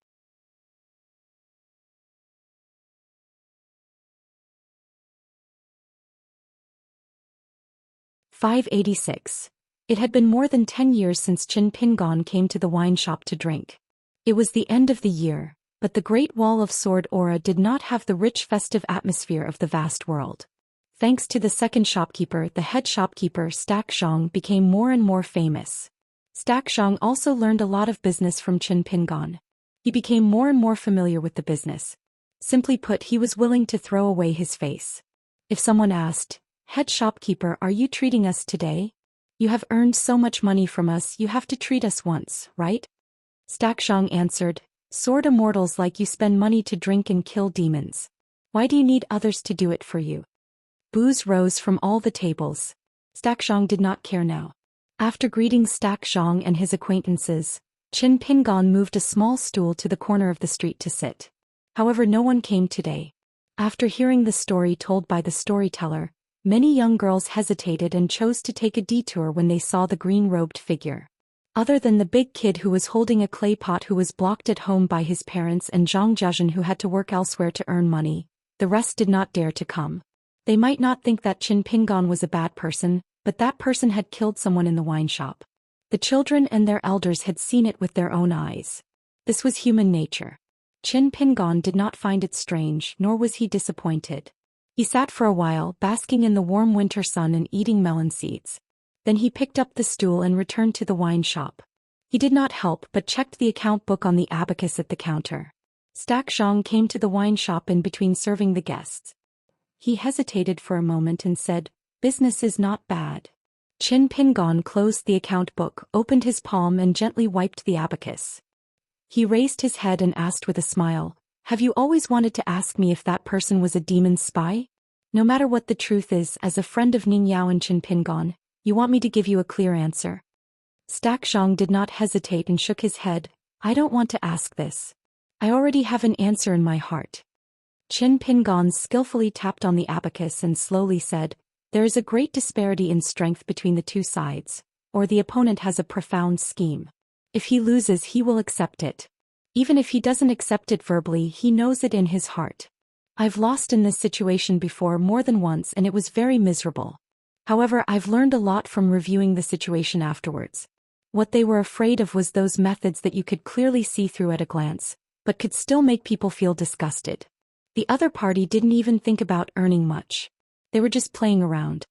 "586. It had been more than 10 years since Qin Pingon came to the wine shop to drink. It was the end of the year, but the Great Wall of Sword Aura did not have the rich festive atmosphere of the vast world. Thanks to the second shopkeeper, the head shopkeeper Xianxia became more and more famous. Xianxia also learned a lot of business from Qin Pingon. He became more and more familiar with the business. Simply put, he was willing to throw away his face. If someone asked, "Head shopkeeper, are you treating us today? You have earned so much money from us, you have to treat us once, right?" Xianxia answered, "Sword immortals like you spend money to drink and kill demons. Why do you need others to do it for you?" Boos rose from all the tables. Xianxia did not care now. After greeting Xianxia and his acquaintances, Qin Pingon moved a small stool to the corner of the street to sit. However, no one came today. After hearing the story told by the storyteller, many young girls hesitated and chose to take a detour when they saw the green-robed figure. Other than the big kid who was holding a clay pot who was blocked at home by his parents and Zhang Jiazhen who had to work elsewhere to earn money, the rest did not dare to come. They might not think that Qin Pingon was a bad person, but that person had killed someone in the wine shop. The children and their elders had seen it with their own eyes. This was human nature. Qin Pingon did not find it strange, nor was he disappointed. He sat for a while, basking in the warm winter sun and eating melon seeds. Then he picked up the stool and returned to the wine shop. He did not help but checked the account book on the abacus at the counter. Xianxia came to the wine shop in between serving the guests. He hesitated for a moment and said, "Business is not bad." Qin Pingon closed the account book, opened his palm and gently wiped the abacus. He raised his head and asked with a smile, "Have you always wanted to ask me if that person was a demon spy? No matter what the truth is, as a friend of Ning Yao and Qin Pingon, you want me to give you a clear answer?" Xianxia did not hesitate and shook his head, "I don't want to ask this. I already have an answer in my heart." Qin Pingon skillfully tapped on the abacus and slowly said, "There is a great disparity in strength between the two sides, or the opponent has a profound scheme. If he loses, he will accept it. Even if he doesn't accept it verbally, he knows it in his heart. I've lost in this situation before more than once and it was very miserable. However, I've learned a lot from reviewing the situation afterwards. What they were afraid of was those methods that you could clearly see through at a glance, but could still make people feel disgusted. The other party didn't even think about earning much. They were just playing around.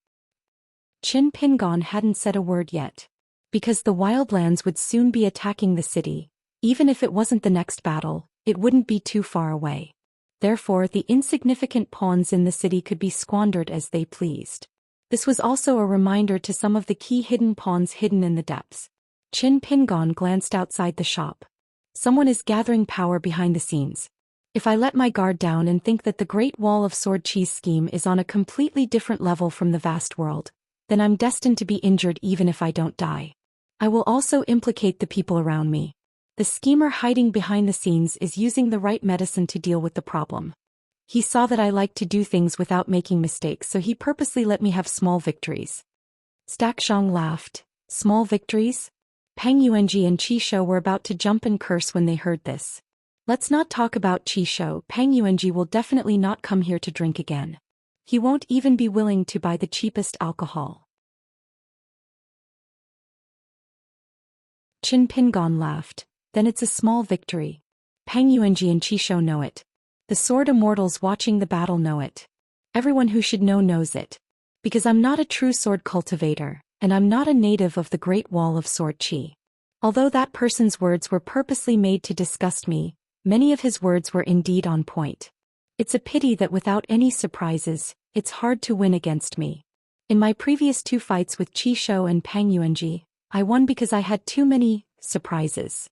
Qin Pingon hadn't said a word yet. Because the wildlands would soon be attacking the city, even if it wasn't the next battle, it wouldn't be too far away. Therefore, the insignificant pawns in the city could be squandered as they pleased. This was also a reminder to some of the key hidden pawns hidden in the depths. Qin Pingon glanced outside the shop. Someone is gathering power behind the scenes. If I let my guard down and think that the Great Wall of Sword Chi's scheme is on a completely different level from the vast world, then I'm destined to be injured even if I don't die. I will also implicate the people around me. The schemer hiding behind the scenes is using the right medicine to deal with the problem. He saw that I like to do things without making mistakes, so he purposely let me have small victories. Xianxia laughed. Small victories? Peng Yuanji and Qi Shou were about to jump and curse when they heard this. Let's not talk about Qi Shou. Peng Yuanji will definitely not come here to drink again. He won't even be willing to buy the cheapest alcohol. Qin Pingon laughed. Then it's a small victory. Peng Yuanji and Qi Shou know it. The sword immortals watching the battle know it. Everyone who should know knows it. Because I'm not a true sword cultivator, and I'm not a native of the Great Wall of Sword Chi. Although that person's words were purposely made to disgust me, many of his words were indeed on point. It's a pity that without any surprises, it's hard to win against me. In my previous 2 fights with Qi Shou and Peng Yuanji, I won because I had too many surprises.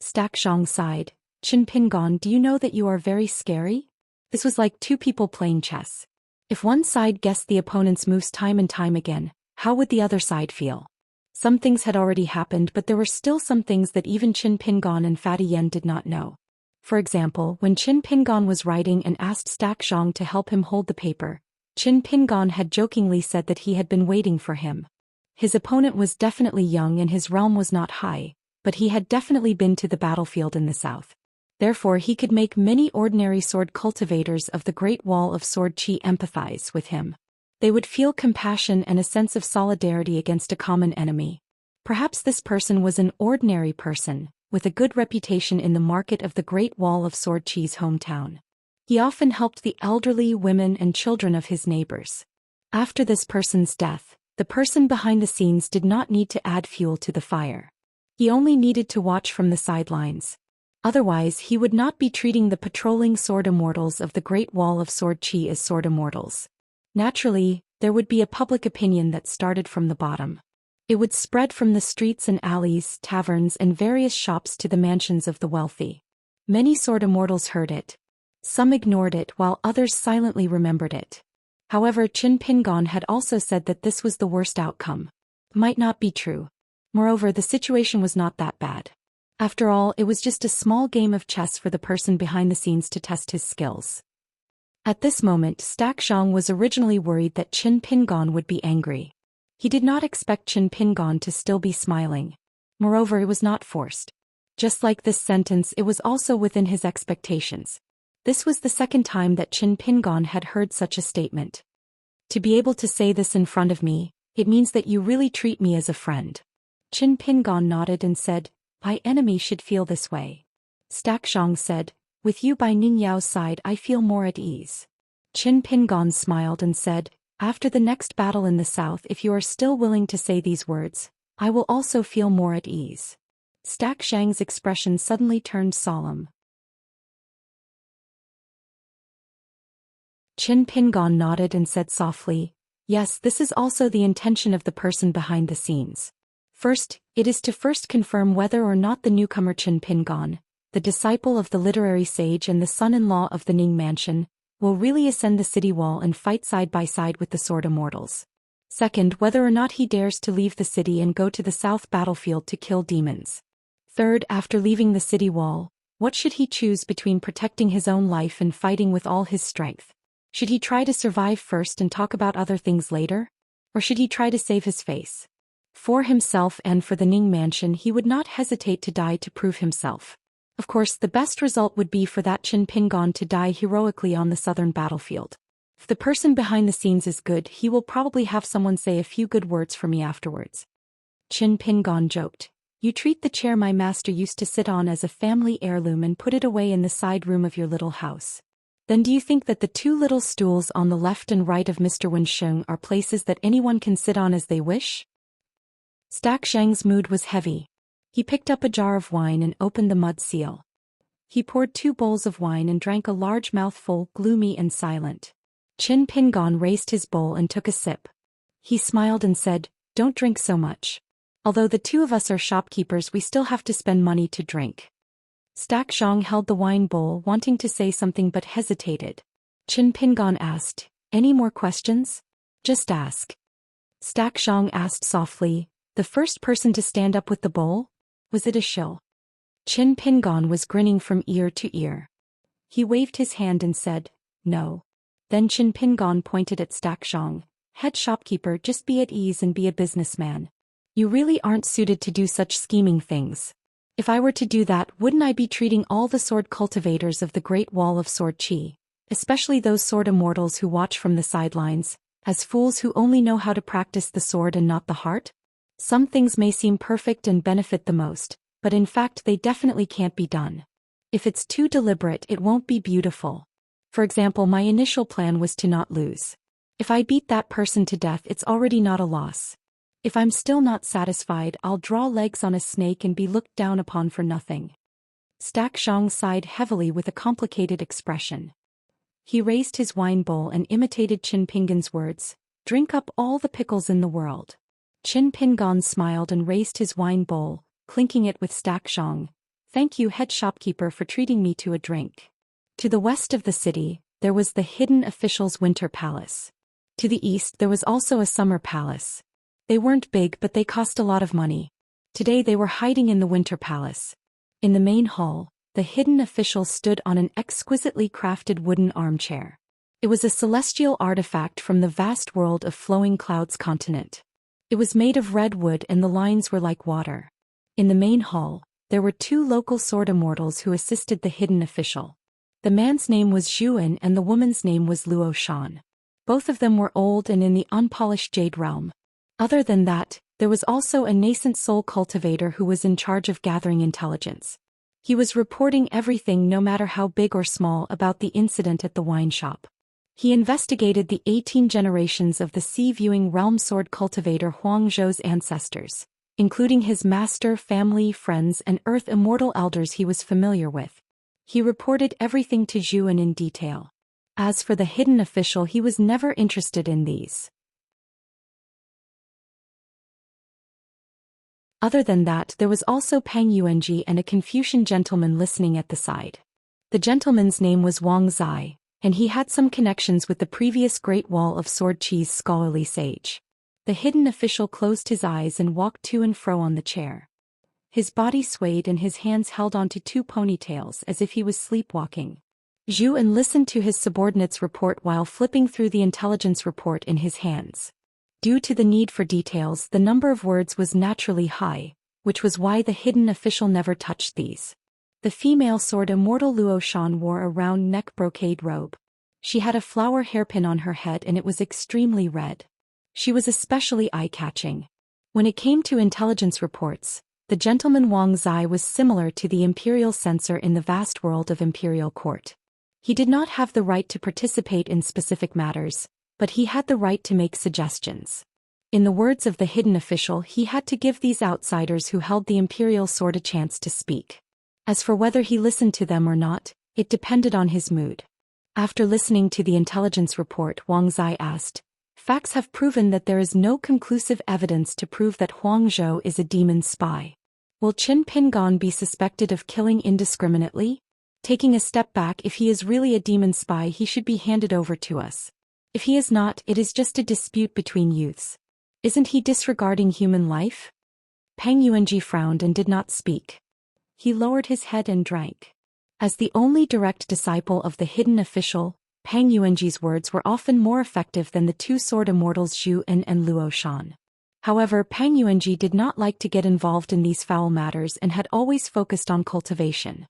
Xianxia sighed. Qin Pingon, do you know that you are very scary? This was like 2 people playing chess. If one side guessed the opponent's moves time and time again, how would the other side feel? Some things had already happened, but there were still some things that even Qin Pingon and Fatty Yen did not know. For example, when Qin Pingon was writing and asked Xianxia to help him hold the paper, Qin Pingon had jokingly said that he had been waiting for him. His opponent was definitely young and his realm was not high, but he had definitely been to the battlefield in the south. Therefore he could make many ordinary sword cultivators of the Great Wall of Sword Chi empathize with him. They would feel compassion and a sense of solidarity against a common enemy. Perhaps this person was an ordinary person, with a good reputation in the market of the Great Wall of Sword Chi's hometown. He often helped the elderly, women and children of his neighbors. After this person's death, the person behind the scenes did not need to add fuel to the fire. He only needed to watch from the sidelines. Otherwise, he would not be treating the patrolling sword immortals of the Great Wall of Sword Chi as sword immortals. Naturally, there would be a public opinion that started from the bottom. It would spread from the streets and alleys, taverns and various shops to the mansions of the wealthy. Many sword immortals heard it. Some ignored it while others silently remembered it. However, Qin Pingon had also said that this was the worst outcome. Might not be true. Moreover, the situation was not that bad. After all, it was just a small game of chess for the person behind the scenes to test his skills. At this moment, Xianxia was originally worried that Qin Pingon would be angry. He did not expect Qin Pingon to still be smiling. Moreover, it was not forced. Just like this sentence, it was also within his expectations. This was the second time that Qin Pingon had heard such a statement. To be able to say this in front of me, it means that you really treat me as a friend. Qin Pingon nodded and said, my enemy should feel this way. Xianxia said, with you by Ning Yao's side I feel more at ease. Qin Pingon smiled and said, after the next battle in the south, if you are still willing to say these words, I will also feel more at ease. Xianxia's expression suddenly turned solemn. Qin Pingon nodded and said softly, yes, this is also the intention of the person behind the scenes. First, it is to first confirm whether or not the newcomer Qin Pingon, the disciple of the literary sage and the son-in-law of the Ning Mansion, will really ascend the city wall and fight side by side with the sword immortals. Second, whether or not he dares to leave the city and go to the south battlefield to kill demons. Third, after leaving the city wall, what should he choose between protecting his own life and fighting with all his strength? Should he try to survive first and talk about other things later? Or should he try to save his face? For himself and for the Ning Mansion, he would not hesitate to die to prove himself. Of course, the best result would be for that Qin Pingon to die heroically on the southern battlefield. If the person behind the scenes is good, he will probably have someone say a few good words for me afterwards. Qin Pingon joked. You treat the chair my master used to sit on as a family heirloom and put it away in the side room of your little house. Then do you think that the two little stools on the left and right of Mr. Wensheng are places that anyone can sit on as they wish? Xianxia's mood was heavy. He picked up a jar of wine and opened the mud seal. He poured 2 bowls of wine and drank a large mouthful, gloomy and silent. Qin Pingon raised his bowl and took a sip. He smiled and said, "Don't drink so much. Although the two of us are shopkeepers, we still have to spend money to drink." Xiang held the wine bowl, wanting to say something but hesitated. Qin Pingon asked, "Any more questions?" "Just ask." Xiang asked softly, "The first person to stand up with the bowl? Was it a shill?" Qin Pingon was grinning from ear to ear. He waved his hand and said, "No." Then Qin Pingon pointed at Xiang. "Head shopkeeper, just be at ease and be a businessman. You really aren't suited to do such scheming things. If I were to do that, wouldn't I be treating all the sword cultivators of the Great Wall of Sword Qi, especially those sword immortals who watch from the sidelines, as fools who only know how to practice the sword and not the heart? Some things may seem perfect and benefit the most, but in fact they definitely can't be done. If it's too deliberate, it won't be beautiful. For example, my initial plan was to not lose. If I beat that person to death, it's already not a loss. If I'm still not satisfied, I'll draw legs on a snake and be looked down upon for nothing." Xiang sighed heavily with a complicated expression. He raised his wine bowl and imitated Qin Pingon's words, "Drink up all the pickles in the world." Qin Pingon smiled and raised his wine bowl, clinking it with Xiang. "Thank you, head shopkeeper, for treating me to a drink." To the west of the city, there was the hidden official's winter palace. To the east there was also a summer palace. They weren't big, but they cost a lot of money. Today they were hiding in the winter palace. In the main hall, the hidden official stood on an exquisitely crafted wooden armchair. It was a celestial artifact from the vast world of Flowing Clouds continent. It was made of red wood and the lines were like water. In the main hall, there were 2 local sword immortals who assisted the hidden official. The man's name was Zhou Xian and the woman's name was Zhou Xian. Both of them were old and in the unpolished jade realm. Other than that, there was also a nascent soul cultivator who was in charge of gathering intelligence. He was reporting everything, no matter how big or small, about the incident at the wine shop. He investigated the 18 generations of the sea-viewing realm sword cultivator Huang Zhou's ancestors, including his master, family, friends, and earth immortal elders he was familiar with. He reported everything to Zhou Xian in detail. As for the hidden official, he was never interested in these. Other than that, there was also Peng Yuanji and a Confucian gentleman listening at the side. The gentleman's name was Wang Zai, and he had some connections with the previous Great Wall of Sword Qi's scholarly sage. The hidden official closed his eyes and walked to and fro on the chair. His body swayed and his hands held onto 2 ponytails as if he was sleepwalking. Zhou Xian listened to his subordinate's report while flipping through the intelligence report in his hands. Due to the need for details, the number of words was naturally high, which was why the hidden official never touched these. The female sword immortal Luo Shan wore a round neck brocade robe. She had a flower hairpin on her head and it was extremely red. She was especially eye-catching. When it came to intelligence reports, the gentleman Wang Zai was similar to the imperial censor in the vast world of imperial court. He did not have the right to participate in specific matters, but he had the right to make suggestions. In the words of the hidden official, he had to give these outsiders who held the imperial sword a chance to speak. As for whether he listened to them or not, it depended on his mood. After listening to the intelligence report, Wang Zai asked, "Facts have proven that there is no conclusive evidence to prove that Huang Zhou is a demon spy. Will Qin Pingon be suspected of killing indiscriminately? Taking a step back, if he is really a demon spy, he should be handed over to us. If he is not, it is just a dispute between youths. Isn't he disregarding human life?" Peng Yuanji frowned and did not speak. He lowered his head and drank. As the only direct disciple of the hidden official, Peng Yuanji's words were often more effective than the 2 sword immortals Zhou Xian and Luo Shan. However, Peng Yuanji did not like to get involved in these foul matters and had always focused on cultivation.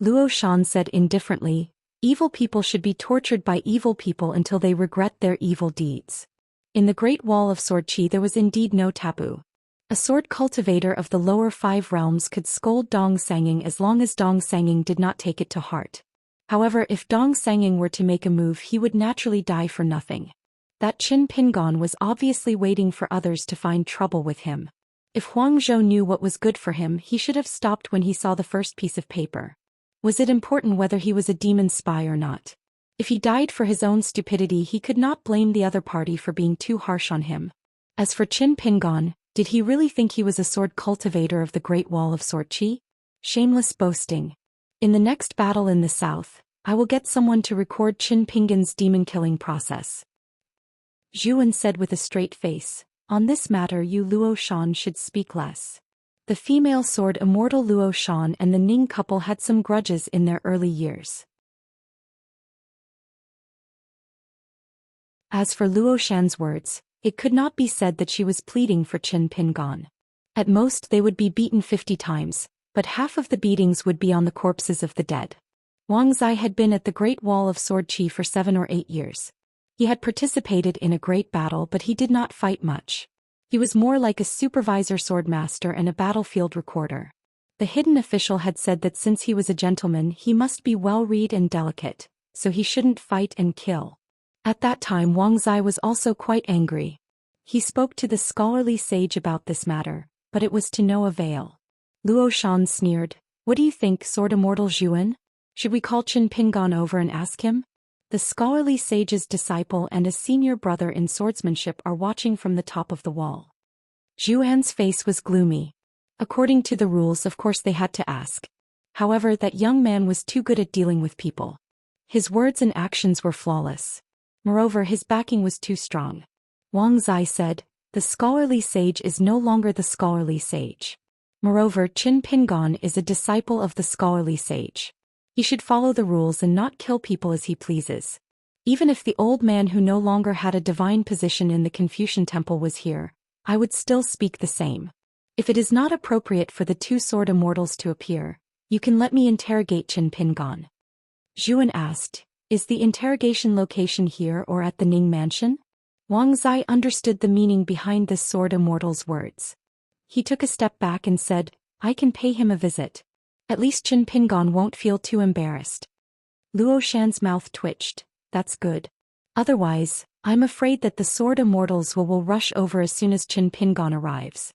Luo Shan said indifferently, "Evil people should be tortured by evil people until they regret their evil deeds." In the Great Wall of Sword Qi there was indeed no taboo. A sword cultivator of the lower 5 realms could scold Dong Sanging as long as Dong Sanging did not take it to heart. However, if Dong Sanging were to make a move, he would naturally die for nothing. That Qin Pingon was obviously waiting for others to find trouble with him. If Huang Zhou knew what was good for him, he should have stopped when he saw the first piece of paper. Was it important whether he was a demon spy or not? If he died for his own stupidity, he could not blame the other party for being too harsh on him. As for Qin Pingon, did he really think he was a sword cultivator of the Great Wall of Sorqi? Shameless boasting. In the next battle in the south, I will get someone to record Qin Pingon's demon-killing process. Zhou Xian said with a straight face, on this matter you Luo Shan should speak less. The female sword immortal Luo Shan and the Ning couple had some grudges in their early years. As for Luo Shan's words, it could not be said that she was pleading for Qin Pingon. At most they would be beaten 50 times, but half of the beatings would be on the corpses of the dead. Wang Zai had been at the Great Wall of Sorqi for 7 or 8 years. He had participated in a great battle, but he did not fight much. He was more like a supervisor swordmaster and a battlefield recorder. The hidden official had said that since he was a gentleman he must be well-read and delicate, so he shouldn't fight and kill. At that time Wang Zai was also quite angry. He spoke to the scholarly sage about this matter, but it was to no avail. Luo Shan sneered, what do you think, sword immortal Zhou Xian? Should we call Qin Pingon over and ask him? The scholarly sage's disciple and a senior brother in swordsmanship are watching from the top of the wall. Zhou Xian's face was gloomy. According to the rules, of course they had to ask. However, that young man was too good at dealing with people. His words and actions were flawless. Moreover, his backing was too strong. Wang Zai said, the scholarly sage is no longer the scholarly sage. Moreover, Qin Pingon is a disciple of the scholarly sage. He should follow the rules and not kill people as he pleases. Even if the old man who no longer had a divine position in the Confucian temple was here, I would still speak the same. If it is not appropriate for the 2 sword immortals to appear, you can let me interrogate Qin Pingon. Zhou Xian asked, is the interrogation location here or at the Ning mansion? Wang Zai understood the meaning behind this sword immortal's words. He took a step back and said, I can pay him a visit. At least Qin Pingon won't feel too embarrassed. Luo Shan's mouth twitched. That's good. Otherwise, I'm afraid that the sword immortals will rush over as soon as Qin Pingon arrives.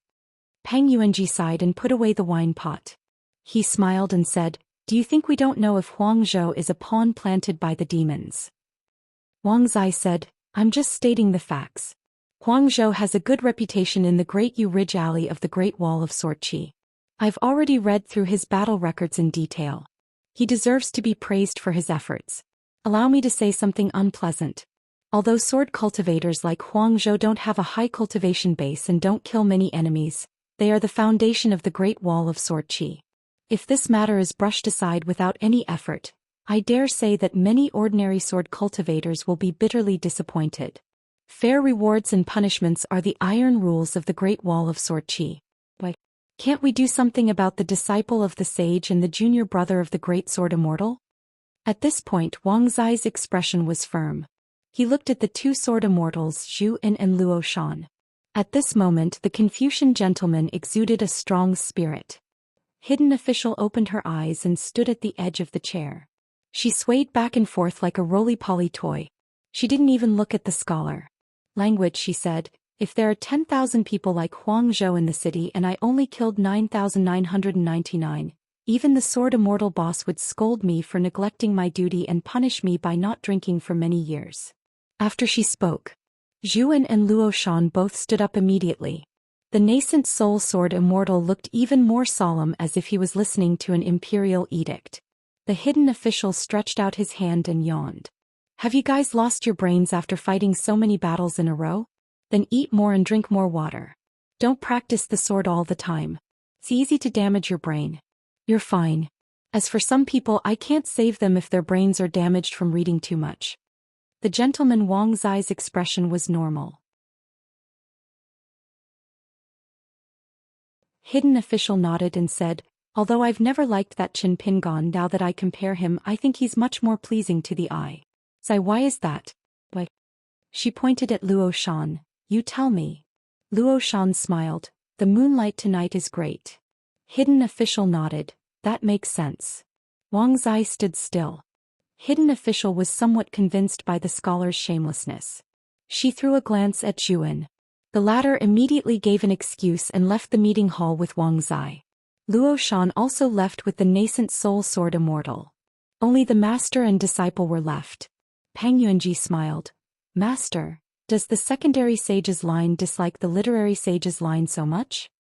Peng Yuanji sighed and put away the wine pot. He smiled and said, do you think we don't know if Huang Zhou is a pawn planted by the demons? Wang Zai said, I'm just stating the facts. Huang Zhou has a good reputation in the Great Yu Ridge Alley of the Great Wall of Sorqi. I've already read through his battle records in detail. He deserves to be praised for his efforts. Allow me to say something unpleasant. Although sword cultivators like Huang Zhou don't have a high cultivation base and don't kill many enemies, they are the foundation of the Great Wall of Sorqi. If this matter is brushed aside without any effort, I dare say that many ordinary sword cultivators will be bitterly disappointed. Fair rewards and punishments are the iron rules of the Great Wall of Sorqi. Why, can't we do something about the disciple of the sage and the junior brother of the great sword immortal? At this point Wang Zai's expression was firm. He looked at the 2 sword immortals Zhou Xian and Luo Shan. At this moment the Confucian gentleman exuded a strong spirit. Hidden official opened her eyes and stood at the edge of the chair. She swayed back and forth like a roly-poly toy. She didn't even look at the scholar. Language, she said, if there are 10,000 people like Huang Zhou in the city and I only killed 9,999, even the sword immortal boss would scold me for neglecting my duty and punish me by not drinking for many years. After she spoke, Zhou Xian and Luo Shan both stood up immediately. The nascent soul sword immortal looked even more solemn, as if he was listening to an imperial edict. The hidden official stretched out his hand and yawned. Have you guys lost your brains after fighting so many battles in a row? Then eat more and drink more water. Don't practice the sword all the time. It's easy to damage your brain. You're fine. As for some people, I can't save them if their brains are damaged from reading too much. The gentleman Wang Zai's expression was normal. Hidden official nodded and said, although I've never liked that Qin Pingon, now that I compare him I think he's much more pleasing to the eye. Zai, why is that? Why? She pointed at Luo Shan. You tell me. Luo Shan smiled. The moonlight tonight is great. Hidden official nodded. That makes sense. Wang's eye stood still. Hidden official was somewhat convinced by the scholar's shamelessness. She threw a glance at Zhuan. The latter immediately gave an excuse and left the meeting hall with Wang Zai. Luo Shan also left with the nascent soul sword immortal. Only the master and disciple were left. Peng Yuanji smiled. Master, does the secondary sage's line dislike the literary sage's line so much?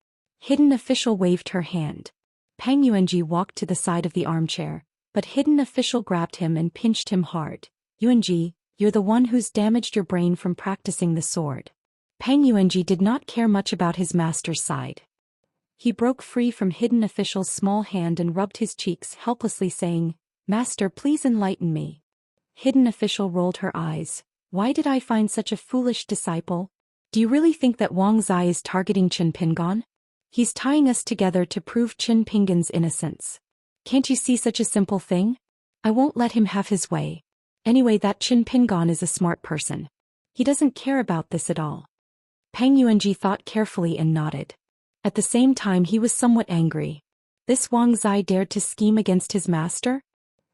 Hidden official waved her hand. Peng Yuanji walked to the side of the armchair, but hidden official grabbed him and pinched him hard. Yuanji, you're the one who's damaged your brain from practicing the sword. Peng Yuanji did not care much about his master's side. He broke free from hidden official's small hand and rubbed his cheeks helplessly saying, Master, please enlighten me. Hidden official rolled her eyes. Why did I find such a foolish disciple? Do you really think that Wang Zai is targeting Qin Pingan? He's tying us together to prove Qin Pingan's innocence. Can't you see such a simple thing? I won't let him have his way. Anyway, that Qin Pingan is a smart person. He doesn't care about this at all. Peng Yuanji thought carefully and nodded. At the same time he was somewhat angry. This Wang Zai dared to scheme against his master?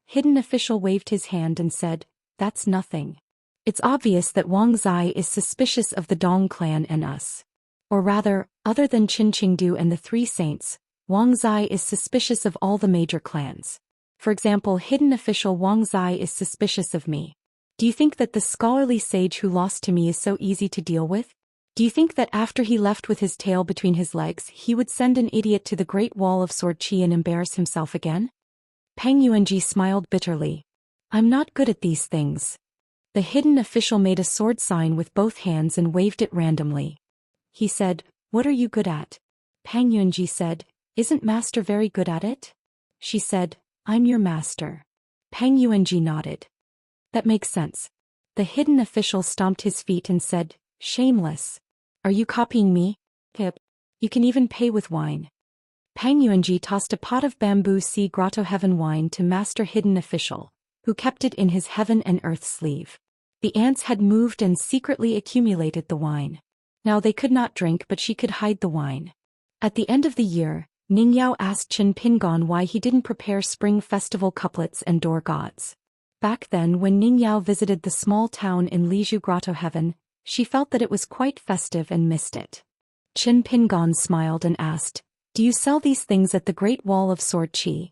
Hidden official waved his hand and said, That's nothing. It's obvious that Wang Zai is suspicious of the Dong clan and us. Or rather, other than Qin Qingdu and the Three Saints, Wang Zai is suspicious of all the major clans. For example, hidden official Wang Zai is suspicious of me. Do you think that the scholarly sage who lost to me is so easy to deal with? Do you think that after he left with his tail between his legs he would send an idiot to the Great Wall of Sword Qi and embarrass himself again? Peng Yuanji smiled bitterly. I'm not good at these things. The hidden official made a sword sign with both hands and waved it randomly. He said, What are you good at? Peng Yuanji said, Isn't master very good at it? She said, I'm your master. Peng Yuanji nodded. That makes sense. The hidden official stomped his feet and said, Shameless. Are you copying me? Pip. You can even pay with wine. Peng Yuanji tossed a pot of bamboo sea grotto heaven wine to master hidden official, who kept it in his heaven and earth sleeve. The ants had moved and secretly accumulated the wine. Now they could not drink, but she could hide the wine. At the end of the year, Ning Yao asked Qin Pingan why he didn't prepare spring festival couplets and door gods. Back then, when Ning Yao visited the small town in Liju Grotto Heaven, she felt that it was quite festive and missed it. Qin Pingan smiled and asked, Do you sell these things at the Great Wall of Sword Qi?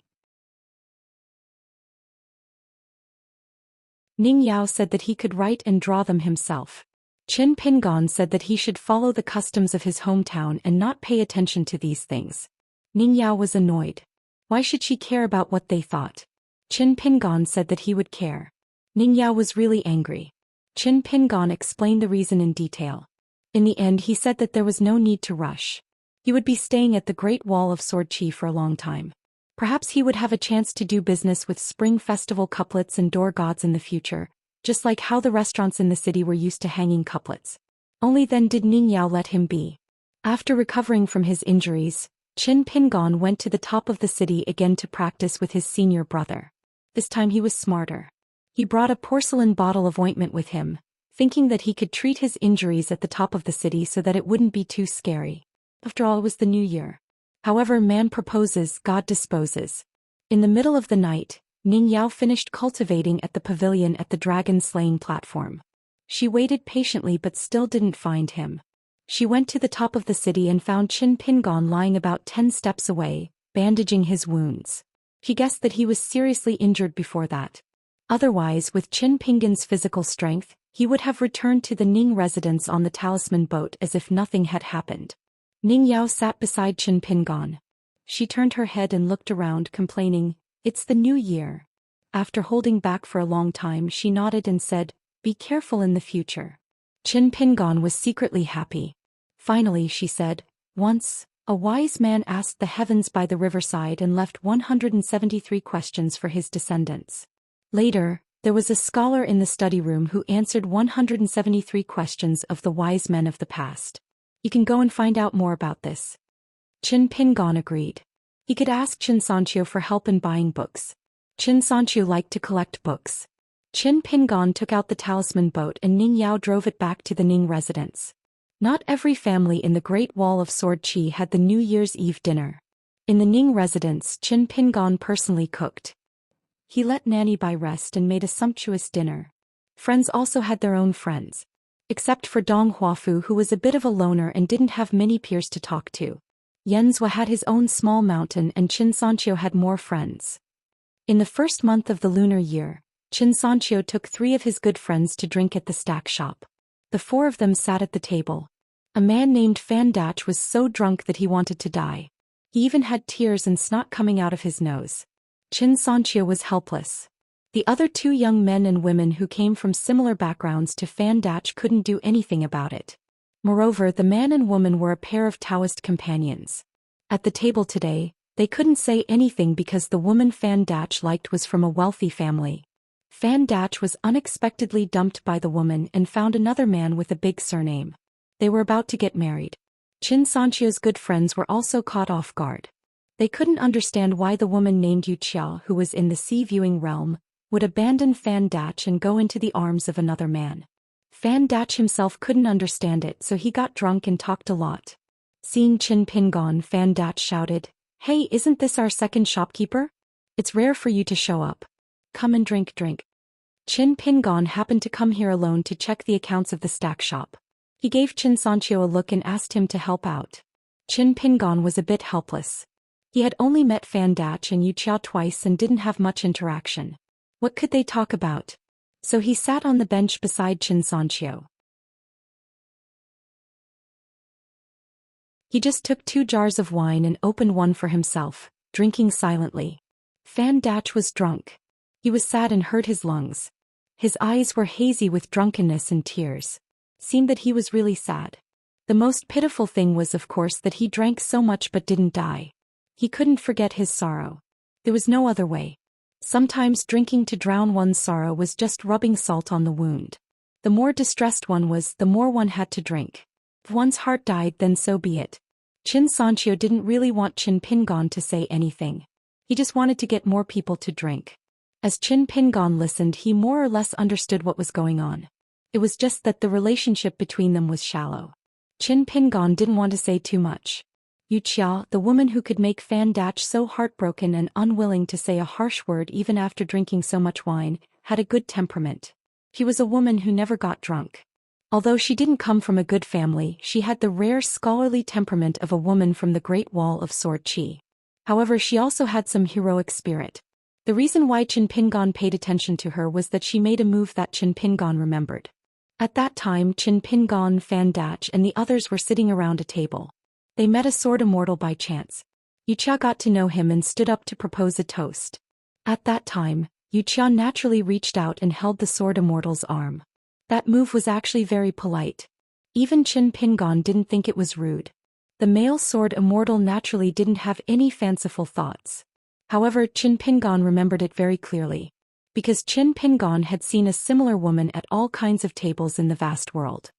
Ning Yao said that he could write and draw them himself. Qin Pingan said that he should follow the customs of his hometown and not pay attention to these things. Ning Yao was annoyed. Why should she care about what they thought? Qin Pingan said that he would care. Ning Yao was really angry. Qin Pingan explained the reason in detail. In the end he said that there was no need to rush. He would be staying at the Great Wall of Sword Qi for a long time. Perhaps he would have a chance to do business with spring festival couplets and door gods in the future, just like how the restaurants in the city were used to hanging couplets. Only then did Ning Yao let him be. After recovering from his injuries, Qin Pingan went to the top of the city again to practice with his senior brother. This time he was smarter. He brought a porcelain bottle of ointment with him, thinking that he could treat his injuries at the top of the city so that it wouldn't be too scary. After all, it was the new year. However, man proposes, God disposes. In the middle of the night, Ning Yao finished cultivating at the pavilion at the dragon-slaying platform. She waited patiently but still didn't find him. She went to the top of the city and found Qin Pingan lying about 10 steps away, bandaging his wounds. She guessed that he was seriously injured before that. Otherwise, with Qin Pingan's physical strength, he would have returned to the Ning residence on the talisman boat as if nothing had happened. Ning Yao sat beside Qin Pingan. She turned her head and looked around, complaining, It's the new year. After holding back for a long time, she nodded and said, Be careful in the future. Qin Pingan was secretly happy. Finally, she said, Once, a wise man asked the heavens by the riverside and left 173 questions for his descendants. Later, there was a scholar in the study room who answered 173 questions of the wise men of the past. You can go and find out more about this. Qin Pingan agreed. He could ask Xianxia for help in buying books. Xianxia liked to collect books. Qin Pingan took out the talisman boat and Ning Yao drove it back to the Ning residence. Not every family in the Great Wall of Sword Qi had the New Year's Eve dinner. In the Ning residence, Qin Pingon personally cooked. He let Nanny Bai rest and made a sumptuous dinner. Friends also had their own friends. Except for Dong Huafu, who was a bit of a loner and didn't have many peers to talk to. Yenzhua had his own small mountain and Xianxia had more friends. In the first month of the lunar year, Xianxia took 3 of his good friends to drink at the stack shop. The 4 of them sat at the table. A man named Fan Dach was so drunk that he wanted to die. He even had tears and snot coming out of his nose. Xianxia was helpless. The other 2 young men and women who came from similar backgrounds to Fan Dach couldn't do anything about it. Moreover, the man and woman were a pair of Taoist companions. At the table today, they couldn't say anything because the woman Fan Dach liked was from a wealthy family. Fan Dach was unexpectedly dumped by the woman and found another man with a big surname. They were about to get married. Xianxia's good friends were also caught off guard. They couldn't understand why the woman named Wuxia, who was in the sea-viewing realm, would abandon Fan Dach and go into the arms of another man. Fan Dach himself couldn't understand it, so he got drunk and talked a lot. Seeing Qin Pingon, Fan Dach shouted, "Hey, isn't this our second shopkeeper? It's rare for you to show up. Come and drink." Qin Pingon happened to come here alone to check the accounts of the stack shop. He gave Xianxia a look and asked him to help out. Qin Pingon was a bit helpless. He had only met Fan Dach and Wuxia twice and didn't have much interaction. What could they talk about? So he sat on the bench beside Xianxia. He just took 2 jars of wine and opened one for himself, drinking silently. Fan Dach was drunk. He was sad and hurt his lungs. His eyes were hazy with drunkenness and tears. Seemed that he was really sad. The most pitiful thing was, of course, that he drank so much but didn't die. He couldn't forget his sorrow. There was no other way. Sometimes drinking to drown one's sorrow was just rubbing salt on the wound. The more distressed one was, the more one had to drink. If one's heart died, then so be it. Xianxia didn't really want Qin Pingon to say anything. He just wanted to get more people to drink. As Qin Pingon listened, he more or less understood what was going on. It was just that the relationship between them was shallow. Qin Pingon didn't want to say too much. Wuxia, the woman who could make Fan Dach so heartbroken and unwilling to say a harsh word even after drinking so much wine, had a good temperament. She was a woman who never got drunk. Although she didn't come from a good family, she had the rare scholarly temperament of a woman from the Great Wall of Sword Qi. However, she also had some heroic spirit. The reason why Qin Pingon paid attention to her was that she made a move that Qin Pingon remembered. At that time, Qin Pingon, Fan Dach, and the others were sitting around a table. They met a sword immortal by chance. Wuxia got to know him and stood up to propose a toast. At that time, Wuxia naturally reached out and held the sword immortal's arm. That move was actually very polite. Even Qin Pingon didn't think it was rude. The male sword immortal naturally didn't have any fanciful thoughts. However, Qin Pingon remembered it very clearly. Because Qin Pingon had seen a similar woman at all kinds of tables in the vast world.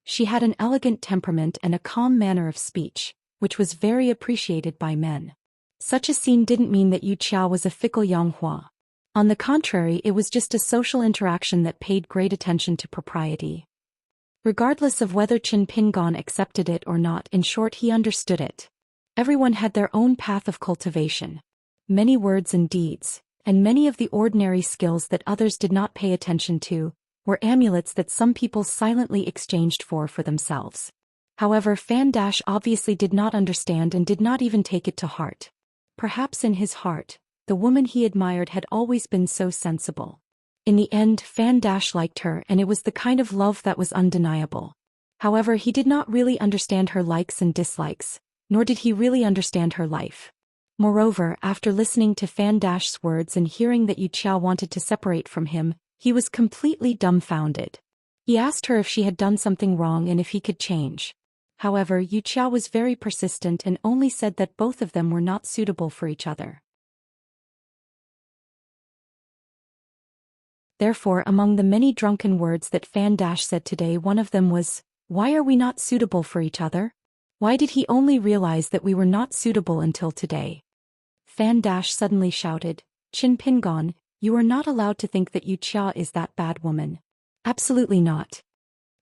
She had an elegant temperament and a calm manner of speech, which was very appreciated by men. Such a scene didn't mean that Wuxia was a fickle Yanghua. On the contrary, it was just a social interaction that paid great attention to propriety. Regardless of whether Qin Pingon accepted it or not, in short, he understood it. Everyone had their own path of cultivation. Many words and deeds, and many of the ordinary skills that others did not pay attention to, were amulets that some people silently exchanged for themselves. However, Fan Dach obviously did not understand and did not even take it to heart. Perhaps in his heart, the woman he admired had always been so sensible. In the end, Fan Dach liked her, and it was the kind of love that was undeniable. However, he did not really understand her likes and dislikes, nor did he really understand her life. Moreover, after listening to Fan Dach's words and hearing that Wuxia wanted to separate from him, he was completely dumbfounded. He asked her if she had done something wrong and if he could change. However, Wuxia was very persistent and only said that both of them were not suitable for each other. Therefore, among the many drunken words that Fan Dach said today, one of them was, "Why are we not suitable for each other? Why did he only realize that we were not suitable until today?" Fan Dach suddenly shouted, "Qin Pingon, you are not allowed to think that Wuxia is that bad woman. Absolutely not."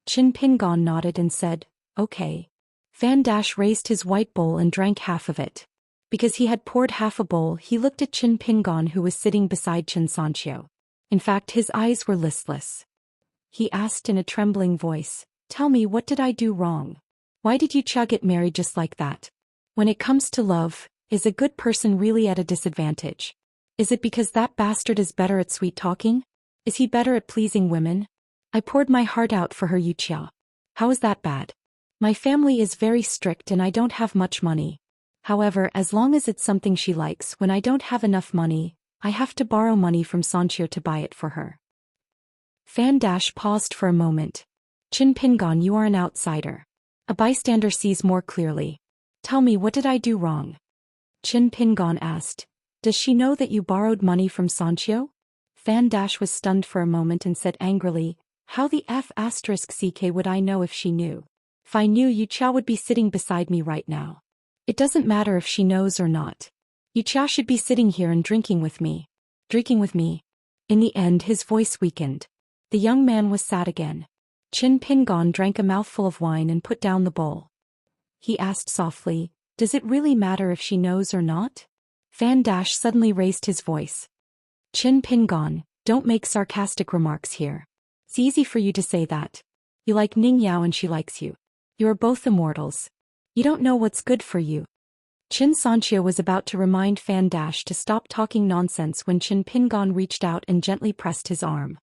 Qin Pingon nodded and said, Okay. Fan Dash raised his white bowl and drank half of it. Because he had poured half a bowl, he looked at Qin Pingon who was sitting beside Xianxia. In fact, his eyes were listless. He asked in a trembling voice, "Tell me, what did I do wrong? Why did you get married just like that? When it comes to love, is a good person really at a disadvantage? Is it because that bastard is better at sweet talking? Is he better at pleasing women? I poured my heart out for her, Wuxia. How is that bad? My family is very strict and I don't have much money. However, as long as it's something she likes, when I don't have enough money, I have to borrow money from Xianxia to buy it for her." Fan Dash paused for a moment. "Qin Pingon, you are an outsider. A bystander sees more clearly. Tell me, what did I do wrong?" Qin Pingon asked. "Does she know that you borrowed money from Xianxia?" Fan Dash was stunned for a moment and said angrily, "How the f***ck would I know if she knew? If I knew, Wuxia would be sitting beside me right now. It doesn't matter if she knows or not. Wuxia should be sitting here and drinking with me. Drinking with me." In the end, his voice weakened. The young man was sad again. Qin Pingon drank a mouthful of wine and put down the bowl. He asked softly, "Does it really matter if she knows or not?" Fan Dash suddenly raised his voice. "Qin Pingon, don't make sarcastic remarks here. It's easy for you to say that. You like Ning Yao and she likes you. You are both immortals. You don't know what's good for you." Qin Xianxia was about to remind Fan Dash to stop talking nonsense when Qin Pingon reached out and gently pressed his arm.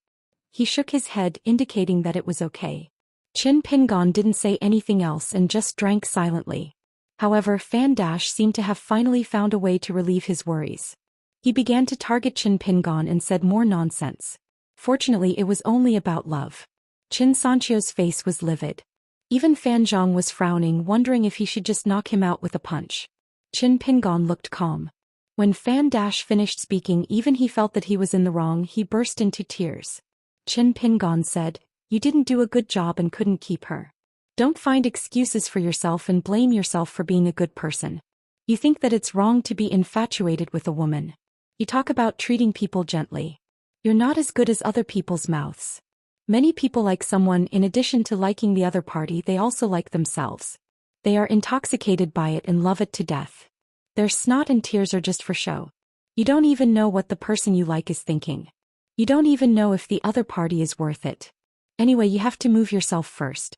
He shook his head, indicating that it was okay. Qin Pingon didn't say anything else and just drank silently. However, Fan Dash seemed to have finally found a way to relieve his worries. He began to target Qin Pingon and said more nonsense. Fortunately, it was only about love. Qin Xianxia's face was livid. Even Fan Zhang was frowning, wondering if he should just knock him out with a punch. Qin Pingon looked calm. When Fan Dash finished speaking, even he felt that he was in the wrong, he burst into tears. Qin Pingon said, "You didn't do a good job and couldn't keep her. Don't find excuses for yourself and blame yourself for being a good person. You think that it's wrong to be infatuated with a woman. You talk about treating people gently. You're not as good as other people's mouths. Many people like someone in addition to liking the other party, they also like themselves. They are intoxicated by it and love it to death. Their snot and tears are just for show. You don't even know what the person you like is thinking. You don't even know if the other party is worth it. Anyway, you have to move yourself first."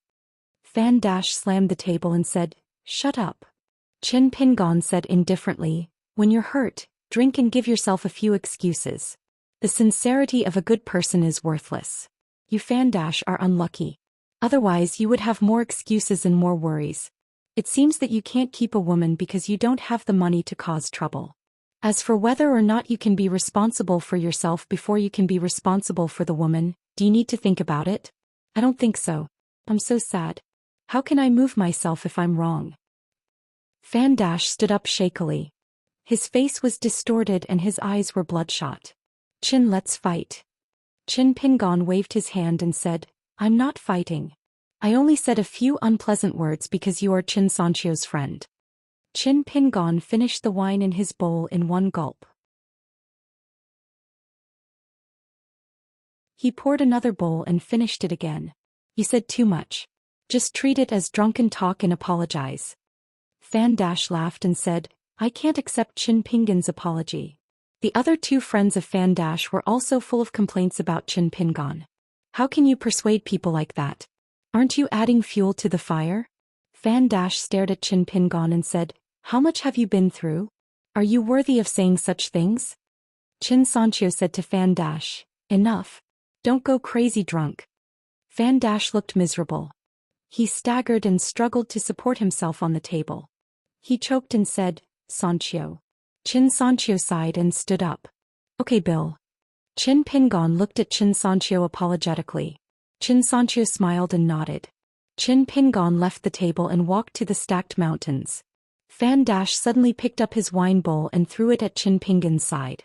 Fan Dash slammed the table and said, "Shut up." Qin Pingon said indifferently, "When you're hurt, drink and give yourself a few excuses. The sincerity of a good person is worthless. You Fan Dash are unlucky. Otherwise you would have more excuses and more worries. It seems that you can't keep a woman because you don't have the money to cause trouble. As for whether or not you can be responsible for yourself before you can be responsible for the woman, do you need to think about it? I don't think so. I'm so sad. How can I move myself if I'm wrong?" Fan Dash stood up shakily. His face was distorted and his eyes were bloodshot. "Qin, let's fight." Qin Pingon waved his hand and said, "I'm not fighting. I only said a few unpleasant words because you are Qin Xianxia's friend." Qin Pingon finished the wine in his bowl in one gulp. He poured another bowl and finished it again. "You said too much. Just treat it as drunken talk and apologize." Fan Dash laughed and said, "I can't accept Qin Pingon's apology." The other two friends of Fan Dash were also full of complaints about Qin Pingon. "How can you persuade people like that? Aren't you adding fuel to the fire?" Fan Dash stared at Qin Pingon and said, "How much have you been through? Are you worthy of saying such things?" Qin Xianxia said to Fan Dash, "Enough. Don't go crazy drunk." Fan Dash looked miserable. He staggered and struggled to support himself on the table. He choked and said, "Xianxia." Qin Xianxia sighed and stood up. "Okay, Bill." Qin Pingon looked at Qin Xianxia apologetically. Qin Xianxia smiled and nodded. Qin Pingon left the table and walked to the stacked mountains. Fan Dash suddenly picked up his wine bowl and threw it at Qin Pingon's side.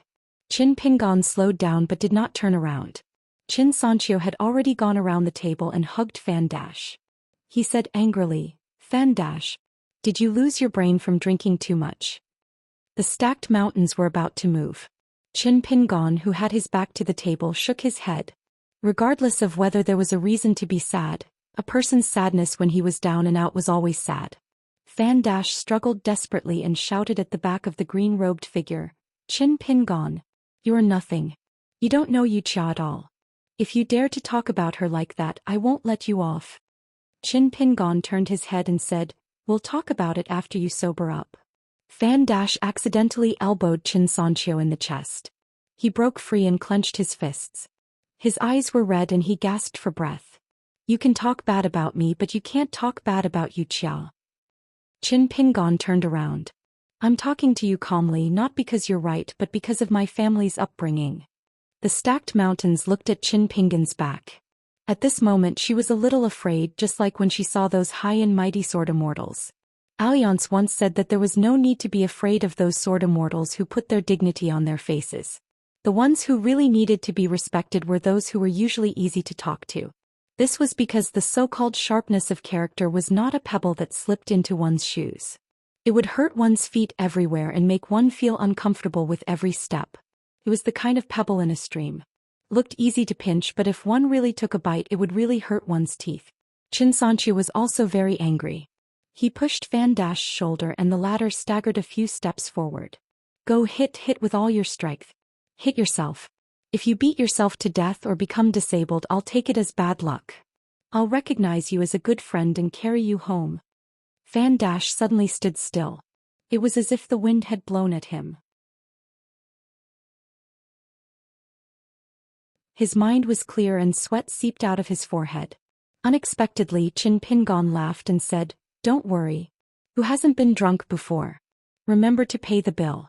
Qin Pingon slowed down but did not turn around. Qin Xianxia had already gone around the table and hugged Fan Dash. He said angrily, "Fan Dash, did you lose your brain from drinking too much?" The stacked mountains were about to move. Qin Pingon, who had his back to the table, shook his head. Regardless of whether there was a reason to be sad, A person's sadness when he was down and out was always sad. Fan Dash struggled desperately and shouted at the back of the green-robed figure, Qin Pingon. You're nothing. You don't know Wuxia at all. If you dare to talk about her like that, I won't let you off. Qin Pingon turned his head and said, We'll talk about it after you sober up. Fan Dash accidentally elbowed Xianxia in the chest. He broke free and clenched his fists. His eyes were red and he gasped for breath. You can talk bad about me, but you can't talk bad about Wuxia. Qin Pingon turned around. I'm talking to you calmly, not because you're right but because of my family's upbringing. The stacked mountains looked at Qin Pingon's back. At this moment she was a little afraid, just like when she saw those high and mighty sword immortals. Alliance once said that there was no need to be afraid of those sword immortals who put their dignity on their faces. The ones who really needed to be respected were those who were usually easy to talk to. This was because the so-called sharpness of character was not a pebble that slipped into one's shoes. It would hurt one's feet everywhere and make one feel uncomfortable with every step. It was the kind of pebble in a stream. Looked easy to pinch, but if one really took a bite it would really hurt one's teeth. Xianxia was also very angry. He pushed Fan Dash's shoulder and the latter staggered a few steps forward. Go hit with all your strength. Hit yourself. If you beat yourself to death or become disabled, I'll take it as bad luck. I'll recognize you as a good friend and carry you home. Fan Dash suddenly stood still. It was as if the wind had blown at him. His mind was clear and sweat seeped out of his forehead. Unexpectedly, Qin Pingon laughed and said, Don't worry. Who hasn't been drunk before? Remember to pay the bill.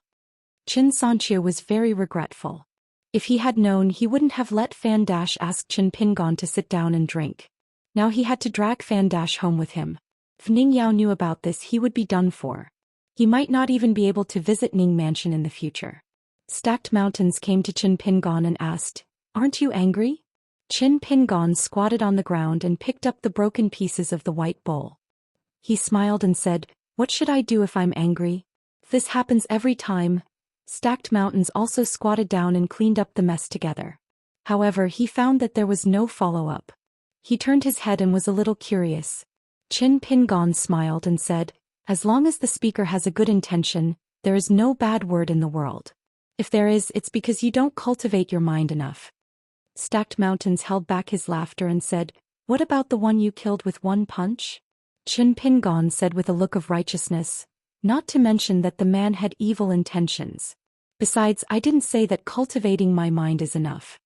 Xianxia was very regretful. If he had known, he wouldn't have let Fan Dash ask Qin Pingon to sit down and drink. Now he had to drag Fan Dash home with him. If Ning Yao knew about this, he would be done for. He might not even be able to visit Ning Mansion in the future. Stacked Mountains came to Qin Pingon and asked, Aren't you angry? Qin Pingon squatted on the ground and picked up the broken pieces of the white bowl. He smiled and said, What should I do if I'm angry? This happens every time. Stacked Mountains also squatted down and cleaned up the mess together. However, he found that there was no follow-up. He turned his head and was a little curious. Qin Pingon smiled and said, As long as the speaker has a good intention, there is no bad word in the world. If there is, it's because you don't cultivate your mind enough. Stacked Mountains held back his laughter and said, What about the one you killed with one punch? Qin Pingon said with a look of righteousness, Not to mention that the man had evil intentions. Besides, I didn't say that cultivating my mind is enough.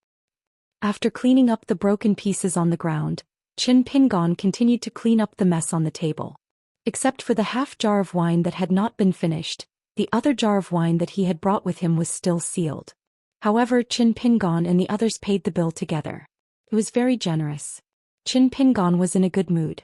After cleaning up the broken pieces on the ground, Qin Pingon continued to clean up the mess on the table. Except for the half jar of wine that had not been finished, the other jar of wine that he had brought with him was still sealed. However, Qin Pingon and the others paid the bill together. It was very generous. Qin Pingon was in a good mood.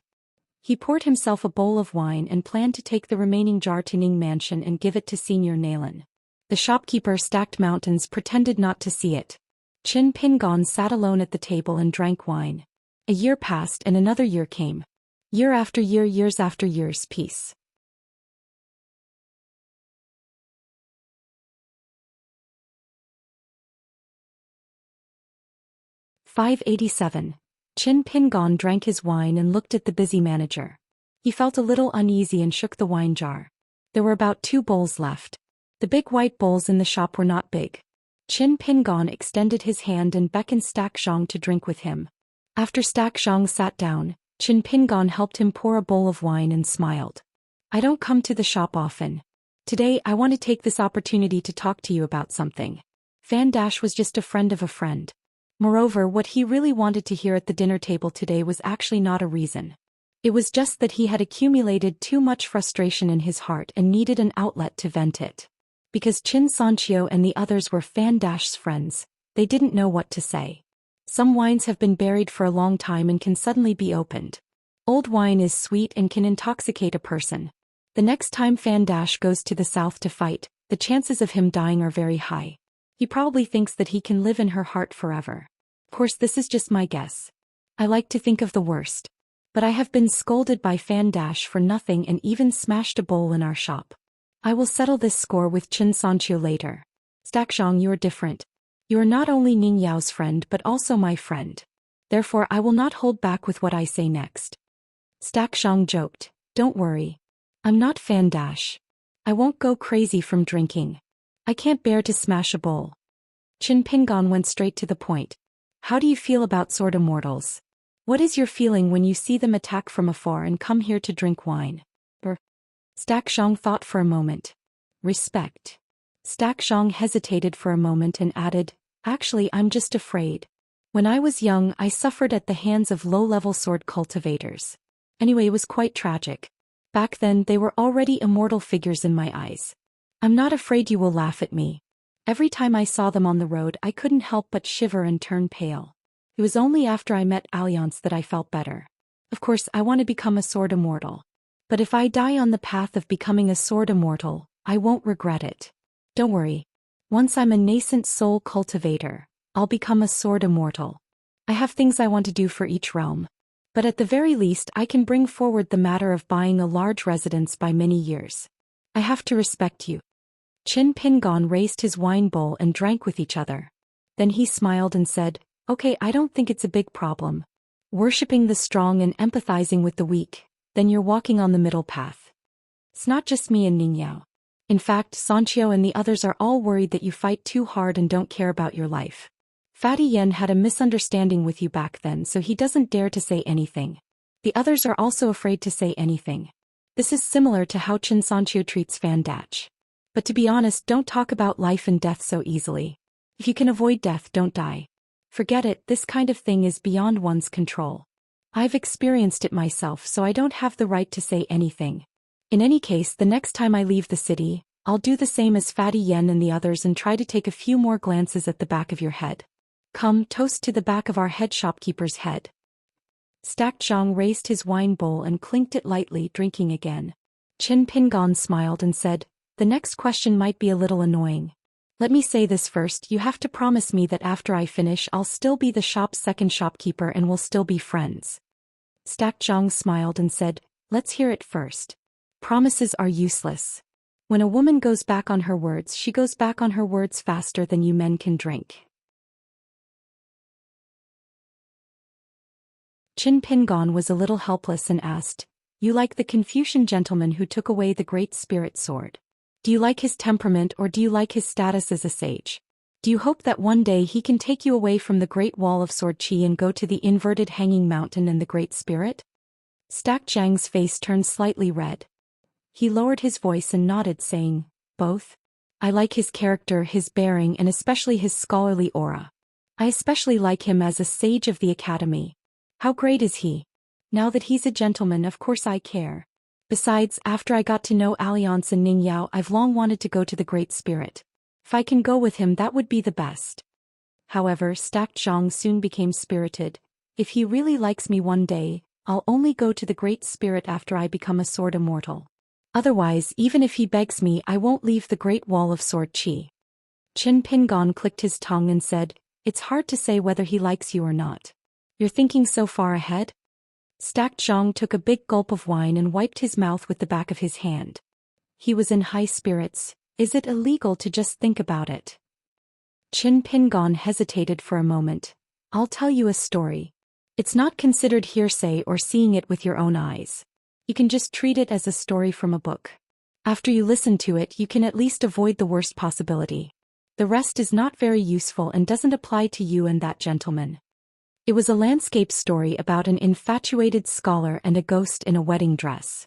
He poured himself a bowl of wine and planned to take the remaining jar to Ning Mansion and give it to Senior Nalan. The shopkeeper Stacked Mountains pretended not to see it. Qin Pingon sat alone at the table and drank wine. A year passed and another year came. Year after year, years after years, peace. "587. Qin Pingon drank his wine and looked at the busy manager. He felt a little uneasy and shook the wine jar. There were about 2 bowls left. The big white bowls in the shop were not big. Qin Pingon extended his hand and beckoned Stack Zhang to drink with him. After Stack Zhang sat down, Qin Pingon helped him pour a bowl of wine and smiled. I don't come to the shop often. Today I want to take this opportunity to talk to you about something. Fan Dash was just a friend of a friend. Moreover, what he really wanted to hear at the dinner table today was actually not a reason. It was just that he had accumulated too much frustration in his heart and needed an outlet to vent it. Because Xianxia and the others were Fan Dash's friends, they didn't know what to say. Some wines have been buried for a long time and can suddenly be opened. Old wine is sweet and can intoxicate a person. The next time Fan Dash goes to the south to fight, the chances of him dying are very high. He probably thinks that he can live in her heart forever. Of course, this is just my guess. I like to think of the worst. But I have been scolded by Fan Dash for nothing and even smashed a bowl in our shop. I will settle this score with Xianxia later. Stack Zhang, you are different. You are not only Ning Yao's friend but also my friend. Therefore I will not hold back with what I say next. Xianxia joked, "Don't worry. I'm not Fan Dash. I won't go crazy from drinking. I can't bear to smash a bowl." Qin Pingon went straight to the point. "How do you feel about sword immortals? What is your feeling when you see them attack from afar and come here to drink wine?" Xianxia thought for a moment. "Respect." Xianxia hesitated for a moment and added, "Actually, I'm just afraid. When I was young, I suffered at the hands of low-level sword cultivators. Anyway, it was quite tragic. Back then, they were already immortal figures in my eyes. I'm not afraid you will laugh at me. Every time I saw them on the road, I couldn't help but shiver and turn pale. It was only after I met Alliance that I felt better. Of course, I want to become a sword immortal. But if I die on the path of becoming a sword immortal, I won't regret it. Don't worry. Once I'm a nascent soul cultivator, I'll become a sword immortal. I have things I want to do for each realm. But at the very least, I can bring forward the matter of buying a large residence by many years. I have to respect you." Qin Pingon raised his wine bowl and drank with each other. Then he smiled and said, "Okay, I don't think it's a big problem. Worshipping the strong and empathizing with the weak, then you're walking on the middle path. It's not just me and Ningyao. In fact, Xianxia and the others are all worried that you fight too hard and don't care about your life. Fatty Yen had a misunderstanding with you back then, so he doesn't dare to say anything. The others are also afraid to say anything. This is similar to how Qin Xianxia treats Fan Dash. But to be honest, don't talk about life and death so easily. If you can avoid death, don't die. Forget it, this kind of thing is beyond one's control. I've experienced it myself, so I don't have the right to say anything. In any case, the next time I leave the city, I'll do the same as Fatty Yen and the others and try to take a few more glances at the back of your head. Come, toast to the back of our head shopkeeper's head." Xianxia raised his wine bowl and clinked it lightly, drinking again. Qin Pingon smiled and said, "The next question might be a little annoying. Let me say this first, you have to promise me that after I finish I'll still be the shop's second shopkeeper and we'll still be friends." Xianxia smiled and said, "Let's hear it first. Promises are useless. When a woman goes back on her words, she goes back on her words faster than you men can drink." Qin Pingon was a little helpless and asked, "You like the Confucian gentleman who took away the Great Spirit sword? Do you like his temperament or do you like his status as a sage? Do you hope that one day he can take you away from the Great Wall of Sword Qi and go to the inverted hanging mountain and the Great Spirit?" Xianxia's face turned slightly red. He lowered his voice and nodded, saying, "Both. I like his character, his bearing, and especially his scholarly aura. I especially like him as a sage of the academy. How great is he? Now that he's a gentleman, of course I care. Besides, after I got to know Alliance and Ningyao, I've long wanted to go to the Great Spirit. If I can go with him, that would be the best." However, Xianxia soon became spirited. "If he really likes me one day, I'll only go to the Great Spirit after I become a sword immortal. Otherwise, even if he begs me, I won't leave the Great Wall of Sword Qi." Qin Pingon clicked his tongue and said, "It's hard to say whether he likes you or not. You're thinking so far ahead?" Xianxia took a big gulp of wine and wiped his mouth with the back of his hand. He was in high spirits. "Is it illegal to just think about it?" Qin Pingon hesitated for a moment. "I'll tell you a story. It's not considered hearsay or seeing it with your own eyes. You can just treat it as a story from a book. After you listen to it, you can at least avoid the worst possibility. The rest is not very useful and doesn't apply to you and that gentleman." It was a landscape story about an infatuated scholar and a ghost in a wedding dress.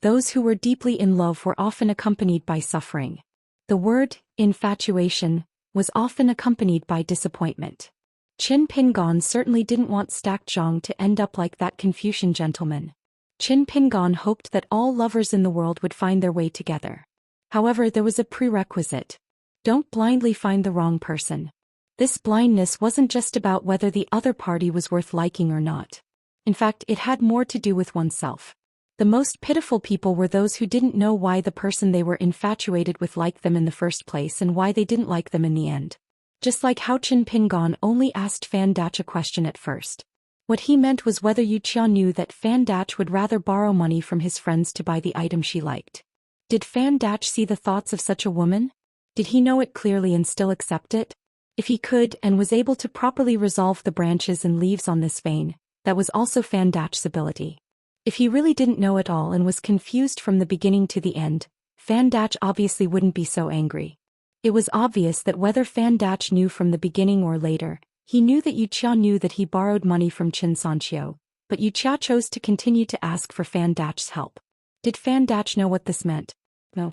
Those who were deeply in love were often accompanied by suffering. The word, infatuation, was often accompanied by disappointment. Qin Pingon certainly didn't want Xianxia to end up like that Confucian gentleman. Qin Pingon hoped that all lovers in the world would find their way together. However, there was a prerequisite. Don't blindly find the wrong person. This blindness wasn't just about whether the other party was worth liking or not. In fact, it had more to do with oneself. The most pitiful people were those who didn't know why the person they were infatuated with liked them in the first place and why they didn't like them in the end. Just like how Qin Pingon only asked Fan Dash a question at first. What he meant was whether Wuxia knew that Fan Dash would rather borrow money from his friends to buy the item she liked. Did Fan Dash see the thoughts of such a woman? Did he know it clearly and still accept it? If he could and was able to properly resolve the branches and leaves on this vein, that was also Fan Dach's ability. If he really didn't know it all and was confused from the beginning to the end, Fan Dach obviously wouldn't be so angry. It was obvious that whether Fan Dach knew from the beginning or later, he knew that Wuxia knew that he borrowed money from Xianxia, but Wuxia chose to continue to ask for Fan Dach's help. Did Fan Dach know what this meant? No.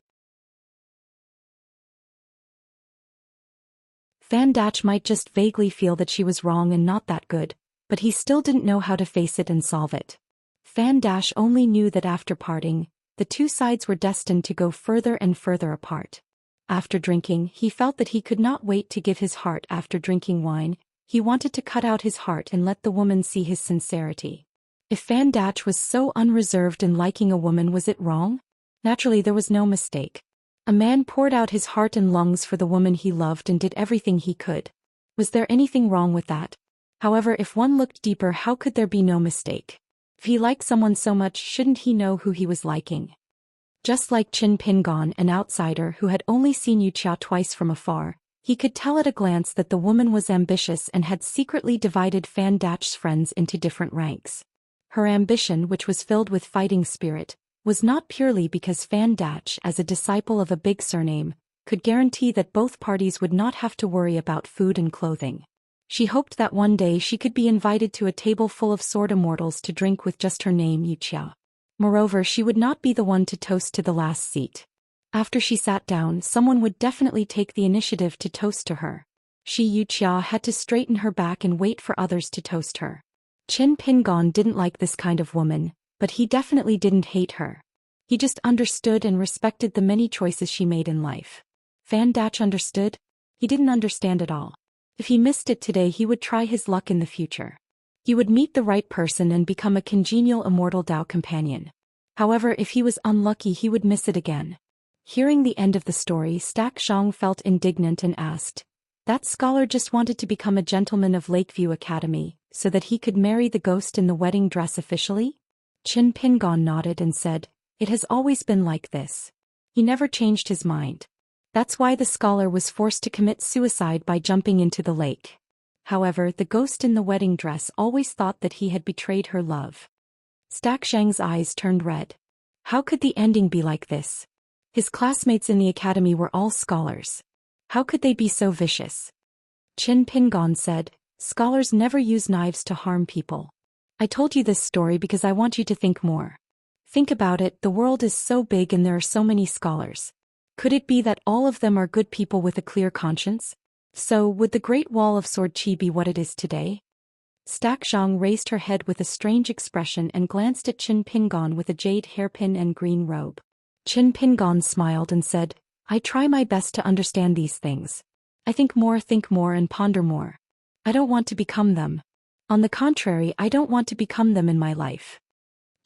Fan Dach might just vaguely feel that she was wrong and not that good, but he still didn't know how to face it and solve it. Fan Dach only knew that after parting, the two sides were destined to go further and further apart. After drinking, he felt that he could not wait to give his heart. After drinking wine, he wanted to cut out his heart and let the woman see his sincerity. If Fan Dach was so unreserved in liking a woman, was it wrong? Naturally, there was no mistake. A man poured out his heart and lungs for the woman he loved and did everything he could. Was there anything wrong with that? However, if one looked deeper, how could there be no mistake? If he liked someone so much, shouldn't he know who he was liking? Just like Qin Pingon, an outsider who had only seen Wuxia twice from afar, he could tell at a glance that the woman was ambitious and had secretly divided Fan Dach's friends into different ranks. Her ambition, which was filled with fighting spirit, was not purely because Fan Dach, as a disciple of a big surname, could guarantee that both parties would not have to worry about food and clothing. She hoped that one day she could be invited to a table full of sword immortals to drink with just her name, Wuxia. Moreover, she would not be the one to toast to the last seat. After she sat down, someone would definitely take the initiative to toast to her. She, Wuxia, had to straighten her back and wait for others to toast her. Qin Pingon didn't like this kind of woman, but he definitely didn't hate her. He just understood and respected the many choices she made in life. Fan Dach understood? He didn't understand at all. If he missed it today, he would try his luck in the future. He would meet the right person and become a congenial immortal Dao companion. However, if he was unlucky, he would miss it again. Hearing the end of the story, Xianxia felt indignant and asked, "That scholar just wanted to become a gentleman of Lakeview Academy, so that he could marry the ghost in the wedding dress officially?" Qin Pingon nodded and said, "It has always been like this. He never changed his mind. That's why the scholar was forced to commit suicide by jumping into the lake. However, the ghost in the wedding dress always thought that he had betrayed her love." Xianxia's eyes turned red. How could the ending be like this? His classmates in the academy were all scholars. How could they be so vicious? Qin Pingon said, "Scholars never use knives to harm people. I told you this story because I want you to think more. Think about it, the world is so big and there are so many scholars. Could it be that all of them are good people with a clear conscience? So, would the Great Wall of Sword Qi be what it is today?" Xianxia raised her head with a strange expression and glanced at Qin Pingon with a jade hairpin and green robe. Qin Pingon smiled and said, "I try my best to understand these things. I think more and ponder more. I don't want to become them. On the contrary, I don't want to become them in my life."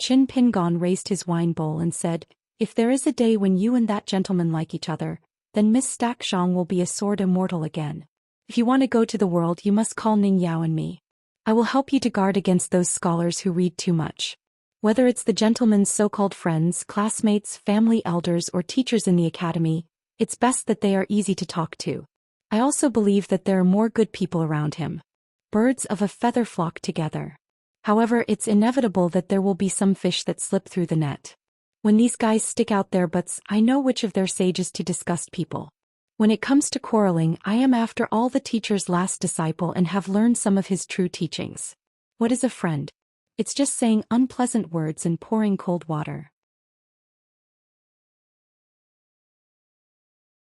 Qin Pingon raised his wine bowl and said, "If there is a day when you and that gentleman like each other, then Miss Xianxia will be a sword immortal again. If you want to go to the world, you must call Ning Yao and me. I will help you to guard against those scholars who read too much. Whether it's the gentleman's so-called friends, classmates, family elders, or teachers in the academy, it's best that they are easy to talk to. I also believe that there are more good people around him. Birds of a feather flock together. However, it's inevitable that there will be some fish that slip through the net. When these guys stick out their butts, I know which of their sages to disgust people. When it comes to quarreling, I am after all the teacher's last disciple and have learned some of his true teachings. What is a friend? It's just saying unpleasant words and pouring cold water.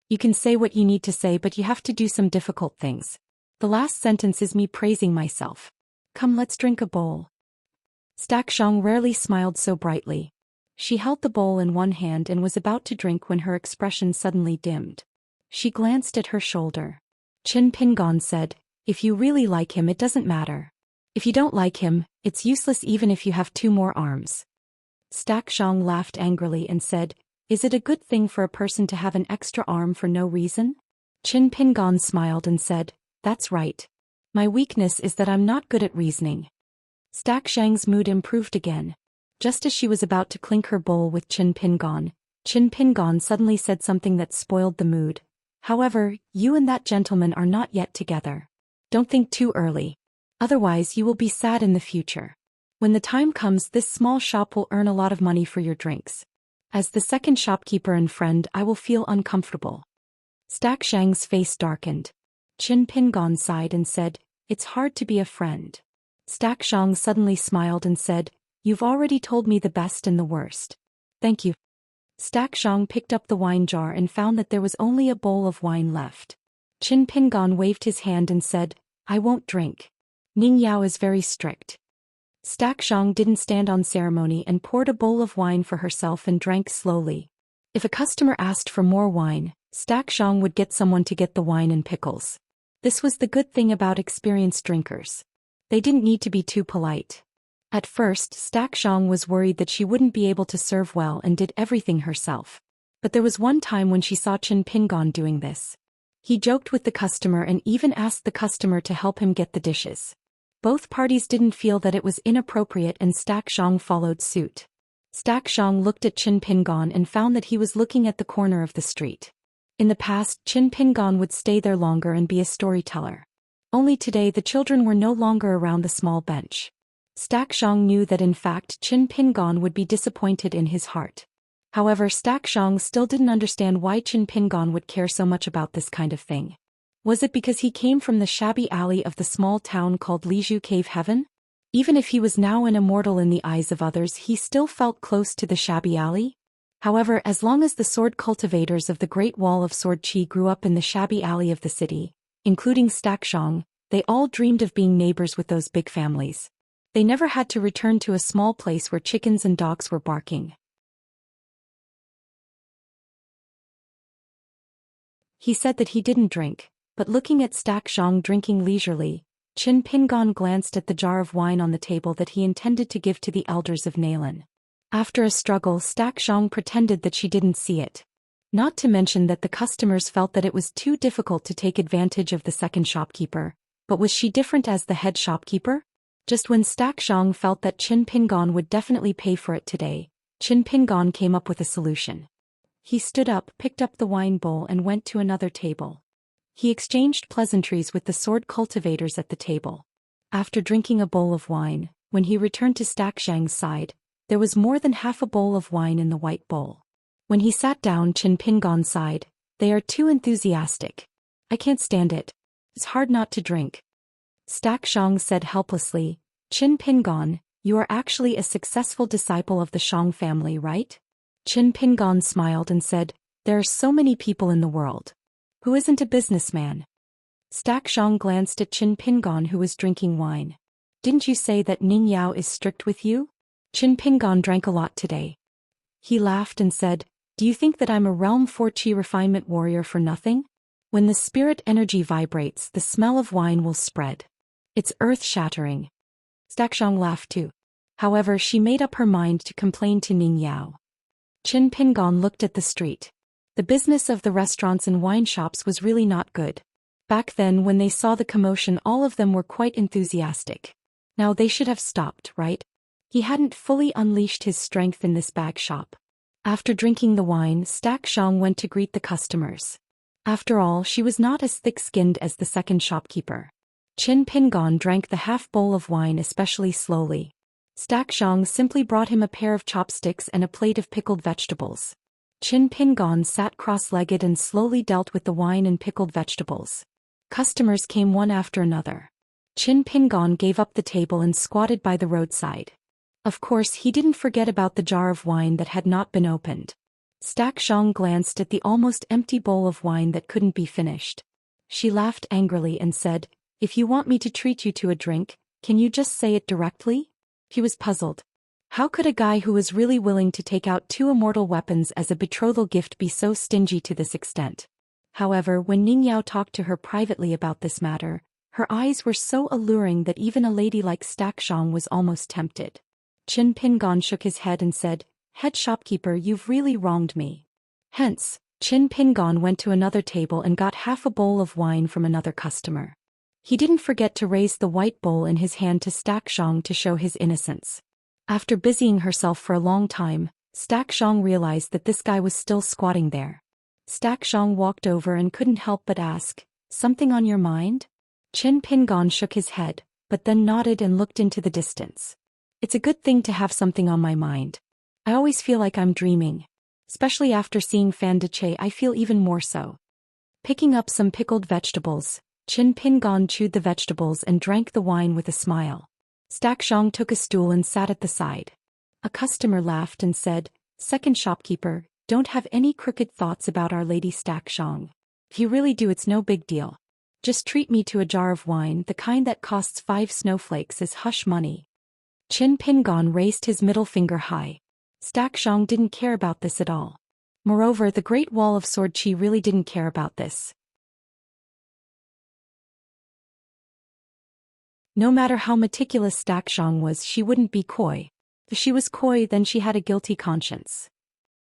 You can say what you need to say, but you have to do some difficult things. The last sentence is me praising myself. Come, let's drink a bowl." Xianxia rarely smiled so brightly. She held the bowl in one hand and was about to drink when her expression suddenly dimmed. She glanced at her shoulder. Qin Pingon said, "If you really like him, it doesn't matter. If you don't like him, it's useless even if you have 2 more arms." Xianxia laughed angrily and said, "Is it a good thing for a person to have an extra arm for no reason?" Qin Pingon smiled and said, "That's right. My weakness is that I'm not good at reasoning." Xianxia's mood improved again. Just as she was about to clink her bowl with Qin Pingon suddenly said something that spoiled the mood. However, you and that gentleman are not yet together. Don't think too early. Otherwise you will be sad in the future. When the time comes, this small shop will earn a lot of money for your drinks. As the second shopkeeper and friend, I will feel uncomfortable. Xianxia's face darkened. Qin Pingon sighed and said, "It's hard to be a friend." Xianxia suddenly smiled and said, "You've already told me the best and the worst. Thank you." Xianxia picked up the wine jar and found that there was only a bowl of wine left. Qin Pingon waved his hand and said, "I won't drink. Ning Yao is very strict." Xianxia didn't stand on ceremony and poured a bowl of wine for herself and drank slowly. If a customer asked for more wine, Xianxia would get someone to get the wine and pickles. This was the good thing about experienced drinkers. They didn't need to be too polite. At first, Xianxia was worried that she wouldn't be able to serve well and did everything herself. But there was one time when she saw Qin Pingon doing this. He joked with the customer and even asked the customer to help him get the dishes. Both parties didn't feel that it was inappropriate and Xianxia followed suit. Xianxia looked at Qin Pingon and found that he was looking at the corner of the street. In the past, Qin Pingon would stay there longer and be a storyteller. Only today the children were no longer around the small bench. Xianxia knew that in fact Qin Pingon would be disappointed in his heart. However, Xianxia still didn't understand why Qin Pingon would care so much about this kind of thing. Was it because he came from the shabby alley of the small town called Lizhu Cave Heaven? Even if he was now an immortal in the eyes of others, he still felt close to the shabby alley? However, as long as the sword cultivators of the Great Wall of Sword Qi grew up in the shabby alley of the city, including Xianxia, they all dreamed of being neighbors with those big families. They never had to return to a small place where chickens and dogs were barking. He said that he didn't drink. But looking at Xianxia drinking leisurely, Qin Pingon glanced at the jar of wine on the table that he intended to give to the elders of Naylan. After a struggle, Xianxia pretended that she didn't see it. Not to mention that the customers felt that it was too difficult to take advantage of the second shopkeeper. But was she different as the head shopkeeper? Just when Xianxia felt that Qin Pingon would definitely pay for it today, Qin Pingon came up with a solution. He stood up, picked up the wine bowl and went to another table. He exchanged pleasantries with the sword cultivators at the table. After drinking a bowl of wine, when he returned to Xianxia's side, there was more than half a bowl of wine in the white bowl. When he sat down, Qin Pingon sighed, "They are too enthusiastic. I can't stand it. It's hard not to drink." Xianxia said helplessly, "Qin Pingon, you are actually a successful disciple of the Shang family, right?" Qin Pingon smiled and said, "There are so many people in the world. Who isn't a businessman?" Xianxia glanced at Qin Pingon who was drinking wine. "Didn't you say that Ning Yao is strict with you?" Qin Pingon drank a lot today. He laughed and said, "Do you think that I'm a Realm 4 Qi refinement warrior for nothing? When the spirit energy vibrates, the smell of wine will spread. It's earth-shattering." Xianxia laughed too. However, she made up her mind to complain to Ning Yao. Qin Pingon looked at the street. The business of the restaurants and wine shops was really not good. Back then when they saw the commotion, all of them were quite enthusiastic. Now they should have stopped, right? He hadn't fully unleashed his strength in this bag shop. After drinking the wine, Xianxia went to greet the customers. After all, she was not as thick-skinned as the second shopkeeper. Qin Pingon drank the half bowl of wine especially slowly. Xianxia simply brought him a pair of chopsticks and a plate of pickled vegetables. Qin Pingon sat cross-legged and slowly dealt with the wine and pickled vegetables. Customers came one after another. Qin Pingon gave up the table and squatted by the roadside. Of course, he didn't forget about the jar of wine that had not been opened. Xianxia glanced at the almost empty bowl of wine that couldn't be finished. She laughed angrily and said, "If you want me to treat you to a drink, can you just say it directly?" He was puzzled. How could a guy who was really willing to take out 2 immortal weapons as a betrothal gift be so stingy to this extent? However, when Ning Yao talked to her privately about this matter, her eyes were so alluring that even a lady like Xianxia was almost tempted. Qin Pingon shook his head and said, "Head shopkeeper, you've really wronged me." Hence, Qin Pingon went to another table and got half a bowl of wine from another customer. He didn't forget to raise the white bowl in his hand to Xianxia to show his innocence. After busying herself for a long time, Xianxia realized that this guy was still squatting there. Xianxia walked over and couldn't help but ask, "Something on your mind?" Qin Pingon shook his head, but then nodded and looked into the distance. "It's a good thing to have something on my mind. I always feel like I'm dreaming. Especially after seeing Fan de I feel even more so." Picking up some pickled vegetables, Qin Pingon chewed the vegetables and drank the wine with a smile. Xianxia took a stool and sat at the side. A customer laughed and said, "Second shopkeeper, don't have any crooked thoughts about Our Lady Xianxia. If you really do, it's no big deal. Just treat me to a jar of wine, the kind that costs 5 snowflakes is hush money." Qin Pingon raised his middle finger high. Xianxia didn't care about this at all. Moreover, the Great Wall of Sword Qi really didn't care about this. No matter how meticulous Xianxia was, she wouldn't be coy. If she was coy, then she had a guilty conscience.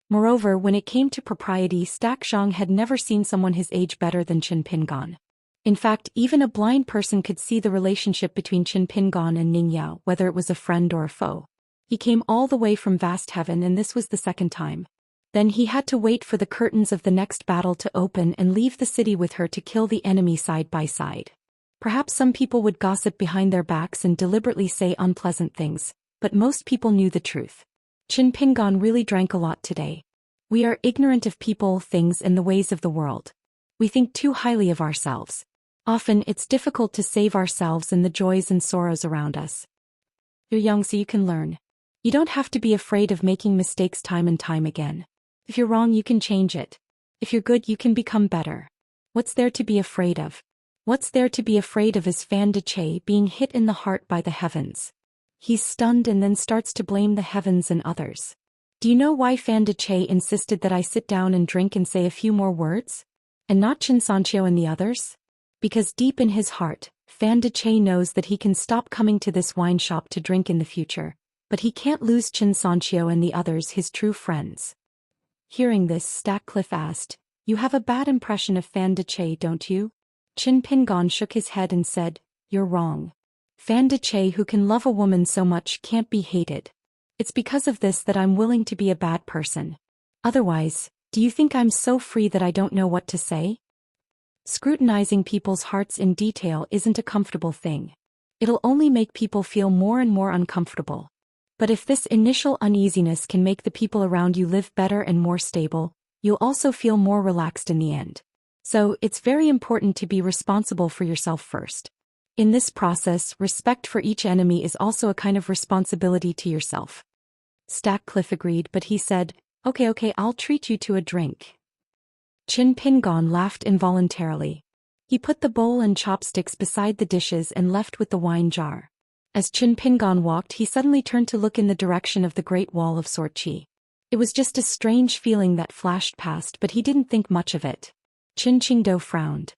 Moreover, when it came to propriety, Xianxia had never seen someone his age better than Qin Pingon. In fact, even a blind person could see the relationship between Qin Pingon and Ningyao, whether it was a friend or a foe. He came all the way from vast heaven, and this was the second time. Then he had to wait for the curtains of the next battle to open and leave the city with her to kill the enemy side by side. Perhaps some people would gossip behind their backs and deliberately say unpleasant things, but most people knew the truth. Qin Pingon really drank a lot today. We are ignorant of people, things, and the ways of the world. We think too highly of ourselves. Often it's difficult to save ourselves in the joys and sorrows around us. You're young, so you can learn. You don't have to be afraid of making mistakes time and time again. If you're wrong, you can change it. If you're good, you can become better. What's there to be afraid of? What's there to be afraid of is Fan de being hit in the heart by the heavens. He's stunned and then starts to blame the heavens and others. Do you know why Fan de insisted that I sit down and drink and say a few more words? And not Xianxia and the others? Because deep in his heart, Fan de knows that he can stop coming to this wine shop to drink in the future, but he can't lose Xianxia and the others, his true friends. Hearing this, Stackcliffe asked, "You have a bad impression of Fan de, don't you?" Qin Pingon shook his head and said, "You're wrong. Fan de, who can love a woman so much, can't be hated. It's because of this that I'm willing to be a bad person. Otherwise, do you think I'm so free that I don't know what to say?" Scrutinizing people's hearts in detail isn't a comfortable thing. It'll only make people feel more and more uncomfortable. But if this initial uneasiness can make the people around you live better and more stable, you'll also feel more relaxed in the end. So, it's very important to be responsible for yourself first. In this process, respect for each enemy is also a kind of responsibility to yourself. Stackcliffe agreed, but he said, Okay, I'll treat you to a drink." Qin Pingon laughed involuntarily. He put the bowl and chopsticks beside the dishes and left with the wine jar. As Qin Pingon walked, he suddenly turned to look in the direction of the Great Wall of Sword Qi. It was just a strange feeling that flashed past, but he didn't think much of it. Qin Qingdou frowned.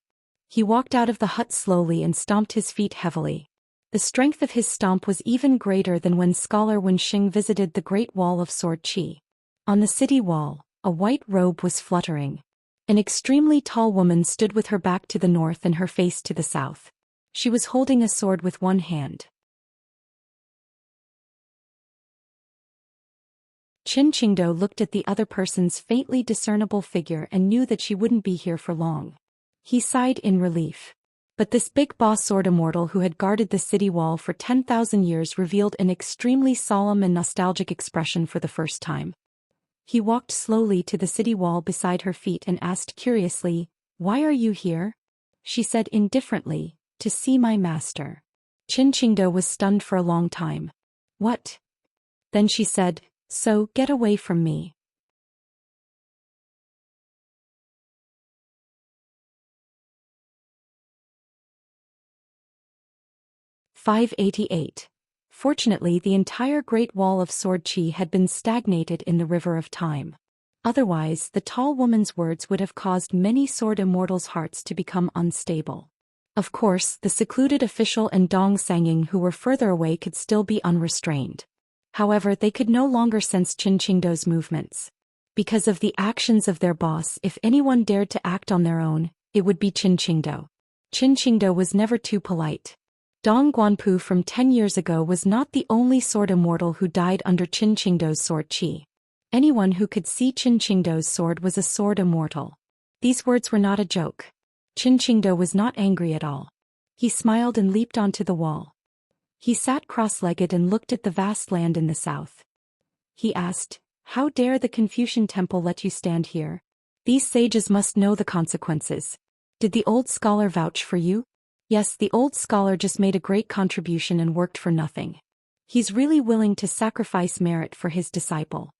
He walked out of the hut slowly and stomped his feet heavily. The strength of his stomp was even greater than when scholar Wenxing visited the Great Wall of Sword Qi. On the city wall, a white robe was fluttering. An extremely tall woman stood with her back to the north and her face to the south. She was holding a sword with one hand. Qin Qingdou looked at the other person's faintly discernible figure and knew that she wouldn't be here for long. He sighed in relief. But this big boss sword immortal who had guarded the city wall for 10,000 years revealed an extremely solemn and nostalgic expression for the first time. He walked slowly to the city wall beside her feet and asked curiously, "Why are you here?" She said indifferently, "To see my master." Qin Qingdou was stunned for a long time. "What?" Then she said, "So, get away from me." "588. Fortunately, the entire Great Wall of Sword Qi had been stagnated in the river of time. Otherwise, the tall woman's words would have caused many sword immortals' hearts to become unstable. Of course, the secluded official and Dong Sanging who were further away could still be unrestrained. However, they could no longer sense Qin Qingdou's movements. Because of the actions of their boss, if anyone dared to act on their own, it would be Qin Qingdou. Qin Qingdou was never too polite. Dong Guanpu from 10 years ago was not the only sword immortal who died under Qin Qingdou's sword Qi. Anyone who could see Qin Qingdou's sword was a sword immortal. These words were not a joke. Qin Qingdou was not angry at all. He smiled and leaped onto the wall. He sat cross-legged and looked at the vast land in the south. He asked, "How dare the Confucian temple let you stand here? These sages must know the consequences. Did the old scholar vouch for you?" "Yes, the old scholar just made a great contribution and worked for nothing. He's really willing to sacrifice merit for his disciple."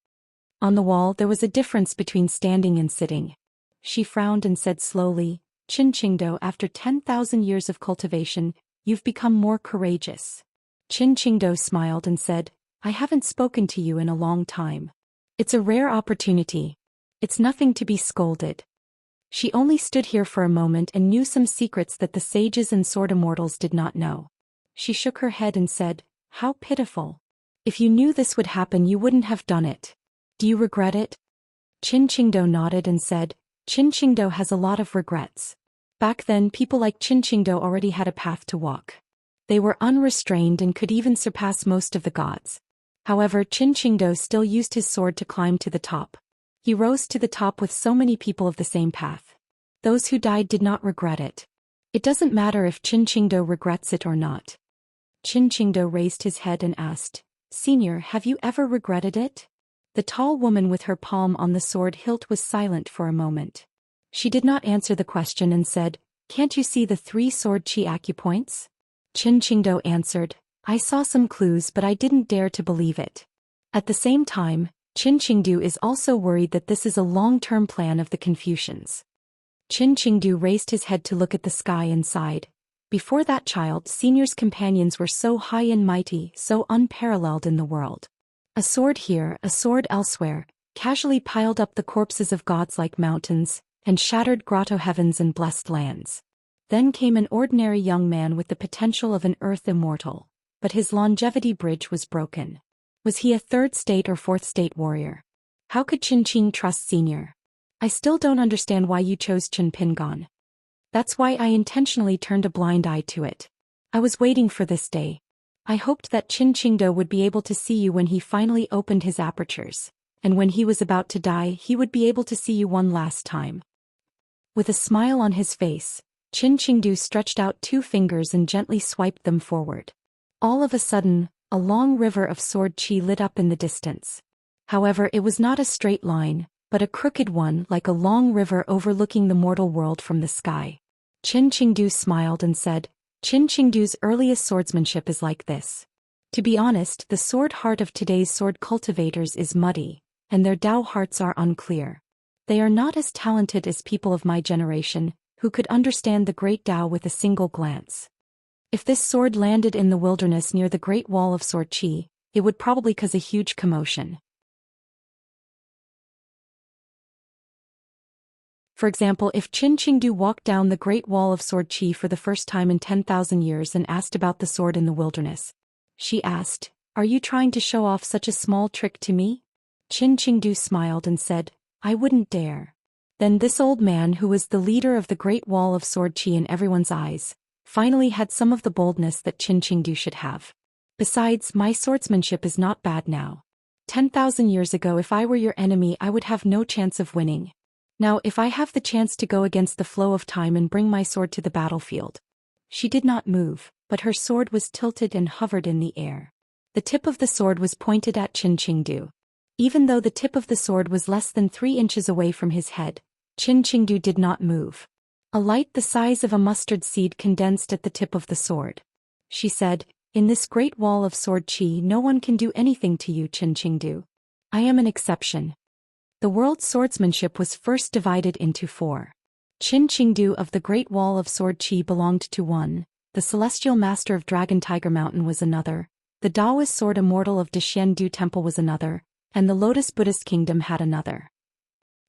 On the wall there was a difference between standing and sitting. She frowned and said slowly, "Qin Qingdou, after 10,000 years of cultivation, you've become more courageous." Qin Qingdou smiled and said, "I haven't spoken to you in a long time. It's a rare opportunity. It's nothing to be scolded." She only stood here for a moment and knew some secrets that the sages and sword immortals did not know. She shook her head and said, "How pitiful. If you knew this would happen you wouldn't have done it. Do you regret it?" Qin Qingdou nodded and said, "Qin Qingdou has a lot of regrets. Back then people like Qin Qingdou already had a path to walk. They were unrestrained and could even surpass most of the gods. However, Qin Qingdou still used his sword to climb to the top. He rose to the top with so many people of the same path. Those who died did not regret it. It doesn't matter if Qin Qingdou regrets it or not." Qin Qingdou raised his head and asked, "Senior, have you ever regretted it?" The tall woman with her palm on the sword hilt was silent for a moment. She did not answer the question and said, "Can't you see the 3 sword qi acupoints?" Qin Qingdou answered, "I saw some clues but I didn't dare to believe it." At the same time, Qin Qingdou is also worried that this is a long-term plan of the Confucians. Qin Qingdou raised his head to look at the sky and sighed. Before that child, Senior's companions were so high and mighty, so unparalleled in the world. A sword here, a sword elsewhere, casually piled up the corpses of gods like mountains, and shattered grotto heavens and blessed lands. Then came an ordinary young man with the potential of an earth immortal, but his longevity bridge was broken. Was he a 3rd state or 4th state warrior? How could Qin Qing trust Senior? "I still don't understand why you chose Qin Pingon. That's why I intentionally turned a blind eye to it. I was waiting for this day. I hoped that Qin Qingdou would be able to see you when he finally opened his apertures, and when he was about to die he would be able to see you one last time." With a smile on his face, Qin Qingdou stretched out 2 fingers and gently swiped them forward. All of a sudden, a long river of sword qi lit up in the distance. However, it was not a straight line, but a crooked one like a long river overlooking the mortal world from the sky. Qin Qingdou smiled and said, "Qin Qingdou's earliest swordsmanship is like this. To be honest, the sword heart of today's sword cultivators is muddy, and their Dao hearts are unclear. They are not as talented as people of my generation, who could understand the great Dao with a single glance. If this sword landed in the wilderness near the Great Wall of Sword Qi, it would probably cause a huge commotion. For example, if Qin Qingdou walked down the Great Wall of Sword Qi for the first time in 10,000 years and asked about the sword in the wilderness. She asked, "Are you trying to show off such a small trick to me?" Qin Qingdou smiled and said, "I wouldn't dare." Then this old man, who was the leader of the Great Wall of Sword Qi in everyone's eyes, finally had some of the boldness that Qin Qingdou should have. "Besides, my swordsmanship is not bad now. 10,000 years ago if I were your enemy I would have no chance of winning. Now if I have the chance to go against the flow of time and bring my sword to the battlefield." She did not move, but her sword was tilted and hovered in the air. The tip of the sword was pointed at Qin Qingdou. Even though the tip of the sword was less than 3 inches away from his head, Qin Qingdou did not move. A light the size of a mustard seed condensed at the tip of the sword. She said, "In this great wall of sword qi no one can do anything to you, Qin Qingdou. I am an exception." The world's swordsmanship was first divided into 4. Qin Qingdou of the Great Wall of Sword Qi belonged to one, the Celestial Master of Dragon Tiger Mountain was another, the Taoist Sword Immortal of Deshiendu Temple was another, and the Lotus Buddhist Kingdom had another.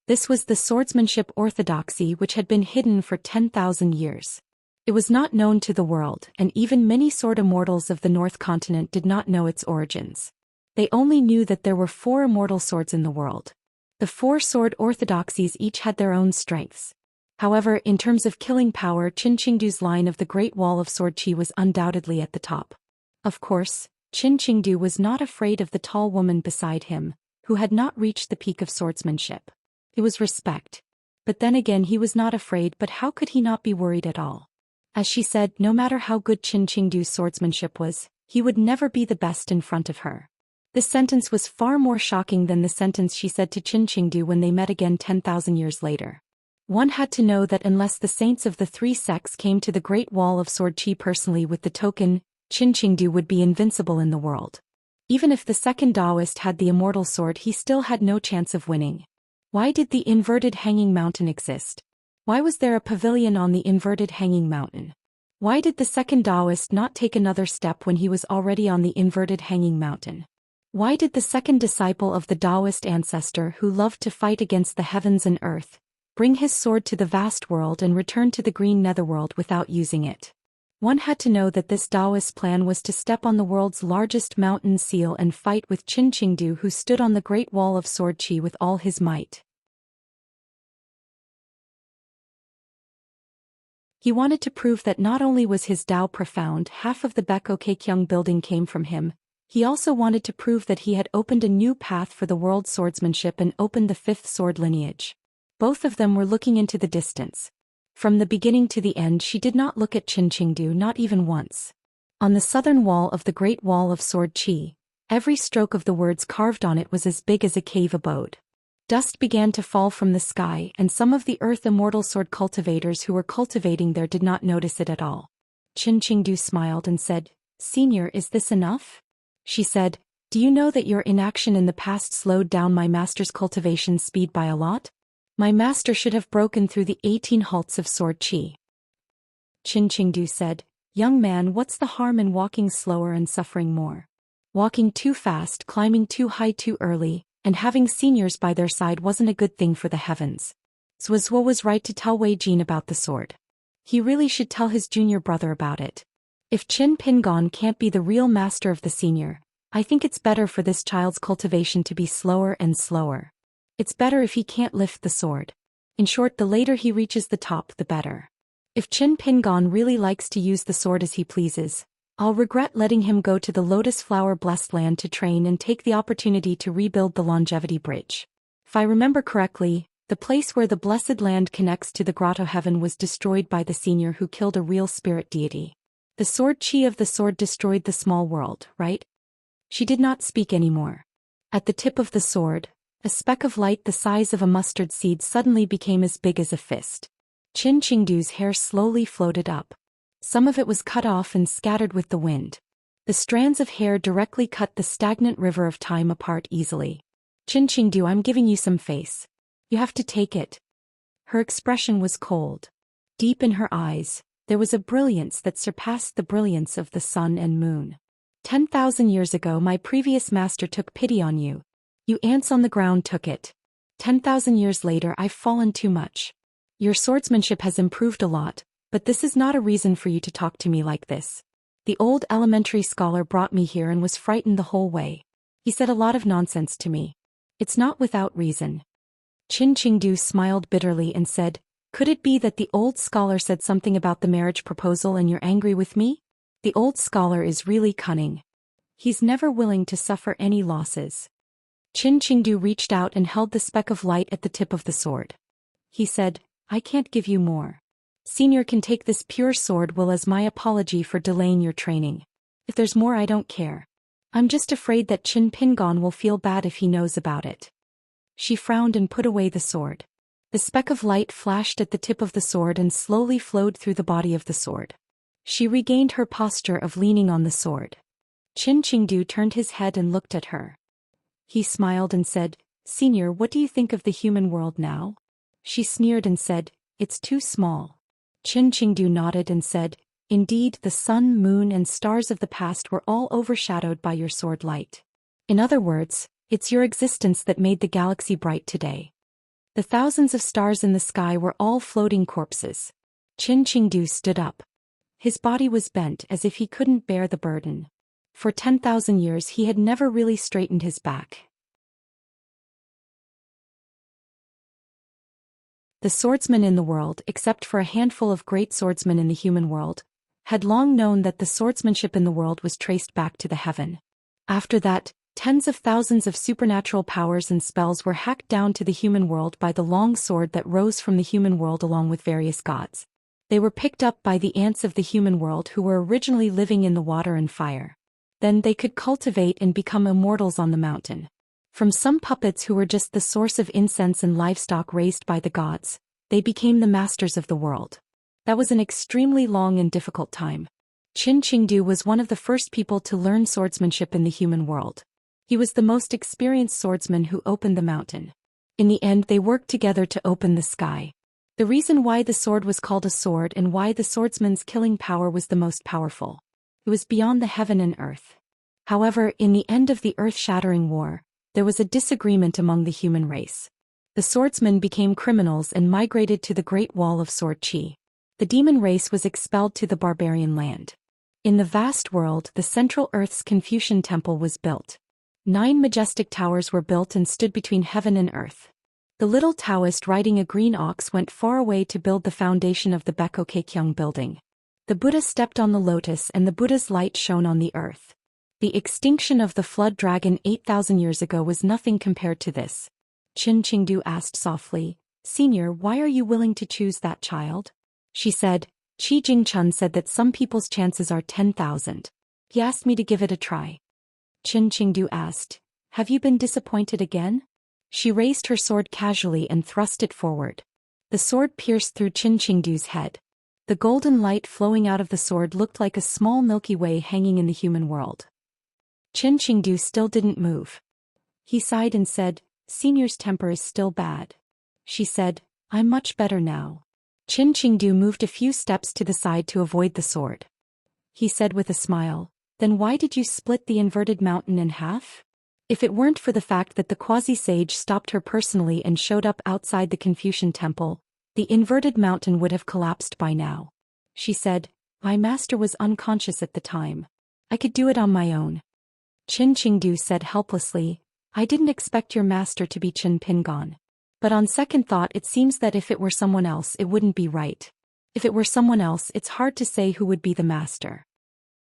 This was the swordsmanship orthodoxy which had been hidden for 10,000 years. It was not known to the world, and even many sword immortals of the North Continent did not know its origins. They only knew that there were 4 immortal swords in the world. The 4 sword orthodoxies each had their own strengths. However, in terms of killing power, Qin Qingdou's line of the Great Wall of Sword Qi was undoubtedly at the top. Of course, Qin Qingdou was not afraid of the tall woman beside him, who had not reached the peak of swordsmanship. It was respect. But then again he was not afraid, but how could he not be worried at all? As she said, no matter how good Qin Qingdu's swordsmanship was, he would never be the best in front of her. This sentence was far more shocking than the sentence she said to Qin Qingdu when they met again 10,000 years later. One had to know that unless the saints of the three sects came to the Great Wall of Sword Qi personally with the token, Qin Qingdu would be invincible in the world. Even if the second Taoist had the immortal sword, he still had no chance of winning. Why did the inverted hanging mountain exist? Why was there a pavilion on the inverted hanging mountain? Why did the second Taoist not take another step when he was already on the inverted hanging mountain? Why did the second disciple of the Taoist ancestor who loved to fight against the heavens and earth bring his sword to the vast world and return to the green netherworld without using it? One had to know that this Taoist plan was to step on the world's largest mountain seal and fight with Qin Qingdu, who stood on the Great Wall of Sword Qi with all his might. He wanted to prove that not only was his Tao profound, half of the Beko Keikyung building came from him, he also wanted to prove that he had opened a new path for the world's swordsmanship and opened the fifth sword lineage. Both of them were looking into the distance. From the beginning to the end she did not look at Qin Qingdu, not even once. On the southern wall of the Great Wall of Sword Qi, every stroke of the words carved on it was as big as a cave abode. Dust began to fall from the sky, and some of the earth immortal sword cultivators who were cultivating there did not notice it at all. Qin Qingdu smiled and said, "Senior, is this enough?" She said, "Do you know that your inaction in the past slowed down my master's cultivation speed by a lot? My master should have broken through the 18 halts of Sword Qi." Qin Qingdu said, "Young man, what's the harm in walking slower and suffering more? Walking too fast, climbing too high too early, and having seniors by their side wasn't a good thing for the heavens." Zhuo was right to tell Wei Jin about the sword. He really should tell his junior brother about it. If Qin Pingon can't be the real master of the senior, I think it's better for this child's cultivation to be slower and slower. It's better if he can't lift the sword. In short, the later he reaches the top, the better. If Qin Pingon really likes to use the sword as he pleases, I'll regret letting him go to the Lotus Flower blessed land to train and take the opportunity to rebuild the Longevity Bridge. If I remember correctly, the place where the blessed land connects to the grotto heaven was destroyed by the senior who killed a real spirit deity. The sword Qi of the sword destroyed the small world, right? She did not speak anymore. At the tip of the sword, a speck of light the size of a mustard seed suddenly became as big as a fist. Qin Qingdu's hair slowly floated up. Some of it was cut off and scattered with the wind. The strands of hair directly cut the stagnant river of time apart easily. "Qin Qingdu, I'm giving you some face. You have to take it." Her expression was cold. Deep in her eyes, there was a brilliance that surpassed the brilliance of the sun and moon. 10,000 years ago my previous master took pity on you. You ants on the ground took it. 10,000 years later I've fallen too much. Your swordsmanship has improved a lot, but this is not a reason for you to talk to me like this. The old elementary scholar brought me here and was frightened the whole way. He said a lot of nonsense to me. It's not without reason. Qin Qingdu smiled bitterly and said, "Could it be that the old scholar said something about the marriage proposal and you're angry with me? The old scholar is really cunning. He's never willing to suffer any losses." Qin Qingdu reached out and held the speck of light at the tip of the sword. He said, "I can't give you more. Senior can take this pure sword will as my apology for delaying your training. If there's more I don't care. I'm just afraid that Qin Pingon will feel bad if he knows about it." She frowned and put away the sword. The speck of light flashed at the tip of the sword and slowly flowed through the body of the sword. She regained her posture of leaning on the sword. Qin Qingdu turned his head and looked at her. He smiled and said, "Senior, what do you think of the human world now?" She sneered and said, "It's too small." Qin Qingdu nodded and said, "Indeed, the sun, moon and stars of the past were all overshadowed by your sword light. In other words, it's your existence that made the galaxy bright today. The thousands of stars in the sky were all floating corpses." Qin Qingdu stood up. His body was bent as if he couldn't bear the burden. For 10,000 years he had never really straightened his back. The swordsmen in the world, except for a handful of great swordsmen in the human world, had long known that the swordsmanship in the world was traced back to the heaven. After that, Tens of thousands of supernatural powers and spells were hacked down to the human world by the long sword that rose from the human world along with various gods. They were picked up by the ants of the human world who were originally living in the water and fire. Then they could cultivate and become immortals on the mountain. From some puppets who were just the source of incense and livestock raised by the gods, they became the masters of the world. That was an extremely long and difficult time. Qin Qingdu was one of the first people to learn swordsmanship in the human world. He was the most experienced swordsman who opened the mountain. In the end, they worked together to open the sky. The reason why the sword was called a sword and why the swordsman's killing power was the most powerful. It was beyond the heaven and earth. However, in the end of the earth-shattering war, there was a disagreement among the human race. The swordsmen became criminals and migrated to the Great Wall of Sword Qi. The demon race was expelled to the barbarian land. In the vast world, the central Earth's Confucian temple was built. 9 majestic towers were built and stood between heaven and earth. The little Taoist riding a green ox went far away to build the foundation of the Beko Keikyung building. The Buddha stepped on the lotus and the Buddha's light shone on the earth. The extinction of the flood dragon 8,000 years ago was nothing compared to this. Qin Qingdu asked softly, "Senior, why are you willing to choose that child?" She said, "Qi Jingchun said that some people's chances are 10,000. He asked me to give it a try." Qin Qingdu asked, "Have you been disappointed again?" She raised her sword casually and thrust it forward. The sword pierced through Qin Qingdu's head. The golden light flowing out of the sword looked like a small Milky Way hanging in the human world. Qin Qingdu still didn't move. He sighed and said, "Senior's temper is still bad." She said, "I'm much better now." Qin Qingdu moved a few steps to the side to avoid the sword. He said with a smile, "Then why did you split the inverted mountain in half?" If it weren't for the fact that the quasi-sage stopped her personally and showed up outside the Confucian temple, the inverted mountain would have collapsed by now. She said, "My master was unconscious at the time. I could do it on my own." Qin Qingdu said helplessly, "I didn't expect your master to be Qin Pingon. But on second thought it seems that if it were someone else it wouldn't be right. If it were someone else it's hard to say who would be the master."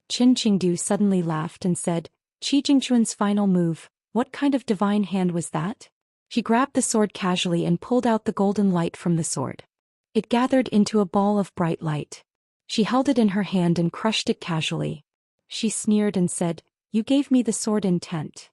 Qin Qingdu suddenly laughed and said, "Qi Jingchuan's final move, what kind of divine hand was that?" She grabbed the sword casually and pulled out the golden light from the sword. It gathered into a ball of bright light. She held it in her hand and crushed it casually. She sneered and said, "You gave me the sword intent.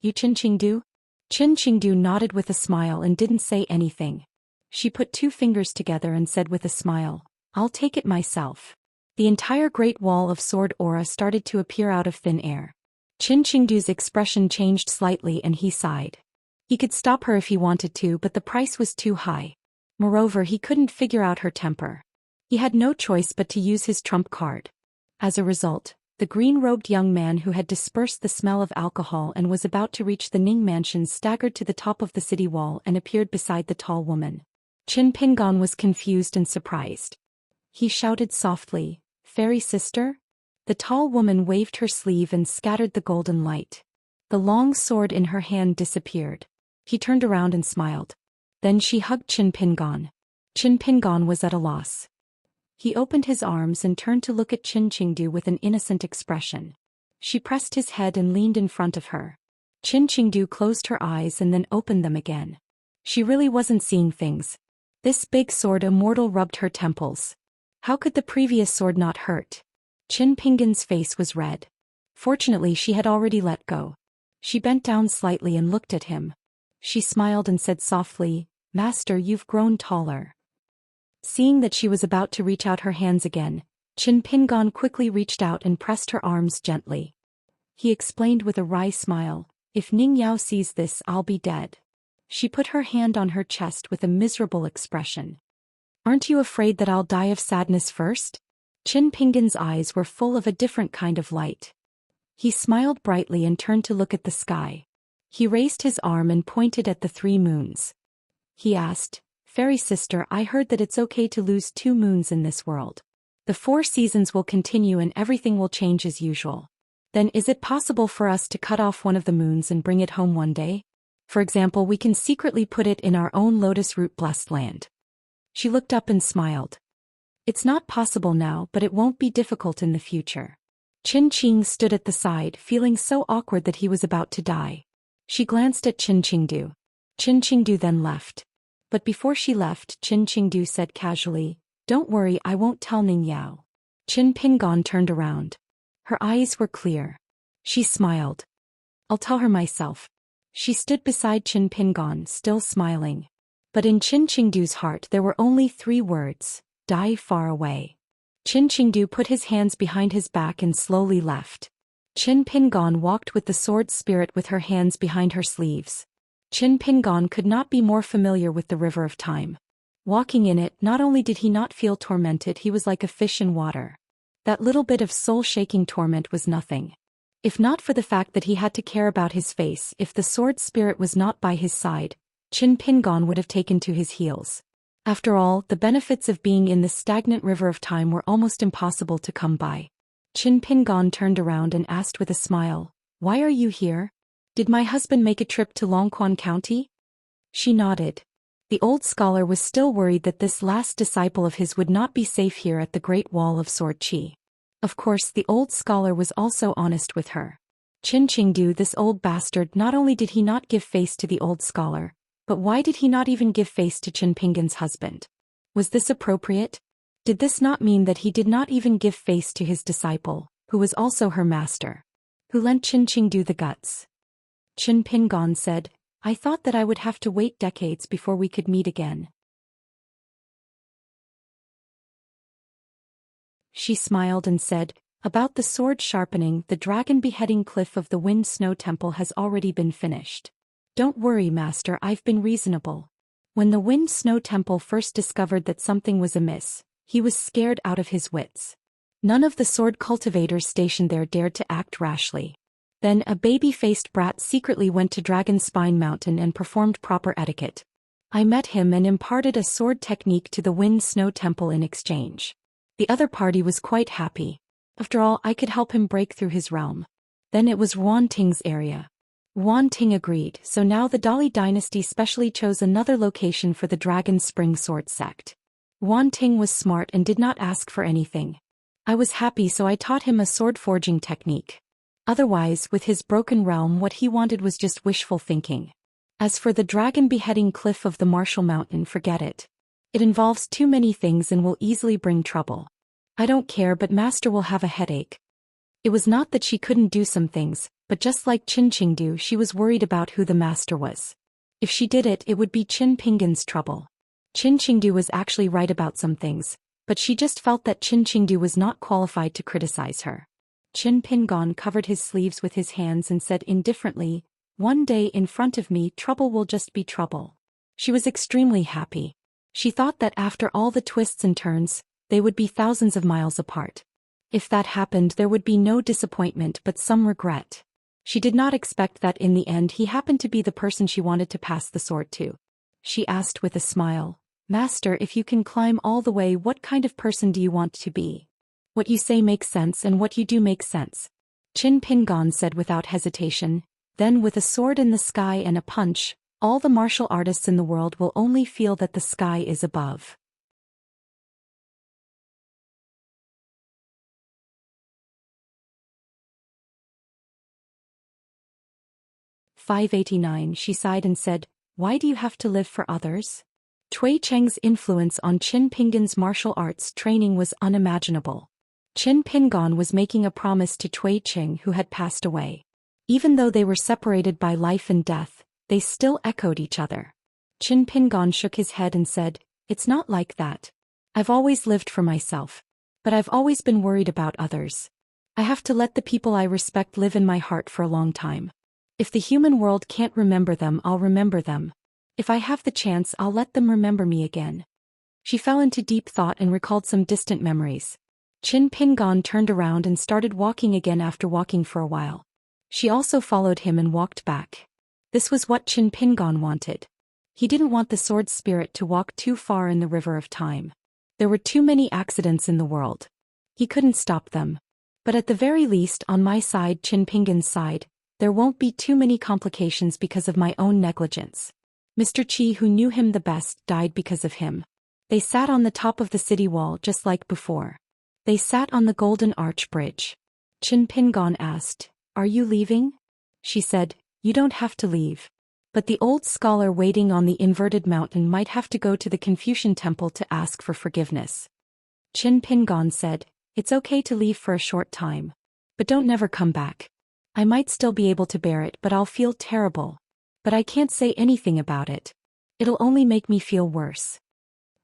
You Qin Qingdu?" Qin Qingdu nodded with a smile and didn't say anything. She put 2 fingers together and said with a smile, "I'll take it myself." The entire Great Wall of Sword aura started to appear out of thin air. Qin Qingdu's expression changed slightly and he sighed. He could stop her if he wanted to, but the price was too high. Moreover, he couldn't figure out her temper. He had no choice but to use his trump card. As a result, the green-robed young man who had dispersed the smell of alcohol and was about to reach the Ning mansion staggered to the top of the city wall and appeared beside the tall woman. Qin Pingon was confused and surprised. He shouted softly, "Fairy sister?" The tall woman waved her sleeve and scattered the golden light. The long sword in her hand disappeared. He turned around and smiled. Then she hugged Qin Pingon. Qin Pingon was at a loss. He opened his arms and turned to look at Qin Qingdu with an innocent expression. She pressed his head and leaned in front of her. Qin Qingdu closed her eyes and then opened them again. She really wasn't seeing things. This big sword immortal rubbed her temples. How could the previous sword not hurt? Qin Pingon's face was red. Fortunately, she had already let go. She bent down slightly and looked at him. She smiled and said softly, "Master, you've grown taller." Seeing that she was about to reach out her hands again, Qin Pingon quickly reached out and pressed her arms gently. He explained with a wry smile, "If Ning Yao sees this, I'll be dead." She put her hand on her chest with a miserable expression. "Aren't you afraid that I'll die of sadness first?" Qin Pingon's eyes were full of a different kind of light. He smiled brightly and turned to look at the sky. He raised his arm and pointed at the 3 moons. He asked, "Fairy sister, I heard that it's okay to lose 2 moons in this world. The 4 seasons will continue and everything will change as usual. Then is it possible for us to cut off one of the moons and bring it home one day? For example, we can secretly put it in our own lotus root blessed land." She looked up and smiled. "It's not possible now, but it won't be difficult in the future. Qin Qing stood at the side, feeling so awkward that he was about to die. She glanced at Qin Qingdu. Qin Qingdu then left. But before she left, Qin Qingdu said casually, "Don't worry, I won't tell Ning Yao." Qin Pingon turned around. Her eyes were clear. She smiled. "I'll tell her myself." She stood beside Qin Pingon, still smiling. But in Qin Qingdu's heart there were only 3 words: die far away. Qin Qingdu put his hands behind his back and slowly left. Qin Pingon walked with the sword spirit with her hands behind her sleeves. Qin Pingon could not be more familiar with the river of time. Walking in it, not only did he not feel tormented, he was like a fish in water. That little bit of soul-shaking torment was nothing. If not for the fact that he had to care about his face, if the sword spirit was not by his side, Qin Pingon would have taken to his heels. After all, the benefits of being in the stagnant river of time were almost impossible to come by. Qin Pingon turned around and asked with a smile, "Why are you here? Did my husband make a trip to Longquan County?" She nodded. The old scholar was still worried that this last disciple of his would not be safe here at the Great Wall of Sword Qi. Of course, the old scholar was also honest with her. Qin Qingdu, this old bastard, not only did he not give face to the old scholar, but why did he not even give face to Qin Pingon's husband? Was this appropriate? Did this not mean that he did not even give face to his disciple, who was also her master? Who lent Qin Qingdu the guts? Qin Pingon said, "I thought that I would have to wait decades before we could meet again." She smiled and said, "About the sword sharpening, the dragon beheading cliff of the Wind Snow Temple has already been finished. Don't worry, master, I've been reasonable." When the Wind Snow Temple first discovered that something was amiss, he was scared out of his wits. None of the sword cultivators stationed there dared to act rashly. Then a baby-faced brat secretly went to Dragon Spine Mountain and performed proper etiquette. I met him and imparted a sword technique to the Wind Snow Temple in exchange. The other party was quite happy. After all, I could help him break through his realm. Then it was Wan Ting's area. Wan Ting agreed, so now the Dali dynasty specially chose another location for the Dragon Spring Sword sect. Wan Ting was smart and did not ask for anything. I was happy, so I taught him a sword forging technique. Otherwise, with his broken realm, what he wanted was just wishful thinking. As for the dragon beheading cliff of the Martial Mountain, forget it. It involves too many things and will easily bring trouble. I don't care, but master will have a headache. It was not that she couldn't do some things, but just like Qin Qingdu, she was worried about who the master was. If she did it, it would be Qin Pingon's trouble. Qin Qingdu was actually right about some things, but she just felt that Qin Qingdu was not qualified to criticize her. Qin Pingon covered his sleeves with his hands and said indifferently, "One day in front of me, trouble will just be trouble." She was extremely happy. She thought that after all the twists and turns, they would be thousands of miles apart. If that happened, there would be no disappointment but some regret. She did not expect that in the end he happened to be the person she wanted to pass the sword to. She asked with a smile, "Master, if you can climb all the way, what kind of person do you want to be? What you say makes sense and what you do makes sense." Qin Pingon said without hesitation, "Then with a sword in the sky and a punch, all the martial artists in the world will only feel that the sky is above." "589, she sighed and said, "Why do you have to live for others?" Cui Cheng's influence on Qin Pingon's martial arts training was unimaginable. Qin Pingon was making a promise to Cui Cheng, who had passed away. Even though they were separated by life and death, they still echoed each other. Qin Pingon shook his head and said, "It's not like that. I've always lived for myself. But I've always been worried about others. I have to let the people I respect live in my heart for a long time. If the human world can't remember them, I'll remember them. If I have the chance, I'll let them remember me again." She fell into deep thought and recalled some distant memories. Qin Pingon turned around and started walking again after walking for a while. She also followed him and walked back. This was what Qin Pingon wanted. He didn't want the sword spirit to walk too far in the river of time. There were too many accidents in the world. He couldn't stop them. But at the very least, on my side, Qin Pingon's side, there won't be too many complications because of my own negligence. Mr. Qi, who knew him the best, died because of him. They sat on the top of the city wall just like before. They sat on the Golden Arch Bridge. Qin Pingon asked, "Are you leaving?" She said, "You don't have to leave. But the old scholar waiting on the inverted mountain might have to go to the Confucian temple to ask for forgiveness." Qin Pingon said, "It's okay to leave for a short time. But don't never come back. I might still be able to bear it, but I'll feel terrible. But I can't say anything about it. It'll only make me feel worse."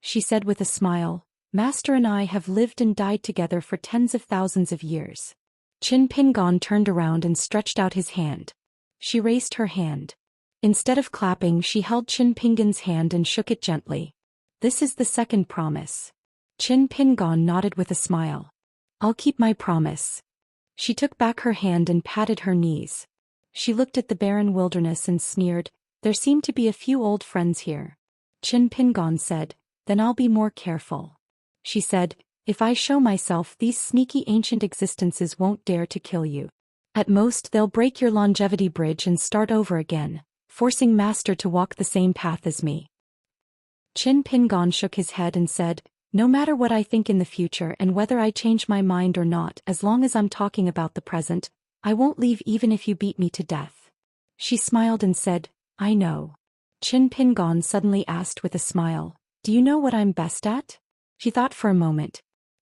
She said with a smile, "Master and I have lived and died together for tens of thousands of years." Qin Pingon turned around and stretched out his hand. She raised her hand. Instead of clapping, she held Qin Pingon's hand and shook it gently. "This is the second promise." Qin Pingon nodded with a smile. "I'll keep my promise." She took back her hand and patted her knees. She looked at the barren wilderness and sneered, "There seem to be a few old friends here." Qin Pingon said, "Then I'll be more careful." She said, "If I show myself, these sneaky ancient existences won't dare to kill you. At most they'll break your longevity bridge and start over again, forcing Master to walk the same path as me." Qin Pingon shook his head and said, "No matter what I think in the future and whether I change my mind or not, as long as I'm talking about the present, I won't leave even if you beat me to death." She smiled and said, "I know." Qin Pingon suddenly asked with a smile, "Do you know what I'm best at?" She thought for a moment.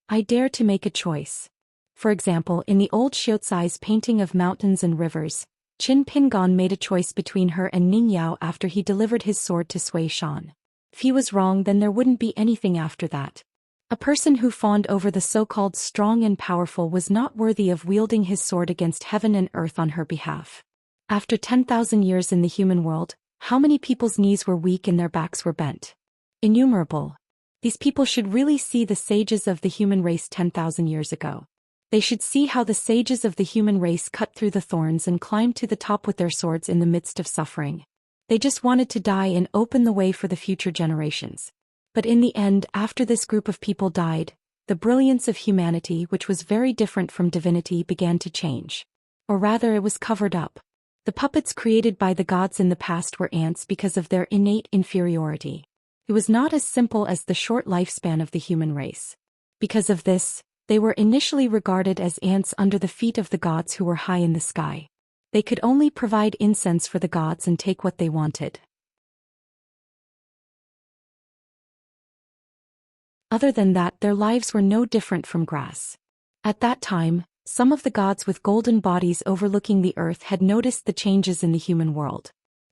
"I dare to make a choice." For example, in the old Xiaoxi's painting of mountains and rivers, Qin Pingon made a choice between her and Ning Yao after he delivered his sword to Zhou Xian. If he was wrong, then there wouldn't be anything after that. A person who fawned over the so-called strong and powerful was not worthy of wielding his sword against heaven and earth on her behalf. After 10,000 years in the human world, how many people's knees were weak and their backs were bent? Innumerable. These people should really see the sages of the human race 10,000 years ago. They should see how the sages of the human race cut through the thorns and climbed to the top with their swords in the midst of suffering. They just wanted to die and open the way for the future generations. But in the end, after this group of people died, the brilliance of humanity, which was very different from divinity, began to change. Or rather, it was covered up. The puppets created by the gods in the past were ants because of their innate inferiority. It was not as simple as the short lifespan of the human race. Because of this, they were initially regarded as ants under the feet of the gods who were high in the sky. They could only provide incense for the gods and take what they wanted. Other than that, their lives were no different from grass. At that time, some of the gods with golden bodies overlooking the earth had noticed the changes in the human world.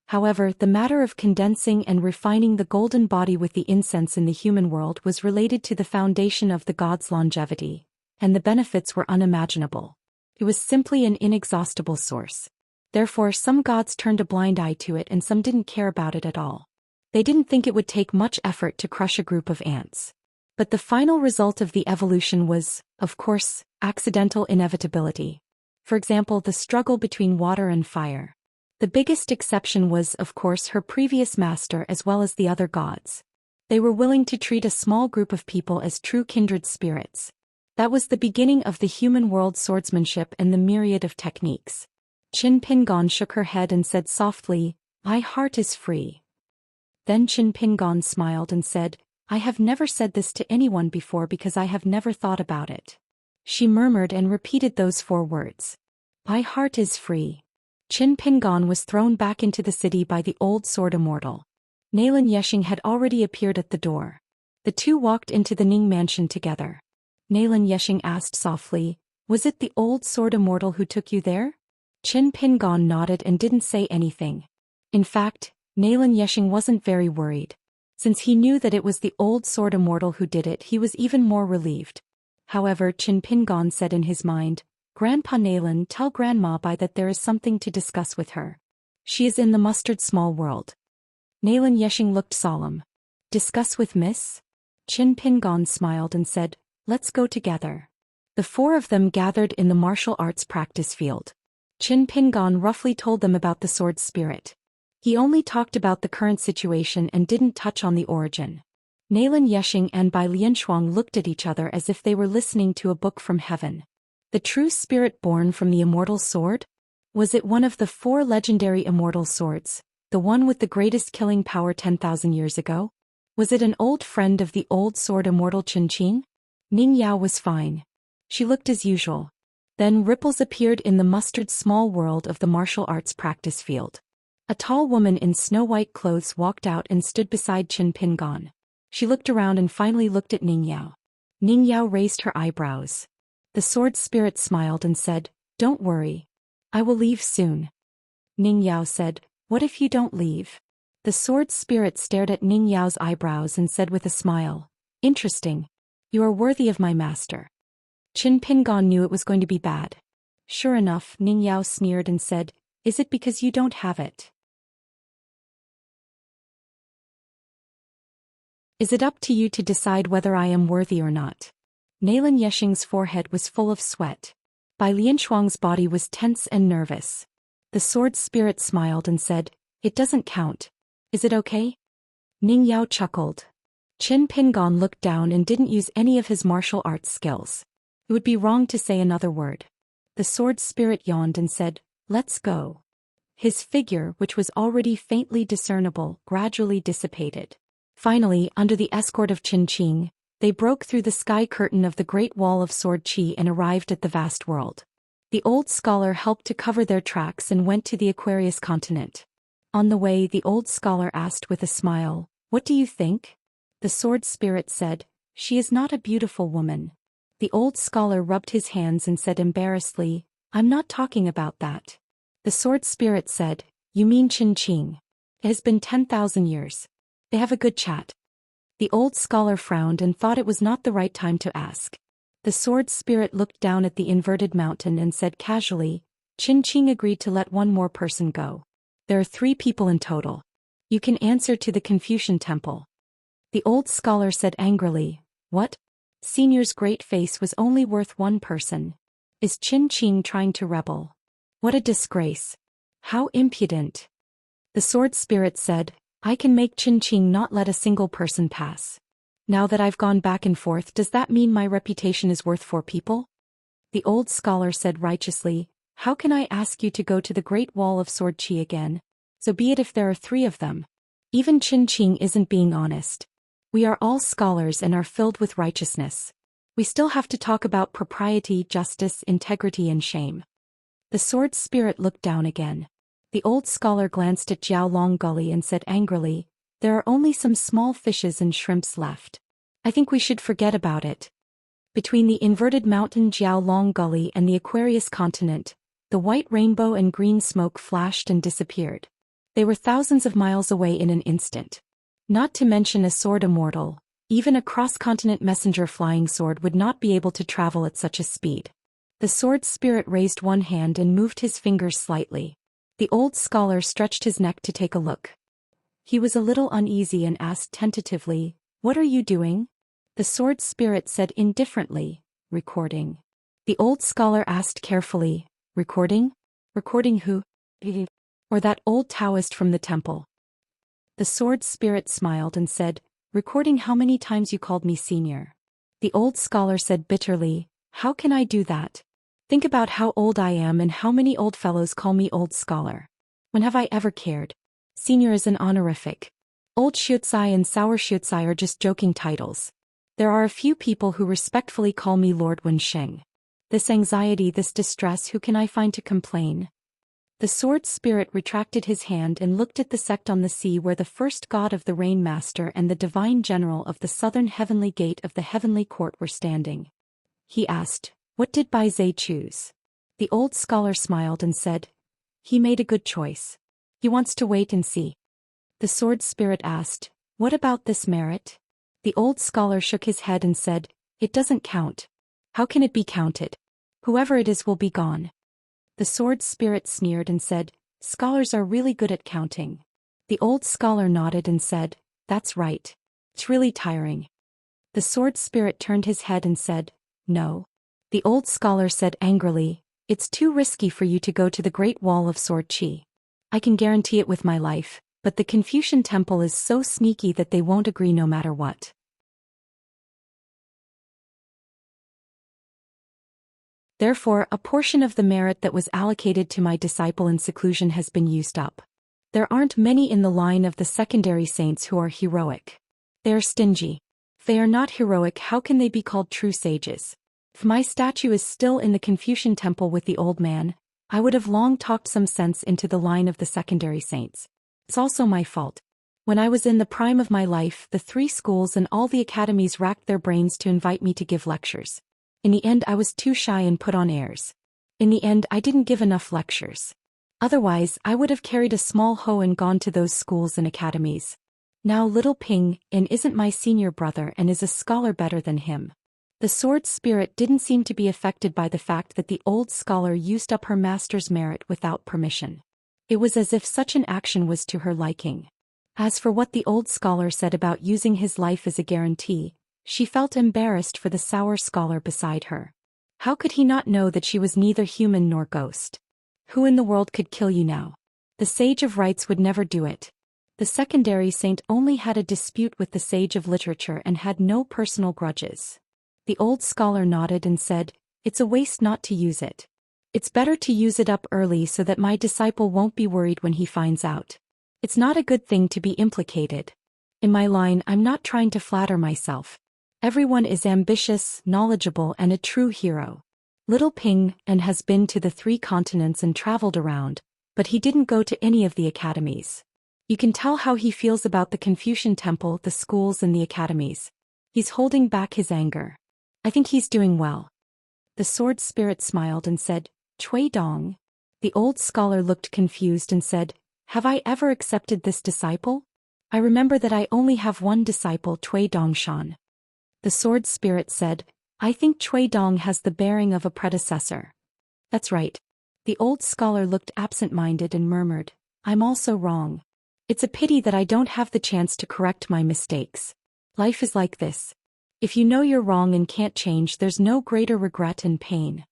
However, the matter of condensing and refining the golden body with the incense in the human world was related to the foundation of the gods' longevity, and the benefits were unimaginable. It was simply an inexhaustible source. Therefore, some gods turned a blind eye to it and some didn't care about it at all. They didn't think it would take much effort to crush a group of ants. But the final result of the evolution was, of course, accidental inevitability. For example, the struggle between water and fire. The biggest exception was, of course, her previous master as well as the other gods. They were willing to treat a small group of people as true kindred spirits. That was the beginning of the human world swordsmanship and the myriad of techniques. Qin Pingon shook her head and said softly, "My heart is free." Then Qin Pingon smiled and said, "I have never said this to anyone before because I have never thought about it." She murmured and repeated those 4 words. "My heart is free." Qin Pingon was thrown back into the city by the old sword immortal. Nalan Yeshing had already appeared at the door. The two walked into the Ning mansion together. Nalan Yeshing asked softly, "Was it the old sword immortal who took you there?" Qin Pingon nodded and didn't say anything. In fact, Nalan Yeshing wasn't very worried. Since he knew that it was the old sword immortal who did it, he was even more relieved. However, Qin Pingon said in his mind, "Grandpa Nalan, tell Grandma Bai that there is something to discuss with her. She is in the mustard small world." Nalan Yeshing looked solemn. "Discuss with Miss?" Qin Pingon smiled and said, "Let's go together." The 4 of them gathered in the martial arts practice field. Qin Pingon roughly told them about the sword spirit. He only talked about the current situation and didn't touch on the origin. Nalan Yeshing and Bai Lianshuang looked at each other as if they were listening to a book from heaven. The true spirit born from the immortal sword? Was it one of the 4 legendary immortal swords, the one with the greatest killing power 10,000 years ago? Was it an old friend of the old sword immortal Qin Qin? Ning Yao was fine. She looked as usual. Then ripples appeared in the mustard small world of the martial arts practice field. A tall woman in snow-white clothes walked out and stood beside Qin Pingon. She looked around and finally looked at Ning Yao. Ning Yao raised her eyebrows. The sword spirit smiled and said, "Don't worry. I will leave soon." Ning Yao said, "What if you don't leave?" The sword spirit stared at Ning Yao's eyebrows and said with a smile, "Interesting. You are worthy of my master." Qin Pingon knew it was going to be bad. Sure enough, Ning Yao sneered and said, "Is it because you don't have it? Is it up to you to decide whether I am worthy or not?" Nalan Yexing's forehead was full of sweat. Bai Lianshuang's body was tense and nervous. The sword spirit smiled and said, "It doesn't count. Is it okay?" Ning Yao chuckled. Qin Pingon looked down and didn't use any of his martial arts skills. It would be wrong to say another word. The sword spirit yawned and said, "Let's go." His figure, which was already faintly discernible, gradually dissipated. Finally, under the escort of Qin Qing, they broke through the sky curtain of the Great Wall of Sword Qi and arrived at the vast world. The old scholar helped to cover their tracks and went to the Aquarius continent. On the way, the old scholar asked with a smile, "What do you think?" The sword spirit said, "She is not a beautiful woman." The old scholar rubbed his hands and said embarrassedly, "I'm not talking about that." The sword spirit said, "You mean Qin Qing. It has been 10,000 years. They have a good chat." The old scholar frowned and thought it was not the right time to ask. The sword spirit looked down at the inverted mountain and said casually, "Qin Qing agreed to let one more person go. There are 3 people in total. You can answer to the Confucian temple." The old scholar said angrily, "What? Senior's great face was only worth 1 person. Is Qin Qing trying to rebel? What a disgrace. How impudent." The sword spirit said, "I can make Qin Qing not let a single person pass. Now that I've gone back and forth, does that mean my reputation is worth 4 people?" The old scholar said righteously, "How can I ask you to go to the Great Wall of Sword Qi again? So be it if there are 3 of them. Even Qin Qing isn't being honest. We are all scholars and are filled with righteousness. We still have to talk about propriety, justice, integrity and shame." The sword spirit looked down again. The old scholar glanced at Jiao Long Gully and said angrily, "There are only some small fishes and shrimps left. I think we should forget about it." Between the inverted mountain Jiao Long Gully and the Aquarius continent, the white rainbow and green smoke flashed and disappeared. They were thousands of miles away in an instant. Not to mention a sword immortal, even a cross-continent messenger flying sword would not be able to travel at such a speed. The sword spirit raised one hand and moved his fingers slightly. The old scholar stretched his neck to take a look. He was a little uneasy and asked tentatively, "What are you doing?" The sword spirit said indifferently, "Recording." The old scholar asked carefully, "Recording? Recording who? Or that old Taoist from the temple?" The sword spirit smiled and said, "Recording how many times you called me senior." The old scholar said bitterly, "How can I do that? Think about how old I am and how many old fellows call me old scholar. When have I ever cared? Senior is an honorific. Old Shutsai and Sour Shutsai are just joking titles. There are a few people who respectfully call me Lord Wensheng. This anxiety, this distress, who can I find to complain?" The sword spirit retracted his hand and looked at the sect on the sea where the first god of the Rain Master and the divine general of the southern heavenly gate of the heavenly court were standing. He asked, "What did Bai Zhe choose?" The old scholar smiled and said, "He made a good choice. He wants to wait and see." The sword spirit asked, "What about this merit?" The old scholar shook his head and said, "It doesn't count. How can it be counted? Whoever it is will be gone." The sword spirit sneered and said, "Scholars are really good at counting." The old scholar nodded and said, "That's right. It's really tiring." The sword spirit turned his head and said, "No." The old scholar said angrily, "It's too risky for you to go to the Great Wall of Sword Qi. I can guarantee it with my life, but the Confucian temple is so sneaky that they won't agree no matter what. Therefore, a portion of the merit that was allocated to my disciple in seclusion has been used up. There aren't many in the line of the secondary saints who are heroic. They are stingy. If they are not heroic, how can they be called true sages? If my statue is still in the Confucian temple with the old man, I would have long talked some sense into the line of the secondary saints. It's also my fault. When I was in the prime of my life, the 3 schools and all the academies racked their brains to invite me to give lectures. In the end, I was too shy and put on airs. In the end, I didn't give enough lectures. Otherwise, I would have carried a small hoe and gone to those schools and academies. Now little Ping In isn't my senior brother and is a scholar better than him. The sword spirit didn't seem to be affected by the fact that the old scholar used up her master's merit without permission. It was as if such an action was to her liking. As for what the old scholar said about using his life as a guarantee, she felt embarrassed for the sour scholar beside her. How could he not know that she was neither human nor ghost? Who in the world could kill you now? The sage of rites would never do it. The secondary saint only had a dispute with the sage of literature and had no personal grudges. The old scholar nodded and said, "It's a waste not to use it. It's better to use it up early so that my disciple won't be worried when he finds out. It's not a good thing to be implicated. In my line, I'm not trying to flatter myself. Everyone is ambitious, knowledgeable, and a true hero. Little Ping and has been to the 3 continents and traveled around, but he didn't go to any of the academies. You can tell how he feels about the Confucian temple, the schools, and the academies. He's holding back his anger. I think he's doing well." The sword spirit smiled and said, "Cui Dong." The old scholar looked confused and said, "Have I ever accepted this disciple? I remember that I only have one disciple, Cui Dong Shan." The sword spirit said, "I think Cui Dong has the bearing of a predecessor." "That's right." The old scholar looked absent-minded and murmured, "I'm also wrong. It's a pity that I don't have the chance to correct my mistakes. Life is like this. If you know you're wrong and can't change, there's no greater regret and pain."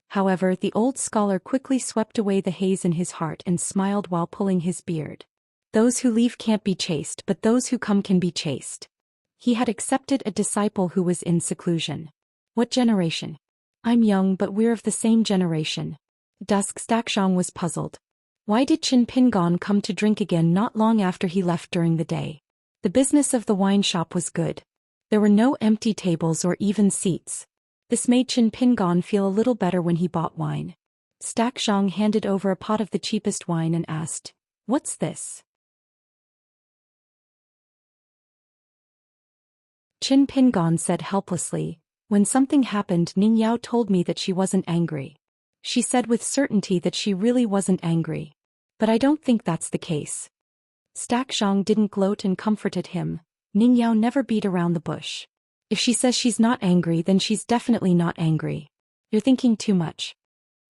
However, the old scholar quickly swept away the haze in his heart and smiled while pulling his beard. Those who leave can't be chased, but those who come can be chased. He had accepted a disciple who was in seclusion. What generation? I'm young, but we're of the same generation. Dusk Xianxia was puzzled. Why did Qin Pingon come to drink again not long after he left during the day? The business of the wine shop was good. There were no empty tables or even seats. This made Qin Pingon feel a little better when he bought wine. Xianxia handed over a pot of the cheapest wine and asked, "What's this?" Qin Pingon said helplessly, "When something happened, Ning Yao told me that she wasn't angry. She said with certainty that she really wasn't angry. But I don't think that's the case." Xianxia didn't gloat and comforted him. Ning Yao never beat around the bush. If she says she's not angry, then she's definitely not angry. You're thinking too much.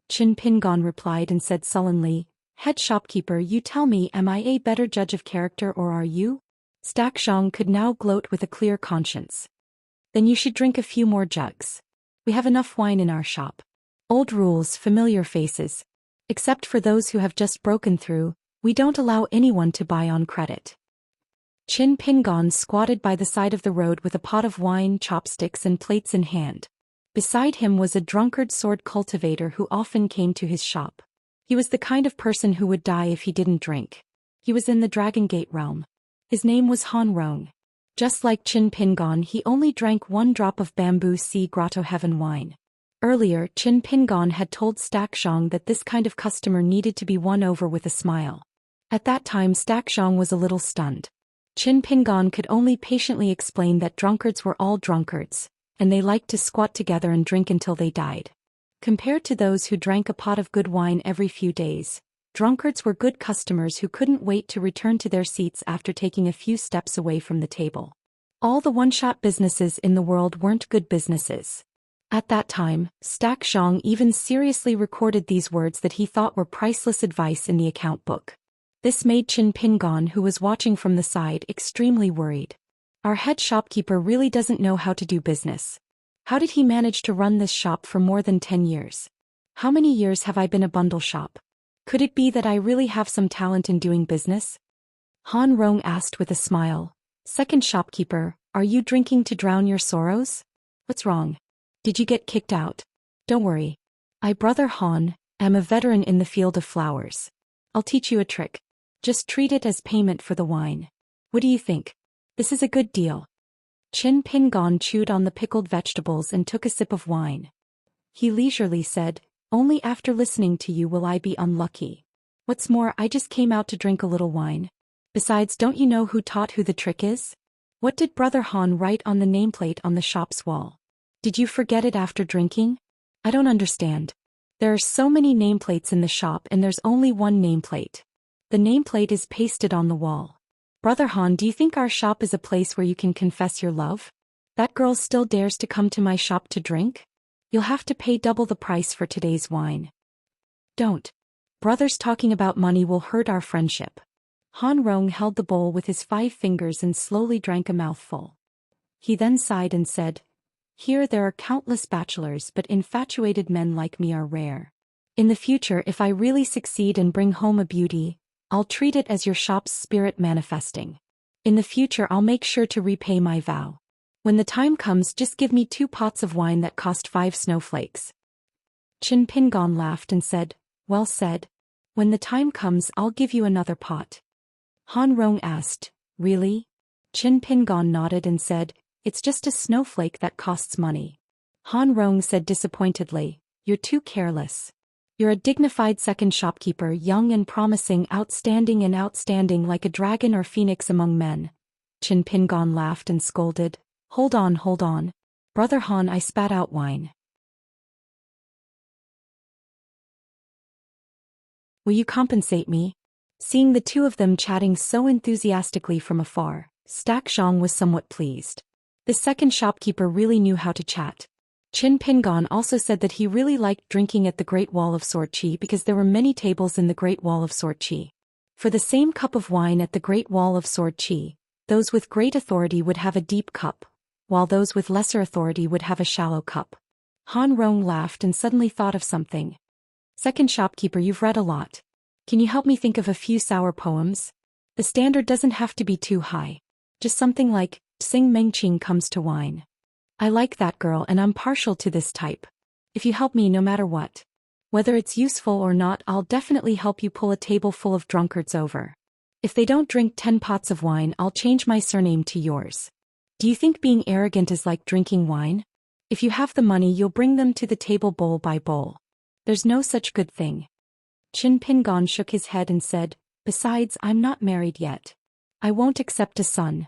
Qin Pingon replied and said sullenly, "Head shopkeeper, you tell me, am I a better judge of character or are you?" Xianxia could now gloat with a clear conscience. "Then you should drink a few more jugs. We have enough wine in our shop. Old rules, familiar faces. Except for those who have just broken through, we don't allow anyone to buy on credit." Qin Pingon squatted by the side of the road with a pot of wine, chopsticks, and plates in hand. Beside him was a drunkard sword cultivator who often came to his shop. He was the kind of person who would die if he didn't drink. He was in the Dragon Gate realm. His name was Han Rong. Just like Qin Pingon, he only drank 1 drop of Bamboo Sea Grotto Heaven wine. Earlier, Qin Pingon had told Xianxia that this kind of customer needed to be won over with a smile. At that time, Xianxia was a little stunned. Qin Pingon could only patiently explain that drunkards were all drunkards, and they liked to squat together and drink until they died. Compared to those who drank a pot of good wine every few days, drunkards were good customers who couldn't wait to return to their seats after taking a few steps away from the table. All the one-shot businesses in the world weren't good businesses. At that time, Xianxia even seriously recorded these words that he thought were priceless advice in the account book. This made Qin Pingon, who was watching from the side, extremely worried. Our head shopkeeper really doesn't know how to do business. How did he manage to run this shop for more than 10 years? How many years have I been a bundle shop? Could it be that I really have some talent in doing business? Han Rong asked with a smile. "Second shopkeeper, are you drinking to drown your sorrows? What's wrong? Did you get kicked out? Don't worry. I, Brother Han, am a veteran in the field of flowers. I'll teach you a trick. Just treat it as payment for the wine. What do you think? This is a good deal." Qin Pingon chewed on the pickled vegetables and took a sip of wine. He leisurely said, "Only after listening to you will I be unlucky. What's more, I just came out to drink a little wine. Besides, don't you know who taught who the trick is? What did Brother Han write on the nameplate on the shop's wall? Did you forget it after drinking? I don't understand. There are so many nameplates in the shop and there's only one nameplate. The nameplate is pasted on the wall. Brother Han, do you think our shop is a place where you can confess your love? That girl still dares to come to my shop to drink? You'll have to pay double the price for today's wine." "Don't. Brothers talking about money will hurt our friendship." Han Rong held the bowl with his 5 fingers and slowly drank a mouthful. He then sighed and said, "Here there are countless bachelors, but infatuated men like me are rare. In the future, if I really succeed and bring home a beauty, I'll treat it as your shop's spirit manifesting. In the future I'll make sure to repay my vow. When the time comes, just give me 2 pots of wine that cost 5 snowflakes." Qin Pingon laughed and said, "Well said. When the time comes, I'll give you another pot." Han Rong asked, "Really?" Qin Pingon nodded and said, "It's just a snowflake that costs money." Han Rong said disappointedly, "You're too careless. You're a dignified second shopkeeper, young and promising, outstanding like a dragon or phoenix among men." Qin Pingon laughed and scolded, Hold on. Brother Han, I spat out wine. Will you compensate me?" Seeing the two of them chatting so enthusiastically from afar, Stack Zhang was somewhat pleased. The second shopkeeper really knew how to chat. Qin Pingon also said that he really liked drinking at the Great Wall of Sorqi because there were many tables in the Great Wall of Sorqi. For the same cup of wine at the Great Wall of Sorqi, those with great authority would have a deep cup, while those with lesser authority would have a shallow cup. Han Rong laughed and suddenly thought of something. "Second shopkeeper, you've read a lot. Can you help me think of a few sour poems? The standard doesn't have to be too high. Just something like, Sing Mengqing comes to wine. I like that girl and I'm partial to this type. If you help me no matter what. Whether it's useful or not, I'll definitely help you pull a table full of drunkards over. If they don't drink 10 pots of wine, I'll change my surname to yours. Do you think being arrogant is like drinking wine? If you have the money, you'll bring them to the table bowl by bowl. There's no such good thing." Qin Pingon shook his head and said, "Besides, I'm not married yet. I won't accept a son."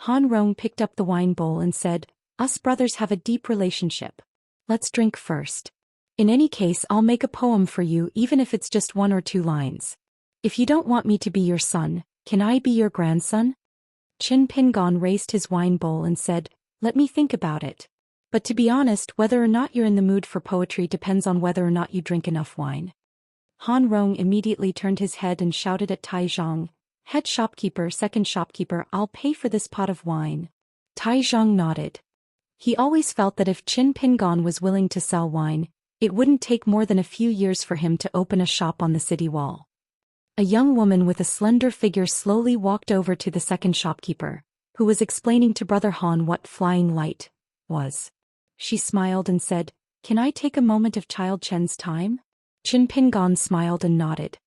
Han Rong picked up the wine bowl and said, "Us brothers have a deep relationship. Let's drink first. In any case, I'll make a poem for you even if it's just 1 or 2 lines. If you don't want me to be your son, can I be your grandson?" Qin Pingon raised his wine bowl and said, "Let me think about it. But to be honest, whether or not you're in the mood for poetry depends on whether or not you drink enough wine." Han Rong immediately turned his head and shouted at Tai Zhang, "Head shopkeeper, second shopkeeper, I'll pay for this pot of wine." Tai Zhang nodded. He always felt that if Qin Pingon was willing to sell wine, it wouldn't take more than a few years for him to open a shop on the city wall. A young woman with a slender figure slowly walked over to the second shopkeeper, who was explaining to Brother Han what flying light was. She smiled and said, "Can I take a moment of Child Chen's time?" Qin Pingon smiled and nodded.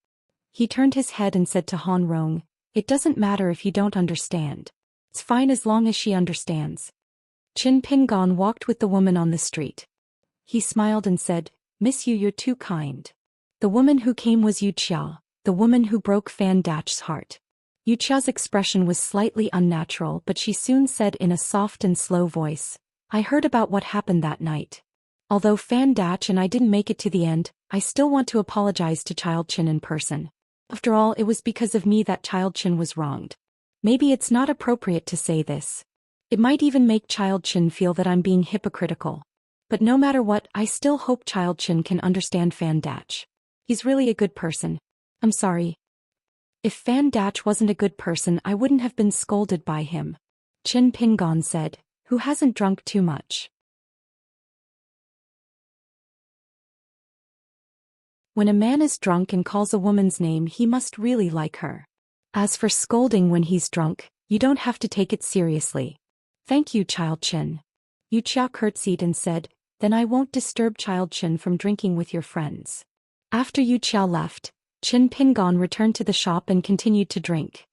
He turned his head and said to Han Rong, "It doesn't matter if you don't understand. It's fine as long as she understands." Qin Pingon walked with the woman on the street. He smiled and said, "Miss Yu, you're too kind." The woman who came was Wuxia, the woman who broke Fan Dach's heart. Wuxia's expression was slightly unnatural, but she soon said in a soft and slow voice, "I heard about what happened that night. Although Fan Dach and I didn't make it to the end, I still want to apologize to Child Chin in person. After all, it was because of me that Child Chin was wronged. Maybe it's not appropriate to say this. It might even make Child Chin feel that I'm being hypocritical. But no matter what, I still hope Child Chin can understand Fan Dach. He's really a good person. I'm sorry. If Fan Dach wasn't a good person, I wouldn't have been scolded by him." Qin Pingon said, "Who hasn't drunk too much?" When a man is drunk and calls a woman's name, he must really like her. As for scolding when he's drunk, you don't have to take it seriously. "Thank you, Child Chin." Wuxia curtsied and said, "Then I won't disturb Child Chin from drinking with your friends." After Wuxia left, Qin Pingon returned to the shop and continued to drink.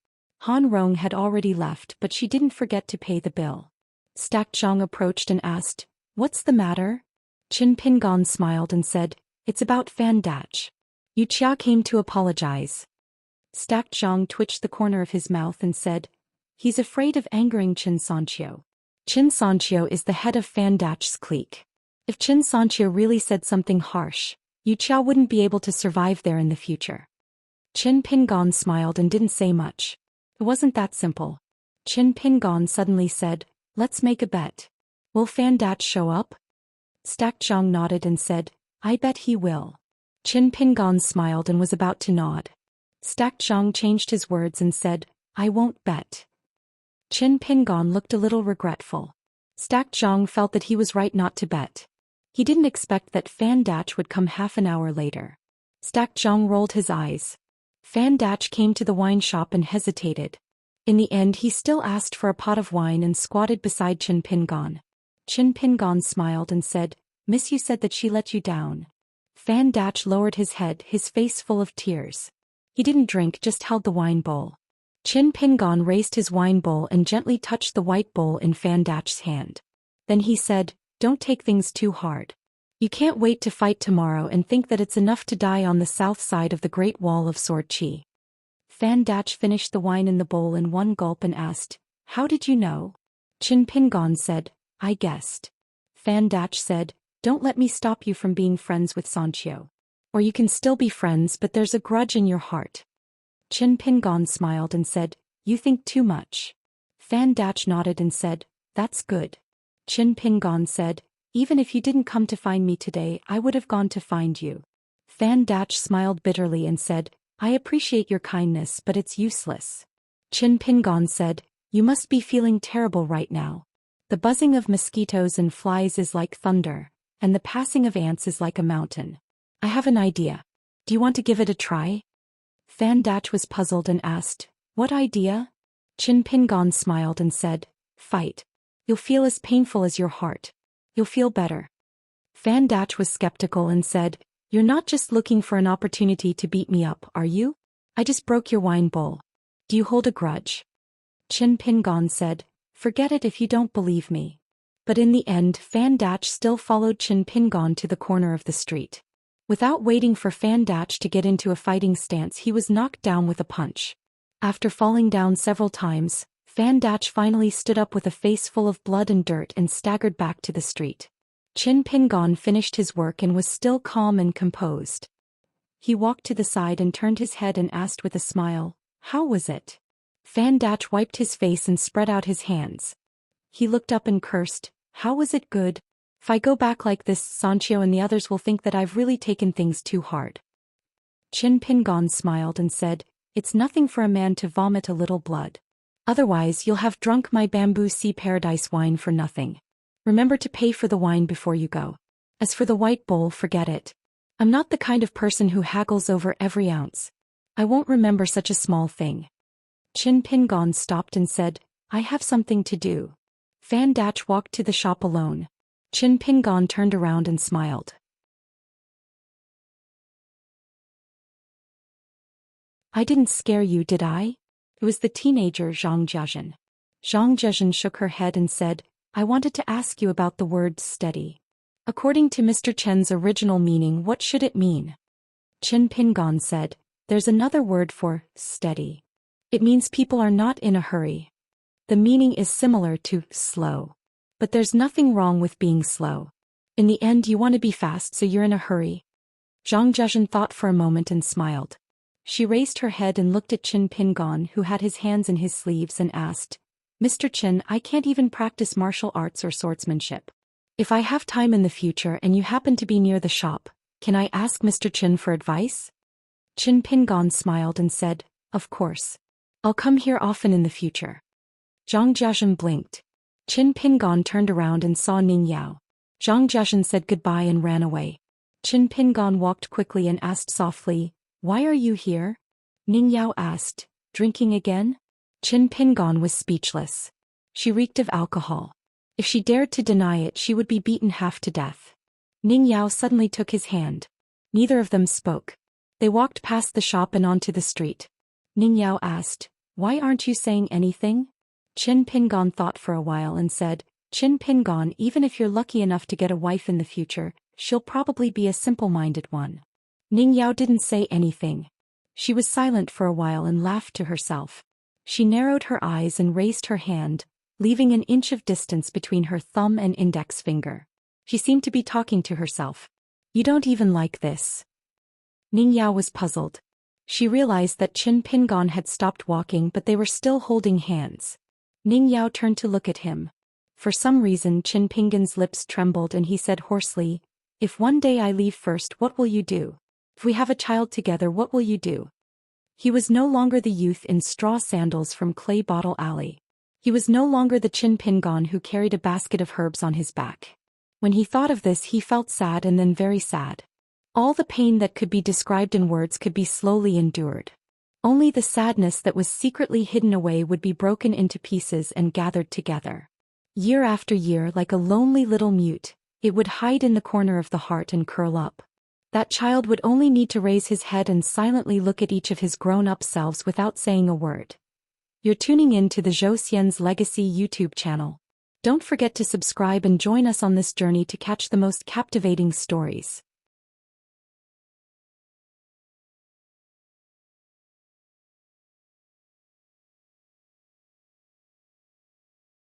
Han Rong had already left, but she didn't forget to pay the bill. Stacked Zhang approached and asked, "What's the matter?" Qin Pingon smiled and said, "It's about Fan Dach. Wuxia came to apologize." Stacked Zhang twitched the corner of his mouth and said, "He's afraid of angering Qin Sanqiu. Qin Sanqiu is the head of Fan Dach's clique. If Qin Sanqiu really said something harsh, Wuxia wouldn't be able to survive there in the future." Qin Pingon smiled and didn't say much. It wasn't that simple. Qin Pingon suddenly said, "Let's make a bet. Will Fan Dach show up?" Stacked Zhang nodded and said, "I bet he will." Qin Pingon smiled and was about to nod. Stacked Zhang changed his words and said, "I won't bet." Qin Pingon looked a little regretful. Stacked Zhang felt that he was right not to bet. He didn't expect that Fan Dach would come half an hour later. Stacked Zhang rolled his eyes. Fan Dach came to the wine shop and hesitated. In the end he still asked for a pot of wine and squatted beside Qin Pingon. Qin Pingon smiled and said, "Miss, you said that she let you down." Fan Dach lowered his head, his face full of tears. He didn't drink, just held the wine bowl. Qin Pingon raised his wine bowl and gently touched the white bowl in Fan Dach's hand. Then he said, "Don't take things too hard. You can't wait to fight tomorrow and think that it's enough to die on the south side of the Great Wall of Sword Qi." Fan Dach finished the wine in the bowl in one gulp and asked, "How did you know?" Qin Pingon said, "I guessed." Fan Dach said, "Don't let me stop you from being friends with Sanqiu. Or you can still be friends, but there's a grudge in your heart." Qin Pingon smiled and said, "You think too much." Fan Dach nodded and said, "That's good." Qin Pingon said, "Even if you didn't come to find me today, I would have gone to find you." Fan Dach smiled bitterly and said, "I appreciate your kindness, but it's useless." Qin Pingon said, "You must be feeling terrible right now. The buzzing of mosquitoes and flies is like thunder, and the passing of ants is like a mountain. I have an idea. Do you want to give it a try?" Fan Dach was puzzled and asked, "What idea?" Qin Pingon smiled and said, "Fight. You'll feel as painful as your heart. You'll feel better." Fan Dach was skeptical and said, "You're not just looking for an opportunity to beat me up, are you? I just broke your wine bowl. Do you hold a grudge?" Qin Pingon said, "Forget it if you don't believe me." But in the end, Fan Dach still followed Qin Pingon to the corner of the street. Without waiting for Fan Dach to get into a fighting stance, he was knocked down with a punch. After falling down several times, Fan Dach finally stood up with a face full of blood and dirt and staggered back to the street. Qin Pingon finished his work and was still calm and composed. He walked to the side and turned his head and asked with a smile, "How was it?" Fan Dach wiped his face and spread out his hands. He looked up and cursed, "How was it good? If I go back like this, Sanqiu and the others will think that I've really taken things too hard." Qin Pingon smiled and said, "It's nothing for a man to vomit a little blood. Otherwise you'll have drunk my bamboo sea paradise wine for nothing. Remember to pay for the wine before you go. As for the white bowl, forget it. I'm not the kind of person who haggles over every ounce. I won't remember such a small thing." Qin Pingon stopped and said, "I have something to do." Fan Dach walked to the shop alone. Qin Pingon turned around and smiled. "I didn't scare you, did I?" It was the teenager Zhang Jiazhen. Zhang Jiazhen shook her head and said, "I wanted to ask you about the word steady. According to Mr. Chen's original meaning, what should it mean?" Qin Pingon said, "There's another word for steady. It means people are not in a hurry. The meaning is similar to slow. But there's nothing wrong with being slow. In the end you want to be fast, so you're in a hurry." Zhang Jiazhen thought for a moment and smiled. She raised her head and looked at Qin Pingon, who had his hands in his sleeves, and asked, "Mr. Qin, I can't even practice martial arts or swordsmanship. If I have time in the future and you happen to be near the shop, can I ask Mr. Qin for advice?" Qin Pingon smiled and said, "Of course. I'll come here often in the future." Zhang Jiazhen blinked. Qin Pingon turned around and saw Ning Yao. Zhang Jiazhen said goodbye and ran away. Qin Pingon walked quickly and asked softly, "Why are you here?" Ning Yao asked, "Drinking again?" Qin Pingon was speechless. She reeked of alcohol. If she dared to deny it, she would be beaten half to death. Ning Yao suddenly took his hand. Neither of them spoke. They walked past the shop and onto the street. Ning Yao asked, "Why aren't you saying anything?" Qin Pingon thought for a while and said, Qin Pingon, even if you're lucky enough to get a wife in the future, she'll probably be a simple-minded one. Ning Yao didn't say anything. She was silent for a while and laughed to herself. She narrowed her eyes and raised her hand, leaving an inch of distance between her thumb and index finger. She seemed to be talking to herself. You don't even like this. Ning Yao was puzzled. She realized that Qin Pingon had stopped walking, but they were still holding hands. Ning Yao turned to look at him. For some reason Qin Pingon's lips trembled and he said hoarsely, "If one day I leave first, what will you do? If we have a child together, what will you do?" He was no longer the youth in straw sandals from Clay Bottle Alley. He was no longer the Qin Pingon who carried a basket of herbs on his back. When he thought of this, he felt sad and then very sad. All the pain that could be described in words could be slowly endured. Only the sadness that was secretly hidden away would be broken into pieces and gathered together. Year after year, like a lonely little mute, it would hide in the corner of the heart and curl up. That child would only need to raise his head and silently look at each of his grown-up selves without saying a word. You're tuning in to the Zhou Xian's Legacy YouTube channel. Don't forget to subscribe and join us on this journey to catch the most captivating stories.